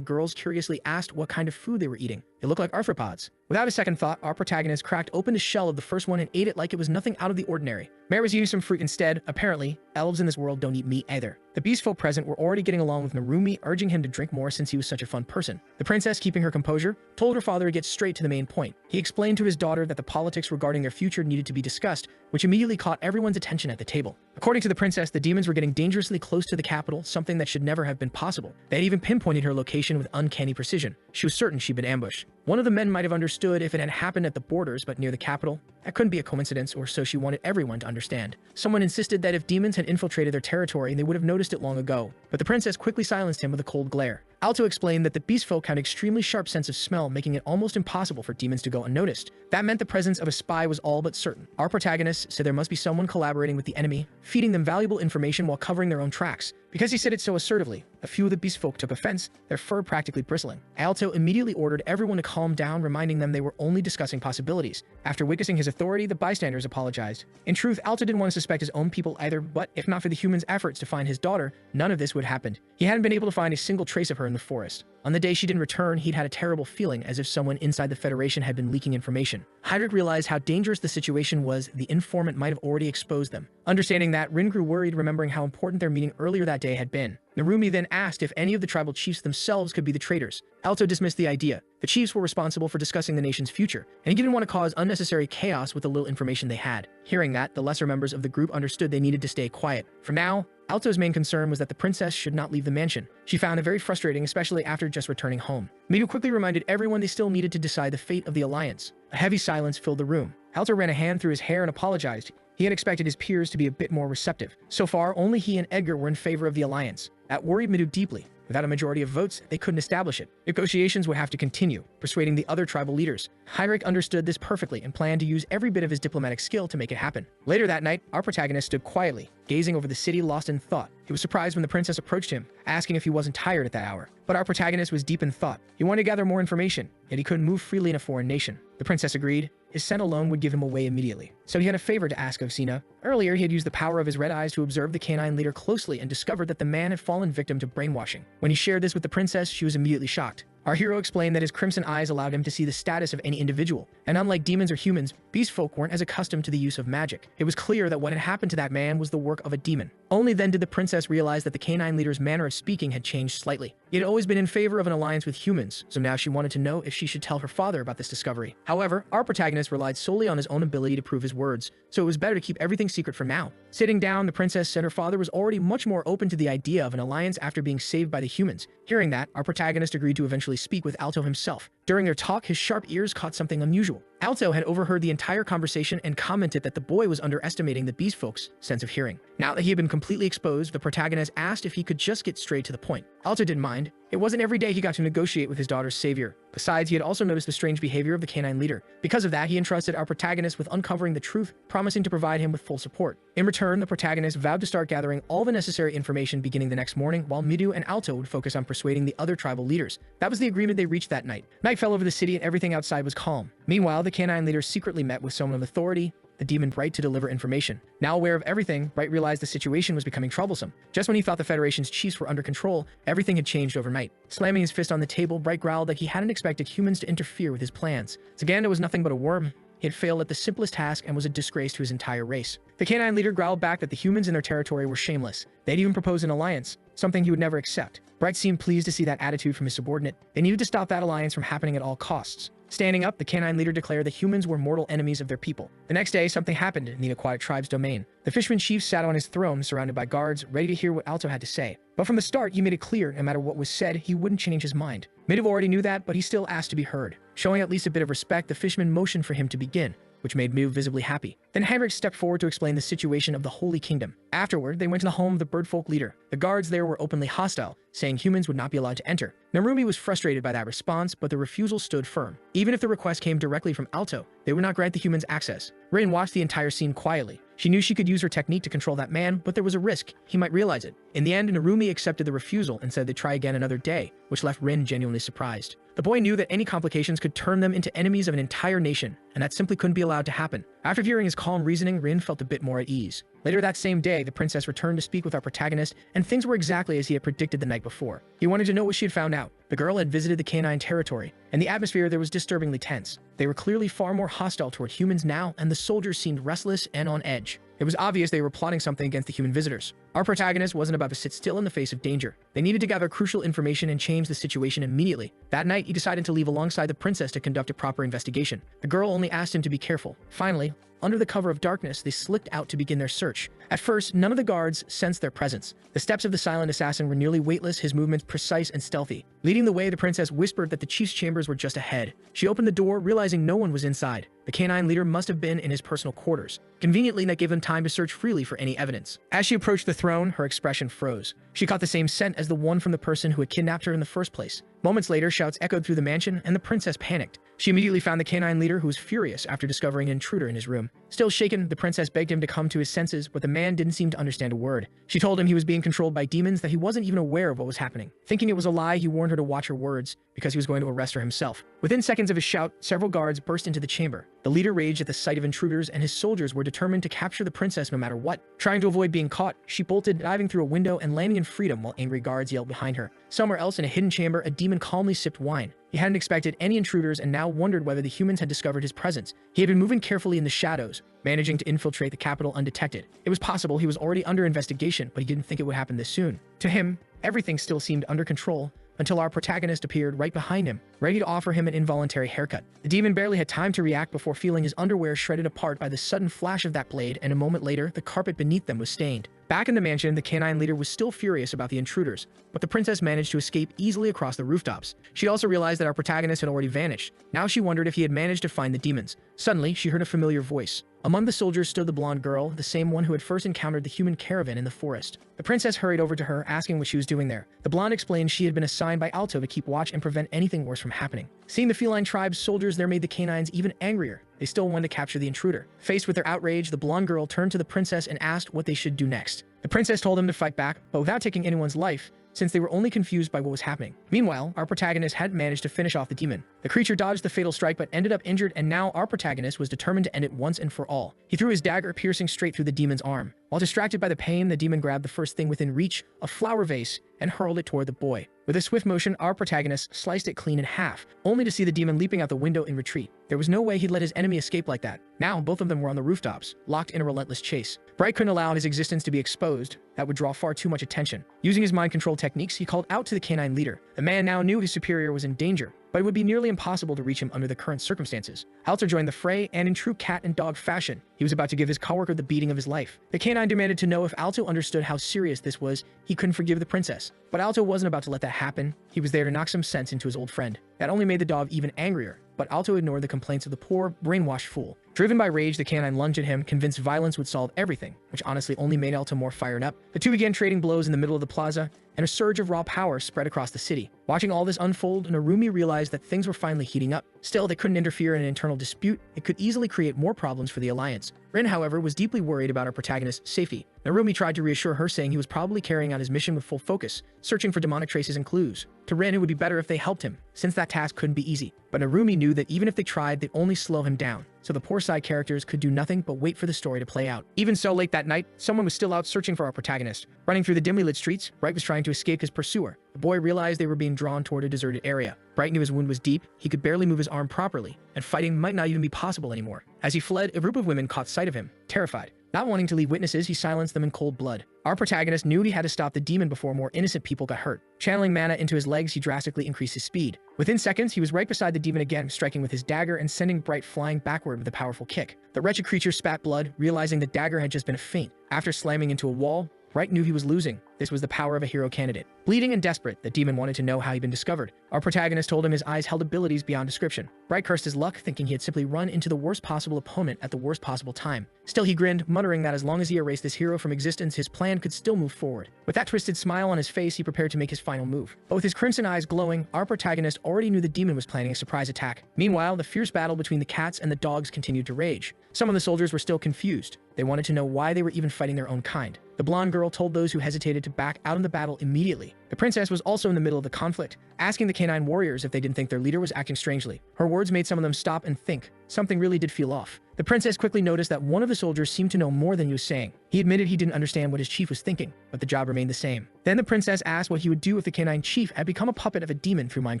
girls curiously asked what kind of food they were eating. It looked like arthropods. Without a second thought, our protagonist cracked open the shell of the first one and ate it like it was nothing out of the ordinary. Mare was eating some fruit instead. Apparently, elves in this world don't eat meat either. The beast folk present were already getting along with Narumi, urging him to drink more since he was such a fun person. The princess, keeping her composure, told her father to get straight to the main point. He explained to his daughter that the politics regarding their future needed to be discussed, which immediately caught everyone's attention at the table. According to the princess, the demons were getting dangerously close to the capital, something that should never have been possible. They had even pinpointed her location with uncanny precision. She was certain she'd been ambushed. One of the men might have understood if it had happened at the borders, but near the capital, that couldn't be a coincidence, or so she wanted everyone to understand. Someone insisted that if demons had infiltrated their territory, they would have noticed it long ago, but the princess quickly silenced him with a cold glare. Alto explained that the beast folk had an extremely sharp sense of smell, making it almost impossible for demons to go unnoticed. That meant the presence of a spy was all but certain. Our protagonist said there must be someone collaborating with the enemy, feeding them valuable information while covering their own tracks. Because he said it so assertively, a few of the beast folk took offense, their fur practically bristling. Alto immediately ordered everyone to calm down, reminding them they were only discussing possibilities. After witnessing his authority, the bystanders apologized. In truth, Alto didn't want to suspect his own people either, but if not for the humans' efforts to find his daughter, none of this would have happened. He hadn't been able to find a single trace of her in the forest. On the day she didn't return, he'd had a terrible feeling, as if someone inside the Federation had been leaking information. Heinrich realized how dangerous the situation was. The informant might have already exposed them. Understanding that, Rin grew worried, remembering how important their meeting earlier that day had been. Narumi then asked if any of the tribal chiefs themselves could be the traitors. Alto dismissed the idea. The chiefs were responsible for discussing the nation's future, and he didn't want to cause unnecessary chaos with the little information they had. Hearing that, the lesser members of the group understood they needed to stay quiet. For now, Alto's main concern was that the princess should not leave the mansion. She found it very frustrating, especially after just returning home. Midu quickly reminded everyone they still needed to decide the fate of the alliance. A heavy silence filled the room. Alto ran a hand through his hair and apologized. He had expected his peers to be a bit more receptive. So far, only he and Edgar were in favor of the alliance. That worried Midu deeply. Without a majority of votes, they couldn't establish it. Negotiations would have to continue, persuading the other tribal leaders. Heinrich understood this perfectly and planned to use every bit of his diplomatic skill to make it happen. Later that night, our protagonist stood quietly, gazing over the city lost in thought. He was surprised when the princess approached him, asking if he wasn't tired at that hour. But our protagonist was deep in thought. He wanted to gather more information, yet he couldn't move freely in a foreign nation. The princess agreed. His scent alone would give him away immediately. So he had a favor to ask of Xena. Earlier, he had used the power of his red eyes to observe the canine leader closely and discovered that the man had fallen victim to brainwashing. When he shared this with the princess, she was immediately shocked. Our hero explained that his crimson eyes allowed him to see the status of any individual, and unlike demons or humans, beast folk weren't as accustomed to the use of magic. It was clear that what had happened to that man was the work of a demon. Only then did the princess realize that the canine leader's manner of speaking had changed slightly. He had always been in favor of an alliance with humans, so now she wanted to know if she should tell her father about this discovery. However, our protagonist relied solely on his own ability to prove his words, so it was better to keep everything secret for now. Sitting down, the princess said her father was already much more open to the idea of an alliance after being saved by the humans. Hearing that, our protagonist agreed to eventually speak with Alto himself. During their talk, his sharp ears caught something unusual. Alto had overheard the entire conversation and commented that the boy was underestimating the beast folks' sense of hearing. Now that he had been completely exposed, the protagonist asked if he could just get straight to the point. Alto didn't mind. It wasn't every day he got to negotiate with his daughter's savior. Besides, he had also noticed the strange behavior of the canine leader. Because of that, he entrusted our protagonist with uncovering the truth, promising to provide him with full support. In return, the protagonist vowed to start gathering all the necessary information beginning the next morning, while Midu and Alto would focus on persuading the other tribal leaders. That was the agreement they reached that night. Night fell over the city and everything outside was calm. Meanwhile, the canine leader secretly met with someone of authority, the demon Bright, to deliver information. Now aware of everything, Bright realized the situation was becoming troublesome. Just when he thought the Federation's chiefs were under control, everything had changed overnight. Slamming his fist on the table, Bright growled that he hadn't expected humans to interfere with his plans. Zaganda was nothing but a worm. He had failed at the simplest task and was a disgrace to his entire race. The canine leader growled back that the humans in their territory were shameless. They'd even proposed an alliance, something he would never accept. Bright seemed pleased to see that attitude from his subordinate. They needed to stop that alliance from happening at all costs. Standing up, the canine leader declared that humans were mortal enemies of their people. The next day, something happened in the aquatic tribe's domain. The fisherman chief sat on his throne, surrounded by guards, ready to hear what Alto had to say. But from the start, he made it clear, no matter what was said, he wouldn't change his mind. Midu already knew that, but he still asked to be heard. Showing at least a bit of respect, the fisherman motioned for him to begin, which made Midu visibly happy. Then Henrik stepped forward to explain the situation of the Holy Kingdom. Afterward, they went to the home of the birdfolk leader. The guards there were openly hostile, saying humans would not be allowed to enter. Narumi was frustrated by that response, but the refusal stood firm. Even if the request came directly from Alto, they would not grant the humans access. Rin watched the entire scene quietly. She knew she could use her technique to control that man, but there was a risk. He might realize it. In the end, Narumi accepted the refusal and said they'd try again another day, which left Rin genuinely surprised. The boy knew that any complications could turn them into enemies of an entire nation, and that simply couldn't be allowed to happen. After hearing his calm reasoning, Rin felt a bit more at ease. Later that same day, the princess returned to speak with our protagonist, and things were exactly as he had predicted the night before. He wanted to know what she had found out. The girl had visited the canine territory, and the atmosphere there was disturbingly tense. They were clearly far more hostile toward humans now, and the soldiers seemed restless and on edge. It was obvious they were plotting something against the human visitors. Our protagonist wasn't about to sit still in the face of danger. They needed to gather crucial information and change the situation immediately. That night, he decided to leave alongside the princess to conduct a proper investigation. The girl only asked him to be careful. Finally, under the cover of darkness, they slipped out to begin their search. At first, none of the guards sensed their presence. The steps of the silent assassin were nearly weightless, his movements precise and stealthy. Leading the way, the princess whispered that the chief's chambers were just ahead. She opened the door, realizing no one was inside. The canine leader must have been in his personal quarters. Conveniently, that gave them time to search freely for any evidence. As she approached the throne, her expression froze. She caught the same scent as the one from the person who had kidnapped her in the first place. Moments later, shouts echoed through the mansion, and the princess panicked. She immediately found the canine leader, who was furious after discovering an intruder in his room. Still shaken, the princess begged him to come to his senses, but the man didn't seem to understand a word. She told him he was being controlled by demons, that he wasn't even aware of what was happening. Thinking it was a lie, he warned her to watch her words, because he was going to arrest her himself. Within seconds of his shout, several guards burst into the chamber. The leader raged at the sight of intruders, and his soldiers were determined to capture the princess no matter what. Trying to avoid being caught, she bolted, diving through a window and landing in freedom while angry guards yelled behind her. Somewhere else in a hidden chamber, a demon calmly sipped wine. He hadn't expected any intruders and now wondered whether the humans had discovered his presence. He had been moving carefully in the shadows, managing to infiltrate the capital undetected. It was possible he was already under investigation, but he didn't think it would happen this soon. To him, everything still seemed under control, until our protagonist appeared right behind him, ready to offer him an involuntary haircut. The demon barely had time to react before feeling his underwear shredded apart by the sudden flash of that blade, and a moment later, the carpet beneath them was stained. Back in the mansion, the canine leader was still furious about the intruders, but the princess managed to escape easily across the rooftops. She also realized that our protagonist had already vanished. Now she wondered if he had managed to find the demons. Suddenly, she heard a familiar voice. Among the soldiers stood the blonde girl, the same one who had first encountered the human caravan in the forest. The princess hurried over to her, asking what she was doing there. The blonde explained she had been assigned by Alto to keep watch and prevent anything worse from happening. Seeing the feline tribe's soldiers there made the canines even angrier. They still wanted to capture the intruder. Faced with their outrage, the blonde girl turned to the princess and asked what they should do next. The princess told them to fight back, but without taking anyone's life, since they were only confused by what was happening. Meanwhile, our protagonist hadn't managed to finish off the demon. The creature dodged the fatal strike but ended up injured, and now our protagonist was determined to end it once and for all. He threw his dagger, piercing straight through the demon's arm. While distracted by the pain, the demon grabbed the first thing within reach, a flower vase, and hurled it toward the boy. With a swift motion, our protagonist sliced it clean in half, only to see the demon leaping out the window in retreat. There was no way he'd let his enemy escape like that. Now, both of them were on the rooftops, locked in a relentless chase. Bright couldn't allow his existence to be exposed. That would draw far too much attention. Using his mind control techniques, he called out to the canine leader. The man now knew his superior was in danger, but it would be nearly impossible to reach him under the current circumstances. Alto joined the fray, and in true cat and dog fashion, he was about to give his coworker the beating of his life. The canine demanded to know if Alto understood how serious this was. He couldn't forgive the princess. But Alto wasn't about to let that happen. He was there to knock some sense into his old friend. That only made the dog even angrier, but Alto ignored the complaints of the poor, brainwashed fool. Driven by rage, the canine lunged at him, convinced violence would solve everything, which honestly only made Alto more fired up. The two began trading blows in the middle of the plaza, and a surge of raw power spread across the city. Watching all this unfold, Narumi realized that things were finally heating up. Still, they couldn't interfere in an internal dispute. It could easily create more problems for the Alliance. Rin, however, was deeply worried about our protagonist's safety. Narumi tried to reassure her, saying he was probably carrying out his mission with full focus, searching for demonic traces and clues. To Rin, it would be better if they helped him, since that task couldn't be easy. But Narumi knew that even if they tried, they'd only slow him down, so the poor side characters could do nothing but wait for the story to play out. Even so, late that night, someone was still out searching for our protagonist. Running through the dimly lit streets, Bright was trying to escape his pursuer. The boy realized they were being drawn toward a deserted area. Bright knew his wound was deep, he could barely move his arm properly, and fighting might not even be possible anymore. As he fled, a group of women caught sight of him, terrified. Not wanting to leave witnesses, he silenced them in cold blood. Our protagonist knew he had to stop the demon before more innocent people got hurt. Channeling mana into his legs, he drastically increased his speed. Within seconds, he was right beside the demon again, striking with his dagger and sending Bright flying backward with a powerful kick. The wretched creature spat blood, realizing the dagger had just been a feint. After slamming into a wall, Bright knew he was losing. This was the power of a hero candidate. Bleeding and desperate, the demon wanted to know how he'd been discovered. Our protagonist told him his eyes held abilities beyond description. Bright cursed his luck, thinking he had simply run into the worst possible opponent at the worst possible time. Still, he grinned, muttering that as long as he erased this hero from existence, his plan could still move forward. With that twisted smile on his face, he prepared to make his final move. But with his crimson eyes glowing, our protagonist already knew the demon was planning a surprise attack. Meanwhile, the fierce battle between the cats and the dogs continued to rage. Some of the soldiers were still confused. They wanted to know why they were even fighting their own kind. The blonde girl told those who hesitated to back out of the battle immediately. The princess was also in the middle of the conflict, asking the canine warriors if they didn't think their leader was acting strangely. Her words made some of them stop and think. Something really did feel off. The princess quickly noticed that one of the soldiers seemed to know more than he was saying. He admitted he didn't understand what his chief was thinking, but the job remained the same. Then the princess asked what he would do if the canine chief had become a puppet of a demon through mind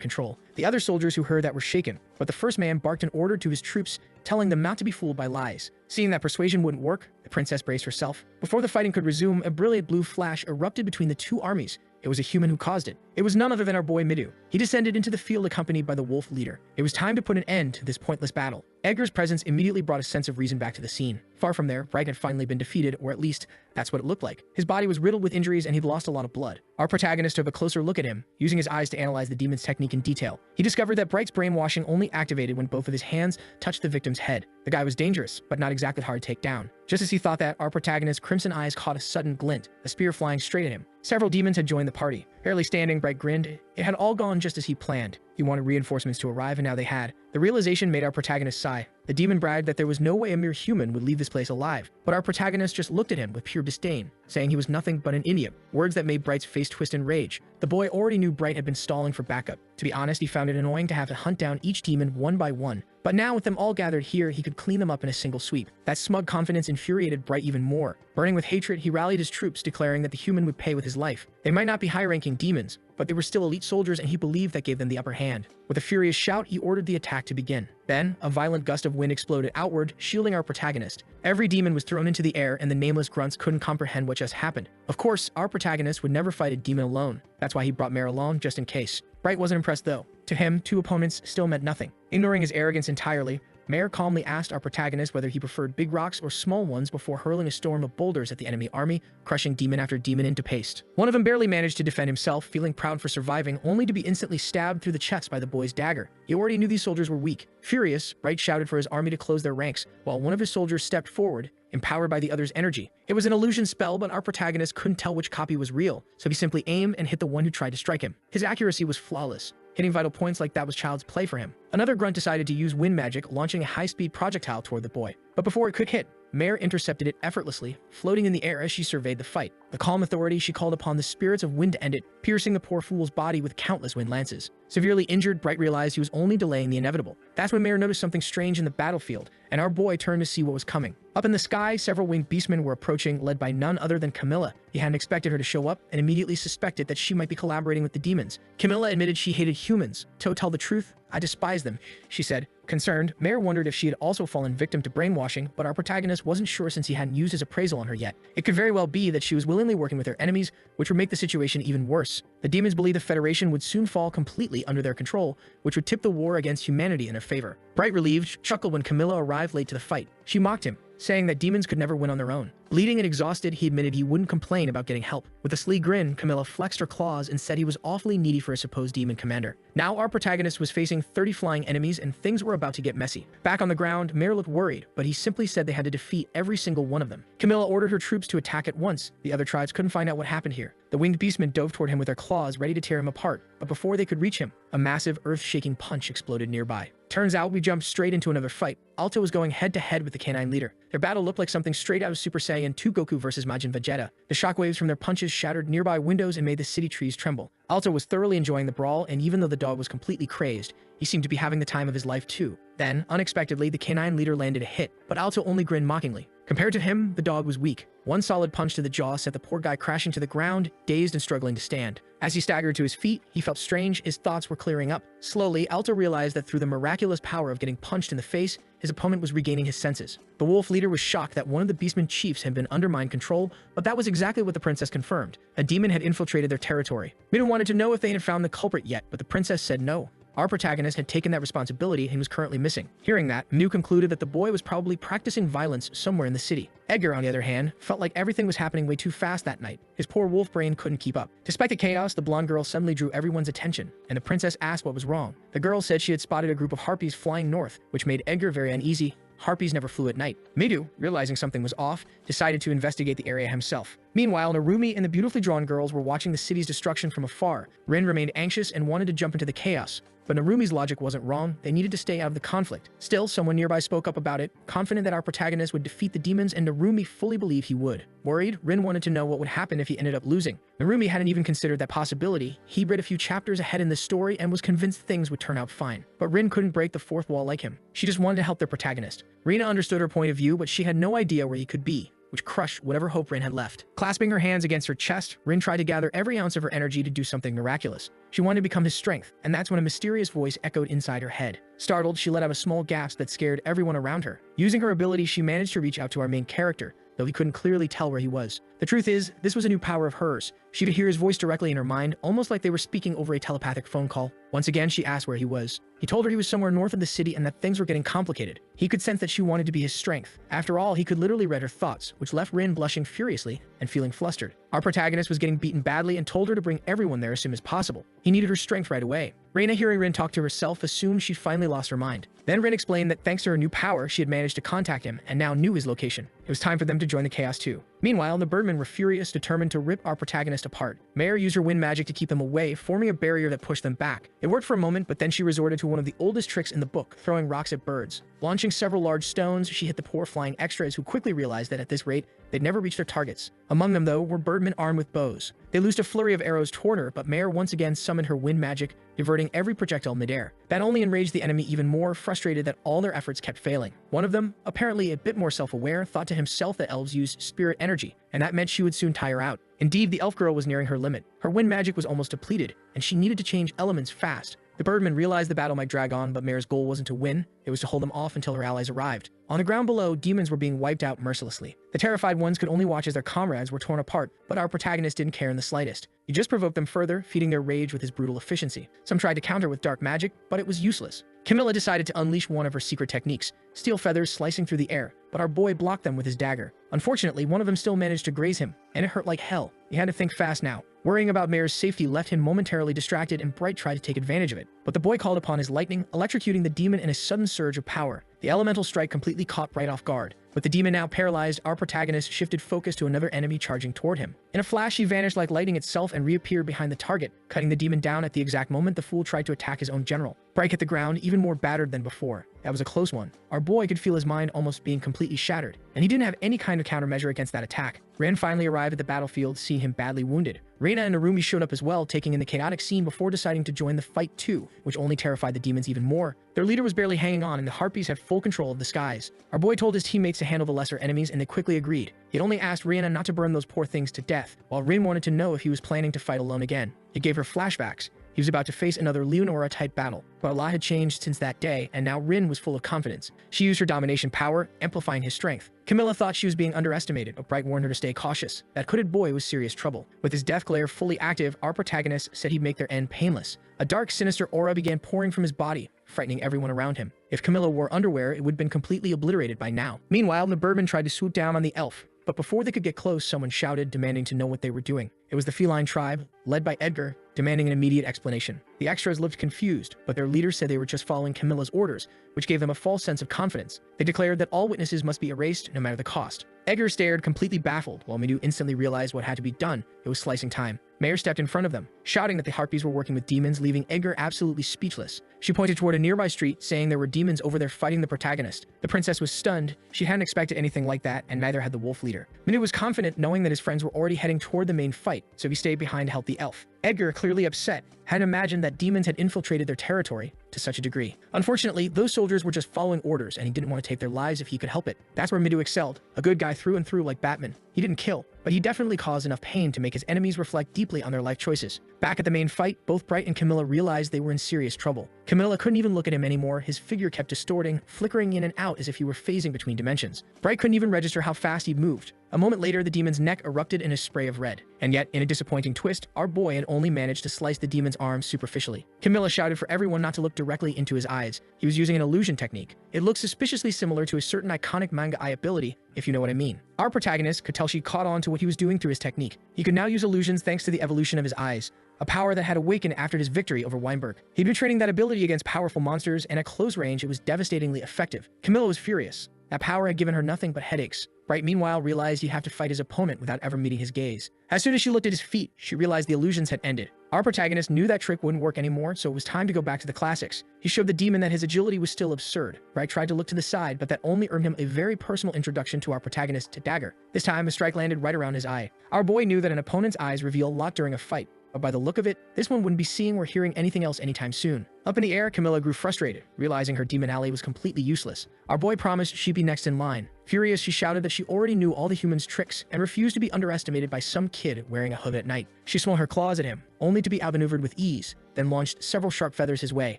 control. The other soldiers who heard that were shaken, but the first man barked an order to his troops, telling them not to be fooled by lies. Seeing that persuasion wouldn't work, the princess braced herself. Before the fighting could resume, a brilliant blue flash erupted between the two armies. It was a human who caused it. It was none other than our boy Midu. He descended into the field accompanied by the wolf leader. It was time to put an end to this pointless battle. Edgar's presence immediately brought a sense of reason back to the scene. Far from there, Bright had finally been defeated, or at least that's what it looked like. His body was riddled with injuries and he'd lost a lot of blood. Our protagonist took a closer look at him, using his eyes to analyze the demon's technique in detail. He discovered that Bright's brainwashing only activated when both of his hands touched the victim's head. The guy was dangerous, but not exactly hard to take down. Just as he thought that, our protagonist's crimson eyes caught a sudden glint, a spear flying straight at him. Several demons had joined the party. Barely standing, Bright grinned. It had all gone just as he planned. He wanted reinforcements to arrive, and now they had. The realization made our protagonist sigh. The demon bragged that there was no way a mere human would leave this place alive, but our protagonist just looked at him with pure disdain, saying he was nothing but an idiot, words that made Bright's face twist in rage. The boy already knew Bright had been stalling for backup. To be honest, he found it annoying to have to hunt down each demon one by one, but now with them all gathered here, he could clean them up in a single sweep. That smug confidence infuriated Bright even more. Burning with hatred, he rallied his troops, declaring that the human would pay with his life. They might not be high-ranking demons, but they were still elite soldiers, and he believed that gave them the upper hand. With a furious shout, he ordered the attack to begin. Then, a violent gust of wind exploded outward, shielding our protagonist. Every demon was thrown into the air, and the nameless grunts couldn't comprehend what just happened. Of course, our protagonist would never fight a demon alone. That's why he brought Mare along, just in case. Bright wasn't impressed, though. To him, two opponents still meant nothing. Ignoring his arrogance entirely, Mare calmly asked our protagonist whether he preferred big rocks or small ones before hurling a storm of boulders at the enemy army, crushing demon after demon into paste. One of them barely managed to defend himself, feeling proud for surviving, only to be instantly stabbed through the chest by the boy's dagger. He already knew these soldiers were weak. Furious, Bright shouted for his army to close their ranks, while one of his soldiers stepped forward, empowered by the other's energy. It was an illusion spell, but our protagonist couldn't tell which copy was real, so he simply aimed and hit the one who tried to strike him. His accuracy was flawless. Hitting vital points like that was child's play for him. Another grunt decided to use wind magic, launching a high-speed projectile toward the boy. But before it could hit, Mare intercepted it effortlessly, floating in the air as she surveyed the fight. The calm authority, she called upon the spirits of wind to end it, piercing the poor fool's body with countless wind lances. Severely injured, Bright realized he was only delaying the inevitable. That's when Mare noticed something strange in the battlefield, and our boy turned to see what was coming. Up in the sky, several winged beastmen were approaching, led by none other than Camilla. He hadn't expected her to show up, and immediately suspected that she might be collaborating with the demons. Camilla admitted she hated humans. To tell the truth, I despise them, she said. Concerned, Mare wondered if she had also fallen victim to brainwashing, but our protagonist wasn't sure since he hadn't used his appraisal on her yet. It could very well be that she was willingly working with their enemies, which would make the situation even worse. The demons believed the Federation would soon fall completely under their control, which would tip the war against humanity in their favor. Bright relieved, chuckled when Camilla arrived late to the fight. She mocked him, saying that demons could never win on their own. Bleeding and exhausted, he admitted he wouldn't complain about getting help. With a sly grin, Camilla flexed her claws and said he was awfully needy for a supposed demon commander. Now our protagonist was facing 30 flying enemies and things were about to get messy. Back on the ground, Mare looked worried, but he simply said they had to defeat every single one of them. Camilla ordered her troops to attack at once. The other tribes couldn't find out what happened here. The winged beastmen dove toward him with their claws, ready to tear him apart, but before they could reach him, a massive, earth-shaking punch exploded nearby. Turns out we jumped straight into another fight. Alto was going head-to-head with the canine leader. Their battle looked like something straight out of Super Saiyan 2 Goku versus Majin Vegeta. The shockwaves from their punches shattered nearby windows and made the city trees tremble. Alto was thoroughly enjoying the brawl, and even though the dog was completely crazed, he seemed to be having the time of his life too. Then, unexpectedly, the canine leader landed a hit, but Alto only grinned mockingly. Compared to him, the dog was weak. One solid punch to the jaw sent the poor guy crashing to the ground, dazed and struggling to stand. As he staggered to his feet, he felt strange, his thoughts were clearing up. Slowly, Alto realized that through the miraculous power of getting punched in the face, his opponent was regaining his senses. The wolf leader was shocked that one of the beastmen chiefs had been under mind control, but that was exactly what the princess confirmed. A demon had infiltrated their territory. Midu wanted to know if they had found the culprit yet, but the princess said no. Our protagonist had taken that responsibility and was currently missing. Hearing that, Mew concluded that the boy was probably practicing violence somewhere in the city. Edgar, on the other hand, felt like everything was happening way too fast that night. His poor wolf brain couldn't keep up. Despite the chaos, the blonde girl suddenly drew everyone's attention, and the princess asked what was wrong. The girl said she had spotted a group of harpies flying north, which made Edgar very uneasy. Harpies never flew at night. Midu, realizing something was off, decided to investigate the area himself. Meanwhile, Narumi and the beautifully drawn girls were watching the city's destruction from afar. Rin remained anxious and wanted to jump into the chaos. But Narumi's logic wasn't wrong. They needed to stay out of the conflict. Still, someone nearby spoke up about it, confident that our protagonist would defeat the demons, and Narumi fully believed he would. Worried, Rin wanted to know what would happen if he ended up losing. Narumi hadn't even considered that possibility. He read a few chapters ahead in the story and was convinced things would turn out fine. But Rin couldn't break the fourth wall like him. She just wanted to help their protagonist. Rina understood her point of view, but she had no idea where he could be, which crushed whatever hope Rin had left. Clasping her hands against her chest, Rin tried to gather every ounce of her energy to do something miraculous. She wanted to become his strength, and that's when a mysterious voice echoed inside her head. Startled, she let out a small gasp that scared everyone around her. Using her ability, she managed to reach out to our main character, though he couldn't clearly tell where he was. The truth is, this was a new power of hers. She could hear his voice directly in her mind, almost like they were speaking over a telepathic phone call. Once again, she asked where he was. He told her he was somewhere north of the city and that things were getting complicated. He could sense that she wanted to be his strength. After all, he could literally read her thoughts, which left Rin blushing furiously and feeling flustered. Our protagonist was getting beaten badly and told her to bring everyone there as soon as possible. He needed her strength right away. Reina, hearing Rin talk to herself, assumed she'd finally lost her mind. Then Rin explained that thanks to her new power, she had managed to contact him and now knew his location. It was time for them to join the chaos too. Meanwhile, the birdmen were furious, determined to rip our protagonist apart. Mare used her wind magic to keep them away, forming a barrier that pushed them back. It worked for a moment, but then she resorted to one of the oldest tricks in the book, throwing rocks at birds. Launching several large stones, she hit the poor flying extras, who quickly realized that at this rate, they'd never reach their targets. Among them, though, were birdmen armed with bows. They loosed a flurry of arrows toward her, but Mare once again summoned her wind magic, diverting every projectile midair. That only enraged the enemy even more, frustrated that all their efforts kept failing. One of them, apparently a bit more self-aware, thought to himself that elves use spirit energy, and that meant she would soon tire out. Indeed, the elf girl was nearing her limit. Her wind magic was almost depleted, and she needed to change elements fast. The birdmen realized the battle might drag on, but Mare's goal wasn't to win, it was to hold them off until her allies arrived. On the ground below, demons were being wiped out mercilessly. The terrified ones could only watch as their comrades were torn apart, but our protagonist didn't care in the slightest. He just provoked them further, feeding their rage with his brutal efficiency. Some tried to counter with dark magic, but it was useless. Camilla decided to unleash one of her secret techniques, steel feathers slicing through the air, but our boy blocked them with his dagger. Unfortunately, one of them still managed to graze him, and it hurt like hell. He had to think fast now. Worrying about Mare's safety left him momentarily distracted, and Bright tried to take advantage of it. But the boy called upon his lightning, electrocuting the demon in a sudden surge of power. The elemental strike completely caught Bright off guard. With the demon now paralyzed, our protagonist shifted focus to another enemy charging toward him. In a flash, he vanished like lightning itself and reappeared behind the target, cutting the demon down at the exact moment the fool tried to attack his own general. Bright hit the ground, even more battered than before. That was a close one. Our boy could feel his mind almost being completely shattered, and he didn't have any kind of countermeasure against that attack. Ren finally arrived at the battlefield, seeing him badly wounded. Reina and Narumi showed up as well, taking in the chaotic scene before deciding to join the fight too, which only terrified the demons even more. Their leader was barely hanging on, and the harpies had full control of the skies. Our boy told his teammates to handle the lesser enemies, and they quickly agreed. He had only asked Reina not to burn those poor things to death, while Rin wanted to know if he was planning to fight alone again. It gave her flashbacks. He was about to face another Leonora-type battle, but a lot had changed since that day, and now Rin was full of confidence. She used her domination power, amplifying his strength. Camilla thought she was being underestimated, but Bright warned her to stay cautious. That hooded boy was serious trouble. With his death glare fully active, our protagonist said he'd make their end painless. A dark, sinister aura began pouring from his body, frightening everyone around him. If Camilla wore underwear, it would have been completely obliterated by now. Meanwhile, the birdman tried to swoop down on the elf, but before they could get close, someone shouted, demanding to know what they were doing. It was the feline tribe, led by Edgar, demanding an immediate explanation. The extras looked confused, but their leader said they were just following Camilla's orders, which gave them a false sense of confidence. They declared that all witnesses must be erased, no matter the cost. Edgar stared, completely baffled, while Midu instantly realized what had to be done. It was slicing time. Mayor stepped in front of them, shouting that the harpies were working with demons, leaving Edgar absolutely speechless. She pointed toward a nearby street, saying there were demons over there fighting the protagonist. The princess was stunned. She hadn't expected anything like that, and neither had the wolf leader. Midu was confident, knowing that his friends were already heading toward the main fight, so he stayed behind to help the elf. Edgar, clearly upset, hadn't imagined that demons had infiltrated their territory to such a degree. Unfortunately, those soldiers were just following orders, and he didn't want to take their lives if he could help it. That's where Midu excelled, a good guy through and through like Batman. He didn't kill, but he definitely caused enough pain to make his enemies reflect deeply on their life choices. Back at the main fight, both Bright and Camilla realized they were in serious trouble. Camilla couldn't even look at him anymore. His figure kept distorting, flickering in and out as if he were phasing between dimensions. Bright couldn't even register how fast he moved. A moment later, the demon's neck erupted in a spray of red. And yet, in a disappointing twist, our boy had only managed to slice the demon's arm superficially. Camilla shouted for everyone not to look directly into his eyes. He was using an illusion technique. It looked suspiciously similar to a certain iconic manga eye ability, if you know what I mean. Our protagonist could tell she caught on to what he was doing through his technique. He could now use illusions thanks to the evolution of his eyes, a power that had awakened after his victory over Weinberg. He'd been training that ability against powerful monsters, and at close range, it was devastatingly effective. Camilla was furious. That power had given her nothing but headaches. Bright, meanwhile, realized you have to fight his opponent without ever meeting his gaze. As soon as she looked at his feet, she realized the illusions had ended. Our protagonist knew that trick wouldn't work anymore, so it was time to go back to the classics. He showed the demon that his agility was still absurd. Bright tried to look to the side, but that only earned him a very personal introduction to our protagonist, to Dagger. This time, a strike landed right around his eye. Our boy knew that an opponent's eyes reveal a lot during a fight, but by the look of it, this one wouldn't be seeing or hearing anything else anytime soon. Up in the air, Camilla grew frustrated, realizing her demon ally was completely useless. Our boy promised she'd be next in line. Furious, she shouted that she already knew all the humans' tricks and refused to be underestimated by some kid wearing a hood at night. She swung her claws at him, only to be outmaneuvered with ease, then launched several sharp feathers his way.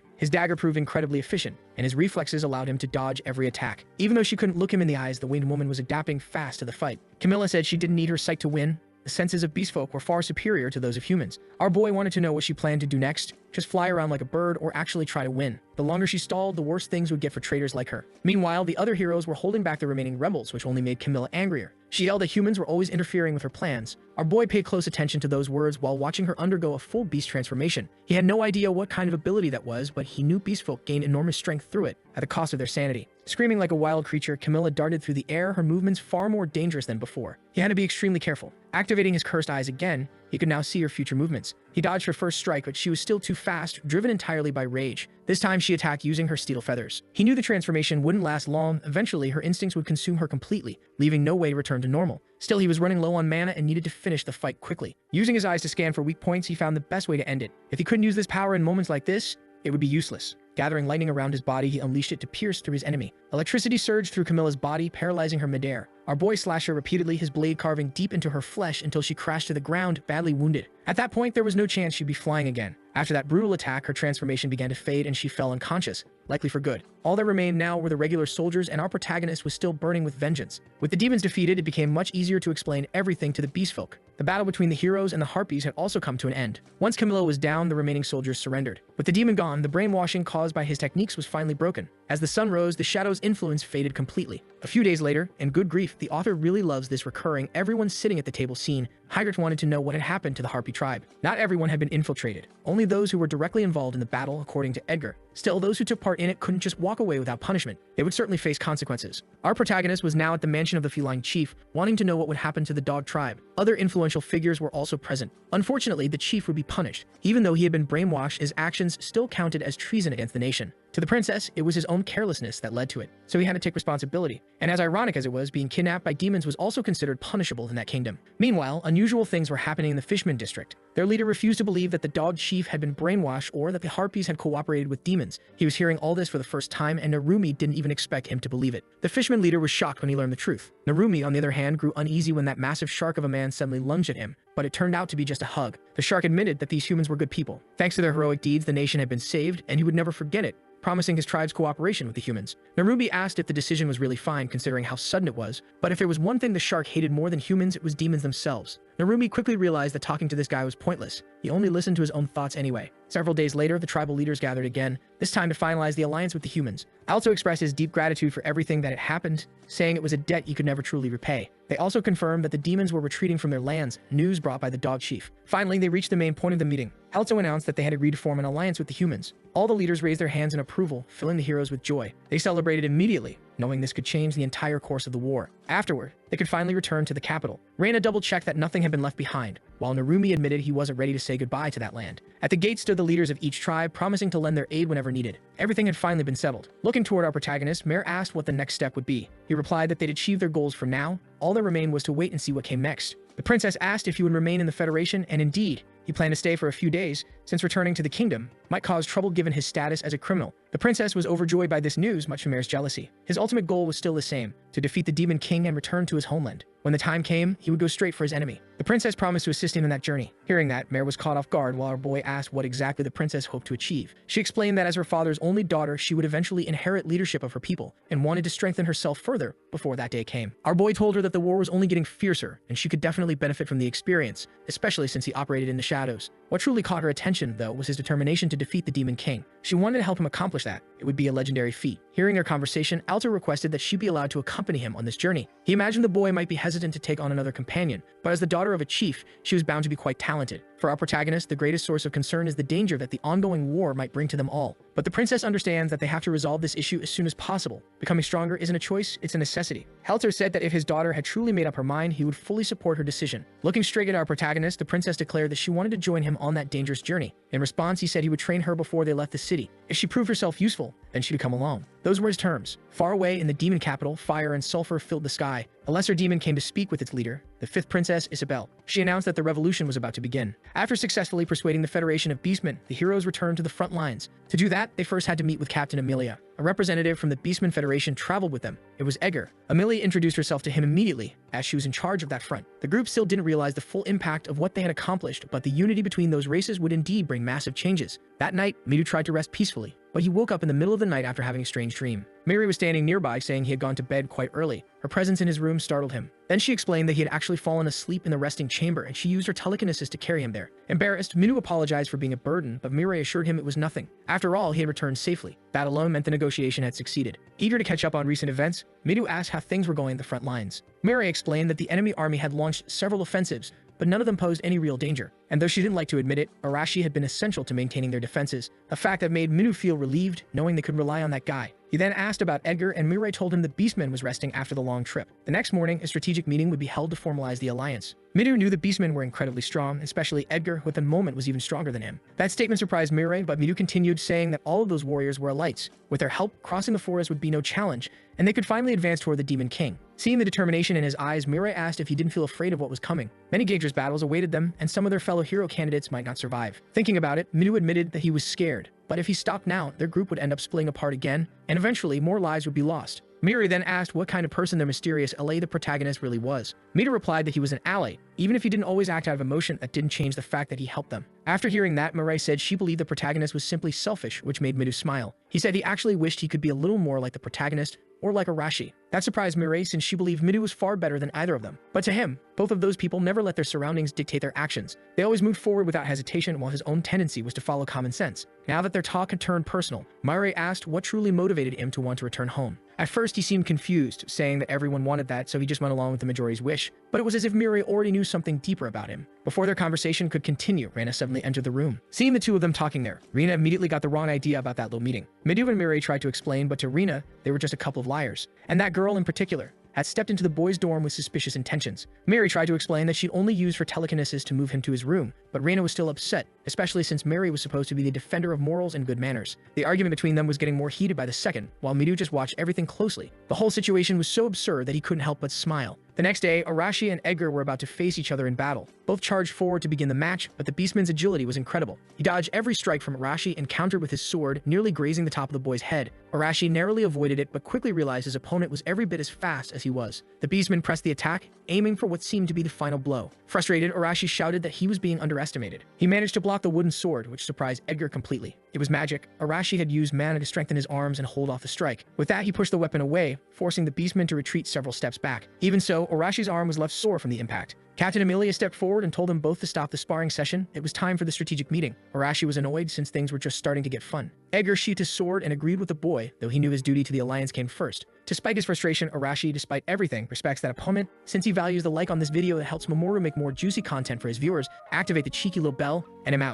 His dagger proved incredibly efficient, and his reflexes allowed him to dodge every attack. Even though she couldn't look him in the eyes, the winged woman was adapting fast to the fight. Camilla said she didn't need her sight to win. The senses of beastfolk were far superior to those of humans. Our boy wanted to know what she planned to do next, just fly around like a bird or actually try to win. The longer she stalled, the worse things would get for traitors like her. Meanwhile, the other heroes were holding back the remaining rebels, which only made Camilla angrier. She yelled that humans were always interfering with her plans. Our boy paid close attention to those words while watching her undergo a full beast transformation. He had no idea what kind of ability that was, but he knew beastfolk gained enormous strength through it, at the cost of their sanity. Screaming like a wild creature, Camilla darted through the air, her movements far more dangerous than before. He had to be extremely careful. Activating his cursed eyes again, he could now see her future movements. He dodged her first strike, but she was still too fast, driven entirely by rage. This time she attacked using her steel feathers. He knew the transformation wouldn't last long. Eventually, her instincts would consume her completely, leaving no way to return to normal. Still, he was running low on mana and needed to finish the fight quickly. Using his eyes to scan for weak points, he found the best way to end it. If he couldn't use this power in moments like this, it would be useless. Gathering lightning around his body, he unleashed it to pierce through his enemy. Electricity surged through Camilla's body, paralyzing her midair. Our boy slashed her repeatedly, his blade carving deep into her flesh until she crashed to the ground, badly wounded. At that point, there was no chance she'd be flying again. After that brutal attack, her transformation began to fade and she fell unconscious, likely for good. All that remained now were the regular soldiers, and our protagonist was still burning with vengeance. With the demons defeated, it became much easier to explain everything to the beastfolk. The battle between the heroes and the harpies had also come to an end. Once Camilla was down, the remaining soldiers surrendered. With the demon gone, the brainwashing caused by his techniques was finally broken. As the sun rose, the shadow's influence faded completely. A few days later, and good grief, the author really loves this recurring everyone sitting at the table scene. Hygrit wanted to know what had happened to the harpy tribe. Not everyone had been infiltrated, only those who were directly involved in the battle, according to Edgar. Still, those who took part in it couldn't just walk away without punishment. They would certainly face consequences. Our protagonist was now at the mansion of the feline chief, wanting to know what would happen to the dog tribe. Other influential figures were also present. Unfortunately, the chief would be punished. Even though he had been brainwashed, his actions still counted as treason against the nation. To the princess, it was his own carelessness that led to it, so he had to take responsibility. And as ironic as it was, being kidnapped by demons was also considered punishable in that kingdom. Meanwhile, unusual things were happening in the Fishman district. Their leader refused to believe that the dog chief had been brainwashed or that the harpies had cooperated with demons. He was hearing all this for the first time, and Narumi didn't even expect him to believe it. The Fishman leader was shocked when he learned the truth. Narumi, on the other hand, grew uneasy when that massive shark of a man suddenly lunged at him. but it turned out to be just a hug. The shark admitted that these humans were good people. Thanks to their heroic deeds, the nation had been saved, and he would never forget it, promising his tribe's cooperation with the humans. Narubi asked if the decision was really fine considering how sudden it was, but if there was one thing the shark hated more than humans, it was demons themselves. Narubi quickly realized that talking to this guy was pointless. He only listened to his own thoughts anyway. Several days later, the tribal leaders gathered again, this time to finalize the alliance with the humans. Also expressed his deep gratitude for everything that had happened, saying it was a debt he could never truly repay. They also confirmed that the demons were retreating from their lands, news brought by the dog chief. Finally, they reached the main point of the meeting. Helzo announced that they had agreed to form an alliance with the humans. All the leaders raised their hands in approval, filling the heroes with joy. They celebrated immediately, knowing this could change the entire course of the war. Afterward, they could finally return to the capital. Reina double-checked that nothing had been left behind, while Narumi admitted he wasn't ready to say goodbye to that land. At the gate stood the leaders of each tribe, promising to lend their aid whenever needed. Everything had finally been settled. Looking toward our protagonist, Mare asked what the next step would be. He replied that they'd achieved their goals for now. All that remained was to wait and see what came next. The princess asked if he would remain in the Federation, and indeed, he planned to stay for a few days, since returning to the kingdom might cause trouble given his status as a criminal. The princess was overjoyed by this news, much to Mare's jealousy. His ultimate goal was still the same, to defeat the Demon King and return to his homeland. When the time came, he would go straight for his enemy. The princess promised to assist him in that journey. Hearing that, Mare was caught off guard while our boy asked what exactly the princess hoped to achieve. She explained that as her father's only daughter, she would eventually inherit leadership of her people, and wanted to strengthen herself further before that day came. Our boy told her that the war was only getting fiercer, and she could definitely benefit from the experience, especially since he operated in the shadows. What truly caught her attention, though, was his determination to defeat the Demon King. She wanted to help him accomplish that. It would be a legendary feat. Hearing their conversation, Alto requested that she be allowed to accompany him on this journey. He imagined the boy might be hesitant to take on another companion, but as the daughter of a chief, she was bound to be quite talented. For our protagonist, the greatest source of concern is the danger that the ongoing war might bring to them all. But the princess understands that they have to resolve this issue as soon as possible. Becoming stronger isn't a choice, it's a necessity. Helter said that if his daughter had truly made up her mind, he would fully support her decision. Looking straight at our protagonist, the princess declared that she wanted to join him on that dangerous journey. In response, he said he would train her before they left the city. If she proved herself useful, then she would come along. Those were his terms. Far away in the demon capital, fire and sulfur filled the sky. A lesser demon came to speak with its leader, the fifth princess, Isabel. She announced that the revolution was about to begin. After successfully persuading the Federation of Beastmen, the heroes returned to the front lines. To do that, they first had to meet with Captain Amelia. A representative from the Beastmen Federation traveled with them. It was Edgar. Amelia introduced herself to him immediately, as she was in charge of that front. The group still didn't realize the full impact of what they had accomplished, but the unity between those races would indeed bring massive changes. That night, Midu tried to rest peacefully, but he woke up in the middle of the night after having a strange dream. Mary was standing nearby, saying he had gone to bed quite early. Her presence in his room startled him. Then she explained that he had actually fallen asleep in the resting chamber, and she used her telekinesis to carry him there. Embarrassed, Minu apologized for being a burden, but Mirai assured him it was nothing. After all, he had returned safely. That alone meant the negotiation had succeeded. Eager to catch up on recent events, Midu asked how things were going at the front lines. Mirai explained that the enemy army had launched several offensives, but none of them posed any real danger. And though she didn't like to admit it, Arashi had been essential to maintaining their defenses, a fact that made Midu feel relieved, knowing they could rely on that guy. He then asked about Edgar, and Mirai told him the Beastman was resting after the long trip. The next morning, a strategic meeting would be held to formalize the alliance. Midu knew the Beastmen were incredibly strong, especially Edgar, who at the moment was even stronger than him. That statement surprised Mirai, but Midu continued, saying that all of those warriors were elites. With their help, crossing the forest would be no challenge, and they could finally advance toward the Demon King. Seeing the determination in his eyes, Mirai asked if he didn't feel afraid of what was coming. Many dangerous battles awaited them, and some of their fellow hero candidates might not survive. Thinking about it, Midu admitted that he was scared. But if he stopped now, their group would end up splitting apart again, and eventually more lives would be lost. Mirai then asked what kind of person their mysterious LA the protagonist really was. Midu replied that he was an ally. Even if he didn't always act out of emotion, that didn't change the fact that he helped them. After hearing that, Mirai said she believed the protagonist was simply selfish, which made Midu smile. He said he actually wished he could be a little more like the protagonist, or like Arashi. That surprised Mirai since she believed Midu was far better than either of them. But to him, both of those people never let their surroundings dictate their actions. They always moved forward without hesitation, while his own tendency was to follow common sense. Now that their talk had turned personal, Mirai asked what truly motivated him to want to return home. At first, he seemed confused, saying that everyone wanted that, so he just went along with the majority's wish. But it was as if Mirai already knew something deeper about him. Before their conversation could continue, Rena suddenly entered the room. Seeing the two of them talking there, Rena immediately got the wrong idea about that little meeting. Midu and Mirai tried to explain, but to Rena, they were just a couple of liars. And that girl in particular had stepped into the boy's dorm with suspicious intentions. Mary tried to explain that she'd only used her telekinesis to move him to his room, but Reina was still upset, especially since Mary was supposed to be the defender of morals and good manners. The argument between them was getting more heated by the second, while Midu just watched everything closely. The whole situation was so absurd that he couldn't help but smile. The next day, Arashi and Edgar were about to face each other in battle. Both charged forward to begin the match, but the beastman's agility was incredible. He dodged every strike from Arashi and countered with his sword, nearly grazing the top of the boy's head. Arashi narrowly avoided it, but quickly realized his opponent was every bit as fast as he was. The beastman pressed the attack, aiming for what seemed to be the final blow. Frustrated, Arashi shouted that he was being underestimated. He managed to block the wooden sword, which surprised Edgar completely. It was magic. Arashi had used mana to strengthen his arms and hold off the strike. With that, he pushed the weapon away, forcing the beastman to retreat several steps back. Even so, Arashi's arm was left sore from the impact. Captain Amelia stepped forward and told them both to stop the sparring session. It was time for the strategic meeting. Arashi was annoyed since things were just starting to get fun. Edgar sheathed his sword and agreed with the boy, though he knew his duty to the alliance came first. To spite his frustration, Arashi, despite everything, respects that opponent. Since he values the like on this video that helps Mamoru make more juicy content for his viewers, activate the cheeky little bell, and I'm out.